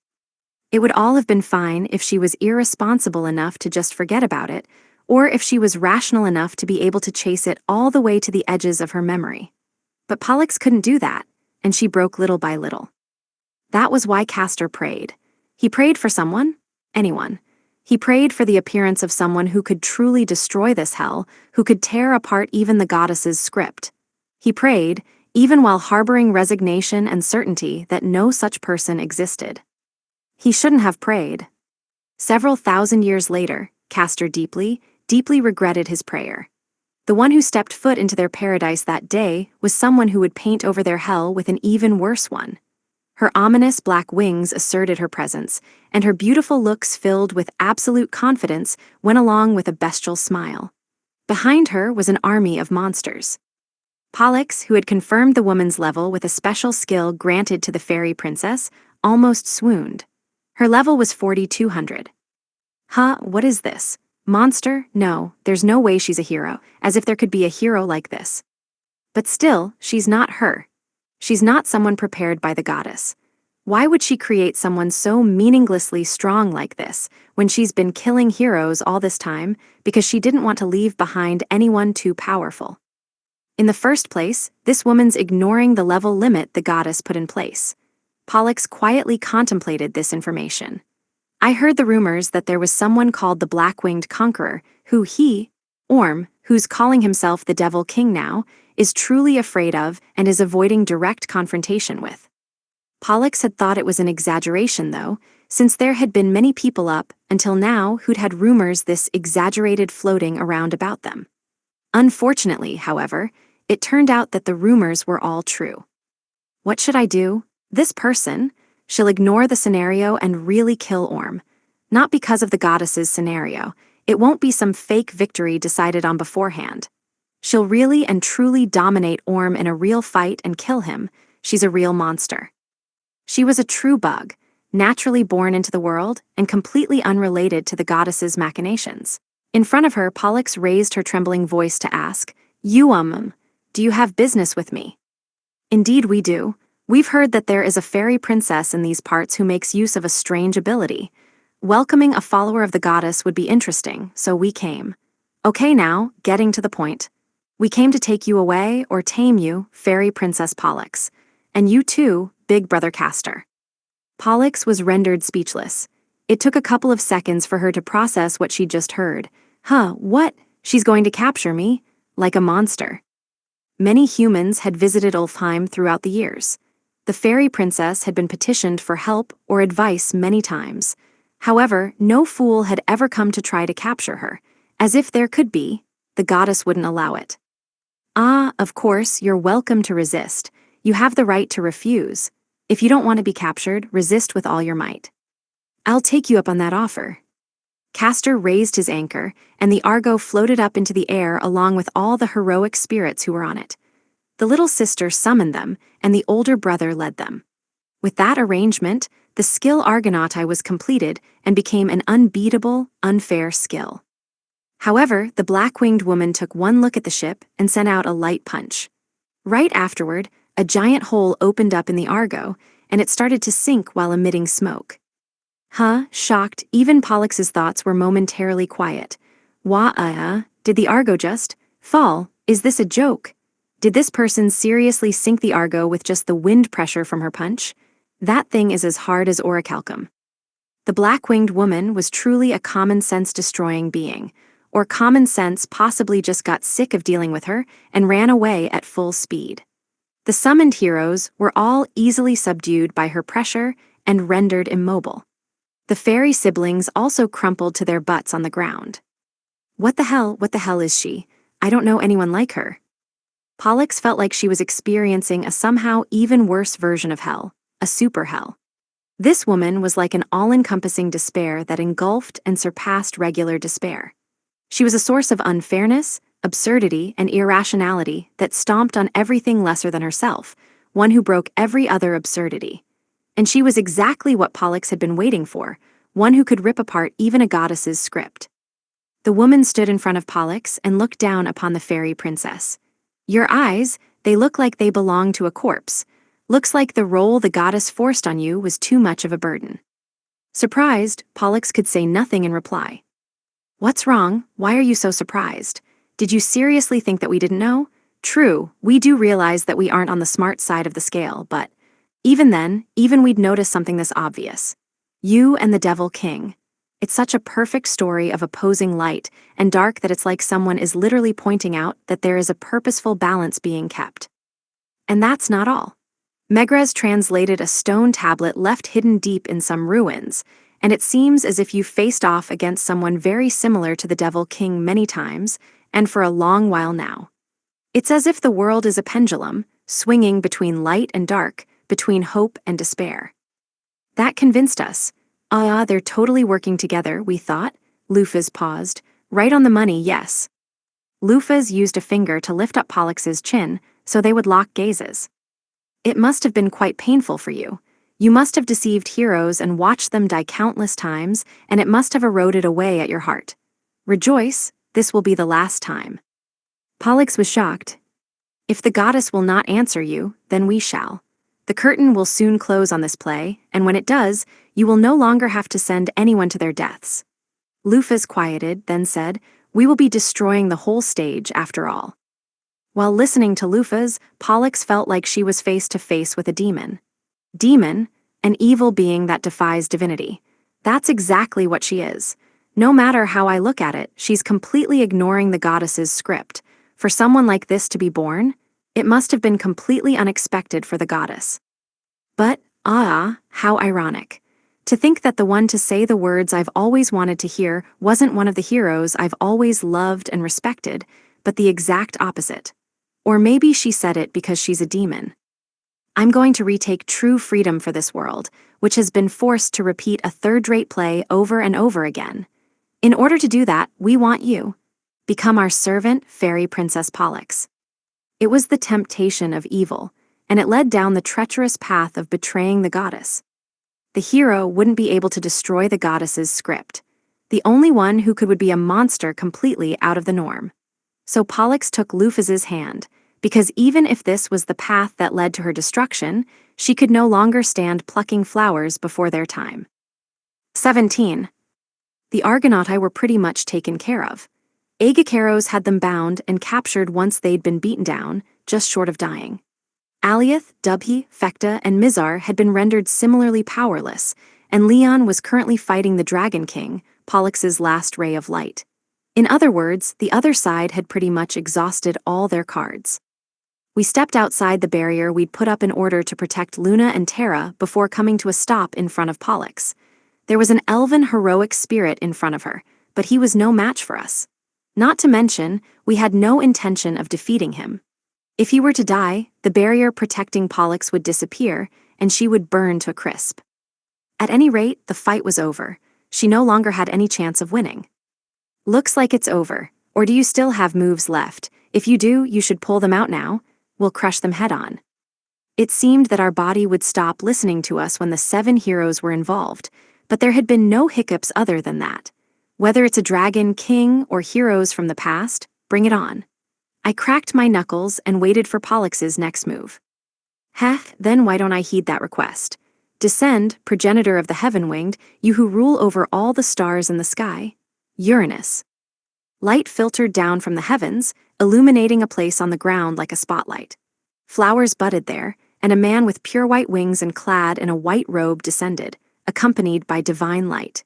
It would all have been fine if she was irresponsible enough to just forget about it, or if she was rational enough to be able to chase it all the way to the edges of her memory. But Pollux couldn't do that, and she broke little by little. That was why Castor prayed. He prayed for someone, anyone. He prayed for the appearance of someone who could truly destroy this hell, who could tear apart even the goddess's script. He prayed, even while harboring resignation and certainty that no such person existed. He shouldn't have prayed. Several thousand years later, Castor deeply regretted his prayer. The one who stepped foot into their paradise that day was someone who would paint over their hell with an even worse one. Her ominous black wings asserted her presence, and her beautiful looks filled with absolute confidence went along with a bestial smile. Behind her was an army of monsters. Pollux, who had confirmed the woman's level with a special skill granted to the fairy princess, almost swooned. Her level was 4200. Huh, what is this? Monster? No, there's no way she's a hero, as if there could be a hero like this. But still, she's not her. She's not someone prepared by the goddess. Why would she create someone so meaninglessly strong like this, when she's been killing heroes all this time because she didn't want to leave behind anyone too powerful? In the first place, this woman's ignoring the level limit the goddess put in place. Pollux quietly contemplated this information. I heard the rumors that there was someone called the Black-Winged Conqueror, who he, Orm, who's calling himself the Devil King now, is truly afraid of and is avoiding direct confrontation with. Pollux had thought it was an exaggeration, though, since there had been many people up until now who'd had rumors this exaggerated floating around about them. Unfortunately, however, it turned out that the rumors were all true. What should I do? This person, she'll ignore the scenario and really kill Orm. Not because of the goddess's scenario. It won't be some fake victory decided on beforehand. She'll really and truly dominate Orm in a real fight and kill him. She's a real monster. She was a true bug, naturally born into the world and completely unrelated to the goddess's machinations. In front of her, Pollux raised her trembling voice to ask, "You, do you have business with me?" "Indeed we do. We've heard that there is a fairy princess in these parts who makes use of a strange ability. Welcoming a follower of the goddess would be interesting, so we came." "Okay now, getting to the point. We came to take you away or tame you, Fairy Princess Pollux. And you too, Big Brother Castor." Pollux was rendered speechless. It took a couple of seconds for her to process what she'd just heard. What? She's going to capture me? Like a monster. Many humans had visited Ulfheim throughout the years. The fairy princess had been petitioned for help or advice many times. However, no fool had ever come to try to capture her. As if there could be, the goddess wouldn't allow it. Of course, you're welcome to resist. You have the right to refuse. If you don't want to be captured, resist with all your might. I'll take you up on that offer. Castor raised his anchor, and the Argo floated up into the air along with all the heroic spirits who were on it. The little sister summoned them, and the older brother led them. With that arrangement, the skill Argonautai was completed and became an unbeatable, unfair skill. However, the black-winged woman took one look at the ship and sent out a light punch. Right afterward, a giant hole opened up in the Argo, and it started to sink while emitting smoke. Shocked, even Pollux' thoughts were momentarily quiet. Did the Argo just fall? Is this a joke? Did this person seriously sink the Argo with just the wind pressure from her punch? That thing is as hard as orichalcum. The black-winged woman was truly a common-sense destroying being, or common sense possibly just got sick of dealing with her and ran away at full speed. The summoned heroes were all easily subdued by her pressure and rendered immobile. The fairy siblings also crumpled to their butts on the ground. What the hell is she? I don't know anyone like her. Pollux felt like she was experiencing a somehow even worse version of hell, a super hell. This woman was like an all-encompassing despair that engulfed and surpassed regular despair. She was a source of unfairness, absurdity, and irrationality that stomped on everything lesser than herself, one who broke every other absurdity. And she was exactly what Pollux had been waiting for, one who could rip apart even a goddess's script. The woman stood in front of Pollux and looked down upon the fairy princess. Your eyes, they look like they belong to a corpse. Looks like the role the goddess forced on you was too much of a burden. Surprised, Pollux could say nothing in reply. What's wrong? Why are you so surprised? Did you seriously think that we didn't know? True, we do realize that we aren't on the smart side of the scale, but even then, even we'd notice something this obvious. You and the Devil King. It's such a perfect story of opposing light and dark that it's like someone is literally pointing out that there is a purposeful balance being kept. And that's not all. Megrez translated a stone tablet left hidden deep in some ruins, and it seems as if you faced off against someone very similar to the Devil King many times, and for a long while now. It's as if the world is a pendulum, swinging between light and dark, between hope and despair. That convinced us. They're totally working together, we thought. Lufaz paused. Right on the money, yes. Lufaz used a finger to lift up Pollux's chin, so they would lock gazes. It must have been quite painful for you. You must have deceived heroes and watched them die countless times, and it must have eroded away at your heart. Rejoice, this will be the last time. Pollux was shocked. If the goddess will not answer you, then we shall. The curtain will soon close on this play, and when it does, you will no longer have to send anyone to their deaths. Lufaz quieted, then said, We will be destroying the whole stage, after all. While listening to Lufaz, Pollux felt like she was face to face with a demon. Demon, an evil being that defies divinity. That's exactly what she is. No matter how I look at it, she's completely ignoring the goddess's script. For someone like this to be born, it must have been completely unexpected for the goddess. But, how ironic. To think that the one to say the words I've always wanted to hear wasn't one of the heroes I've always loved and respected, but the exact opposite. Or maybe she said it because she's a demon. I'm going to retake true freedom for this world, which has been forced to repeat a third-rate play over and over again. In order to do that, we want you. Become our servant, Fairy Princess Pollux. It was the temptation of evil, and it led down the treacherous path of betraying the goddess. The hero wouldn't be able to destroy the goddess's script. The only one who would be a monster completely out of the norm. So Pollux took Lufaz's hand, because even if this was the path that led to her destruction, she could no longer stand plucking flowers before their time. 17. The Argonauti were pretty much taken care of. Aegacaros had them bound and captured once they'd been beaten down, just short of dying. Aliath, Dubhi, Fecta, and Mizar had been rendered similarly powerless, and Leon was currently fighting the Dragon King, Pollux's last ray of light. In other words, the other side had pretty much exhausted all their cards. We stepped outside the barrier we'd put up in order to protect Luna and Terra before coming to a stop in front of Pollux. There was an elven heroic spirit in front of her, but he was no match for us. Not to mention, we had no intention of defeating him. If he were to die, the barrier protecting Pollux would disappear, and she would burn to a crisp. At any rate, the fight was over. She no longer had any chance of winning. Looks like it's over. Or do you still have moves left? If you do, you should pull them out now. We'll crush them head-on. It seemed that our body would stop listening to us when the 7 heroes were involved, but there had been no hiccups other than that. Whether it's a dragon king or heroes from the past, bring it on. I cracked my knuckles and waited for Pollux's next move. Heh, then why don't I heed that request? Descend, progenitor of the heaven-winged, you who rule over all the stars in the sky. Uranus. Light filtered down from the heavens, illuminating a place on the ground like a spotlight. Flowers budded there, and a man with pure white wings and clad in a white robe descended, accompanied by divine light.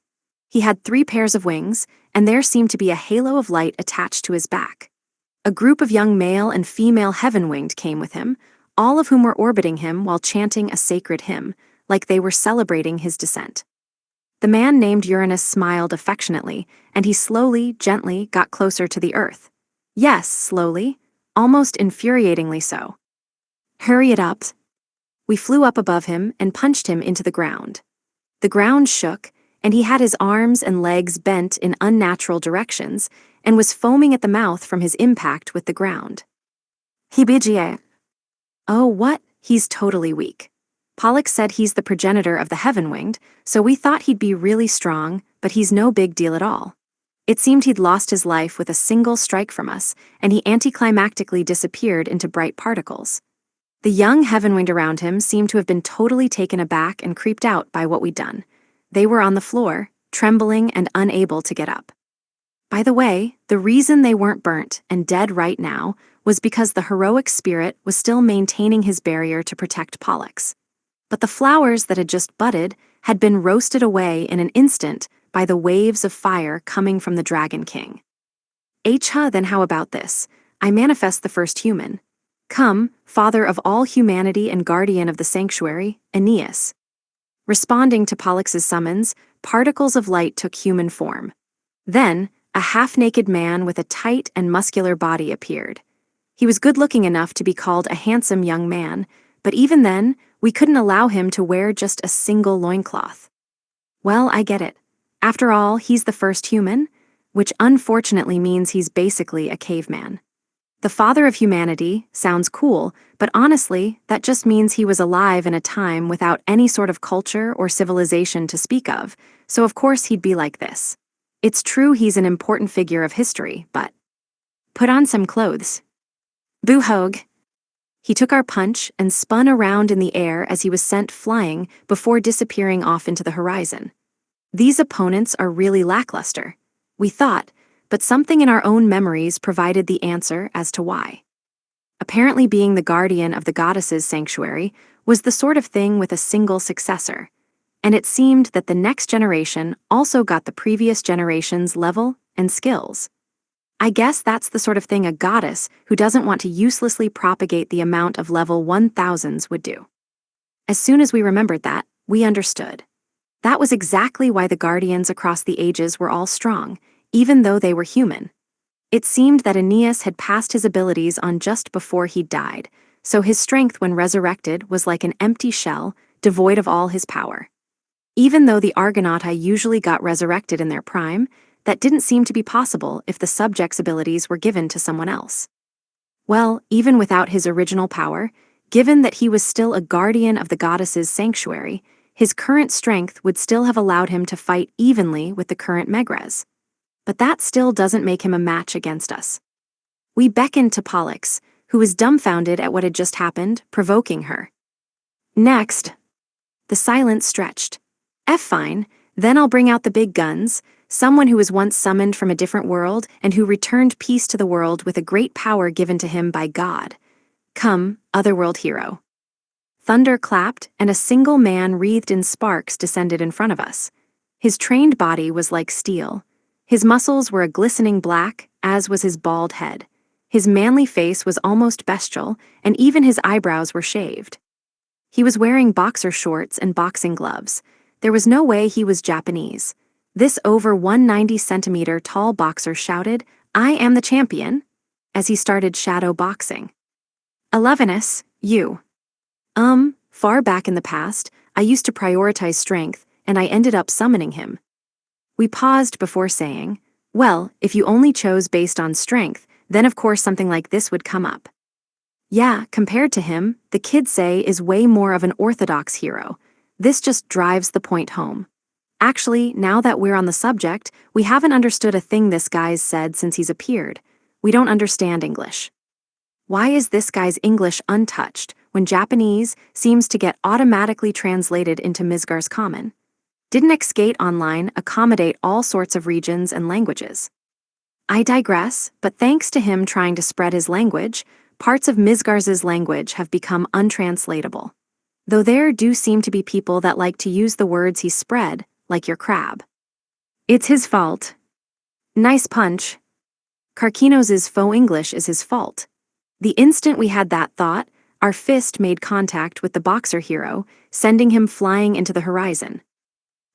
He had 3 pairs of wings, and there seemed to be a halo of light attached to his back. A group of young male and female heaven-winged came with him, all of whom were orbiting him while chanting a sacred hymn, like they were celebrating his descent. The man named Uranus smiled affectionately, and he slowly, gently got closer to the earth. Yes, slowly, almost infuriatingly so. Hurry it up. We flew up above him and punched him into the ground. The ground shook, and he had his arms and legs bent in unnatural directions and was foaming at the mouth from his impact with the ground. Hibigie. Oh, what? He's totally weak. Pollux said he's the progenitor of the heaven-winged, so we thought he'd be really strong, but he's no big deal at all. It seemed he'd lost his life with a single strike from us, and he anticlimactically disappeared into bright particles. The young heaven-winged around him seemed to have been totally taken aback and creeped out by what we'd done. They were on the floor, trembling and unable to get up. By the way, the reason they weren't burnt and dead right now was because the heroic spirit was still maintaining his barrier to protect Pollux. But the flowers that had just budded had been roasted away in an instant by the waves of fire coming from the Dragon King. Then how about this? I manifest the first human. Come, father of all humanity and guardian of the sanctuary, Aeneas. Responding to Pollux's summons, particles of light took human form. Then, a half-naked man with a tight and muscular body appeared. He was good-looking enough to be called a handsome young man, but even then, we couldn't allow him to wear just a single loincloth. Well, I get it. After all, he's the first human, which unfortunately means he's basically a caveman. The father of humanity sounds cool, but honestly, that just means he was alive in a time without any sort of culture or civilization to speak of, so of course he'd be like this. It's true he's an important figure of history, but put on some clothes. Boo-hogue. He took our punch and spun around in the air as he was sent flying before disappearing off into the horizon. These opponents are really lackluster, we thought, but something in our own memories provided the answer as to why. Apparently being the guardian of the goddess's sanctuary was the sort of thing with a single successor, and it seemed that the next generation also got the previous generation's level and skills. I guess that's the sort of thing a goddess who doesn't want to uselessly propagate the amount of level 1000s would do. As soon as we remembered that, we understood. That was exactly why the guardians across the ages were all strong, even though they were human. It seemed that Aeneas had passed his abilities on just before he died, so his strength when resurrected was like an empty shell, devoid of all his power. Even though the Argonauti usually got resurrected in their prime, that didn't seem to be possible if the subject's abilities were given to someone else. Well, even without his original power, given that he was still a guardian of the goddess's sanctuary, his current strength would still have allowed him to fight evenly with the current Megrez. But that still doesn't make him a match against us. We beckoned to Pollux, who was dumbfounded at what had just happened, provoking her. Next. The silence stretched. Fine, then I'll bring out the big guns, someone who was once summoned from a different world and who returned peace to the world with a great power given to him by God. Come, otherworld hero. Thunder clapped, and a single man wreathed in sparks descended in front of us. His trained body was like steel. His muscles were a glistening black, as was his bald head. His manly face was almost bestial, and even his eyebrows were shaved. He was wearing boxer shorts and boxing gloves. There was no way he was Japanese. This over 190-centimeter tall boxer shouted, "I am the champion," as he started shadow boxing. Elevenus, you. Far back in the past, I used to prioritize strength, and I ended up summoning him. We paused before saying, well, if you only chose based on strength, then of course something like this would come up. Yeah, compared to him, the kids say is way more of an orthodox hero. This just drives the point home. Actually, now that we're on the subject, we haven't understood a thing this guy's said since he's appeared. We don't understand English. Why is this guy's English untouched? when Japanese seems to get automatically translated into Midgar's common. Didn't Xgate Online accommodate all sorts of regions and languages? I digress, but thanks to him trying to spread his language, parts of Midgar's language have become untranslatable. Though there do seem to be people that like to use the words he spread, like your crab. It's his fault. Nice punch. Karkinos' faux English is his fault. The instant we had that thought, our fist made contact with the boxer hero, sending him flying into the horizon.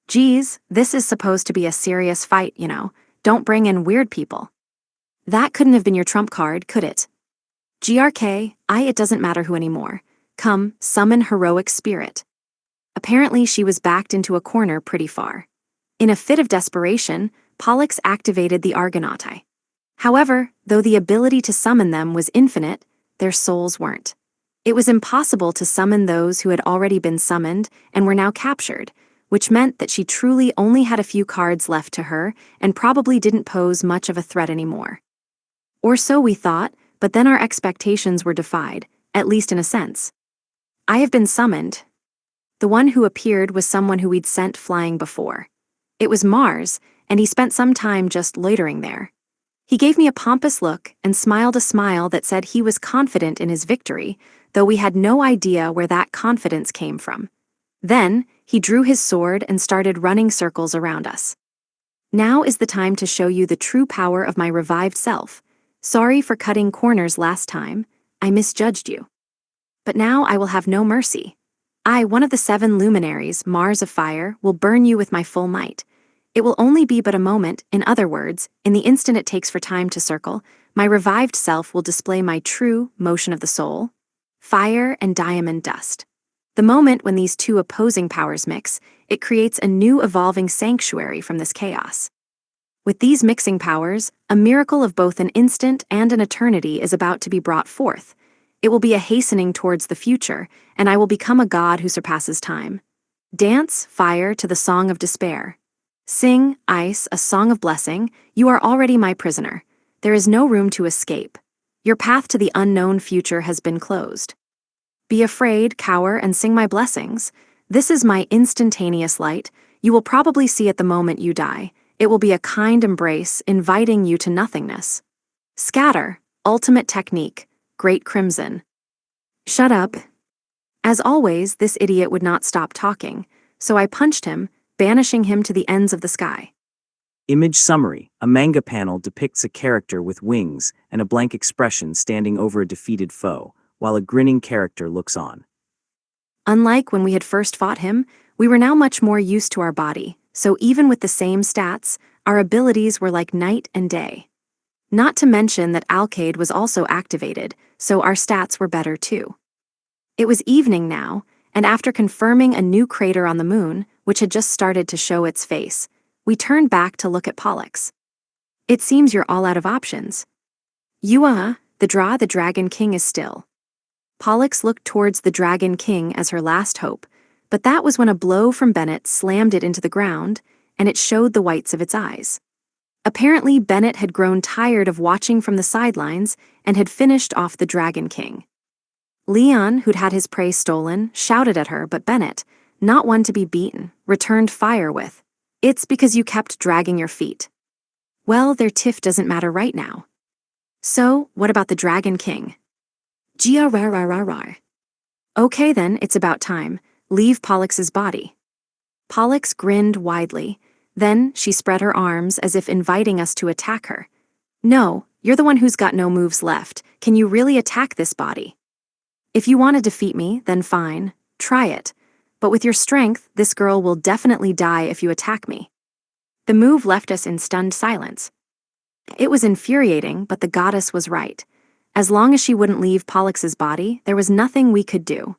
Geez, this is supposed to be a serious fight, you know. Don't bring in weird people. That couldn't have been your trump card, could it? It doesn't matter who anymore. Come, summon heroic spirit. Apparently she was backed into a corner pretty far. In a fit of desperation, Pollux activated the Argonauti. However, though the ability to summon them was infinite, their souls weren't. It was impossible to summon those who had already been summoned and were now captured, which meant that she truly only had a few cards left to her and probably didn't pose much of a threat anymore. Or so we thought, but then our expectations were defied, at least in a sense. I have been summoned. The one who appeared was someone who we'd sent flying before. It was Mars, and he spent some time just loitering there. He gave me a pompous look and smiled a smile that said he was confident in his victory, though we had no idea where that confidence came from. Then, he drew his sword and started running circles around us. Now is the time to show you the true power of my revived self. Sorry for cutting corners last time. I misjudged you. But now I will have no mercy. I, one of the 7 luminaries, Mars of Fire, will burn you with my full might. It will only be but a moment, in other words, in the instant it takes for time to circle, my revived self will display my true motion of the soul, fire and diamond dust. The moment when these two opposing powers mix, it creates a new evolving sanctuary from this chaos. With these mixing powers, a miracle of both an instant and an eternity is about to be brought forth. It will be a hastening towards the future, and I will become a god who surpasses time. Dance, fire, to the song of despair. Sing, ice, a song of blessing. You are already my prisoner. There is no room to escape. Your path to the unknown future has been closed. Be afraid, cower, and sing my blessings. This is my instantaneous light. You will probably see it the moment you die. It will be a kind embrace, inviting you to nothingness. Scatter, ultimate technique, great crimson. Shut up. As always, this idiot would not stop talking, so I punched him, banishing him to the ends of the sky. Image summary. A manga panel depicts a character with wings and a blank expression standing over a defeated foe, while a grinning character looks on. Unlike when we had first fought him, we were now much more used to our body, so even with the same stats, our abilities were like night and day. Not to mention that Alkaid was also activated, so our stats were better too. It was evening now, and after confirming a new crater on the moon, which had just started to show its face, we turned back to look at Pollux. It seems you're all out of options. The Dragon King is still. Pollux looked towards the Dragon King as her last hope, but that was when a blow from Bennett slammed it into the ground, and it showed the whites of its eyes. Apparently, Bennett had grown tired of watching from the sidelines and had finished off the Dragon King. Leon, who'd had his prey stolen, shouted at her, but Bennett, not one to be beaten, returned fire with, "It's because you kept dragging your feet." Well, their tiff doesn't matter right now. So, what about the Dragon King? Gia. Okay then, it's about time. Leave Pollux's body. Pollux grinned widely. Then she spread her arms as if inviting us to attack her. No, you're the one who's got no moves left. Can you really attack this body? If you want to defeat me, then fine. Try it. But with your strength, this girl will definitely die if you attack me. The move left us in stunned silence. It was infuriating, but the goddess was right. As long as she wouldn't leave Pollux's body, there was nothing we could do.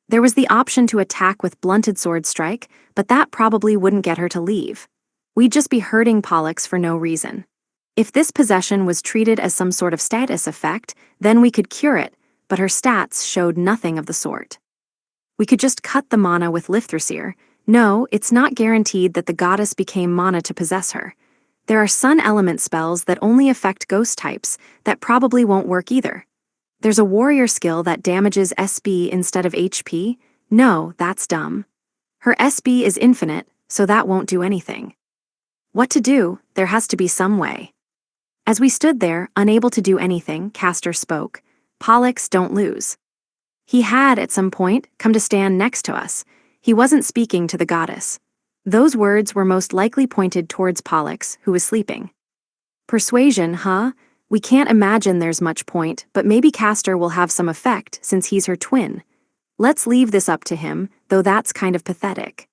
There was the option to attack with blunted sword strike, but that probably wouldn't get her to leave. We'd just be hurting Pollux for no reason. If this possession was treated as some sort of status effect, then we could cure it, but her stats showed nothing of the sort. We could just cut the mana with Lithrasir. No, it's not guaranteed that the goddess became mana to possess her. There are sun element spells that only affect ghost types that probably won't work either. There's a warrior skill that damages SB instead of HP? No, that's dumb. Her SB is infinite, so that won't do anything. What to do? There has to be some way. As we stood there, unable to do anything, Castor spoke. Pollux, don't lose. He had, at some point, come to stand next to us. He wasn't speaking to the goddess. Those words were most likely pointed towards Pollux, who was sleeping. Persuasion, huh? We can't imagine there's much point, but maybe Castor will have some effect since he's her twin. Let's leave this up to him, though that's kind of pathetic.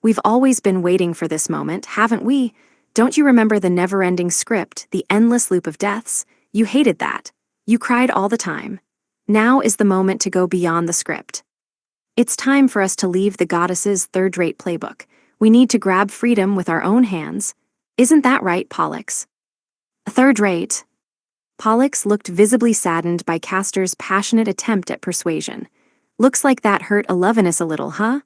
We've always been waiting for this moment, haven't we? Don't you remember the never-ending script, the endless loop of deaths? You hated that. You cried all the time. Now is the moment to go beyond the script. It's time for us to leave the goddess's third-rate playbook. We need to grab freedom with our own hands. Isn't that right, Pollux? Third-rate. Pollux looked visibly saddened by Castor's passionate attempt at persuasion. Looks like that hurt Elevenus a little, huh?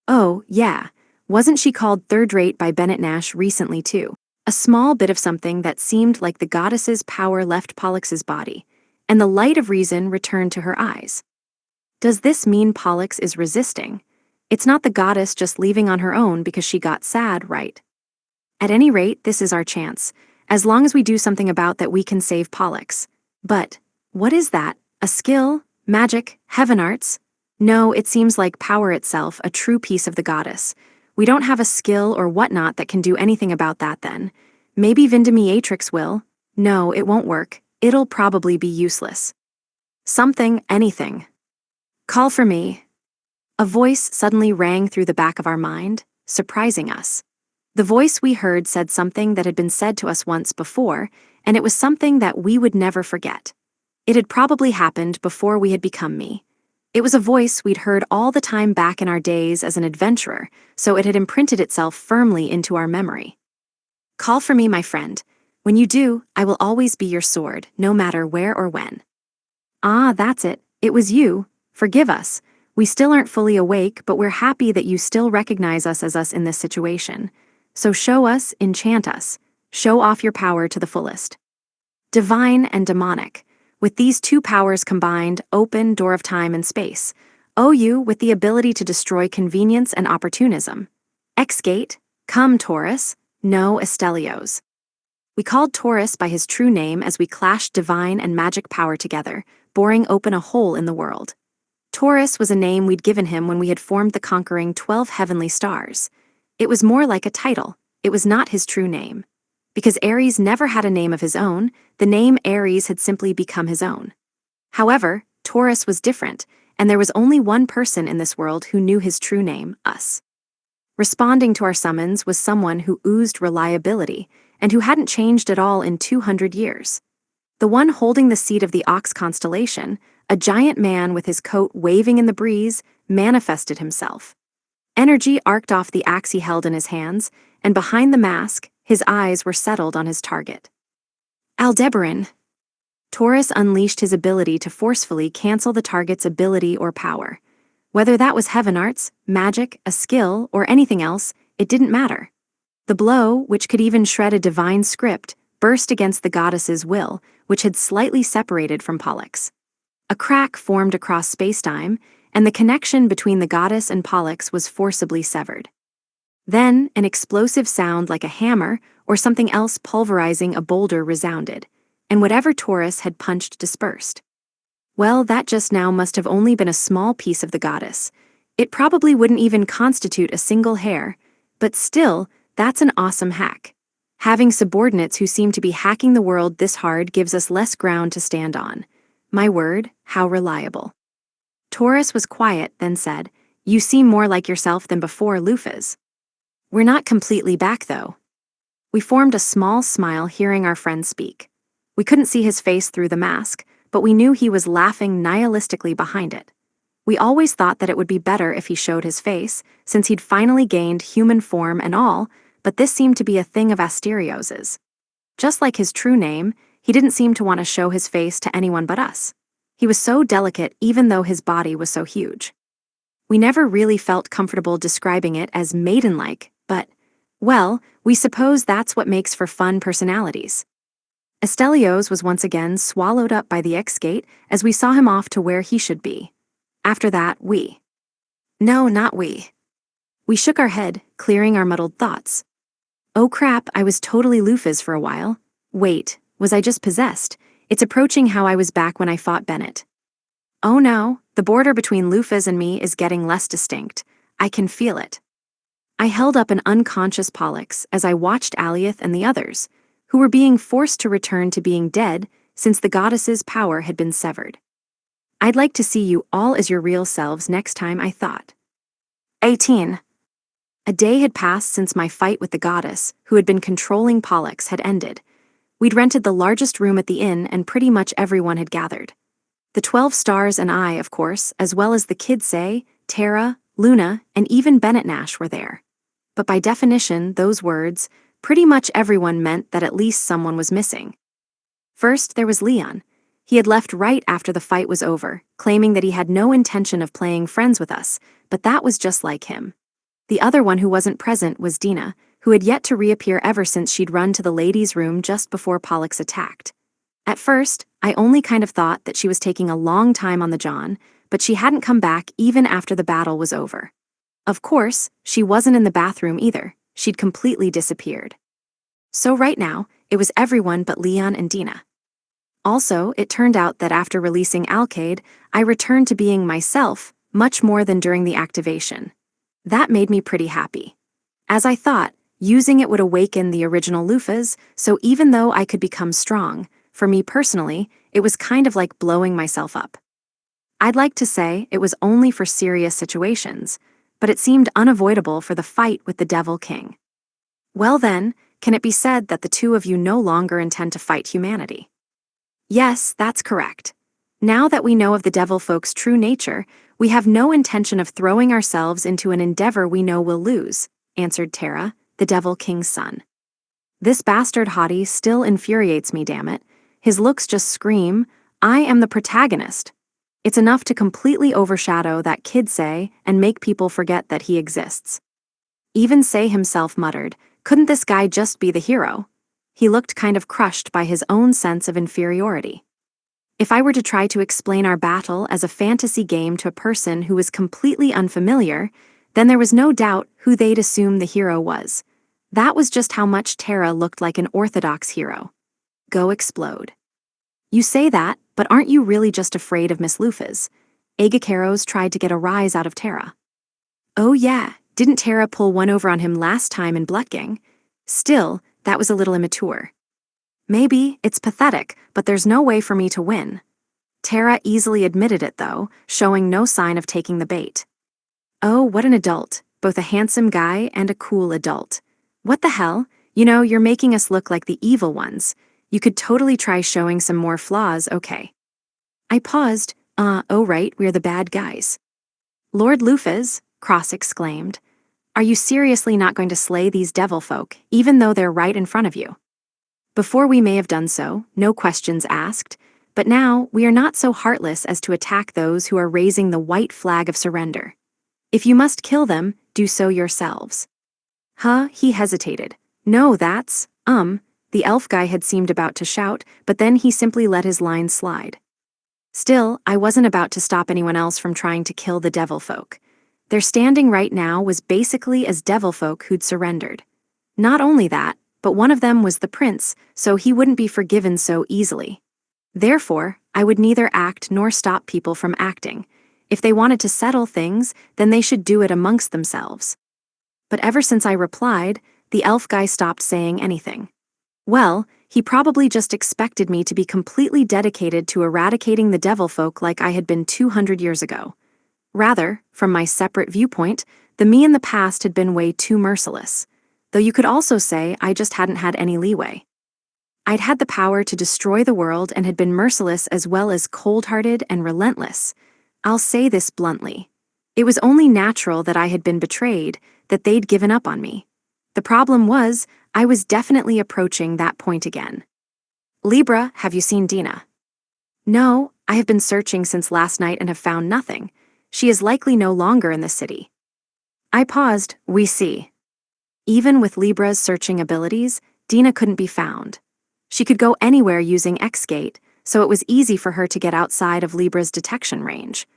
Oh, yeah. Wasn't she called third-rate by Bennett Nash recently, too? A small bit of something that seemed like the goddess's power left Pollux's body, and the light of reason returned to her eyes. Does this mean Pollux is resisting? It's not the goddess just leaving on her own because she got sad, right? At any rate, this is our chance. As long as we do something about that, we can save Pollux. But, what is that? A skill? Magic? Heaven arts? No, it seems like power itself, a true piece of the goddess. We don't have a skill or whatnot that can do anything about that then. Maybe Vindemiatrix will. No, it won't work. It'll probably be useless. Something, anything. Call for me. A voice suddenly rang through the back of our mind, surprising us. The voice we heard said something that had been said to us once before, and it was something that we would never forget. It had probably happened before we had become me. It was a voice we'd heard all the time back in our days as an adventurer, so it had imprinted itself firmly into our memory. Call for me, my friend. When you do, I will always be your sword, no matter where or when. Ah, that's it. It was you. Forgive us. We still aren't fully awake, but we're happy that you still recognize us as us in this situation. So show us, enchant us. Show off your power to the fullest. Divine and demonic. With these two powers combined, open door of time and space. O you with the ability to destroy convenience and opportunism. X-Gate, come Taurus, no Estelios. We called Taurus by his true name as we clashed divine and magic power together, boring open a hole in the world. Taurus was a name we'd given him when we had formed the conquering 12 heavenly stars. It was more like a title. It was not his true name. Because Ares never had a name of his own, the name Ares had simply become his own. However, Taurus was different, and there was only one person in this world who knew his true name, us. Responding to our summons was someone who oozed reliability, and who hadn't changed at all in 200 years. The one holding the seat of the Ox constellation, a giant man with his coat waving in the breeze, manifested himself. Energy arced off the axe he held in his hands, and behind the mask, his eyes were settled on his target. Aldebaran. Taurus unleashed his ability to forcefully cancel the target's ability or power. Whether that was heaven arts, magic, a skill, or anything else, it didn't matter. The blow, which could even shred a divine script, burst against the goddess's will, which had slightly separated from Pollux. A crack formed across spacetime, and the connection between the goddess and Pollux was forcibly severed. Then, an explosive sound like a hammer or something else pulverizing a boulder resounded, and whatever Taurus had punched dispersed. Well, that just now must have only been a small piece of the goddess. It probably wouldn't even constitute a single hair, but still, that's an awesome hack. Having subordinates who seem to be hacking the world this hard gives us less ground to stand on. My word, how reliable. Taurus was quiet, then said, "You seem more like yourself than before, Lufas." "We're not completely back, though." We formed a small smile hearing our friend speak. We couldn't see his face through the mask, but we knew he was laughing nihilistically behind it. We always thought that it would be better if he showed his face, since he'd finally gained human form and all, but this seemed to be a thing of Asterios's. Just like his true name, he didn't seem to want to show his face to anyone but us. He was so delicate even though his body was so huge. We never really felt comfortable describing it as maiden-like, but, well, we suppose that's what makes for fun personalities. Estelios was once again swallowed up by the X-Gate as we saw him off to where he should be. After that, we. No, not we. We shook our head, clearing our muddled thoughts. Oh crap, I was totally Lufus for a while. Wait, was I just possessed? It's approaching how I was back when I fought Bennett. Oh no, the border between Lufus and me is getting less distinct. I can feel it. I held up an unconscious Pollux as I watched Aliath and the others, who were being forced to return to being dead since the goddess's power had been severed. I'd like to see you all as your real selves next time, I thought. 18. A day had passed since my fight with the goddess, who had been controlling Pollux, had ended. We'd rented the largest room at the inn and pretty much everyone had gathered. The 12 stars and I, of course, as well as the Kidsay, Tara, Luna, and even Bennett Nash were there. But by definition, those words, pretty much everyone meant that at least someone was missing. First, there was Leon. He had left right after the fight was over, claiming that he had no intention of playing friends with us, but that was just like him. The other one who wasn't present was Dina, who had yet to reappear ever since she'd run to the ladies' room just before Pollux attacked. At first, I only kind of thought that she was taking a long time on the John, but she hadn't come back even after the battle was over. Of course, she wasn't in the bathroom either. She'd completely disappeared. So right now, it was everyone but Leon and Dina. Also, it turned out that after releasing Alkaid, I returned to being myself, much more than during the activation. That made me pretty happy. As I thought, using it would awaken the original Lufas, so even though I could become strong, for me personally, it was kind of like blowing myself up. I'd like to say it was only for serious situations, but it seemed unavoidable for the fight with the Devil King. Well then, can it be said that the two of you no longer intend to fight humanity? Yes, that's correct. Now that we know of the Devil Folk's true nature, we have no intention of throwing ourselves into an endeavor we know will lose, answered Tara, the Devil King's son. This bastard hottie still infuriates me, damn it. His looks just scream, I am the protagonist. It's enough to completely overshadow that Kidsay and make people forget that he exists. Even Say himself muttered, couldn't this guy just be the hero? He looked kind of crushed by his own sense of inferiority. If I were to try to explain our battle as a fantasy game to a person who was completely unfamiliar, then there was no doubt who they'd assume the hero was. That was just how much Tara looked like an orthodox hero. Go explode. You say that, but aren't you really just afraid of Miss Lufas? Agacaros tried to get a rise out of Tara. Oh yeah, didn't Tara pull one over on him last time in Bloodgang? Still, that was a little immature. Maybe, it's pathetic, but there's no way for me to win. Tara easily admitted it though, showing no sign of taking the bait. Oh, what an adult, both a handsome guy and a cool adult. What the hell? You know, you're making us look like the evil ones. You could totally try showing some more flaws, okay? I paused. Oh right, we're the bad guys. Lord Lufas, Cross exclaimed. Are you seriously not going to slay these devil folk, even though they're right in front of you? Before we may have done so, no questions asked, but now we are not so heartless as to attack those who are raising the white flag of surrender. If you must kill them, do so yourselves. Huh, he hesitated. No, that's, the elf guy had seemed about to shout, but then he simply let his line slide. Still, I wasn't about to stop anyone else from trying to kill the devil folk. Their standing right now was basically as devil folk who'd surrendered. Not only that, but one of them was the prince, so he wouldn't be forgiven so easily. Therefore, I would neither act nor stop people from acting. If they wanted to settle things, then they should do it amongst themselves. But ever since I replied, the elf guy stopped saying anything. Well, he probably just expected me to be completely dedicated to eradicating the devil folk like I had been 200 years ago. Rather, from my separate viewpoint, the me in the past had been way too merciless. Though you could also say I just hadn't had any leeway. I'd had the power to destroy the world and had been merciless as well as cold-hearted and relentless. I'll say this bluntly. It was only natural that I had been betrayed, that they'd given up on me. The problem was, I was definitely approaching that point again. Libra, have you seen Dina? No, I have been searching since last night and have found nothing. She is likely no longer in the city. I paused, we see. Even with Libra's searching abilities, Dina couldn't be found. She could go anywhere using X-Gate, so it was easy for her to get outside of Libra's detection range.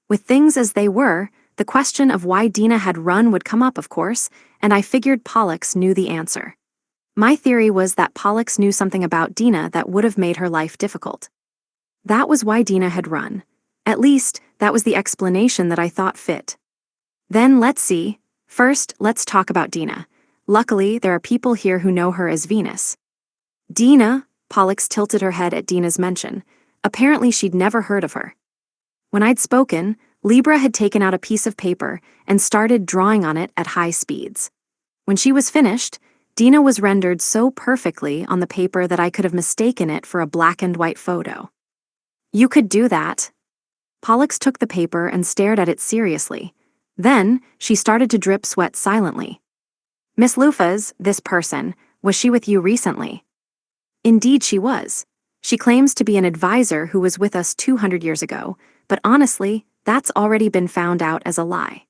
With things as they were, the question of why Dina had run would come up, of course, and I figured Pollux knew the answer. My theory was that Pollux knew something about Dina that would have made her life difficult. That was why Dina had run. At least, that was the explanation that I thought fit. Then let's see. First, let's talk about Dina. Luckily, there are people here who know her as Venus. Dina, Pollux tilted her head at Dina's mention. Apparently she'd never heard of her. When I'd spoken, Libra had taken out a piece of paper and started drawing on it at high speeds. When she was finished, Dina was rendered so perfectly on the paper that I could have mistaken it for a black and white photo. You could do that. Pollux took the paper and stared at it seriously. Then, she started to drip sweat silently. Miss Lufas, this person, was she with you recently? Indeed she was. She claims to be an advisor who was with us 200 years ago, but honestly, that's already been found out as a lie.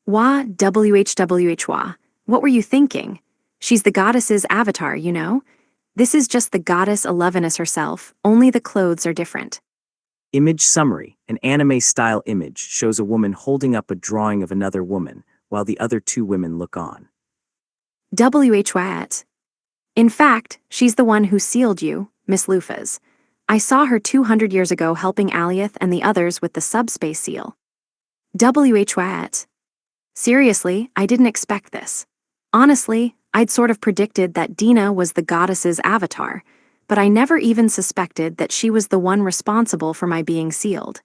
Wah, whwh, what were you thinking? She's the goddess's avatar, you know? This is just the goddess Elevenus herself, only the clothes are different. Image summary. An anime-style image shows a woman holding up a drawing of another woman, while the other two women look on. Whwat. In fact, she's the one who sealed you, Miss Lufas. I saw her 200 years ago helping Aliath and the others with the subspace seal. Whwat. Seriously, I didn't expect this. Honestly, I'd sort of predicted that Dina was the goddess's avatar, but I never even suspected that she was the one responsible for my being sealed.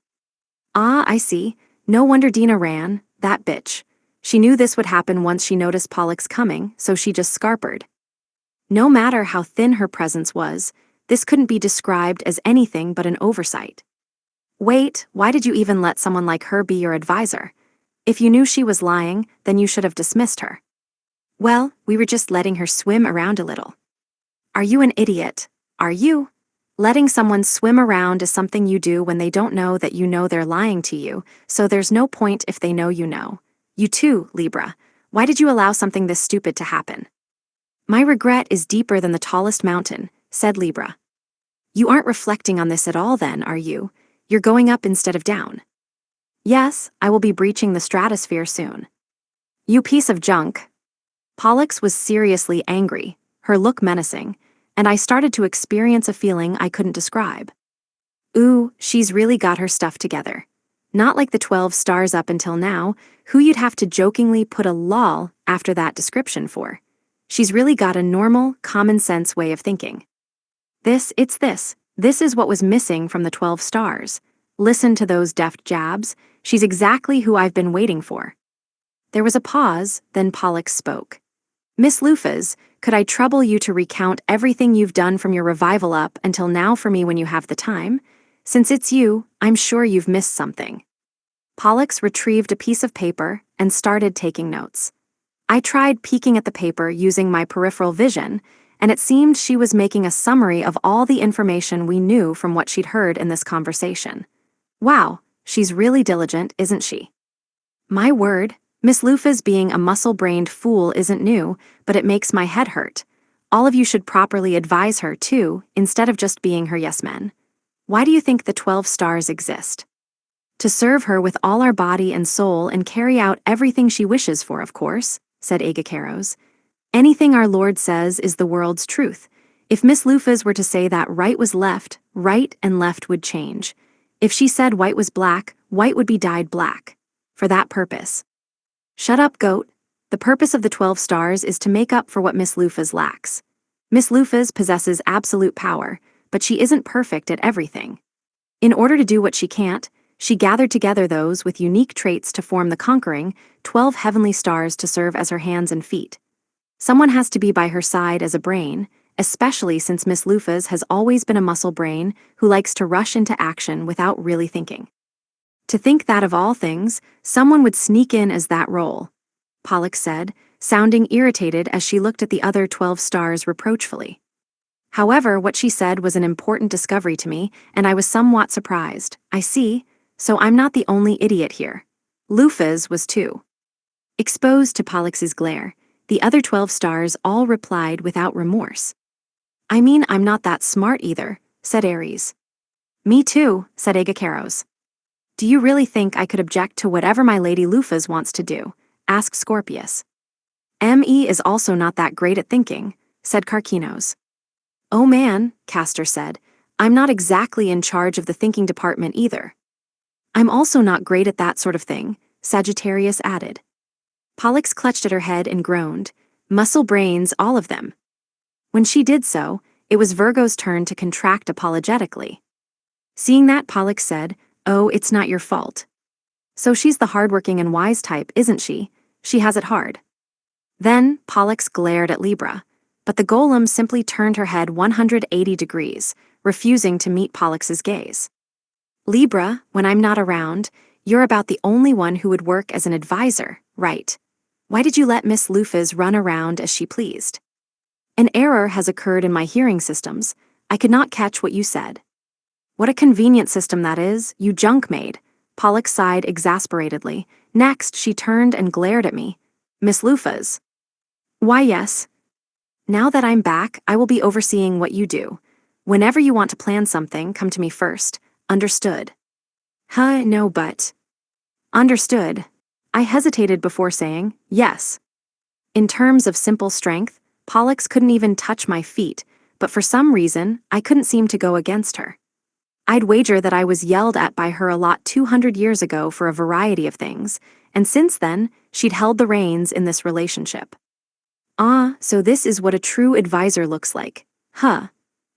Ah, I see. No wonder Dina ran, that bitch. She knew this would happen once she noticed Pollux coming, so she just scarpered. No matter how thin her presence was, this couldn't be described as anything but an oversight. Wait, why did you even let someone like her be your advisor? If you knew she was lying, then you should have dismissed her. Well, we were just letting her swim around a little. Are you an idiot? Are you? Letting someone swim around is something you do when they don't know that you know they're lying to you, so there's no point if they know you know. You too, Libra. Why did you allow something this stupid to happen? My regret is deeper than the tallest mountain, said Libra. You aren't reflecting on this at all then, are you? You're going up instead of down. Yes, I will be breaching the stratosphere soon. You piece of junk. Pollux was seriously angry, her look menacing, and I started to experience a feeling I couldn't describe. Ooh, she's really got her stuff together. Not like the 12 stars up until now, who you'd have to jokingly put a lol after that description for. She's really got a normal, common-sense way of thinking. This is what was missing from the 12 stars. Listen to those deft jabs, she's exactly who I've been waiting for. There was a pause, then Pollux spoke. Miss Lufas, could I trouble you to recount everything you've done from your revival up until now for me when you have the time? Since it's you, I'm sure you've missed something. Pollux retrieved a piece of paper and started taking notes. I tried peeking at the paper using my peripheral vision, and it seemed she was making a summary of all the information we knew from what she'd heard in this conversation. Wow, she's really diligent, isn't she? My word, Miss Lufas being a muscle-brained fool isn't new, but it makes my head hurt. All of you should properly advise her, too, instead of just being her yes-men. Why do you think the 12 stars exist? To serve her with all our body and soul and carry out everything she wishes for, of course, said Agacaros. Anything our Lord says is the world's truth. If Miss Lufas were to say that right was left, right and left would change. If she said white was black, white would be dyed black. For that purpose. Shut up, goat. The purpose of the 12 stars is to make up for what Miss Lufas lacks. Miss Lufas possesses absolute power, but she isn't perfect at everything. In order to do what she can't, she gathered together those with unique traits to form the conquering 12 heavenly stars to serve as her hands and feet. Someone has to be by her side as a brain, especially since Miss Lufas has always been a muscle brain who likes to rush into action without really thinking. To think that of all things, someone would sneak in as that role, Pollux said, sounding irritated as she looked at the other 12 stars reproachfully. However, what she said was an important discovery to me, and I was somewhat surprised. I see, so I'm not the only idiot here. Lufas was too. Exposed to Pollux's glare, the other 12 stars all replied without remorse. I mean, I'm not that smart either, said Ares. Me too, said Agacaros. Do you really think I could object to whatever my lady Lufas wants to do? Asked Scorpius. Me is also not that great at thinking, said Carquinos. Oh man, Castor said, I'm not exactly in charge of the thinking department either. I'm also not great at that sort of thing, Sagittarius added. Pollux clutched at her head and groaned, muscle brains, all of them. When she did so, it was Virgo's turn to contract apologetically. Seeing that, Pollux said, Oh, it's not your fault. So she's the hardworking and wise type, isn't she? She has it hard. Then Pollux glared at Libra, but the golem simply turned her head 180 degrees, refusing to meet Pollux's gaze. Libra, when I'm not around, you're about the only one who would work as an advisor, right? Why did you let Miss Lufas run around as she pleased? An error has occurred in my hearing systems. I could not catch what you said. What a convenient system that is, you junk maid. Pollux sighed exasperatedly. Next, she turned and glared at me. Miss Lufas. Why, yes. Now that I'm back, I will be overseeing what you do. Whenever you want to plan something, come to me first. Understood? No, but... Understood. I hesitated before saying, yes. In terms of simple strength, Pollux couldn't even touch my feet, but for some reason, I couldn't seem to go against her. I'd wager that I was yelled at by her a lot 200 years ago for a variety of things, and since then, she'd held the reins in this relationship. So this is what a true advisor looks like.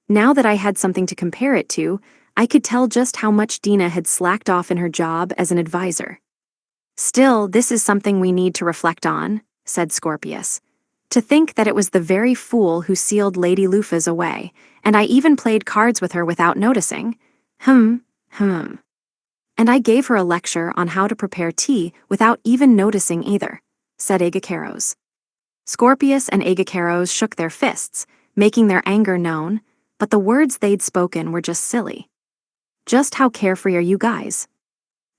Now that I had something to compare it to, I could tell just how much Dina had slacked off in her job as an advisor. Still, this is something we need to reflect on, said Scorpius. To think that it was the very fool who sealed Lady Lufas away, and I even played cards with her without noticing. And I gave her a lecture on how to prepare tea without even noticing either, said Agacaros. Scorpius and Agacaros shook their fists, making their anger known, but the words they'd spoken were just silly. Just how carefree are you guys?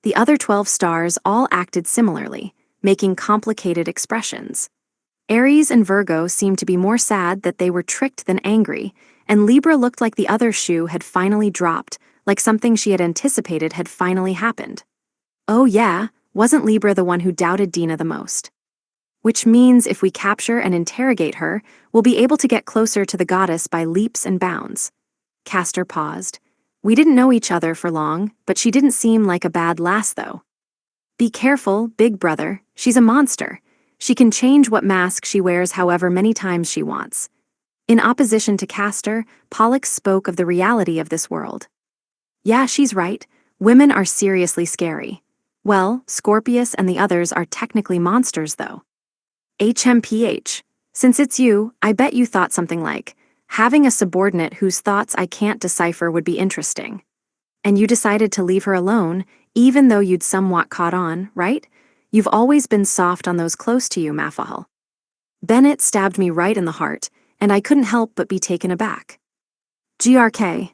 The other 12 stars all acted similarly, making complicated expressions. Aries and Virgo seemed to be more sad that they were tricked than angry, and Libra looked like the other shoe had finally dropped, like something she had anticipated had finally happened. Oh yeah, wasn't Libra the one who doubted Dina the most? Which means if we capture and interrogate her, we'll be able to get closer to the goddess by leaps and bounds. Castor paused. We didn't know each other for long, but she didn't seem like a bad lass though. Be careful, big brother, she's a monster. She can change what mask she wears however many times she wants. In opposition to Castor, Pollux spoke of the reality of this world. Yeah, she's right. Women are seriously scary. Well, Scorpius and the others are technically monsters though. HMPH. Since it's you, I bet you thought something like, having a subordinate whose thoughts I can't decipher would be interesting. And you decided to leave her alone, even though you'd somewhat caught on, right? You've always been soft on those close to you, Maphahal. Bennett stabbed me right in the heart, and I couldn't help but be taken aback. GRK.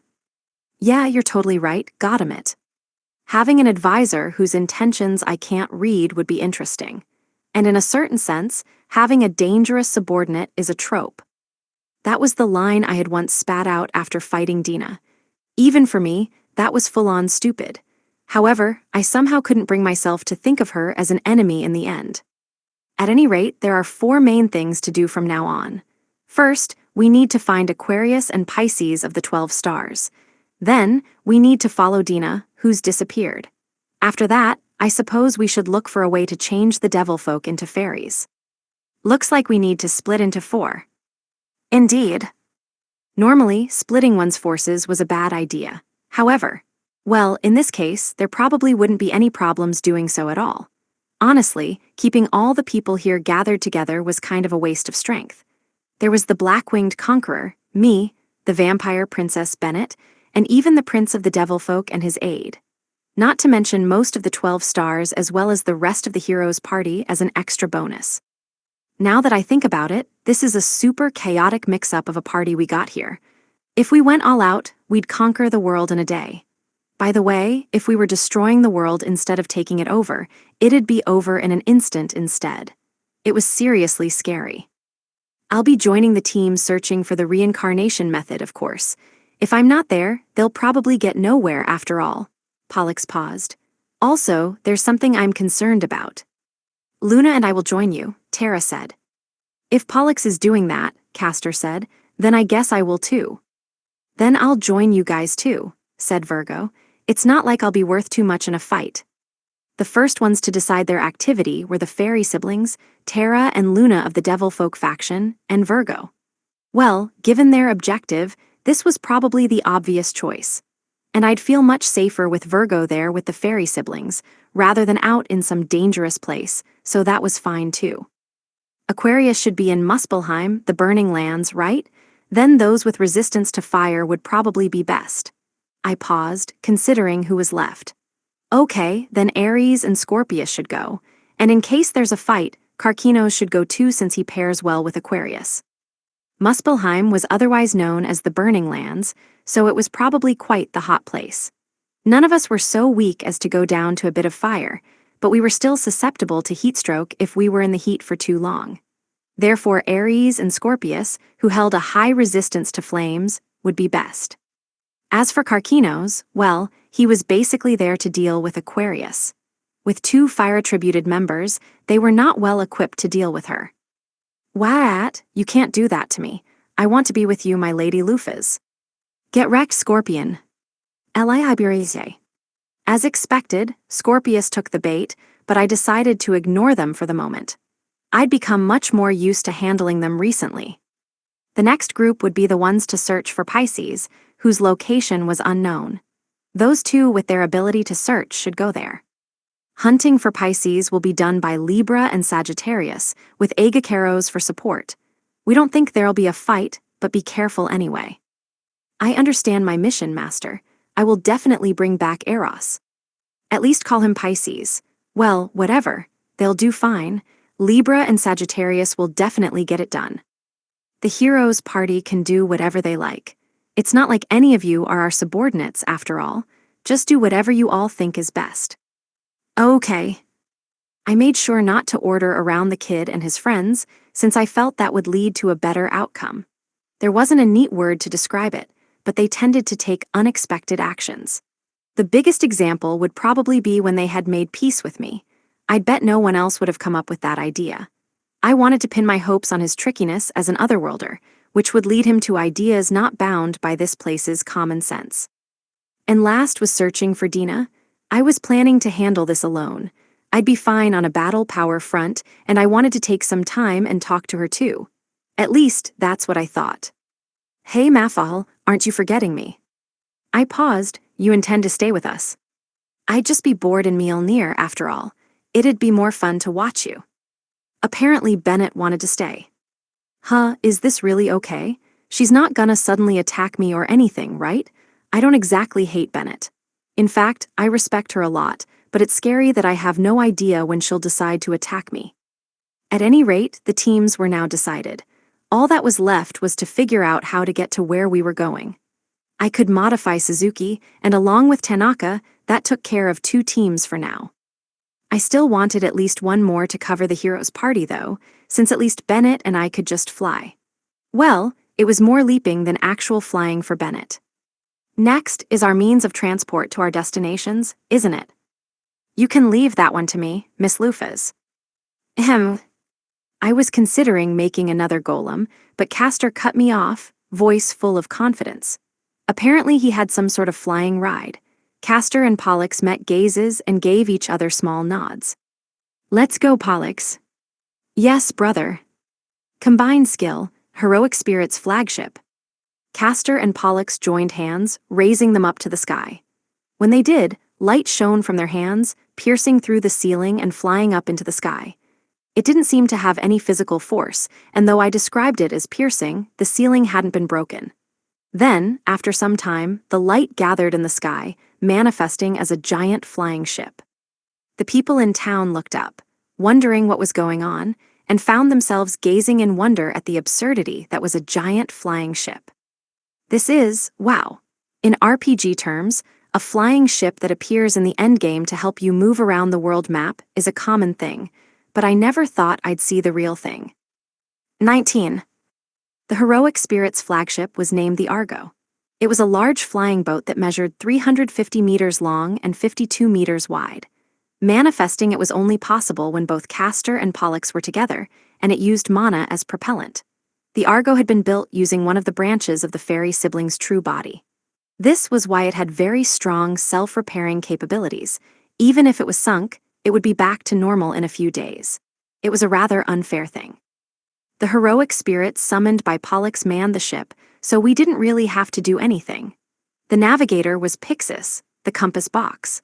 Yeah, you're totally right, got him it. Having an advisor whose intentions I can't read would be interesting. And in a certain sense, having a dangerous subordinate is a trope. That was the line I had once spat out after fighting Dina. Even for me, that was full-on stupid. However, I somehow couldn't bring myself to think of her as an enemy in the end. At any rate, there are 4 main things to do from now on. First, we need to find Aquarius and Pisces of the 12 stars. Then, we need to follow Dina, who's disappeared. After that, I suppose we should look for a way to change the devil folk into fairies. Looks like we need to split into 4. Indeed. Normally, splitting one's forces was a bad idea. However, well, in this case, there probably wouldn't be any problems doing so at all. Honestly, keeping all the people here gathered together was kind of a waste of strength. There was the black-winged conqueror, me, the vampire princess Bennett, and even the prince of the devil folk and his aide. Not to mention most of the 12 stars as well as the rest of the heroes' party as an extra bonus. Now that I think about it, this is a super chaotic mix-up of a party we got here. If we went all out, we'd conquer the world in a day. By the way, if we were destroying the world instead of taking it over, it'd be over in an instant instead. It was seriously scary. I'll be joining the team searching for the reincarnation method, of course. If I'm not there, they'll probably get nowhere after all. Pollux paused. Also, there's something I'm concerned about. Luna and I will join you, Tara said. If Pollux is doing that, Castor said, then I guess I will too. Then I'll join you guys too, said Virgo. It's not like I'll be worth too much in a fight. The first ones to decide their activity were the fairy siblings, Tara and Luna of the Devilfolk faction, and Virgo. Well, given their objective, this was probably the obvious choice. And I'd feel much safer with Virgo there with the fairy siblings, rather than out in some dangerous place, so that was fine too. Aquarius should be in Muspelheim, the Burning Lands, right? Then those with resistance to fire would probably be best. I paused, considering who was left. Okay, then Aries and Scorpius should go, and in case there's a fight, Karkinos should go too since he pairs well with Aquarius. Muspelheim was otherwise known as the Burning Lands, so it was probably quite the hot place. None of us were so weak as to go down to a bit of fire, but we were still susceptible to heatstroke if we were in the heat for too long. Therefore Aries and Scorpius, who held a high resistance to flames, would be best. As for Karkinos, well, he was basically there to deal with Aquarius. With 2 fire-attributed members, they were not well equipped to deal with her. What? You can't do that to me. I want to be with you, my lady Lufas. Get wrecked, Scorpion. L.I.I.B.R.I.Z.E. As expected, Scorpius took the bait, but I decided to ignore them for the moment. I'd become much more used to handling them recently. The next group would be the ones to search for Pisces, whose location was unknown. Those 2 with their ability to search should go there. Hunting for Pisces will be done by Libra and Sagittarius, with Agacaros for support. We don't think there'll be a fight, but be careful anyway. I understand my mission, Master. I will definitely bring back Eros. At least call him Pisces. Well, whatever. They'll do fine. Libra and Sagittarius will definitely get it done. The heroes' party can do whatever they like. It's not like any of you are our subordinates, after all. Just do whatever you all think is best. Okay. I made sure not to order around the kid and his friends, since I felt that would lead to a better outcome. There wasn't a neat word to describe it, but they tended to take unexpected actions. The biggest example would probably be when they had made peace with me. I'd bet no one else would have come up with that idea. I wanted to pin my hopes on his trickiness as an otherworlder, which would lead him to ideas not bound by this place's common sense. And last was searching for Dina. I was planning to handle this alone. I'd be fine on a battle power front, and I wanted to take some time and talk to her too. At least, that's what I thought. Hey Mafal, aren't you forgetting me? I paused. You intend to stay with us? I'd just be bored in Mjolnir, after all. It'd be more fun to watch you. Apparently Bennett wanted to stay. Huh, is this really okay? She's not gonna suddenly attack me or anything, right? I don't exactly hate Bennett. In fact, I respect her a lot, but it's scary that I have no idea when she'll decide to attack me. At any rate, the teams were now decided. All that was left was to figure out how to get to where we were going. I could modify Suzuki, and along with Tanaka, that took care of 2 teams for now. I still wanted at least one more to cover the heroes' party, though, since at least Bennett and I could just fly. Well, it was more leaping than actual flying for Bennett. Next is our means of transport to our destinations, isn't it? You can leave that one to me, Miss Lufas. I was considering making another golem, but Castor cut me off, voice full of confidence. Apparently he had some sort of flying ride. Castor and Pollux met gazes and gave each other small nods. Let's go, Pollux. Yes, brother. Combined skill, Heroic Spirit's flagship. Castor and Pollux joined hands, raising them up to the sky. When they did, light shone from their hands, piercing through the ceiling and flying up into the sky. It didn't seem to have any physical force, and though I described it as piercing, the ceiling hadn't been broken. Then, after some time, the light gathered in the sky, manifesting as a giant flying ship. The people in town looked up, wondering what was going on, and found themselves gazing in wonder at the absurdity that was a giant flying ship. This is, wow. In RPG terms, a flying ship that appears in the endgame to help you move around the world map is a common thing, but I never thought I'd see the real thing. 19. The heroic spirit's flagship was named the Argo. It was a large flying boat that measured 350 meters long and 52 meters wide. Manifesting it was only possible when both Castor and Pollux were together, and it used mana as propellant. The Argo had been built using one of the branches of the fairy siblings' true body. This was why it had very strong self-repairing capabilities. Even if it was sunk, it would be back to normal in a few days. It was a rather unfair thing. The heroic spirit summoned by Pollux manned the ship, so we didn't really have to do anything. The navigator was Pixis, the compass box.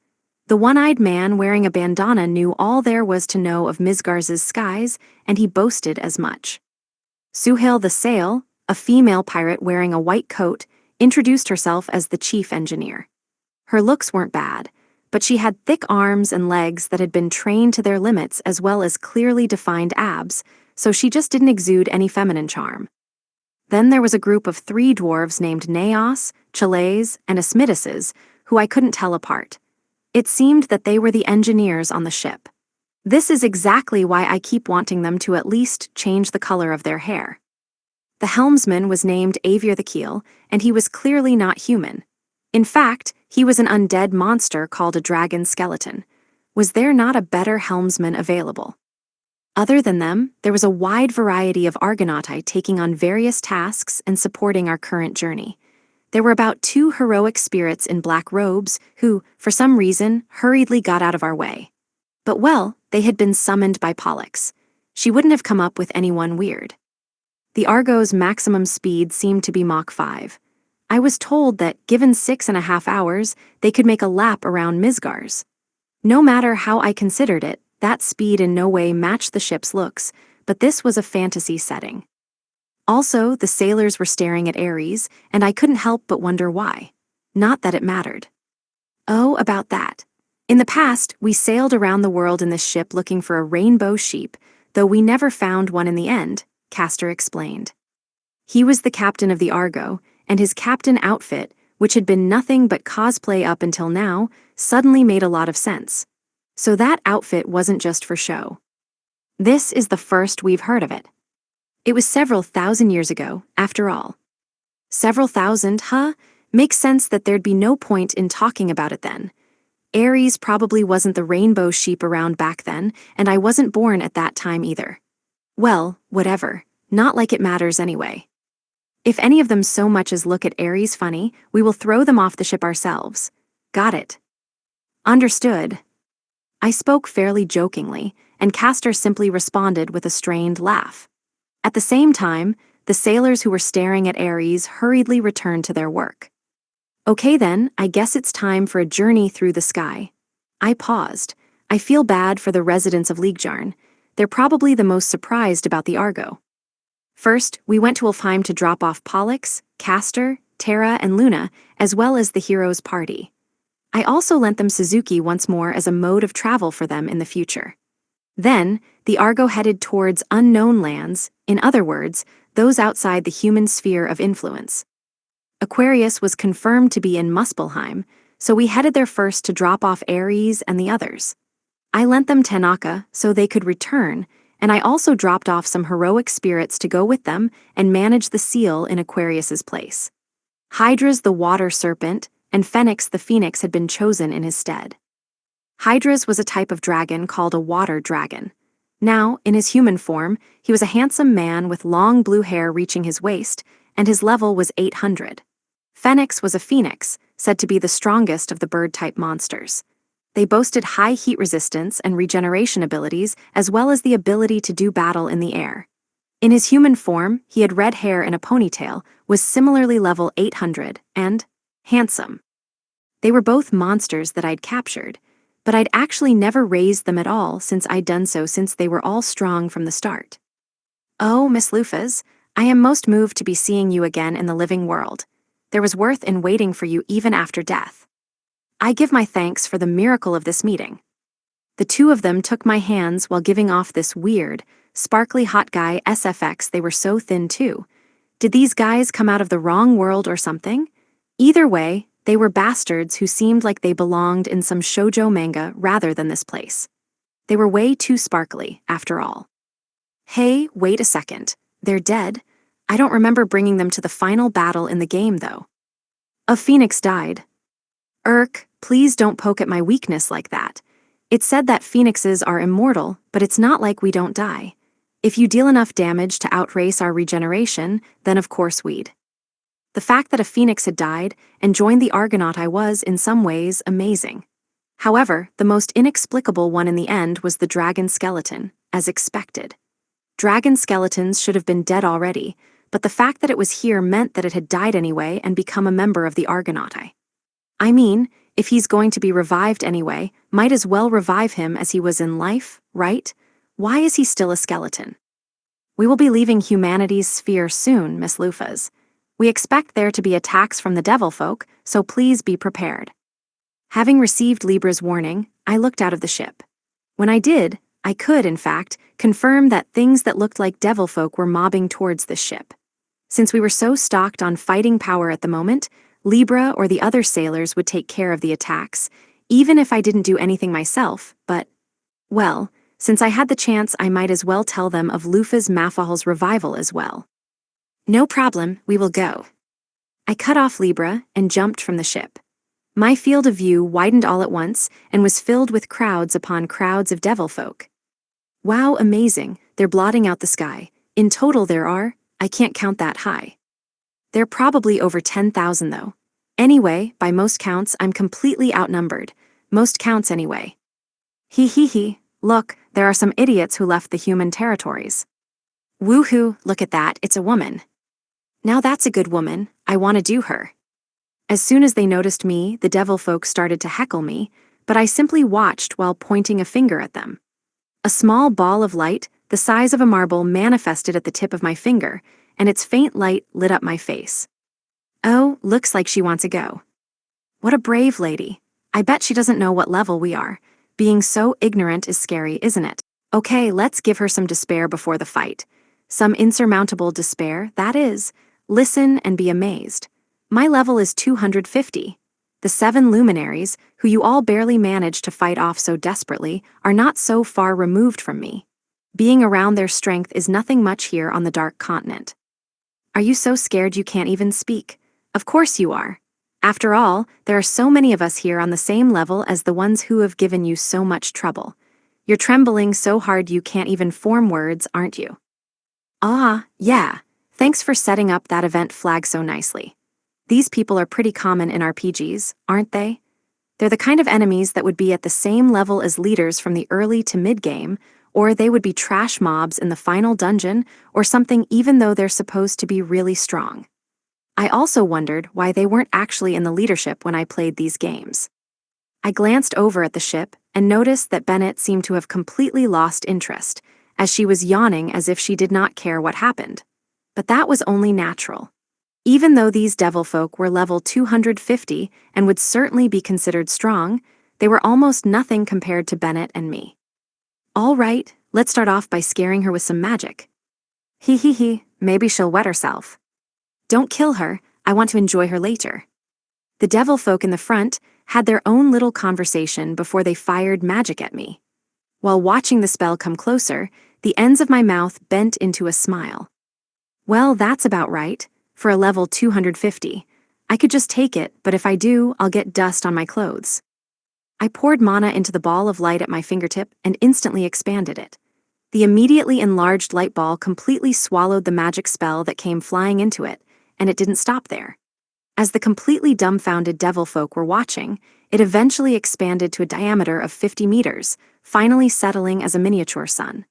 The one-eyed man wearing a bandana knew all there was to know of Misgarz's skies, and he boasted as much. Suhail the Sail, a female pirate wearing a white coat, introduced herself as the chief engineer. Her looks weren't bad, but she had thick arms and legs that had been trained to their limits as well as clearly defined abs, so she just didn't exude any feminine charm. Then there was a group of 3 dwarves named Naos, Chalays, and Asmidises, who I couldn't tell apart. It seemed that they were the engineers on the ship. This is exactly why I keep wanting them to at least change the color of their hair. The helmsman was named Avier the Keel, and he was clearly not human. In fact, he was an undead monster called a dragon skeleton. Was there not a better helmsman available? Other than them, there was a wide variety of Argonauti taking on various tasks and supporting our current journey. There were about 2 heroic spirits in black robes who, for some reason, hurriedly got out of our way. But well, they had been summoned by Pollux. She wouldn't have come up with anyone weird. The Argo's maximum speed seemed to be Mach 5. I was told that, given 6.5 hours, they could make a lap around Misgarz. No matter how I considered it, that speed in no way matched the ship's looks, but this was a fantasy setting. Also, the sailors were staring at Ares, and I couldn't help but wonder why. Not that it mattered. Oh, about that. In the past, we sailed around the world in this ship looking for a rainbow sheep, though we never found one in the end, Castor explained. He was the captain of the Argo, and his captain outfit, which had been nothing but cosplay up until now, suddenly made a lot of sense. So that outfit wasn't just for show. This is the first we've heard of it. It was several thousand years ago, after all. Several thousand, huh? Makes sense that there'd be no point in talking about it then. Ares probably wasn't the rainbow sheep around back then, and I wasn't born at that time either. Well, whatever. Not like it matters anyway. If any of them so much as look at Ares funny, we will throw them off the ship ourselves. Got it. Understood. I spoke fairly jokingly, and Castor simply responded with a strained laugh. At the same time, the sailors who were staring at Ares hurriedly returned to their work. Okay then, I guess it's time for a journey through the sky. I paused. I feel bad for the residents of Liegjarn. They're probably the most surprised about the Argo. First, we went to Ulfheim to drop off Pollux, Castor, Terra, and Luna, as well as the heroes' party. I also lent them Suzuki once more as a mode of travel for them in the future. Then, the Argo headed towards unknown lands, in other words, those outside the human sphere of influence. Aquarius was confirmed to be in Muspelheim, so we headed there first to drop off Ares and the others. I lent them Tanaka so they could return, and I also dropped off some heroic spirits to go with them and manage the seal in Aquarius's place. Hydra's the water serpent, and Phoenix the phoenix had been chosen in his stead. Hydra's was a type of dragon called a water dragon. Now, in his human form, he was a handsome man with long blue hair reaching his waist, and his level was 800. Phoenix was a phoenix, said to be the strongest of the bird-type monsters. They boasted high heat resistance and regeneration abilities, as well as the ability to do battle in the air. In his human form, he had red hair and a ponytail, was similarly level 800, and handsome. They were both monsters that I'd captured, but I'd actually never raised them at all since I'd done so since they were all strong from the start. Oh, Miss Lufas, I am most moved to be seeing you again in the living world. There was worth in waiting for you even after death. I give my thanks for the miracle of this meeting. The 2 of them took my hands while giving off this weird, sparkly hot guy SFX. They were so thin too. Did these guys come out of the wrong world or something? Either way, they were bastards who seemed like they belonged in some shoujo manga rather than this place. They were way too sparkly, after all. Hey, wait a second. They're dead. I don't remember bringing them to the final battle in the game, though. A phoenix died. Please don't poke at my weakness like that. It said that phoenixes are immortal, but it's not like we don't die. If you deal enough damage to outrace our regeneration, then of course we'd. The fact that a phoenix had died and joined the Argonaut I was, in some ways, amazing. However, the most inexplicable one in the end was the dragon skeleton, as expected. Dragon skeletons should have been dead already, but the fact that it was here meant that it had died anyway and become a member of the Argonautai. I mean, if he's going to be revived anyway, might as well revive him as he was in life, right? Why is he still a skeleton? We will be leaving humanity's sphere soon, Miss Lufas. We expect there to be attacks from the devil folk, so please be prepared. Having received Libra's warning, I looked out of the ship. When I did, I could, in fact, confirm that things that looked like devil folk were mobbing towards the ship. Since we were so stocked on fighting power at the moment, Libra or the other sailors would take care of the attacks, even if I didn't do anything myself, but, well, since I had the chance, I might as well tell them of Lufa's Mafahal's revival as well. No problem, we will go. I cut off Libra and jumped from the ship. My field of view widened all at once and was filled with crowds upon crowds of devil folk. Wow, amazing, they're blotting out the sky. In total there are, I can't count that high. They're probably over 10,000 though. Anyway, by most counts, I'm completely outnumbered. Most counts anyway. He, look, there are some idiots who left the human territories. Woohoo, look at that, it's a woman. Now that's a good woman, I want to do her. As soon as they noticed me, the devil folk started to heckle me, but I simply watched while pointing a finger at them. A small ball of light, the size of a marble, manifested at the tip of my finger, and its faint light lit up my face. Oh, looks like she wants to go. What a brave lady. I bet she doesn't know what level we are. Being so ignorant is scary, isn't it? Okay, let's give her some despair before the fight. Some insurmountable despair, that is. Listen and be amazed. My level is 250. The 7 luminaries, who you all barely managed to fight off so desperately, are not so far removed from me. Being around their strength is nothing much here on the Dark Continent. Are you so scared you can't even speak? Of course you are. After all, there are so many of us here on the same level as the ones who have given you so much trouble. You're trembling so hard you can't even form words, aren't you? Ah, yeah. Thanks for setting up that event flag so nicely. These people are pretty common in RPGs, aren't they? They're the kind of enemies that would be at the same level as leaders from the early to mid-game, or they would be trash mobs in the final dungeon, or something, even though they're supposed to be really strong. I also wondered why they weren't actually in the leadership when I played these games. I glanced over at the ship and noticed that Bennett seemed to have completely lost interest, as she was yawning as if she did not care what happened. But that was only natural. Even though these devil folk were level 250 and would certainly be considered strong, they were almost nothing compared to Bennett and me. All right, let's start off by scaring her with some magic. Maybe she'll wet herself. Don't kill her, I want to enjoy her later. The devil folk in the front had their own little conversation before they fired magic at me. While watching the spell come closer, the ends of my mouth bent into a smile. Well, that's about right. For a level 250. I could just take it, but if I do, I'll get dust on my clothes. I poured mana into the ball of light at my fingertip and instantly expanded it. The immediately enlarged light ball completely swallowed the magic spell that came flying into it, and it didn't stop there. As the completely dumbfounded devil folk were watching, it eventually expanded to a diameter of 50 meters, finally settling as a miniature sun.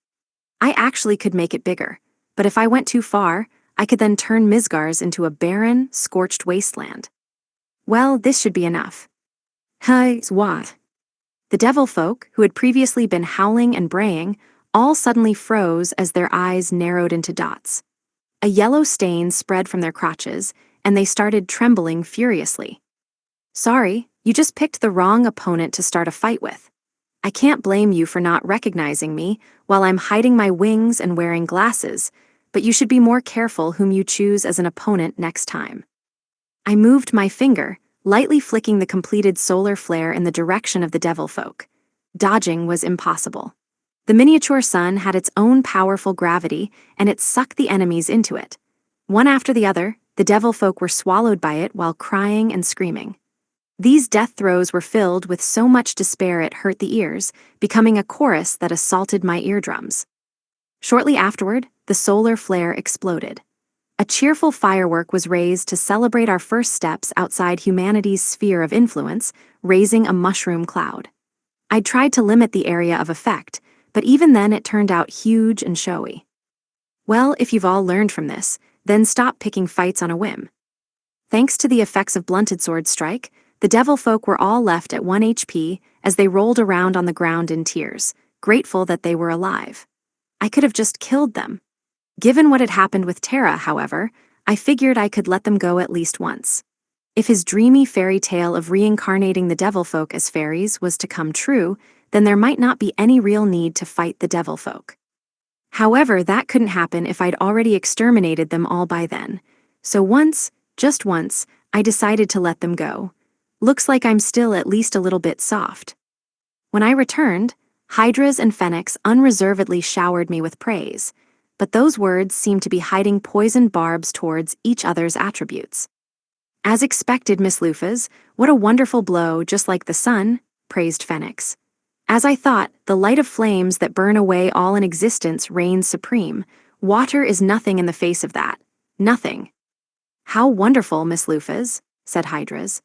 I actually could make it bigger, but if I went too far, I could then turn Misgars into a barren, scorched wasteland. Well, this should be enough. Hey, what? The devil folk, who had previously been howling and braying, all suddenly froze as their eyes narrowed into dots. A yellow stain spread from their crotches, and they started trembling furiously. Sorry, you just picked the wrong opponent to start a fight with. I can't blame you for not recognizing me while I'm hiding my wings and wearing glasses, but you should be more careful whom you choose as an opponent next time. I moved my finger, lightly flicking the completed solar flare in the direction of the devil folk. Dodging was impossible. The miniature sun had its own powerful gravity, and it sucked the enemies into it. One after the other, the devil folk were swallowed by it while crying and screaming. These death throes were filled with so much despair it hurt the ears, becoming a chorus that assaulted my eardrums. Shortly afterward, the solar flare exploded. A cheerful firework was raised to celebrate our first steps outside humanity's sphere of influence, raising a mushroom cloud. I tried to limit the area of effect, but even then it turned out huge and showy. Well, if you've all learned from this, then stop picking fights on a whim. Thanks to the effects of Blunted Sword Strike, the devil folk were all left at 1 HP as they rolled around on the ground in tears, grateful that they were alive. I could have just killed them. Given what had happened with Terra, however, I figured I could let them go at least once. If his dreamy fairy tale of reincarnating the devil folk as fairies was to come true, then there might not be any real need to fight the devil folk. However, that couldn't happen if I'd already exterminated them all by then. So once, just once, I decided to let them go. Looks like I'm still at least a little bit soft. When I returned, Hydras and Phoenix unreservedly showered me with praise, but those words seemed to be hiding poisoned barbs towards each other's attributes. As expected, Miss Lufas, what a wonderful blow, just like the sun, praised Phoenix. As I thought, the light of flames that burn away all in existence reigns supreme. Water is nothing in the face of that. Nothing. How wonderful, Miss Lufas, said Hydras.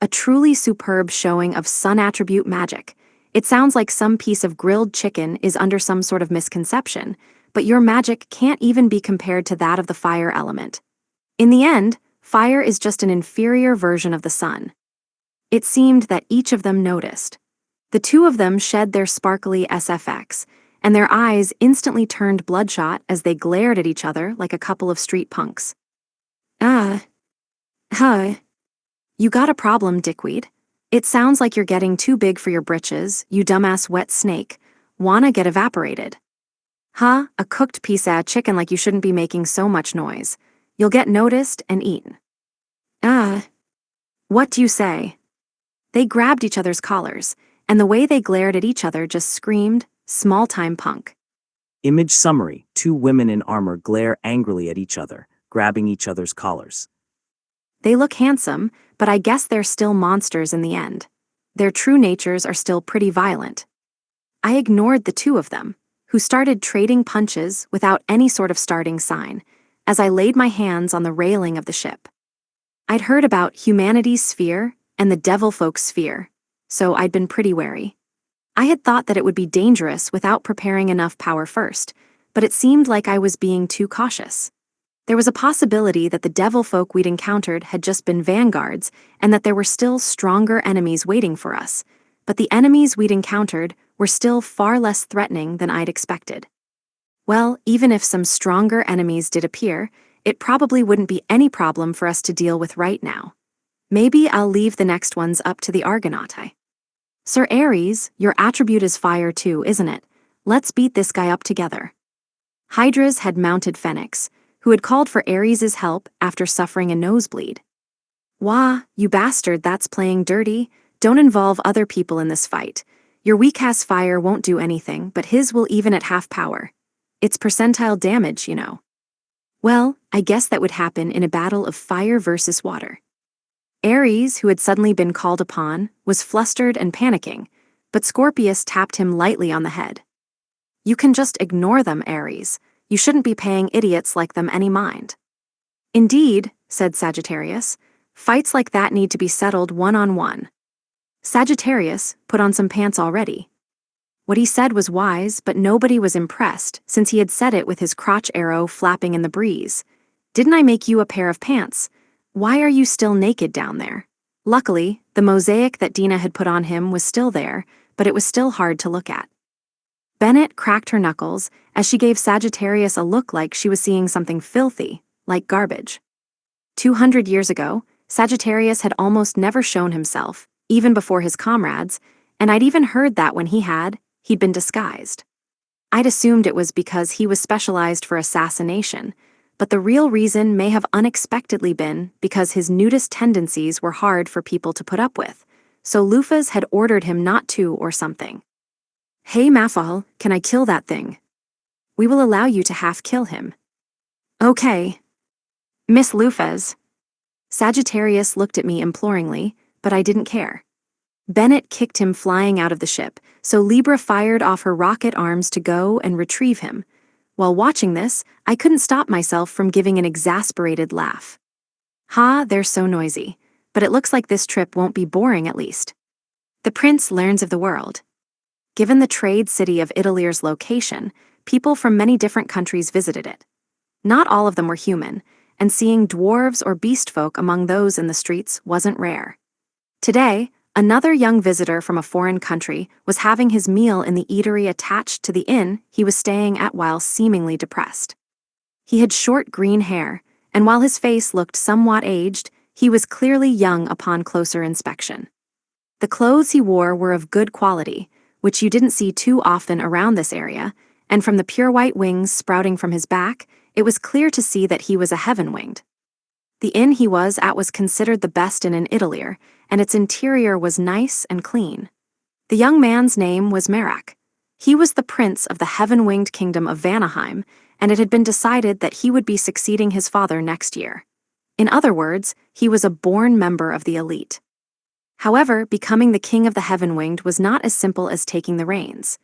A truly superb showing of sun attribute magic. It sounds like some piece of grilled chicken is under some sort of misconception, but your magic can't even be compared to that of the fire element. In the end, fire is just an inferior version of the sun. It seemed that each of them noticed. The two of them shed their sparkly SFX, and their eyes instantly turned bloodshot as they glared at each other like a couple of street punks. You got a problem, dickweed. It sounds like you're getting too big for your britches, you dumbass wet snake. Wanna get evaporated. A cooked piece of chicken like you shouldn't be making so much noise. You'll get noticed and eaten. What do you say? They grabbed each other's collars, and the way they glared at each other just screamed, small-time punk. Image summary: two women in armor glare angrily at each other, grabbing each other's collars. They look handsome, but I guess they're still monsters in the end. Their true natures are still pretty violent. I ignored the two of them, who started trading punches without any sort of starting sign, as I laid my hands on the railing of the ship. I'd heard about humanity's sphere and the devil folk's sphere, so I'd been pretty wary. I had thought that it would be dangerous without preparing enough power first, but it seemed like I was being too cautious. There was a possibility that the devil folk we'd encountered had just been vanguards and that there were still stronger enemies waiting for us, but the enemies we'd encountered were still far less threatening than I'd expected. Well, even if some stronger enemies did appear, it probably wouldn't be any problem for us to deal with right now. Maybe I'll leave the next ones up to the Argonautai. Sir Ares, your attribute is fire too, isn't it? Let's beat this guy up together. Hydras had mounted Phoenix, who had called for Ares's help after suffering a nosebleed. Wah, you bastard, that's playing dirty. Don't involve other people in this fight. Your weak-ass fire won't do anything, but his will even at half power. It's percentile damage, you know. Well, I guess that would happen in a battle of fire versus water. Ares, who had suddenly been called upon, was flustered and panicking, but Scorpius tapped him lightly on the head. You can just ignore them, Ares. You shouldn't be paying idiots like them any mind. Indeed, said Sagittarius, fights like that need to be settled one-on-one. Sagittarius put on some pants already. What he said was wise, but nobody was impressed since he had said it with his crotch arrow flapping in the breeze. Didn't I make you a pair of pants? Why are you still naked down there? Luckily, the mosaic that Dina had put on him was still there, but it was still hard to look at. Bennett cracked her knuckles as she gave Sagittarius a look like she was seeing something filthy, like garbage. 200 years ago, Sagittarius had almost never shown himself, even before his comrades, and I'd even heard that when he'd been disguised. I'd assumed it was because he was specialized for assassination, but the real reason may have unexpectedly been because his nudist tendencies were hard for people to put up with, so Lufas had ordered him not to or something. Hey Mafal, can I kill that thing? We will allow you to half-kill him. Okay. Miss Lufez. Sagittarius looked at me imploringly, but I didn't care. Bennett kicked him flying out of the ship, so Libra fired off her rocket arms to go and retrieve him. While watching this, I couldn't stop myself from giving an exasperated laugh. Ha, they're so noisy, but it looks like this trip won't be boring at least. The prince learns of the world. Given the trade city of Italier's location, people from many different countries visited it. Not all of them were human, and seeing dwarves or beast folk among those in the streets wasn't rare. Today, another young visitor from a foreign country was having his meal in the eatery attached to the inn he was staying at while seemingly depressed. He had short green hair, and while his face looked somewhat aged, he was clearly young upon closer inspection. The clothes he wore were of good quality, which you didn't see too often around this area, and from the pure white wings sprouting from his back, it was clear to see that he was a heaven-winged. The inn he was at was considered the best in an Italier, and its interior was nice and clean. The young man's name was Merak. He was the prince of the heaven-winged kingdom of Vanaheim, and it had been decided that he would be succeeding his father next year. In other words, he was a born member of the elite. However, becoming the king of the heaven-winged was not as simple as taking the reins.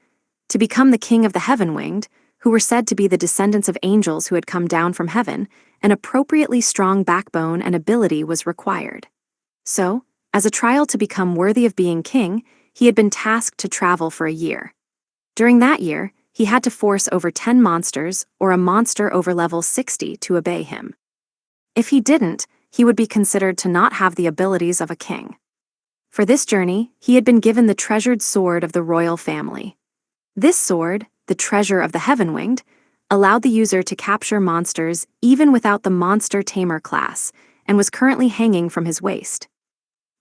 To become the king of the heaven-winged, who were said to be the descendants of angels who had come down from heaven, an appropriately strong backbone and ability was required. So, as a trial to become worthy of being king, he had been tasked to travel for a year. During that year, he had to force over 10 monsters or a monster over level 60 to obey him. If he didn't, he would be considered to not have the abilities of a king. For this journey, he had been given the treasured sword of the royal family. This sword, the treasure of the heaven-winged, allowed the user to capture monsters even without the monster tamer class, and was currently hanging from his waist.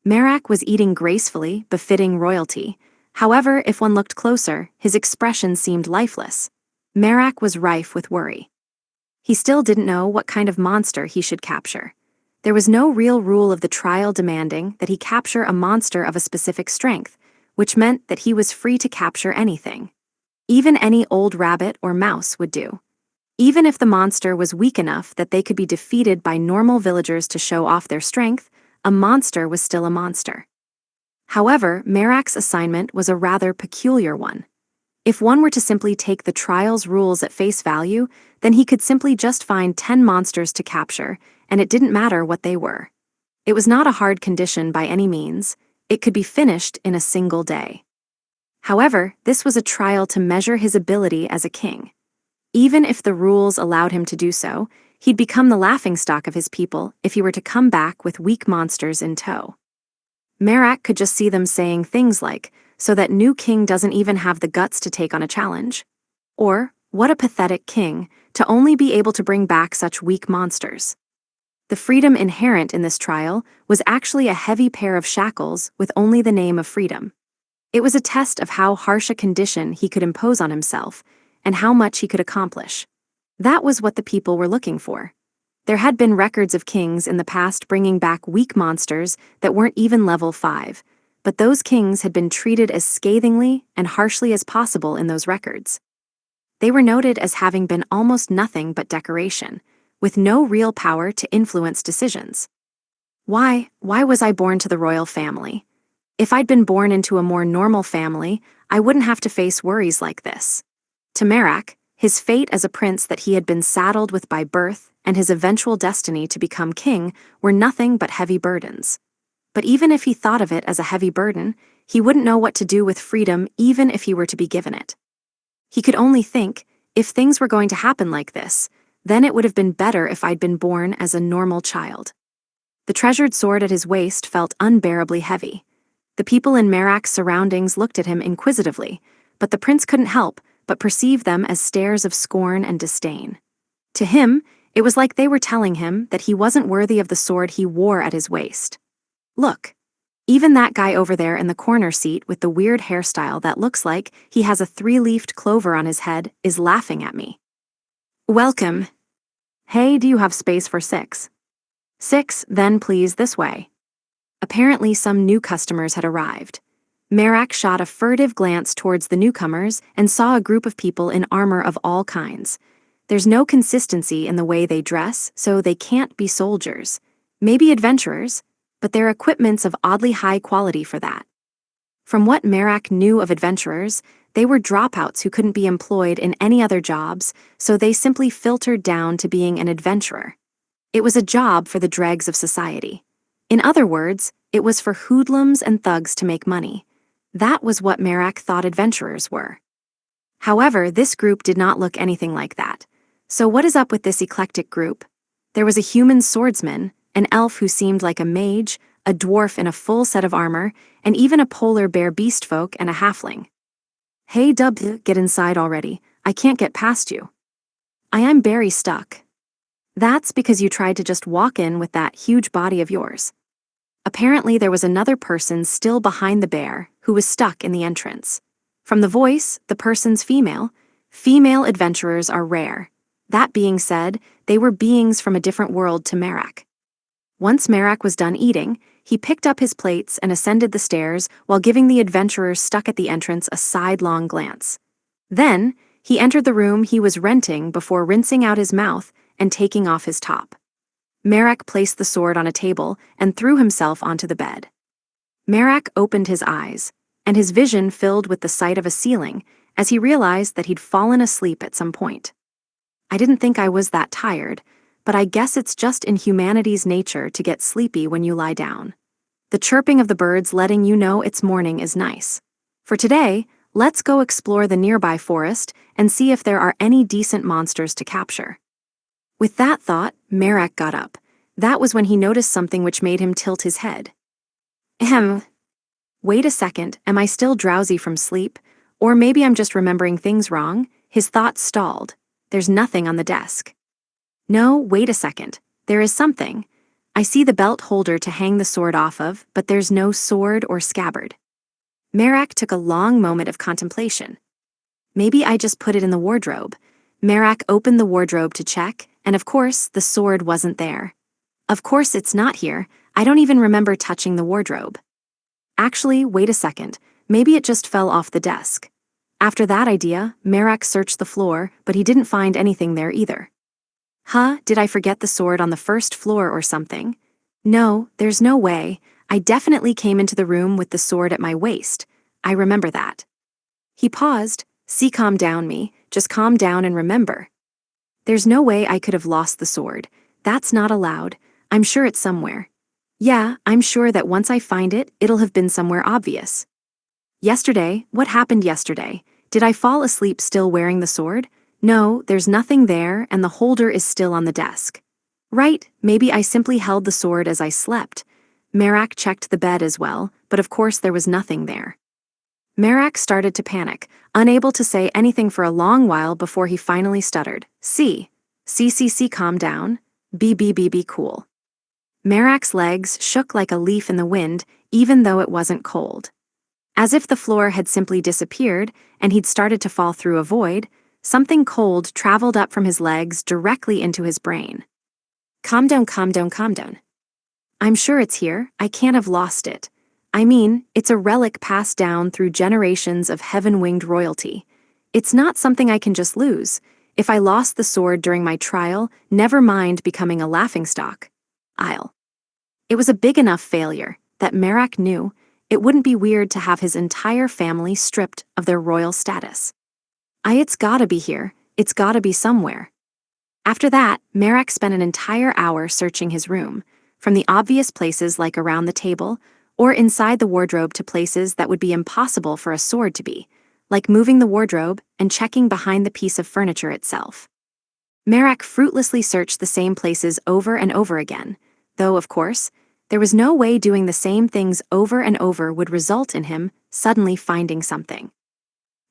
Merak was eating gracefully, befitting royalty. However, if one looked closer, his expression seemed lifeless. Merak was rife with worry. He still didn't know what kind of monster he should capture. There was no real rule of the trial demanding that he capture a monster of a specific strength, which meant that he was free to capture anything. Even any old rabbit or mouse would do. Even if the monster was weak enough that they could be defeated by normal villagers to show off their strength, a monster was still a monster. However, Merak's assignment was a rather peculiar one. If one were to simply take the trial's rules at face value, then he could simply just find 10 monsters to capture, and it didn't matter what they were. It was not a hard condition by any means. It could be finished in a single day. However, this was a trial to measure his ability as a king. Even if the rules allowed him to do so, he'd become the laughingstock of his people if he were to come back with weak monsters in tow. Merak could just see them saying things like, "So that new king doesn't even have the guts to take on a challenge." Or, "What a pathetic king, to only be able to bring back such weak monsters." The freedom inherent in this trial was actually a heavy pair of shackles with only the name of freedom. It was a test of how harsh a condition he could impose on himself, and how much he could accomplish. That was what the people were looking for. There had been records of kings in the past bringing back weak monsters that weren't even level 5, but those kings had been treated as scathingly and harshly as possible in those records. They were noted as having been almost nothing but decoration, with no real power to influence decisions. Why was I born to the royal family? If I'd been born into a more normal family, I wouldn't have to face worries like this. To Merak, his fate as a prince that he had been saddled with by birth and his eventual destiny to become king were nothing but heavy burdens. But even if he thought of it as a heavy burden, he wouldn't know what to do with freedom even if he were to be given it. He could only think, if things were going to happen like this, then it would have been better if I'd been born as a normal child. The treasured sword at his waist felt unbearably heavy. The people in Merak's surroundings looked at him inquisitively, but the prince couldn't help but perceive them as stares of scorn and disdain. To him, it was like they were telling him that he wasn't worthy of the sword he wore at his waist. Look, even that guy over there in the corner seat with the weird hairstyle that looks like he has a 3-leafed clover on his head is laughing at me. Welcome. Hey, do you have space for 6? 6, then please this way. Apparently some new customers had arrived. Merak shot a furtive glance towards the newcomers and saw a group of people in armor of all kinds. There's no consistency in the way they dress, so they can't be soldiers. Maybe adventurers, but their equipment's of oddly high quality for that. From what Merak knew of adventurers, they were dropouts who couldn't be employed in any other jobs, so they simply filtered down to being an adventurer. It was a job for the dregs of society. In other words, it was for hoodlums and thugs to make money. That was what Merak thought adventurers were. However, this group did not look anything like that. So what is up with this eclectic group? There was a human swordsman, an elf who seemed like a mage, a dwarf in a full set of armor, and even a polar bear beastfolk and a halfling. Hey Dub, get inside already. I can't get past you. I am very stuck. That's because you tried to just walk in with that huge body of yours. Apparently there was another person still behind the bear who was stuck in the entrance. From the voice, the person's female. Female adventurers are rare. That being said, they were beings from a different world to Merak. Once Merak was done eating, he picked up his plates and ascended the stairs while giving the adventurer stuck at the entrance a sidelong glance. Then, he entered the room he was renting before rinsing out his mouth and taking off his top. Merak placed the sword on a table and threw himself onto the bed. Merak opened his eyes, and his vision filled with the sight of a ceiling as he realized that he'd fallen asleep at some point. I didn't think I was that tired, but I guess it's just in humanity's nature to get sleepy when you lie down. The chirping of the birds letting you know it's morning is nice. For today, let's go explore the nearby forest and see if there are any decent monsters to capture. With that thought, Merak got up. That was when he noticed something which made him tilt his head. Ahem. Wait a second, am I still drowsy from sleep? Or maybe I'm just remembering things wrong? His thoughts stalled. There's nothing on the desk. No, wait a second. There is something. I see the belt holder to hang the sword off of, but there's no sword or scabbard. Merak took a long moment of contemplation. Maybe I just put it in the wardrobe. Merak opened the wardrobe to check, and of course, the sword wasn't there. Of course it's not here. I don't even remember touching the wardrobe. Actually, wait a second. Maybe it just fell off the desk. After that idea, Merak searched the floor, but he didn't find anything there either. Huh, did I forget the sword on the first floor or something? No, there's no way. I definitely came into the room with the sword at my waist. I remember that. He paused. See, calm down me. Just calm down and remember. There's no way I could have lost the sword. That's not allowed. I'm sure it's somewhere. Yeah, I'm sure that once I find it, it'll have been somewhere obvious. Yesterday, what happened yesterday? Did I fall asleep still wearing the sword? No, there's nothing there, and the holder is still on the desk. Right, maybe I simply held the sword as I slept. Merak checked the bed as well, but of course there was nothing there. Merak started to panic, unable to say anything for a long while before he finally stuttered. See, calm down. Be cool. Merak's legs shook like a leaf in the wind, even though it wasn't cold. As if the floor had simply disappeared and he'd started to fall through a void, something cold traveled up from his legs directly into his brain. Calm down. I'm sure it's here. I can't have lost it. I mean, it's a relic passed down through generations of heaven-winged royalty. It's not something I can just lose. If I lost the sword during my trial, never mind becoming a laughingstock. It was a big enough failure that Merak knew it wouldn't be weird to have his entire family stripped of their royal status. It's gotta be here. It's gotta be somewhere. After that, Merak spent an entire hour searching his room, from the obvious places like around the table, or inside the wardrobe to places that would be impossible for a sword to be, like moving the wardrobe and checking behind the piece of furniture itself. Merak fruitlessly searched the same places over and over again, though, of course, there was no way doing the same things over and over would result in him suddenly finding something.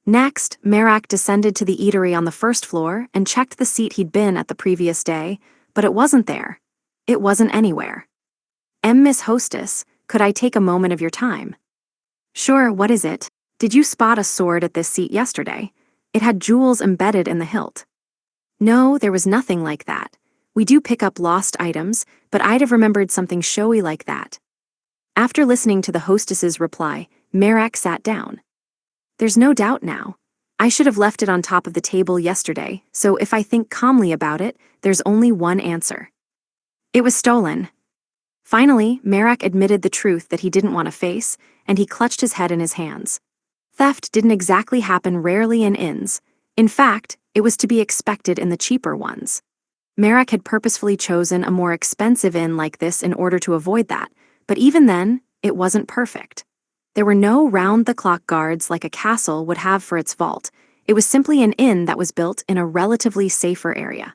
Next, Merak descended to the eatery on the first floor and checked the seat he'd been at the previous day, but it wasn't there. It wasn't anywhere. Miss Hostess, could I take a moment of your time? Sure, what is it? Did you spot a sword at this seat yesterday? It had jewels embedded in the hilt. No, there was nothing like that. We do pick up lost items, but I'd have remembered something showy like that. After listening to the hostess's reply, Merak sat down. There's no doubt now. I should have left it on top of the table yesterday, so if I think calmly about it, there's only one answer. It was stolen. Finally, Merak admitted the truth that he didn't want to face, and he clutched his head in his hands. Theft didn't exactly happen rarely in inns. In fact, it was to be expected in the cheaper ones. Merak had purposefully chosen a more expensive inn like this in order to avoid that, but even then, it wasn't perfect. There were no round-the-clock guards like a castle would have for its vault. It was simply an inn that was built in a relatively safer area.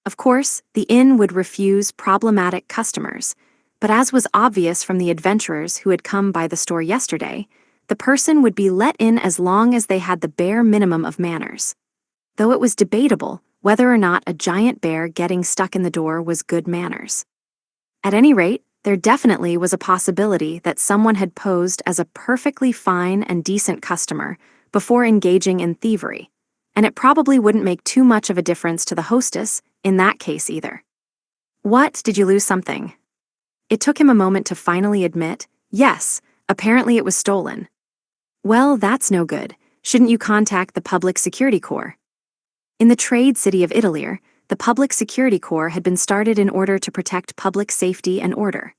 Of course, the inn would refuse problematic customers, but as was obvious from the adventurers who had come by the store yesterday, the person would be let in as long as they had the bare minimum of manners. Though it was debatable whether or not a giant bear getting stuck in the door was good manners. At any rate, there definitely was a possibility that someone had posed as a perfectly fine and decent customer before engaging in thievery, and it probably wouldn't make too much of a difference to the hostess in that case either. What, did you lose something? It took him a moment to finally admit, yes, apparently it was stolen. Well, that's no good. Shouldn't you contact the Public Security Corps? In the trade city of Italir, the Public Security Corps had been started in order to protect public safety and order.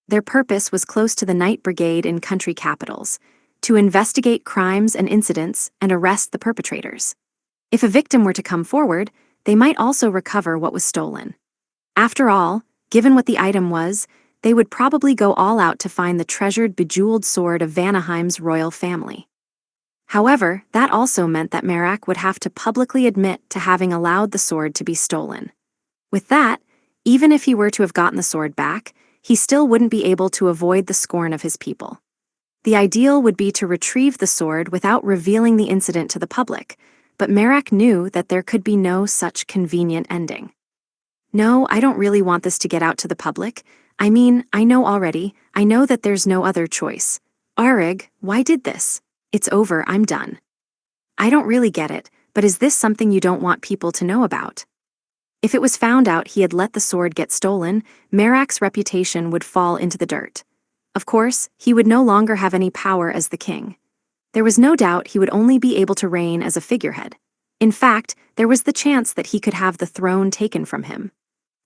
Their purpose was close to the Night Brigade in country capitals, to investigate crimes and incidents and arrest the perpetrators. If a victim were to come forward, they might also recover what was stolen. After all, given what the item was, they would probably go all out to find the treasured bejeweled sword of Vanaheim's royal family. However, that also meant that Merak would have to publicly admit to having allowed the sword to be stolen. With that, even if he were to have gotten the sword back, he still wouldn't be able to avoid the scorn of his people. The ideal would be to retrieve the sword without revealing the incident to the public, but Merak knew that there could be no such convenient ending. No, I don't really want this to get out to the public. I mean, I know already. I know that there's no other choice. Arig, why did this? It's over, I'm done. I don't really get it, but is this something you don't want people to know about? If it was found out he had let the sword get stolen, Merak's reputation would fall into the dirt. Of course, he would no longer have any power as the king. There was no doubt he would only be able to reign as a figurehead. In fact, there was the chance that he could have the throne taken from him.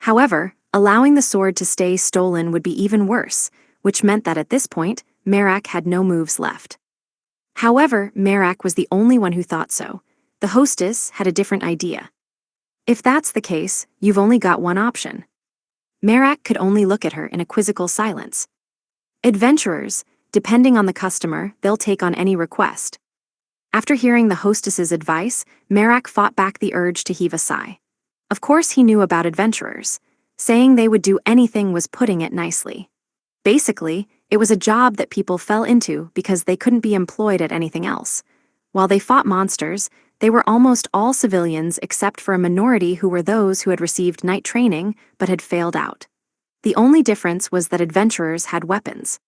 However, allowing the sword to stay stolen would be even worse, which meant that at this point, Merak had no moves left. However, Merak was the only one who thought so. The hostess had a different idea. If that's the case, you've only got one option. Merak could only look at her in a quizzical silence. Adventurers, depending on the customer, they'll take on any request. After hearing the hostess's advice, Merak fought back the urge to heave a sigh. Of course he knew about adventurers. Saying they would do anything was putting it nicely. Basically, it was a job that people fell into because they couldn't be employed at anything else. While they fought monsters, they were almost all civilians except for a minority who were those who had received night training but had failed out. The only difference was that adventurers had weapons.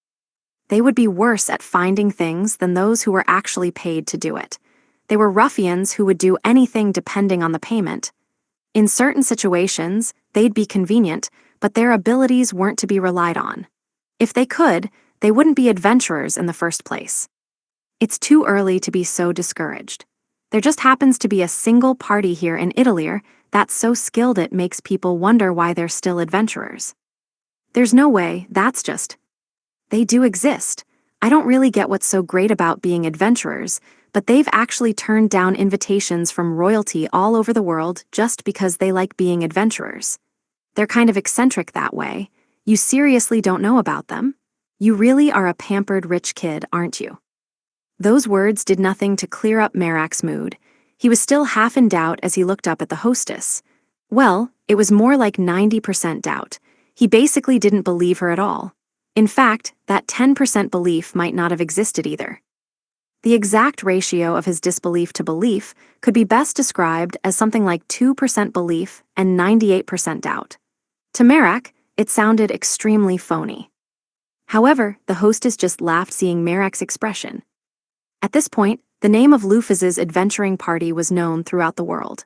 They would be worse at finding things than those who were actually paid to do it. They were ruffians who would do anything depending on the payment. In certain situations, they'd be convenient, but their abilities weren't to be relied on. If they could, they wouldn't be adventurers in the first place. It's too early to be so discouraged. There just happens to be a single party here in Italir that's so skilled it makes people wonder why they're still adventurers. There's no way, that's just... They do exist. I don't really get what's so great about being adventurers, but they've actually turned down invitations from royalty all over the world just because they like being adventurers. They're kind of eccentric that way. You seriously don't know about them? You really are a pampered rich kid, aren't you? Those words did nothing to clear up Merak's mood. He was still half in doubt as he looked up at the hostess. Well, it was more like 90% doubt. He basically didn't believe her at all. In fact, that 10% belief might not have existed either. The exact ratio of his disbelief to belief could be best described as something like 2% belief and 98% doubt. To Merak, it sounded extremely phony. However, the hostess just laughed seeing Merak's expression. At this point, the name of Lufiz's adventuring party was known throughout the world.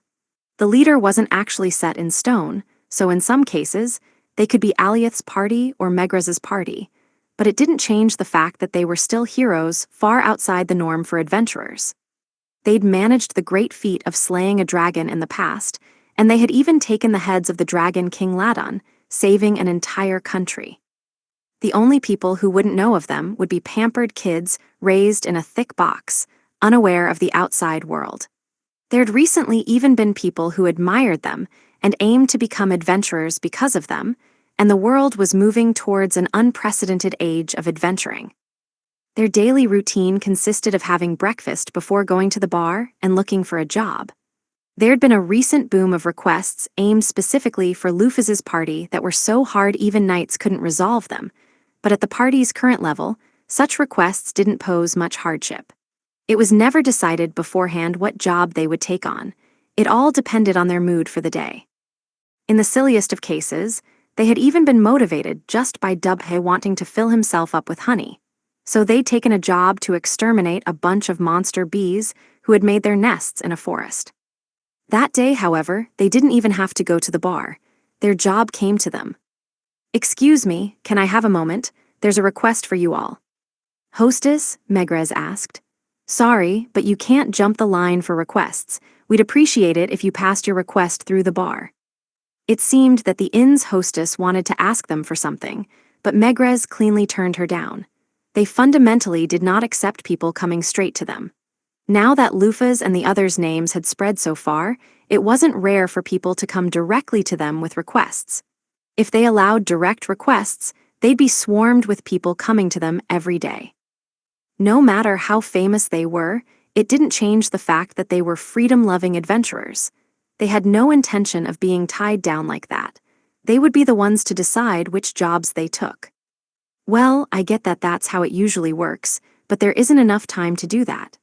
The leader wasn't actually set in stone, so in some cases, they could be Aliath's party or Megraz's party, but it didn't change the fact that they were still heroes far outside the norm for adventurers. they'd managed the great feat of slaying a dragon in the past, and they had even taken the heads of the dragon King Ladon, saving an entire country. The only people who wouldn't know of them would be pampered kids raised in a thick box, unaware of the outside world. There'd recently even been people who admired them and aimed to become adventurers because of them, and the world was moving towards an unprecedented age of adventuring. Their daily routine consisted of having breakfast before going to the bar and looking for a job. There'd been a recent boom of requests aimed specifically for Lufus's party that were so hard even knights couldn't resolve them, but at the party's current level, such requests didn't pose much hardship. It was never decided beforehand what job they would take on. It all depended on their mood for the day. In the silliest of cases, they had even been motivated just by Dubhe wanting to fill himself up with honey. So they'd taken a job to exterminate a bunch of monster bees who had made their nests in a forest. That day, however, they didn't even have to go to the bar. Their job came to them. "Excuse me, can I have a moment? There's a request for you all." "Hostess?" Megrez asked. "Sorry, but you can't jump the line for requests. We'd appreciate it if you passed your request through the bar." It seemed that the inn's hostess wanted to ask them for something, but Megrez cleanly turned her down. They fundamentally did not accept people coming straight to them. Now that Lufa's and the others' names had spread so far, it wasn't rare for people to come directly to them with requests. If they allowed direct requests, they'd be swarmed with people coming to them every day. No matter how famous they were, it didn't change the fact that they were freedom-loving adventurers. They had no intention of being tied down like that. They would be the ones to decide which jobs they took. "Well, I get that that's how it usually works, but there isn't enough time to do that."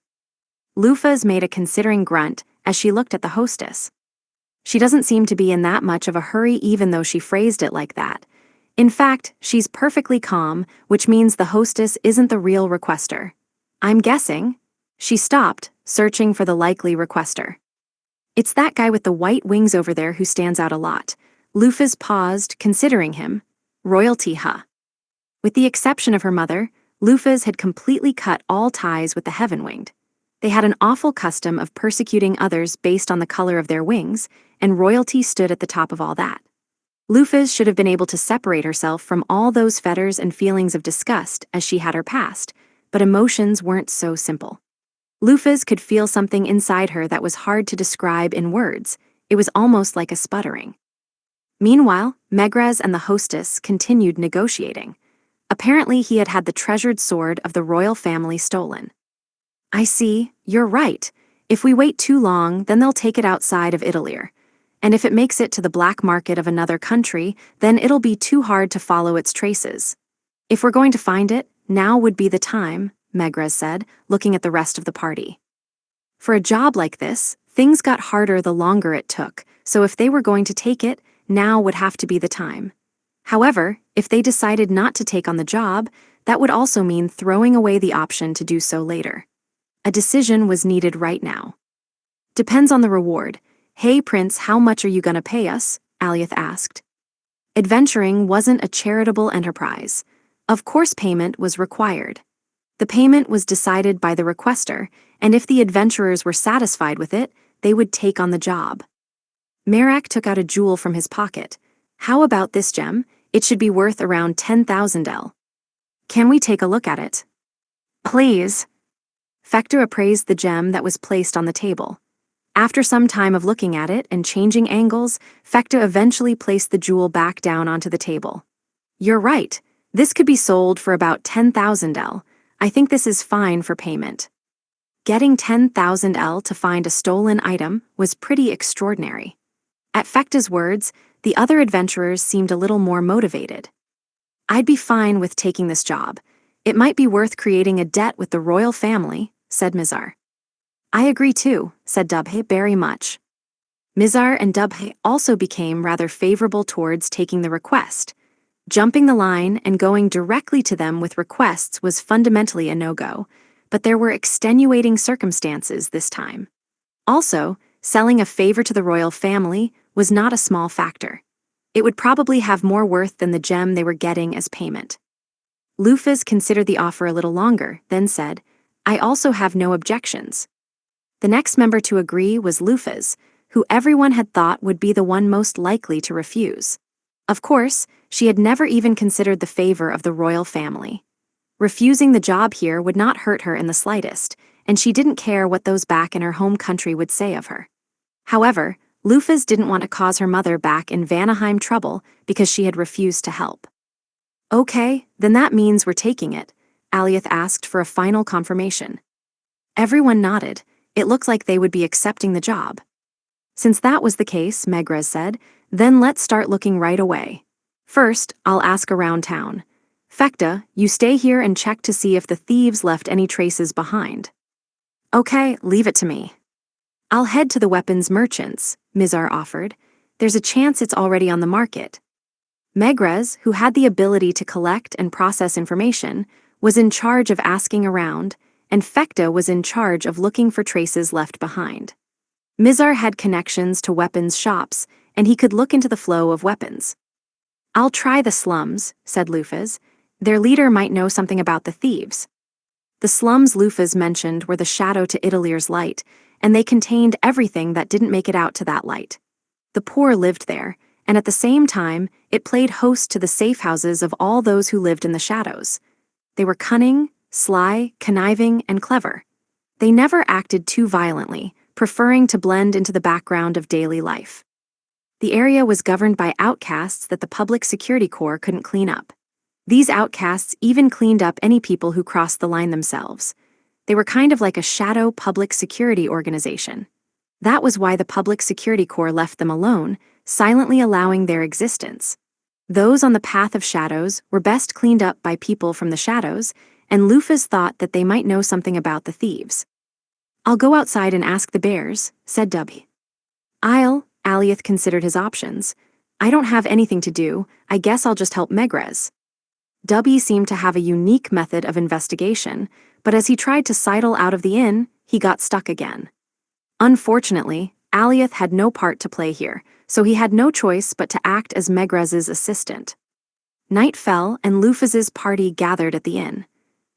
Lufas made a considering grunt as she looked at the hostess. She doesn't seem to be in that much of a hurry even though she phrased it like that. In fact, she's perfectly calm, which means the hostess isn't the real requester. "I'm guessing." She stopped, searching for the likely requester. "It's that guy with the white wings over there who stands out a lot." Lufas paused, considering him. "Royalty, huh?" With the exception of her mother, Lufas had completely cut all ties with the Heaven-Winged. They had an awful custom of persecuting others based on the color of their wings, and royalty stood at the top of all that. Lufas should have been able to separate herself from all those fetters and feelings of disgust as she had her past, but emotions weren't so simple. Lufas could feel something inside her that was hard to describe in words. It was almost like a sputtering. Meanwhile, Megrez and the hostess continued negotiating. Apparently he had had the treasured sword of the royal family stolen. "I see, you're right. If we wait too long, then they'll take it outside of Italir. And if it makes it to the black market of another country, then it'll be too hard to follow its traces. If we're going to find it, now would be the time," Megrez said, looking at the rest of the party. For a job like this, things got harder the longer it took, so if they were going to take it, now would have to be the time. However, if they decided not to take on the job, that would also mean throwing away the option to do so later. A decision was needed right now. "Depends on the reward. Hey Prince, how much are you gonna pay us?" Alioth asked. Adventuring wasn't a charitable enterprise. Of course payment was required. The payment was decided by the requester, and if the adventurers were satisfied with it, they would take on the job. Merak took out a jewel from his pocket. "How about this gem? It should be worth around 10,000 L. Can we take a look at it?" "Please." Fekta appraised the gem that was placed on the table. After some time of looking at it and changing angles, Fekta eventually placed the jewel back down onto the table. "You're right. This could be sold for about 10,000 L. I think this is fine for payment." Getting 10,000 L to find a stolen item was pretty extraordinary. At Fekta's words, the other adventurers seemed a little more motivated. "I'd be fine with taking this job. It might be worth creating a debt with the royal family," said Mizar. "I agree too," said Dubhe, "very much." Mizar and Dubhe also became rather favorable towards taking the request. Jumping the line and going directly to them with requests was fundamentally a no-go, but there were extenuating circumstances this time. Also, selling a favor to the royal family was not a small factor. It would probably have more worth than the gem they were getting as payment. Lufas considered the offer a little longer, then said, "I also have no objections." The next member to agree was Lufaz, who everyone had thought would be the one most likely to refuse. Of course, she had never even considered the favor of the royal family. Refusing the job here would not hurt her in the slightest, and she didn't care what those back in her home country would say of her. However, Lufaz didn't want to cause her mother back in Vanaheim trouble because she had refused to help. Okay, then that means we're taking it, Alioth asked for a final confirmation. Everyone nodded. It looked like they would be accepting the job. Since that was the case, Megrez said, then let's start looking right away. First, I'll ask around town. Fekta, you stay here and check to see if the thieves left any traces behind. Okay, leave it to me. I'll head to the weapons merchants, Mizar offered. There's a chance it's already on the market. Megrez, who had the ability to collect and process information, was in charge of asking around, and Fekta was in charge of looking for traces left behind. Mizar had connections to weapons shops, and he could look into the flow of weapons. I'll try the slums, said Lufaz. Their leader might know something about the thieves. The slums Lufaz mentioned were the shadow to Italier's light, and they contained everything that didn't make it out to that light. The poor lived there, and at the same time, it played host to the safe houses of all those who lived in the shadows. They were cunning, sly, conniving, and clever. They never acted too violently, preferring to blend into the background of daily life. The area was governed by outcasts that the Public Security Corps couldn't clean up. These outcasts even cleaned up any people who crossed the line themselves. They were kind of like a shadow public security organization. That was why the Public Security Corps left them alone, silently allowing their existence. Those on the path of shadows were best cleaned up by people from the shadows, and Lufaz thought that they might know something about the thieves. I'll go outside and ask the bears, said Dubby. Alioth considered his options. I don't have anything to do, I guess I'll just help Megrez. Dubby seemed to have a unique method of investigation, but as he tried to sidle out of the inn, he got stuck again. Unfortunately, Alioth had no part to play here, so he had no choice but to act as Megrez's assistant. Night fell, and Lufaz's party gathered at the inn.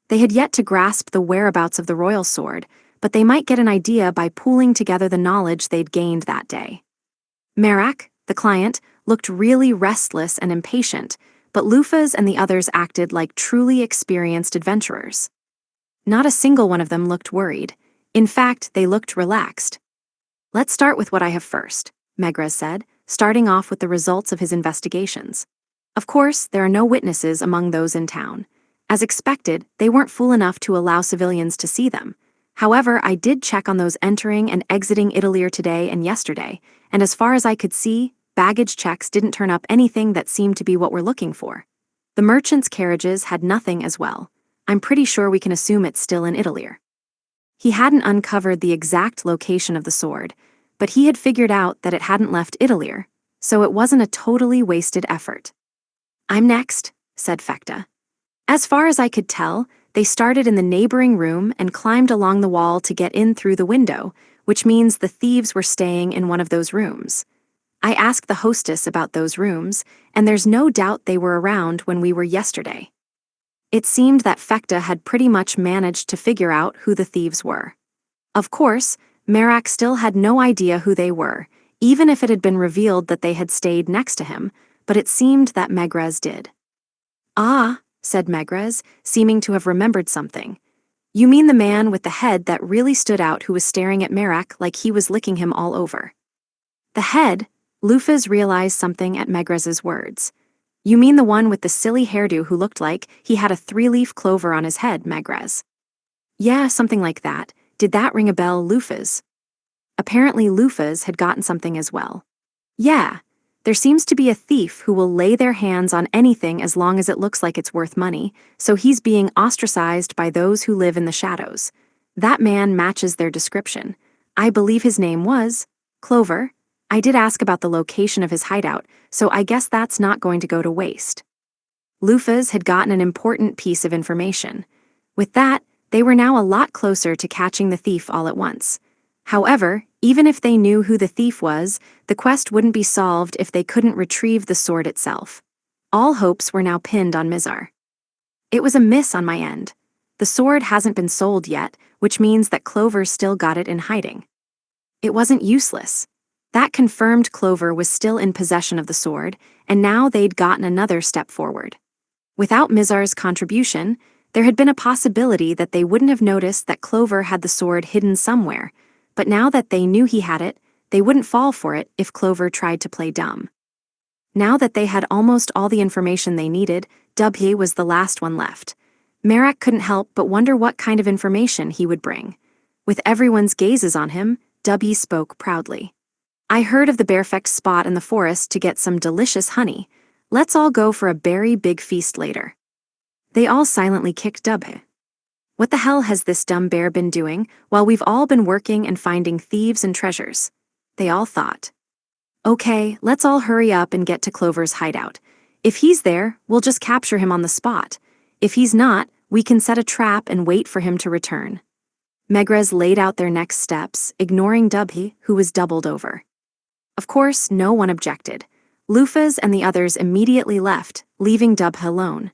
They had yet to grasp the whereabouts of the royal sword, but they might get an idea by pooling together the knowledge they'd gained that day. Merak, the client, looked really restless and impatient, but Lufaz and the others acted like truly experienced adventurers. Not a single one of them looked worried. In fact, they looked relaxed. Let's start with what I have first, Megrez said, starting off with the results of his investigations. Of course, there are no witnesses among those in town. As expected, they weren't fool enough to allow civilians to see them. However, I did check on those entering and exiting Italier today and yesterday, and as far as I could see, baggage checks didn't turn up anything that seemed to be what we're looking for. The merchants' carriages had nothing as well. I'm pretty sure we can assume it's still in Italier. He hadn't uncovered the exact location of the sword, but he had figured out that it hadn't left Italier, so it wasn't a totally wasted effort. I'm next, said Fekta. As far as I could tell, they started in the neighboring room and climbed along the wall to get in through the window, which means the thieves were staying in one of those rooms. I asked the hostess about those rooms, and there's no doubt they were around when we were yesterday. It seemed that Fekta had pretty much managed to figure out who the thieves were. Of course, Merak still had no idea who they were, even if it had been revealed that they had stayed next to him, but it seemed that Megrez did. Ah, said Megrez, seeming to have remembered something. You mean the man with the head that really stood out who was staring at Merak like he was licking him all over. The head? Lufaz realized something at Megrez's words. You mean the one with the silly hairdo who looked like he had a 3-leaf clover on his head, Megrez? Yeah, something like that. Did that ring a bell, Lufaz? Apparently Lufaz had gotten something as well. Yeah, there seems to be a thief who will lay their hands on anything as long as it looks like it's worth money, so he's being ostracized by those who live in the shadows. That man matches their description. I believe his name was Clover. I did ask about the location of his hideout, so I guess that's not going to go to waste. Lufaz had gotten an important piece of information. With that, they were now a lot closer to catching the thief all at once. However, even if they knew who the thief was, the quest wouldn't be solved if they couldn't retrieve the sword itself. All hopes were now pinned on Mizar. It was a miss on my end. The sword hasn't been sold yet, which means that Clover still got it in hiding. It wasn't useless. That confirmed Clover was still in possession of the sword, and now they'd gotten another step forward. Without Mizar's contribution, there had been a possibility that they wouldn't have noticed that Clover had the sword hidden somewhere, but now that they knew he had it, they wouldn't fall for it if Clover tried to play dumb. Now that they had almost all the information they needed, Dubhe was the last one left. Merak couldn't help but wonder what kind of information he would bring. With everyone's gazes on him, Dubhe spoke proudly. "I heard of the Bearfect spot in the forest to get some delicious honey. Let's all go for a berry big feast later." They all silently kicked Dubhe. What the hell has this dumb bear been doing while we've all been working and finding thieves and treasures? They all thought. Okay, let's all hurry up and get to Clover's hideout. If he's there, we'll just capture him on the spot. If he's not, we can set a trap and wait for him to return. Megrez laid out their next steps, ignoring Dubhe, who was doubled over. Of course, no one objected. Lufaz and the others immediately left, leaving Dubhe alone.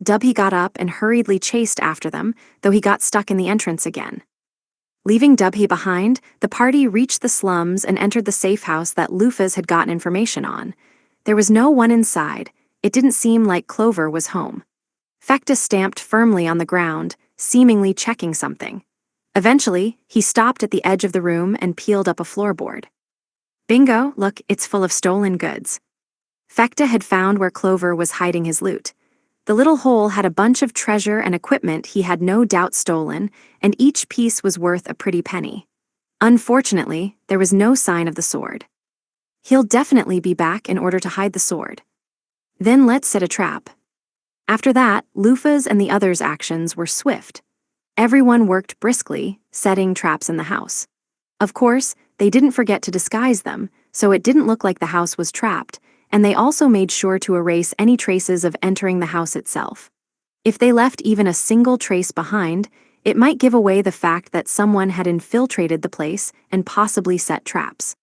Dubhe got up and hurriedly chased after them, though he got stuck in the entrance again. Leaving Dubhe behind, the party reached the slums and entered the safe house that Lufaz had gotten information on. There was no one inside. It didn't seem like Clover was home. Fekta stamped firmly on the ground, seemingly checking something. Eventually, he stopped at the edge of the room and peeled up a floorboard. Bingo, look, it's full of stolen goods. Fekta had found where Clover was hiding his loot. The little hole had a bunch of treasure and equipment he had no doubt stolen, and each piece was worth a pretty penny. Unfortunately, there was no sign of the sword. He'll definitely be back in order to hide the sword. Then let's set a trap. After that, Lufaz and the others' actions were swift. Everyone worked briskly, setting traps in the house. Of course, they didn't forget to disguise them, so it didn't look like the house was trapped, and they also made sure to erase any traces of entering the house itself. If they left even a single trace behind, it might give away the fact that someone had infiltrated the place and possibly set traps.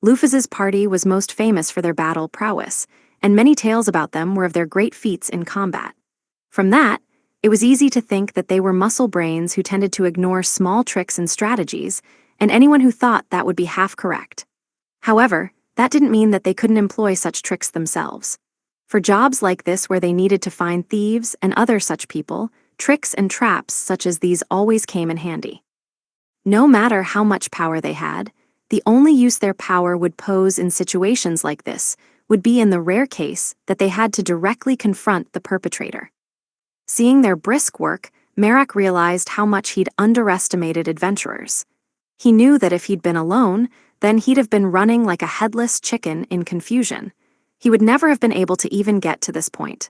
Lufaz's party was most famous for their battle prowess, and many tales about them were of their great feats in combat. From that, it was easy to think that they were muscle brains who tended to ignore small tricks and strategies, and anyone who thought that would be half correct. However, that didn't mean that they couldn't employ such tricks themselves. For jobs like this where they needed to find thieves and other such people, tricks and traps such as these always came in handy. No matter how much power they had, the only use their power would pose in situations like this would be in the rare case that they had to directly confront the perpetrator. Seeing their brisk work, Merak realized how much he'd underestimated adventurers. He knew that if he'd been alone, then he'd have been running like a headless chicken in confusion. He would never have been able to even get to this point.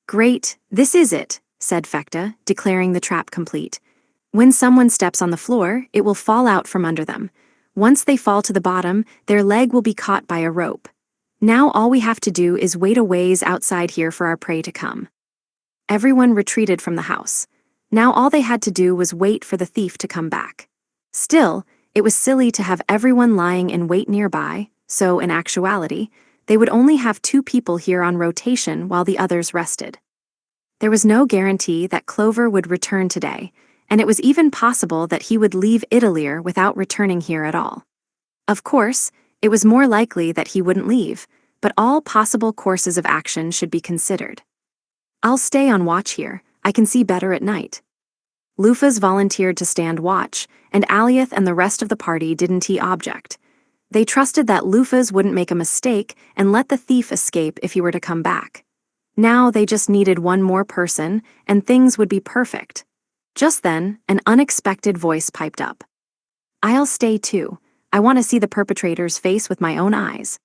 "Great, this is it," said Fekta, declaring the trap complete. "When someone steps on the floor, it will fall out from under them. Once they fall to the bottom, their leg will be caught by a rope. Now all we have to do is wait a ways outside here for our prey to come." Everyone retreated from the house. Now all they had to do was wait for the thief to come back. Still, it was silly to have everyone lying in wait nearby, so in actuality, they would only have 2 people here on rotation while the others rested. There was no guarantee that Clover would return today, and it was even possible that he would leave Italir without returning here at all. Of course, it was more likely that he wouldn't leave, but all possible courses of action should be considered. "I'll stay on watch here. I can see better at night." Lufaz volunteered to stand watch, and Aliath and the rest of the party didn't object. They trusted that Lufaz wouldn't make a mistake and let the thief escape if he were to come back. Now they just needed one more person, and things would be perfect. Just then, an unexpected voice piped up. "I'll stay too. I want to see the perpetrator's face with my own eyes."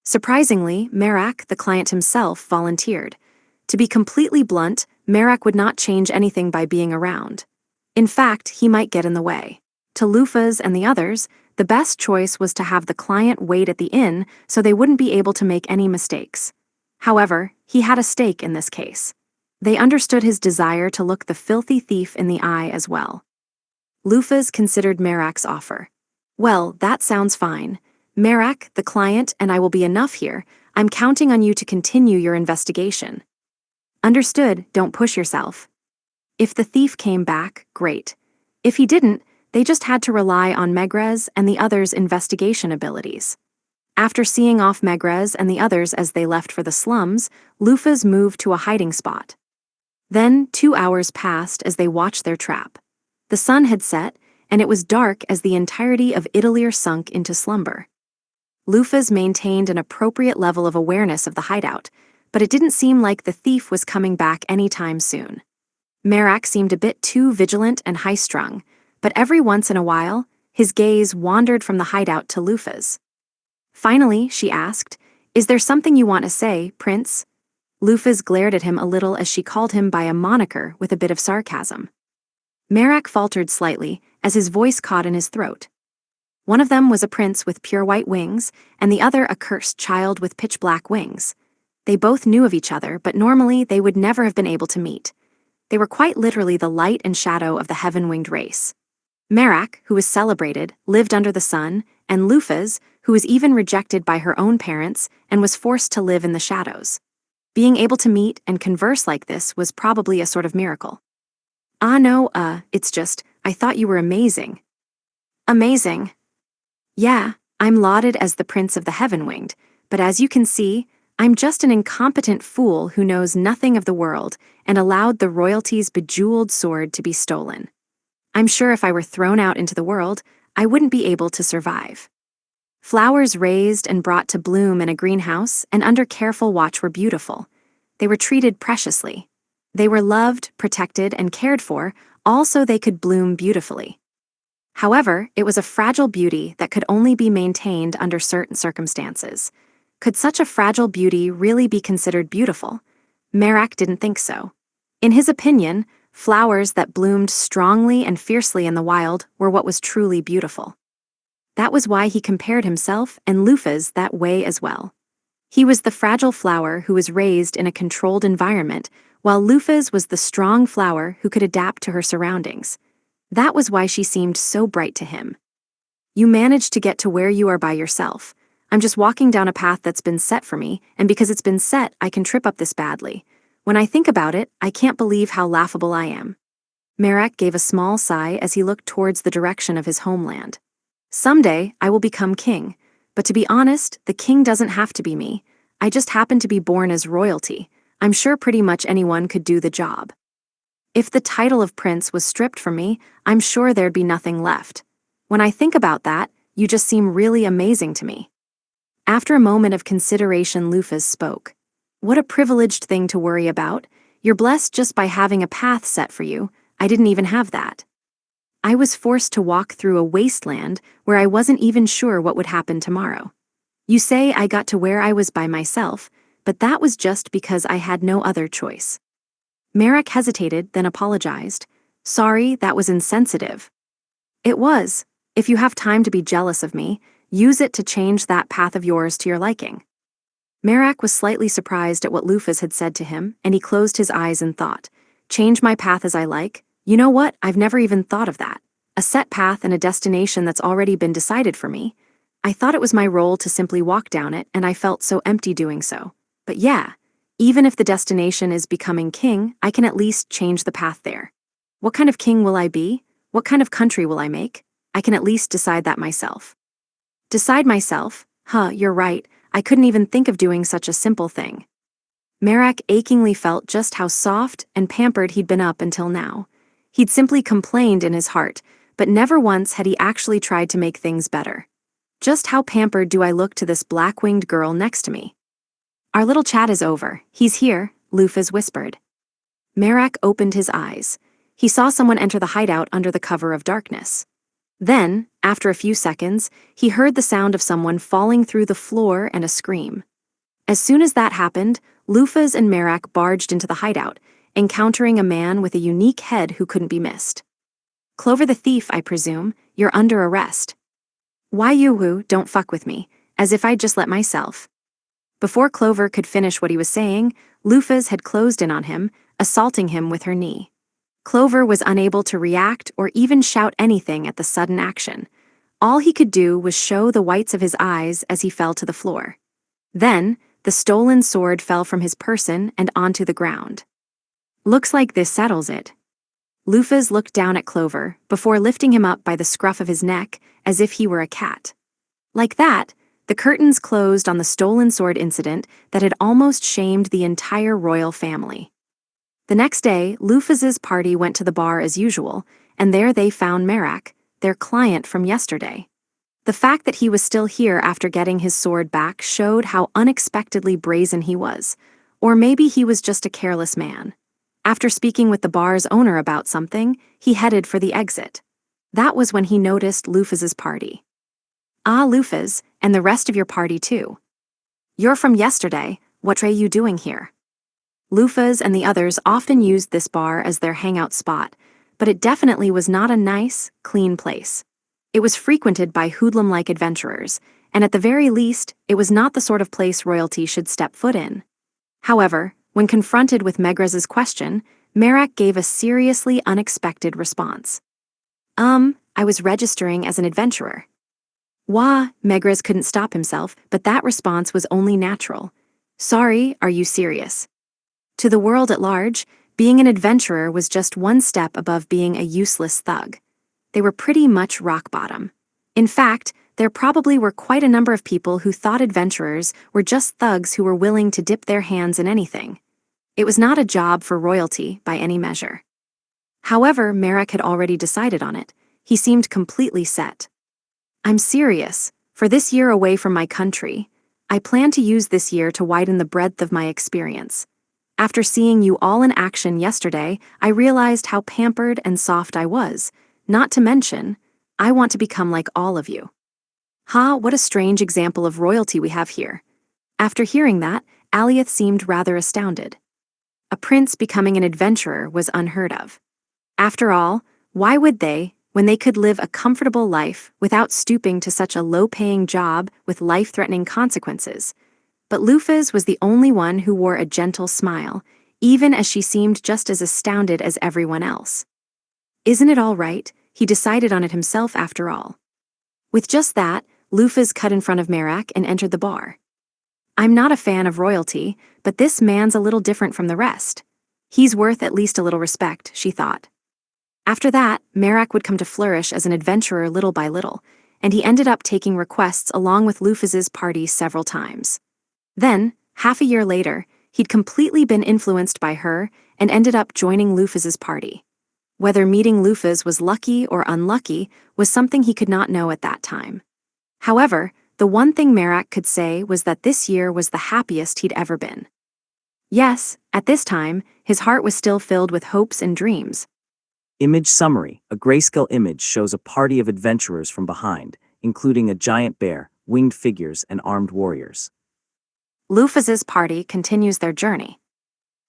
Surprisingly, Merak, the client himself, volunteered. To be completely blunt, Merak would not change anything by being around. In fact, he might get in the way. To Lufaz and the others, the best choice was to have the client wait at the inn so they wouldn't be able to make any mistakes. However, he had a stake in this case. They understood his desire to look the filthy thief in the eye as well. Lufaz considered Merak's offer. "Well, that sounds fine. Merak, the client, and I will be enough here. I'm counting on you to continue your investigation." "Understood, don't push yourself." If the thief came back, great. If he didn't, they just had to rely on Megrez and the others' investigation abilities. After seeing off Megrez and the others as they left for the slums, Lufas moved to a hiding spot. Then 2 hours passed as they watched their trap. The sun had set, and it was dark as the entirety of Italir sunk into slumber. Lufas maintained an appropriate level of awareness of the hideout, but it didn't seem like the thief was coming back anytime soon. Merak seemed a bit too vigilant and high-strung, but every once in a while, his gaze wandered from the hideout to Lufas. Finally, she asked, "Is there something you want to say, Prince?" Lufas glared at him a little as she called him by a moniker with a bit of sarcasm. Merak faltered slightly as his voice caught in his throat. One of them was a prince with pure white wings, and the other a cursed child with pitch-black wings. They both knew of each other, but normally they would never have been able to meet. They were quite literally the light and shadow of the heaven-winged race. Merak, who was celebrated, lived under the sun, and Lufas, who was even rejected by her own parents and was forced to live in the shadows. Being able to meet and converse like this was probably a sort of miracle. No, it's just, I thought you were amazing." "Amazing?" "Yeah, I'm lauded as the Prince of the Heaven-Winged, but as you can see, I'm just an incompetent fool who knows nothing of the world and allowed the royalty's bejeweled sword to be stolen. I'm sure if I were thrown out into the world, I wouldn't be able to survive." Flowers raised and brought to bloom in a greenhouse and under careful watch were beautiful. They were treated preciously. They were loved, protected, and cared for, all so they could bloom beautifully. However, it was a fragile beauty that could only be maintained under certain circumstances. Could such a fragile beauty really be considered beautiful? Merak didn't think so. In his opinion, flowers that bloomed strongly and fiercely in the wild were what was truly beautiful. That was why he compared himself and Lufas that way as well. He was the fragile flower who was raised in a controlled environment, while Lufas was the strong flower who could adapt to her surroundings. That was why she seemed so bright to him. "You managed to get to where you are by yourself. I'm just walking down a path that's been set for me, and because it's been set, I can trip up this badly. When I think about it, I can't believe how laughable I am." Merak gave a small sigh as he looked towards the direction of his homeland. "Someday, I will become king, but to be honest, the king doesn't have to be me. I just happen to be born as royalty. I'm sure pretty much anyone could do the job. If the title of prince was stripped from me, I'm sure there'd be nothing left. When I think about that, you just seem really amazing to me." After a moment of consideration, Lufas spoke. "What a privileged thing to worry about. You're blessed just by having a path set for you. I didn't even have that. I was forced to walk through a wasteland where I wasn't even sure what would happen tomorrow. You say I got to where I was by myself, but that was just because I had no other choice." Merak hesitated, then apologized. "Sorry, that was insensitive." "It was. If you have time to be jealous of me, use it to change that path of yours to your liking." Merak was slightly surprised at what Lufas had said to him, and he closed his eyes in thought. "Change my path as I like? You know what? I've never even thought of that. A set path and a destination that's already been decided for me. I thought it was my role to simply walk down it, and I felt so empty doing so. But yeah, even if the destination is becoming king, I can at least change the path there. What kind of king will I be? What kind of country will I make? I can at least decide that myself." "Decide myself? You're right. I couldn't even think of doing such a simple thing." Merak achingly felt just how soft and pampered he'd been up until now. He'd simply complained in his heart, but never once had he actually tried to make things better. Just how pampered do I look to this black-winged girl next to me? "Our little chat is over. He's here," Lufas whispered. Merak opened his eyes. He saw someone enter the hideout under the cover of darkness. Then, after a few seconds, he heard the sound of someone falling through the floor and a scream. As soon as that happened, Lufas and Merak barged into the hideout, encountering a man with a unique head who couldn't be missed. "Clover the thief, I presume. You're under arrest." "Why you don't fuck with me, as if I'd just let myself." Before Clover could finish what he was saying, Lufas had closed in on him, assaulting him with her knee. Clover was unable to react or even shout anything at the sudden action. All he could do was show the whites of his eyes as he fell to the floor. Then, the stolen sword fell from his person and onto the ground. "Looks like this settles it." Lufas looked down at Clover before lifting him up by the scruff of his neck as if he were a cat. Like that, the curtains closed on the stolen sword incident that had almost shamed the entire royal family. The next day, Lufas's party went to the bar as usual, and there they found Merak, their client from yesterday. The fact that he was still here after getting his sword back showed how unexpectedly brazen he was, or maybe he was just a careless man. After speaking with the bar's owner about something, he headed for the exit. That was when he noticed Lufas's party. "Ah, Lufas, and the rest of your party too. You're from yesterday, what are you doing here?" Lufas and the others often used this bar as their hangout spot, but it definitely was not a nice, clean place. It was frequented by hoodlum-like adventurers, and at the very least, it was not the sort of place royalty should step foot in. However, when confronted with Megraz's question, Merak gave a seriously unexpected response. I was registering as an adventurer." Wah, Megraz couldn't stop himself, but that response was only natural. "Sorry, are you serious?" To the world at large, being an adventurer was just one step above being a useless thug. They were pretty much rock bottom. In fact, there probably were quite a number of people who thought adventurers were just thugs who were willing to dip their hands in anything. It was not a job for royalty by any measure. However, Merak had already decided on it. He seemed completely set. "I'm serious. For this year away from my country, I plan to use this year to widen the breadth of my experience. After seeing you all in action yesterday, I realized how pampered and soft I was. Not to mention, I want to become like all of you." Ha, what a strange example of royalty we have here. After hearing that, Alioth seemed rather astounded. A prince becoming an adventurer was unheard of. After all, why would they, when they could live a comfortable life without stooping to such a low-paying job with life-threatening consequences? But Lufas was the only one who wore a gentle smile, even as she seemed just as astounded as everyone else. Isn't it all right? He decided on it himself after all. With just that, Lufas cut in front of Merak and entered the bar. "I'm not a fan of royalty, but this man's a little different from the rest. He's worth at least a little respect," she thought. After that, Merak would come to flourish as an adventurer little by little, and he ended up taking requests along with Lufas's party several times. Then, half a year later, he'd completely been influenced by her and ended up joining Lufas's party. Whether meeting Lufas was lucky or unlucky was something he could not know at that time. However, the one thing Merak could say was that this year was the happiest he'd ever been. Yes, at this time, his heart was still filled with hopes and dreams. Image summary. A grayscale image shows a party of adventurers from behind, including a giant bear, winged figures, and armed warriors. Lufas's party continues their journey.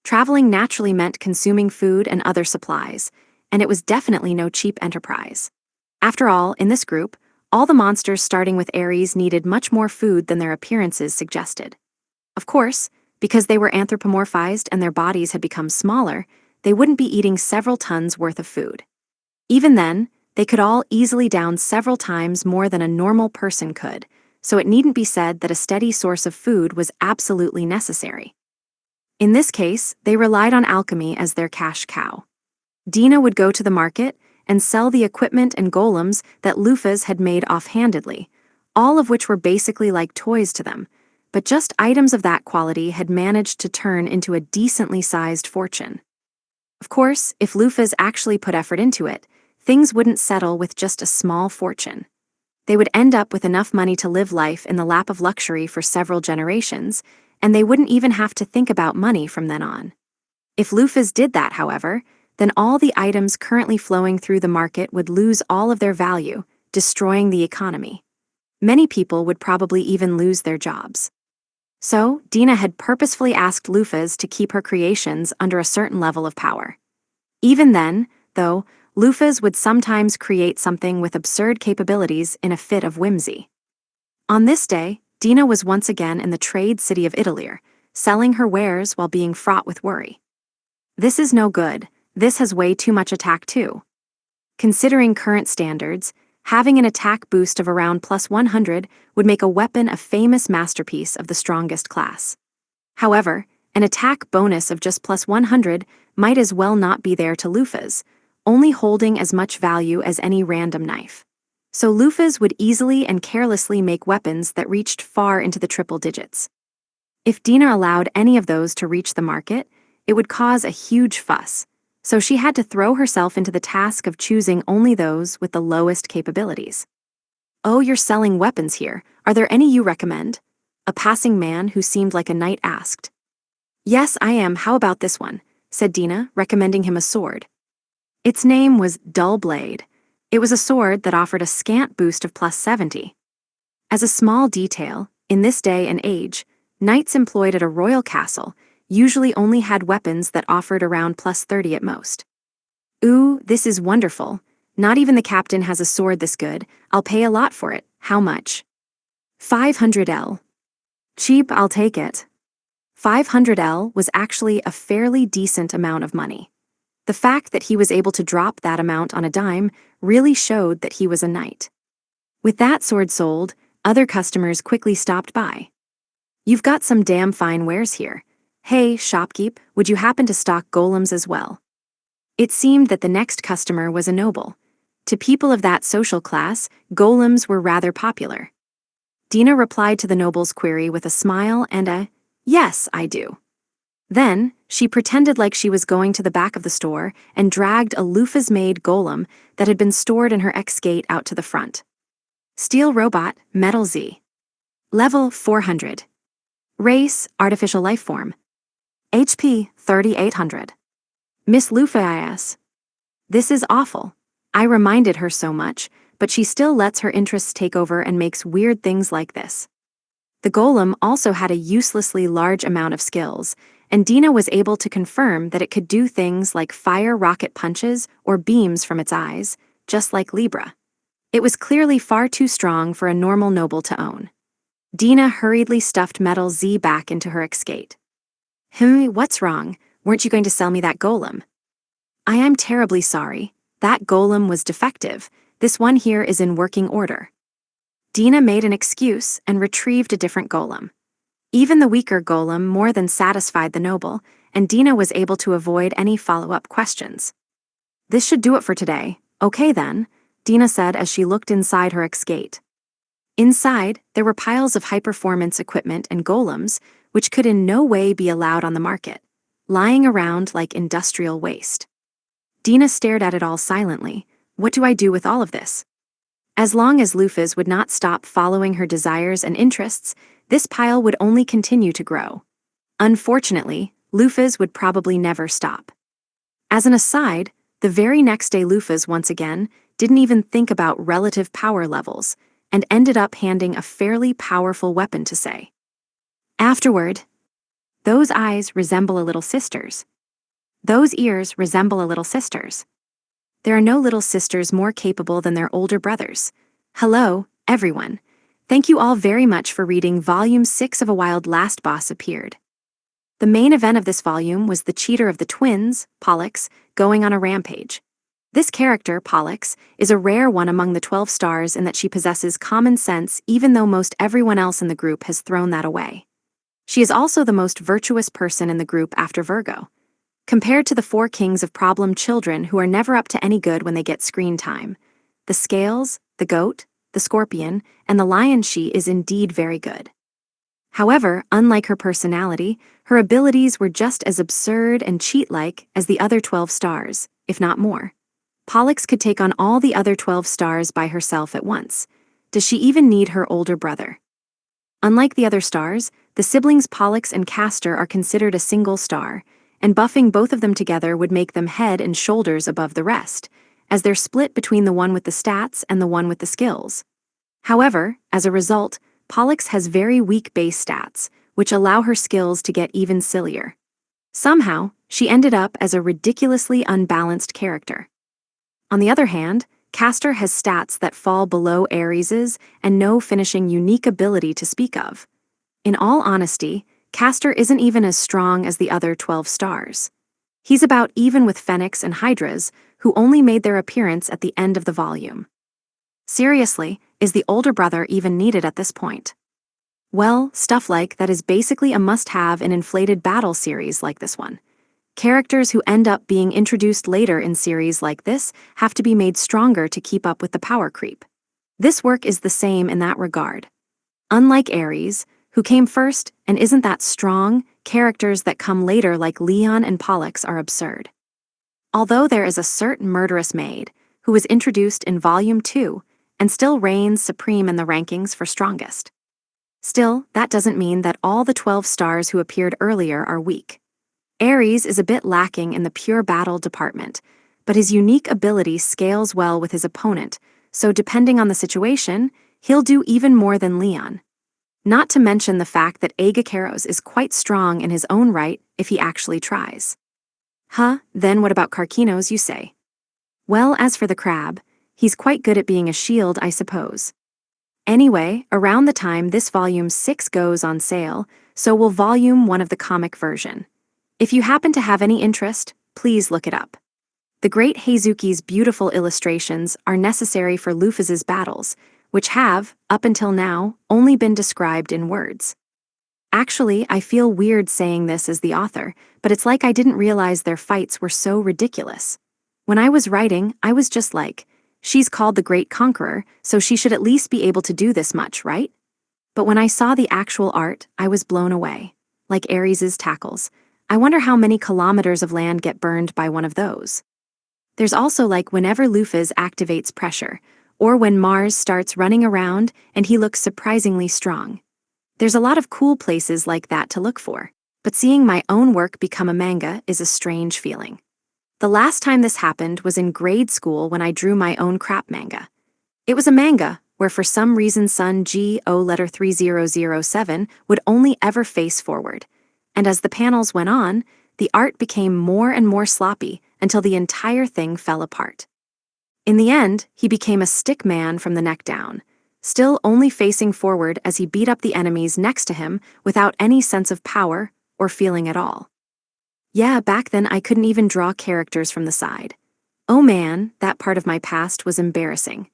Traveling naturally meant consuming food and other supplies, and it was definitely no cheap enterprise. After all, in this group, all the monsters starting with Ares needed much more food than their appearances suggested. Of course, because they were anthropomorphized and their bodies had become smaller, they wouldn't be eating several tons worth of food. Even then, they could all easily down several times more than a normal person could, so it needn't be said that a steady source of food was absolutely necessary. In this case, they relied on alchemy as their cash cow. Dina would go to the market and sell the equipment and golems that Lufas had made offhandedly, all of which were basically like toys to them, but just items of that quality had managed to turn into a decently sized fortune. Of course, if Lufas actually put effort into it, things wouldn't settle with just a small fortune. They would end up with enough money to live life in the lap of luxury for several generations, and they wouldn't even have to think about money from then on. If Lufas did that, however, then all the items currently flowing through the market would lose all of their value, destroying the economy. Many people would probably even lose their jobs. So, Dina had purposefully asked Lufas to keep her creations under a certain level of power. Even then, though, Lufas would sometimes create something with absurd capabilities in a fit of whimsy. On this day, Dina was once again in the trade city of Italir, selling her wares while being fraught with worry. This is no good. This has way too much attack too. Considering current standards, having an attack boost of around plus 100 would make a weapon a famous masterpiece of the strongest class. However, an attack bonus of just plus 100 might as well not be there to Lufas, only holding as much value as any random knife. So loofahs would easily and carelessly make weapons that reached far into the triple digits. If Dina allowed any of those to reach the market, it would cause a huge fuss, so she had to throw herself into the task of choosing only those with the lowest capabilities. "Oh, you're selling weapons here. Are there any you recommend?" a passing man who seemed like a knight asked. "Yes, I am. How about this one?" said Dina, recommending him a sword. Its name was Dull Blade. It was a sword that offered a scant boost of +70. As a small detail, in this day and age, knights employed at a royal castle usually only had weapons that offered around +30 at most. "Ooh, this is wonderful. Not even the captain has a sword this good. I'll pay a lot for it. How much?" 500 L. "Cheap, I'll take it." 500 L was actually a fairly decent amount of money. The fact that he was able to drop that amount on a dime really showed that he was a knight. With that sword sold, other customers quickly stopped by. "You've got some damn fine wares here. Hey, shopkeep, would you happen to stock golems as well?" It seemed that the next customer was a noble. To people of that social class, golems were rather popular. Dina replied to the noble's query with a smile and a, "Yes, I do." Then, she pretended like she was going to the back of the store and dragged a loofahs-made golem that had been stored in her X-Gate out to the front. Steel Robot, Metal Z. Level 400. Race, Artificial Life Form. HP, 3800. Miss Loofah. This is awful. I reminded her so much, but she still lets her interests take over and makes weird things like this. The golem also had a uselessly large amount of skills, and Dina was able to confirm that it could do things like fire rocket punches or beams from its eyes, just like Libra. It was clearly far too strong for a normal noble to own. Dina hurriedly stuffed Metal Z back into her X-Gate. What's wrong? Weren't you going to sell me that golem?" "I am terribly sorry. That golem was defective. This one here is in working order." Dina made an excuse and retrieved a different golem. Even the weaker golem more than satisfied the noble, and Dina was able to avoid any follow-up questions. "This should do it for today. Okay then," Dina said as she looked inside her X-Gate. Inside, there were piles of high-performance equipment and golems, which could in no way be allowed on the market, lying around like industrial waste. Dina stared at it all silently. What do I do with all of this? As long as loofahs would not stop following her desires and interests, this pile would only continue to grow. Unfortunately, loofahs would probably never stop. As an aside, the very next day loofahs once again didn't even think about relative power levels, and ended up handing a fairly powerful weapon to say. Afterward, "Those eyes resemble a little sister's. Those ears resemble a little sister's. There are no little sisters more capable than their older brothers. Hello, everyone. Thank you all very much for reading Volume 6 of A Wild Last Boss Appeared." The main event of this volume was the cheater of the twins, Pollux, going on a rampage. This character, Pollux, is a rare one among the 12 stars in that she possesses common sense even though most everyone else in the group has thrown that away. She is also the most virtuous person in the group after Virgo. Compared to the 4 kings of problem children who are never up to any good when they get screen time, the scales, the goat, the scorpion, and the lion, she is indeed very good. However, unlike her personality, her abilities were just as absurd and cheat-like as the other 12 stars, if not more. Pollux could take on all the other 12 stars by herself at once. Does she even need her older brother? Unlike the other stars, the siblings Pollux and Castor are considered a single star, and buffing both of them together would make them head and shoulders above the rest, as they're split between the one with the stats and the one with the skills. However, as a result, Pollux has very weak base stats, which allow her skills to get even sillier. Somehow, she ended up as a ridiculously unbalanced character. On the other hand, Castor has stats that fall below Ares's and no finishing unique ability to speak of. In all honesty, Castor isn't even as strong as the other 12 stars. He's about even with Phoenix and Hydra's, who only made their appearance at the end of the volume. Seriously, is the older brother even needed at this point? Well, stuff like that is basically a must-have in inflated battle series like this one. Characters who end up being introduced later in series like this have to be made stronger to keep up with the power creep. This work is the same in that regard. Unlike Ares, who came first and isn't that strong, characters that come later like Leon and Pollux are absurd. Although there is a certain murderous maid, who was introduced in Volume 2 and still reigns supreme in the rankings for strongest. Still, that doesn't mean that all the 12 stars who appeared earlier are weak. Ares is a bit lacking in the pure battle department, but his unique ability scales well with his opponent, so depending on the situation, he'll do even more than Leon. Not to mention the fact that Aegakeros is quite strong in his own right if he actually tries. Then what about Karkinos, you say? Well, as for the crab, he's quite good at being a shield, I suppose. Anyway, around the time this Volume 6 goes on sale, so will Volume 1 of the comic version. If you happen to have any interest, please look it up. The great Heizuki's beautiful illustrations are necessary for Luffy's battles, which have, up until now, only been described in words. Actually, I feel weird saying this as the author, but it's like I didn't realize their fights were so ridiculous. When I was writing, I was just like, she's called the Great Conqueror, so she should at least be able to do this much, right? But when I saw the actual art, I was blown away. Like Ares's tackles. I wonder how many kilometers of land get burned by one of those. There's also like whenever Luffy activates pressure, or when Mars starts running around and he looks surprisingly strong. There's a lot of cool places like that to look for, but seeing my own work become a manga is a strange feeling. The last time this happened was in grade school when I drew my own crap manga. It was a manga where for some reason Sun G.O. letter 3007 would only ever face forward. And as the panels went on, the art became more and more sloppy until the entire thing fell apart. In the end, he became a stick man from the neck down, still only facing forward as he beat up the enemies next to him without any sense of power or feeling at all. Yeah, back then I couldn't even draw characters from the side. Oh man, that part of my past was embarrassing.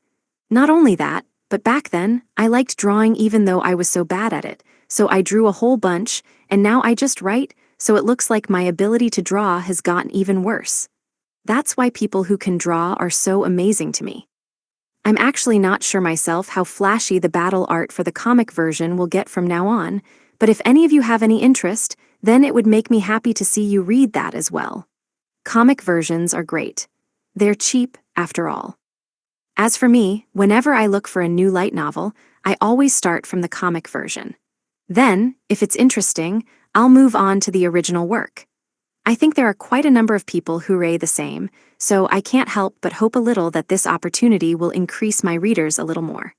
Not only that, but back then, I liked drawing even though I was so bad at it, so I drew a whole bunch, and now I just write, so it looks like my ability to draw has gotten even worse. That's why people who can draw are so amazing to me. I'm actually not sure myself how flashy the battle art for the comic version will get from now on, but if any of you have any interest, then it would make me happy to see you read that as well. Comic versions are great. They're cheap, after all. As for me, whenever I look for a new light novel, I always start from the comic version. Then, if it's interesting, I'll move on to the original work. I think there are quite a number of people who ray the same, so I can't help but hope a little that this opportunity will increase my readers a little more.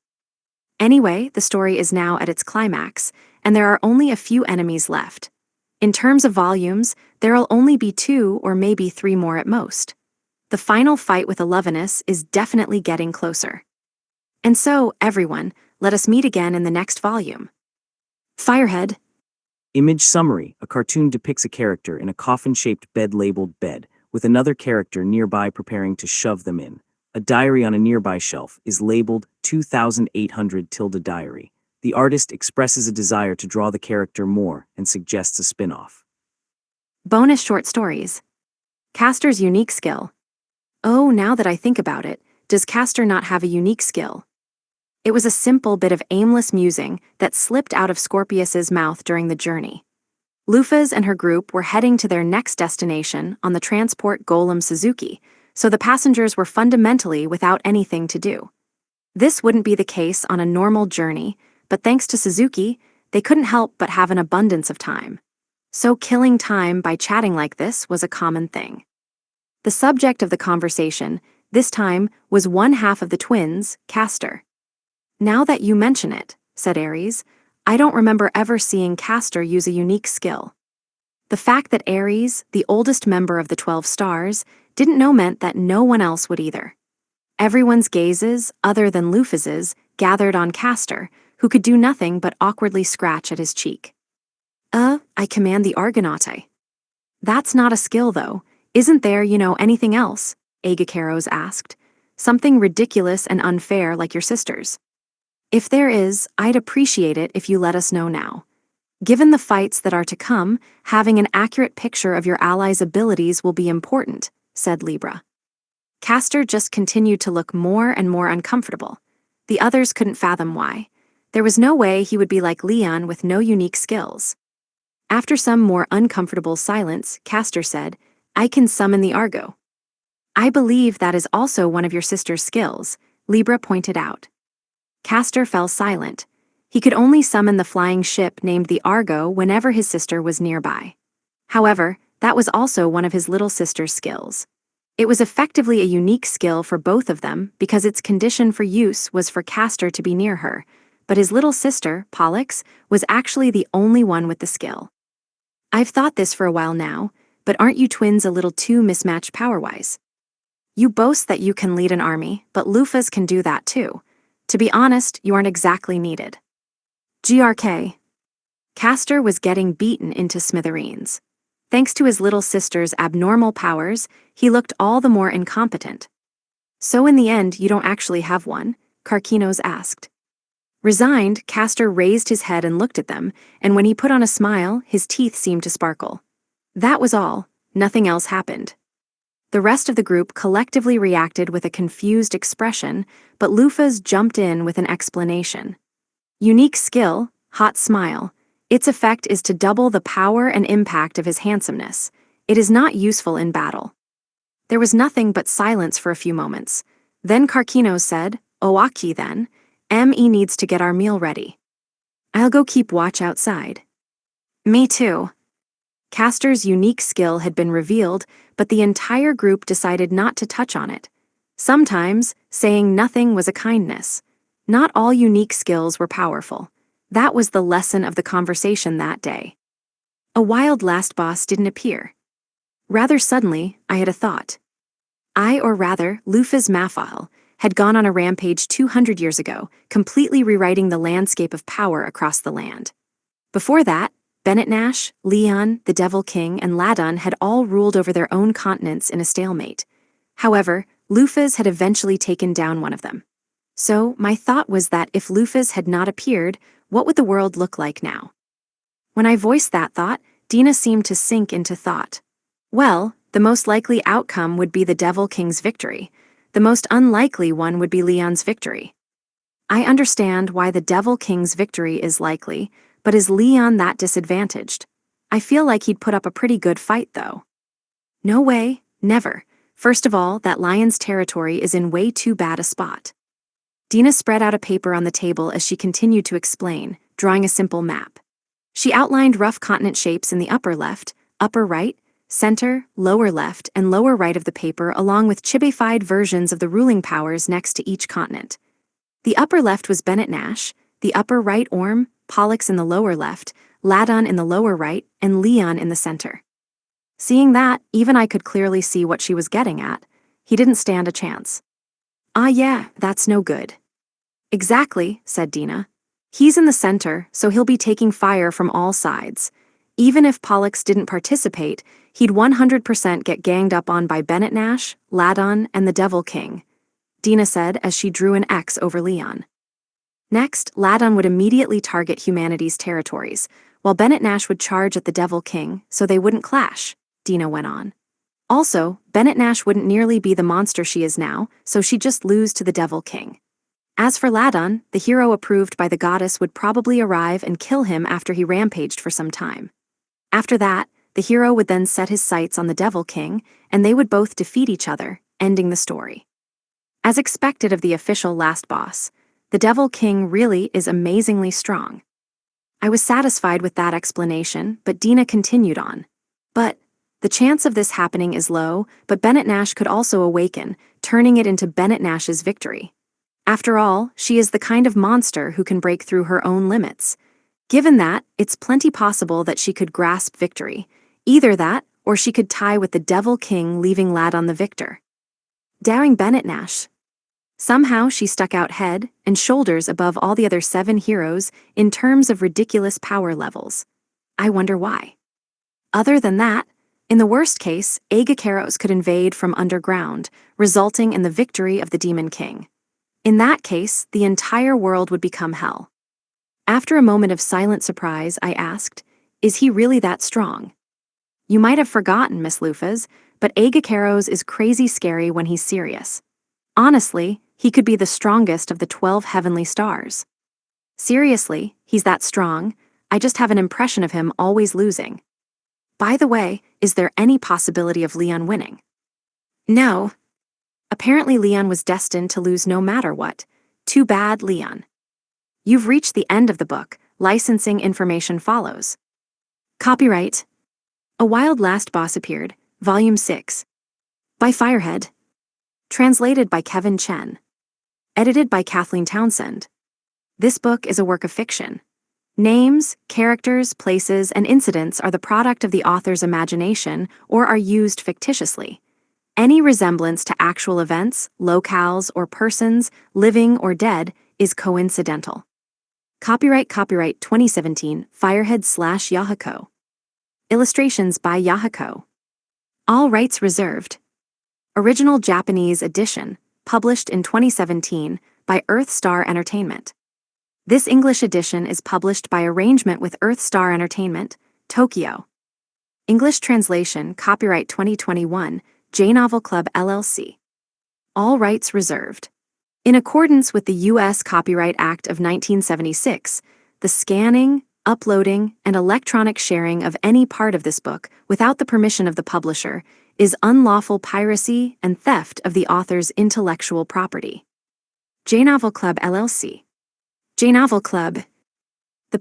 Anyway, the story is now at its climax, and there are only a few enemies left. In terms of volumes, there'll only be 2 or maybe 3 more at most. The final fight with Alovinus is definitely getting closer. And so, everyone, let us meet again in the next volume. Firehead. Image summary: a cartoon depicts a character in a coffin-shaped bed labeled bed, with another character nearby preparing to shove them in. A diary on a nearby shelf is labeled 2800 diary. The artist expresses a desire to draw the character more and suggests a spin-off. Bonus short stories. Castor's unique skill. Oh, now that I think about it, does Castor not have a unique skill? It was a simple bit of aimless musing that slipped out of Scorpius's mouth during the journey. Luffy and her group were heading to their next destination on the transport Golem Suzuki, so the passengers were fundamentally without anything to do. This wouldn't be the case on a normal journey, but thanks to Suzuki, they couldn't help but have an abundance of time. So killing time by chatting like this was a common thing. The subject of the conversation, this time, was one half of the twins, Castor. Now that you mention it, said Ares, I don't remember ever seeing Castor use a unique skill. The fact that Ares, the oldest member of the 12 stars, didn't know meant that no one else would either. Everyone's gazes, other than Luffy's, gathered on Castor, who could do nothing but awkwardly scratch at his cheek. I command the Argonautae. That's not a skill, though. Isn't there, anything else? Aegakeros asked. Something ridiculous and unfair like your sisters. If there is, I'd appreciate it if you let us know now. Given the fights that are to come, having an accurate picture of your allies' abilities will be important, said Libra. Castor just continued to look more and more uncomfortable. The others couldn't fathom why. There was no way he would be like Leon with no unique skills. After some more uncomfortable silence, Castor said, I can summon the Argo. I believe that is also one of your sister's skills, Libra pointed out. Castor fell silent. He could only summon the flying ship named the Argo whenever his sister was nearby. However, that was also one of his little sister's skills. It was effectively a unique skill for both of them because its condition for use was for Castor to be near her, but his little sister, Pollux, was actually the only one with the skill. I've thought this for a while now, but aren't you twins a little too mismatched power-wise? You boast that you can lead an army, but Lufas can do that too. To be honest, you aren't exactly needed. GRK. Castor was getting beaten into smithereens. Thanks to his little sister's abnormal powers, he looked all the more incompetent. So in the end, you don't actually have one? Karkinos asked. Resigned, Castor raised his head and looked at them, and when he put on a smile, his teeth seemed to sparkle. That was all. Nothing else happened. The rest of the group collectively reacted with a confused expression, but Lufas jumped in with an explanation. Unique skill, hot smile. Its effect is to double the power and impact of his handsomeness. It is not useful in battle. There was nothing but silence for a few moments. Then Karkinos said, Oaki then. ME needs to get our meal ready. I'll go keep watch outside. Me too. Castor's unique skill had been revealed, but the entire group decided not to touch on it. Sometimes, saying nothing was a kindness. Not all unique skills were powerful. That was the lesson of the conversation that day. A wild last boss didn't appear. Rather suddenly, I had a thought. Or rather, Lufas Mafael, had gone on a rampage 200 years ago, completely rewriting the landscape of power across the land. Before that, Bennett Nash, Leon, the Devil King, and Ladon had all ruled over their own continents in a stalemate. However, Lufas had eventually taken down one of them. So, my thought was that if Lufas had not appeared, what would the world look like now? When I voiced that thought, Dina seemed to sink into thought. Well, the most likely outcome would be the Devil King's victory. The most unlikely one would be Leon's victory. I understand why the Devil King's victory is likely, but is Leon that disadvantaged? I feel like he'd put up a pretty good fight, though. No way, never. First of all, that lion's territory is in way too bad a spot. Dina spread out a paper on the table as she continued to explain, drawing a simple map. She outlined rough continent shapes in the upper left, upper right, center, lower left, and lower right of the paper along with chibified versions of the ruling powers next to each continent. The upper left was Bennett Nash, the upper right Orm, Pollux in the lower left, Ladon in the lower right, and Leon in the center. Seeing that, even I could clearly see what she was getting at. He didn't stand a chance. Yeah, that's no good. Exactly, said Dina. He's in the center, so he'll be taking fire from all sides. Even if Pollux didn't participate, he'd 100% get ganged up on by Bennett Nash, Ladon, and the Devil King, Dina said as she drew an X over Leon. Next, Ladon would immediately target humanity's territories, while Bennett Nash would charge at the Devil King so they wouldn't clash, Dina went on. Also, Bennett Nash wouldn't nearly be the monster she is now, so she'd just lose to the Devil King. As for Ladon, the hero approved by the goddess would probably arrive and kill him after he rampaged for some time. After that, the hero would then set his sights on the Devil King, and they would both defeat each other, ending the story. As expected of the official last boss, the Devil King really is amazingly strong. I was satisfied with that explanation, but Dina continued on. But the chance of this happening is low, but Bennett Nash could also awaken, turning it into Bennett Nash's victory. After all, she is the kind of monster who can break through her own limits. Given that, it's plenty possible that she could grasp victory. Either that, or she could tie with the Devil King, leaving Ladon the victor. Daring Bennett Nash. Somehow she stuck out head and shoulders above all the other 7 heroes in terms of ridiculous power levels. I wonder why. Other than that, in the worst case, Agacaros could invade from underground, resulting in the victory of the Demon King. In that case, the entire world would become hell. After a moment of silent surprise, I asked, "Is he really that strong?" "You might have forgotten, Miss Lufas, but Agacaros is crazy scary when he's serious. Honestly, he could be the strongest of the 12 heavenly stars. Seriously, he's that strong. I just have an impression of him always losing. By the way, is there any possibility of Leon winning?" "No. Apparently Leon was destined to lose no matter what. Too bad, Leon. You've reached the end of the book. Licensing information follows. Copyright A Wild Last Boss Appeared, Volume 6. By Firehead. Translated by Kevin Chen. Edited by Kathleen Townsend. This book is a work of fiction. Names, characters, places, and incidents are the product of the author's imagination or are used fictitiously. Any resemblance to actual events, locales, or persons, living or dead, is coincidental. Copyright 2017, Firehead/Yahako. Illustrations by Yahako. All rights reserved. Original Japanese edition, published in 2017 by Earth Star Entertainment. This English edition is published by arrangement with Earth Star Entertainment, Tokyo. English translation, copyright 2021, J-Novel Club LLC. All rights reserved. In accordance with the U.S. Copyright Act of 1976, the scanning, uploading, and electronic sharing of any part of this book without the permission of the publisher is unlawful piracy and theft of the author's intellectual property. J-Novel Club LLC. J-Novel Club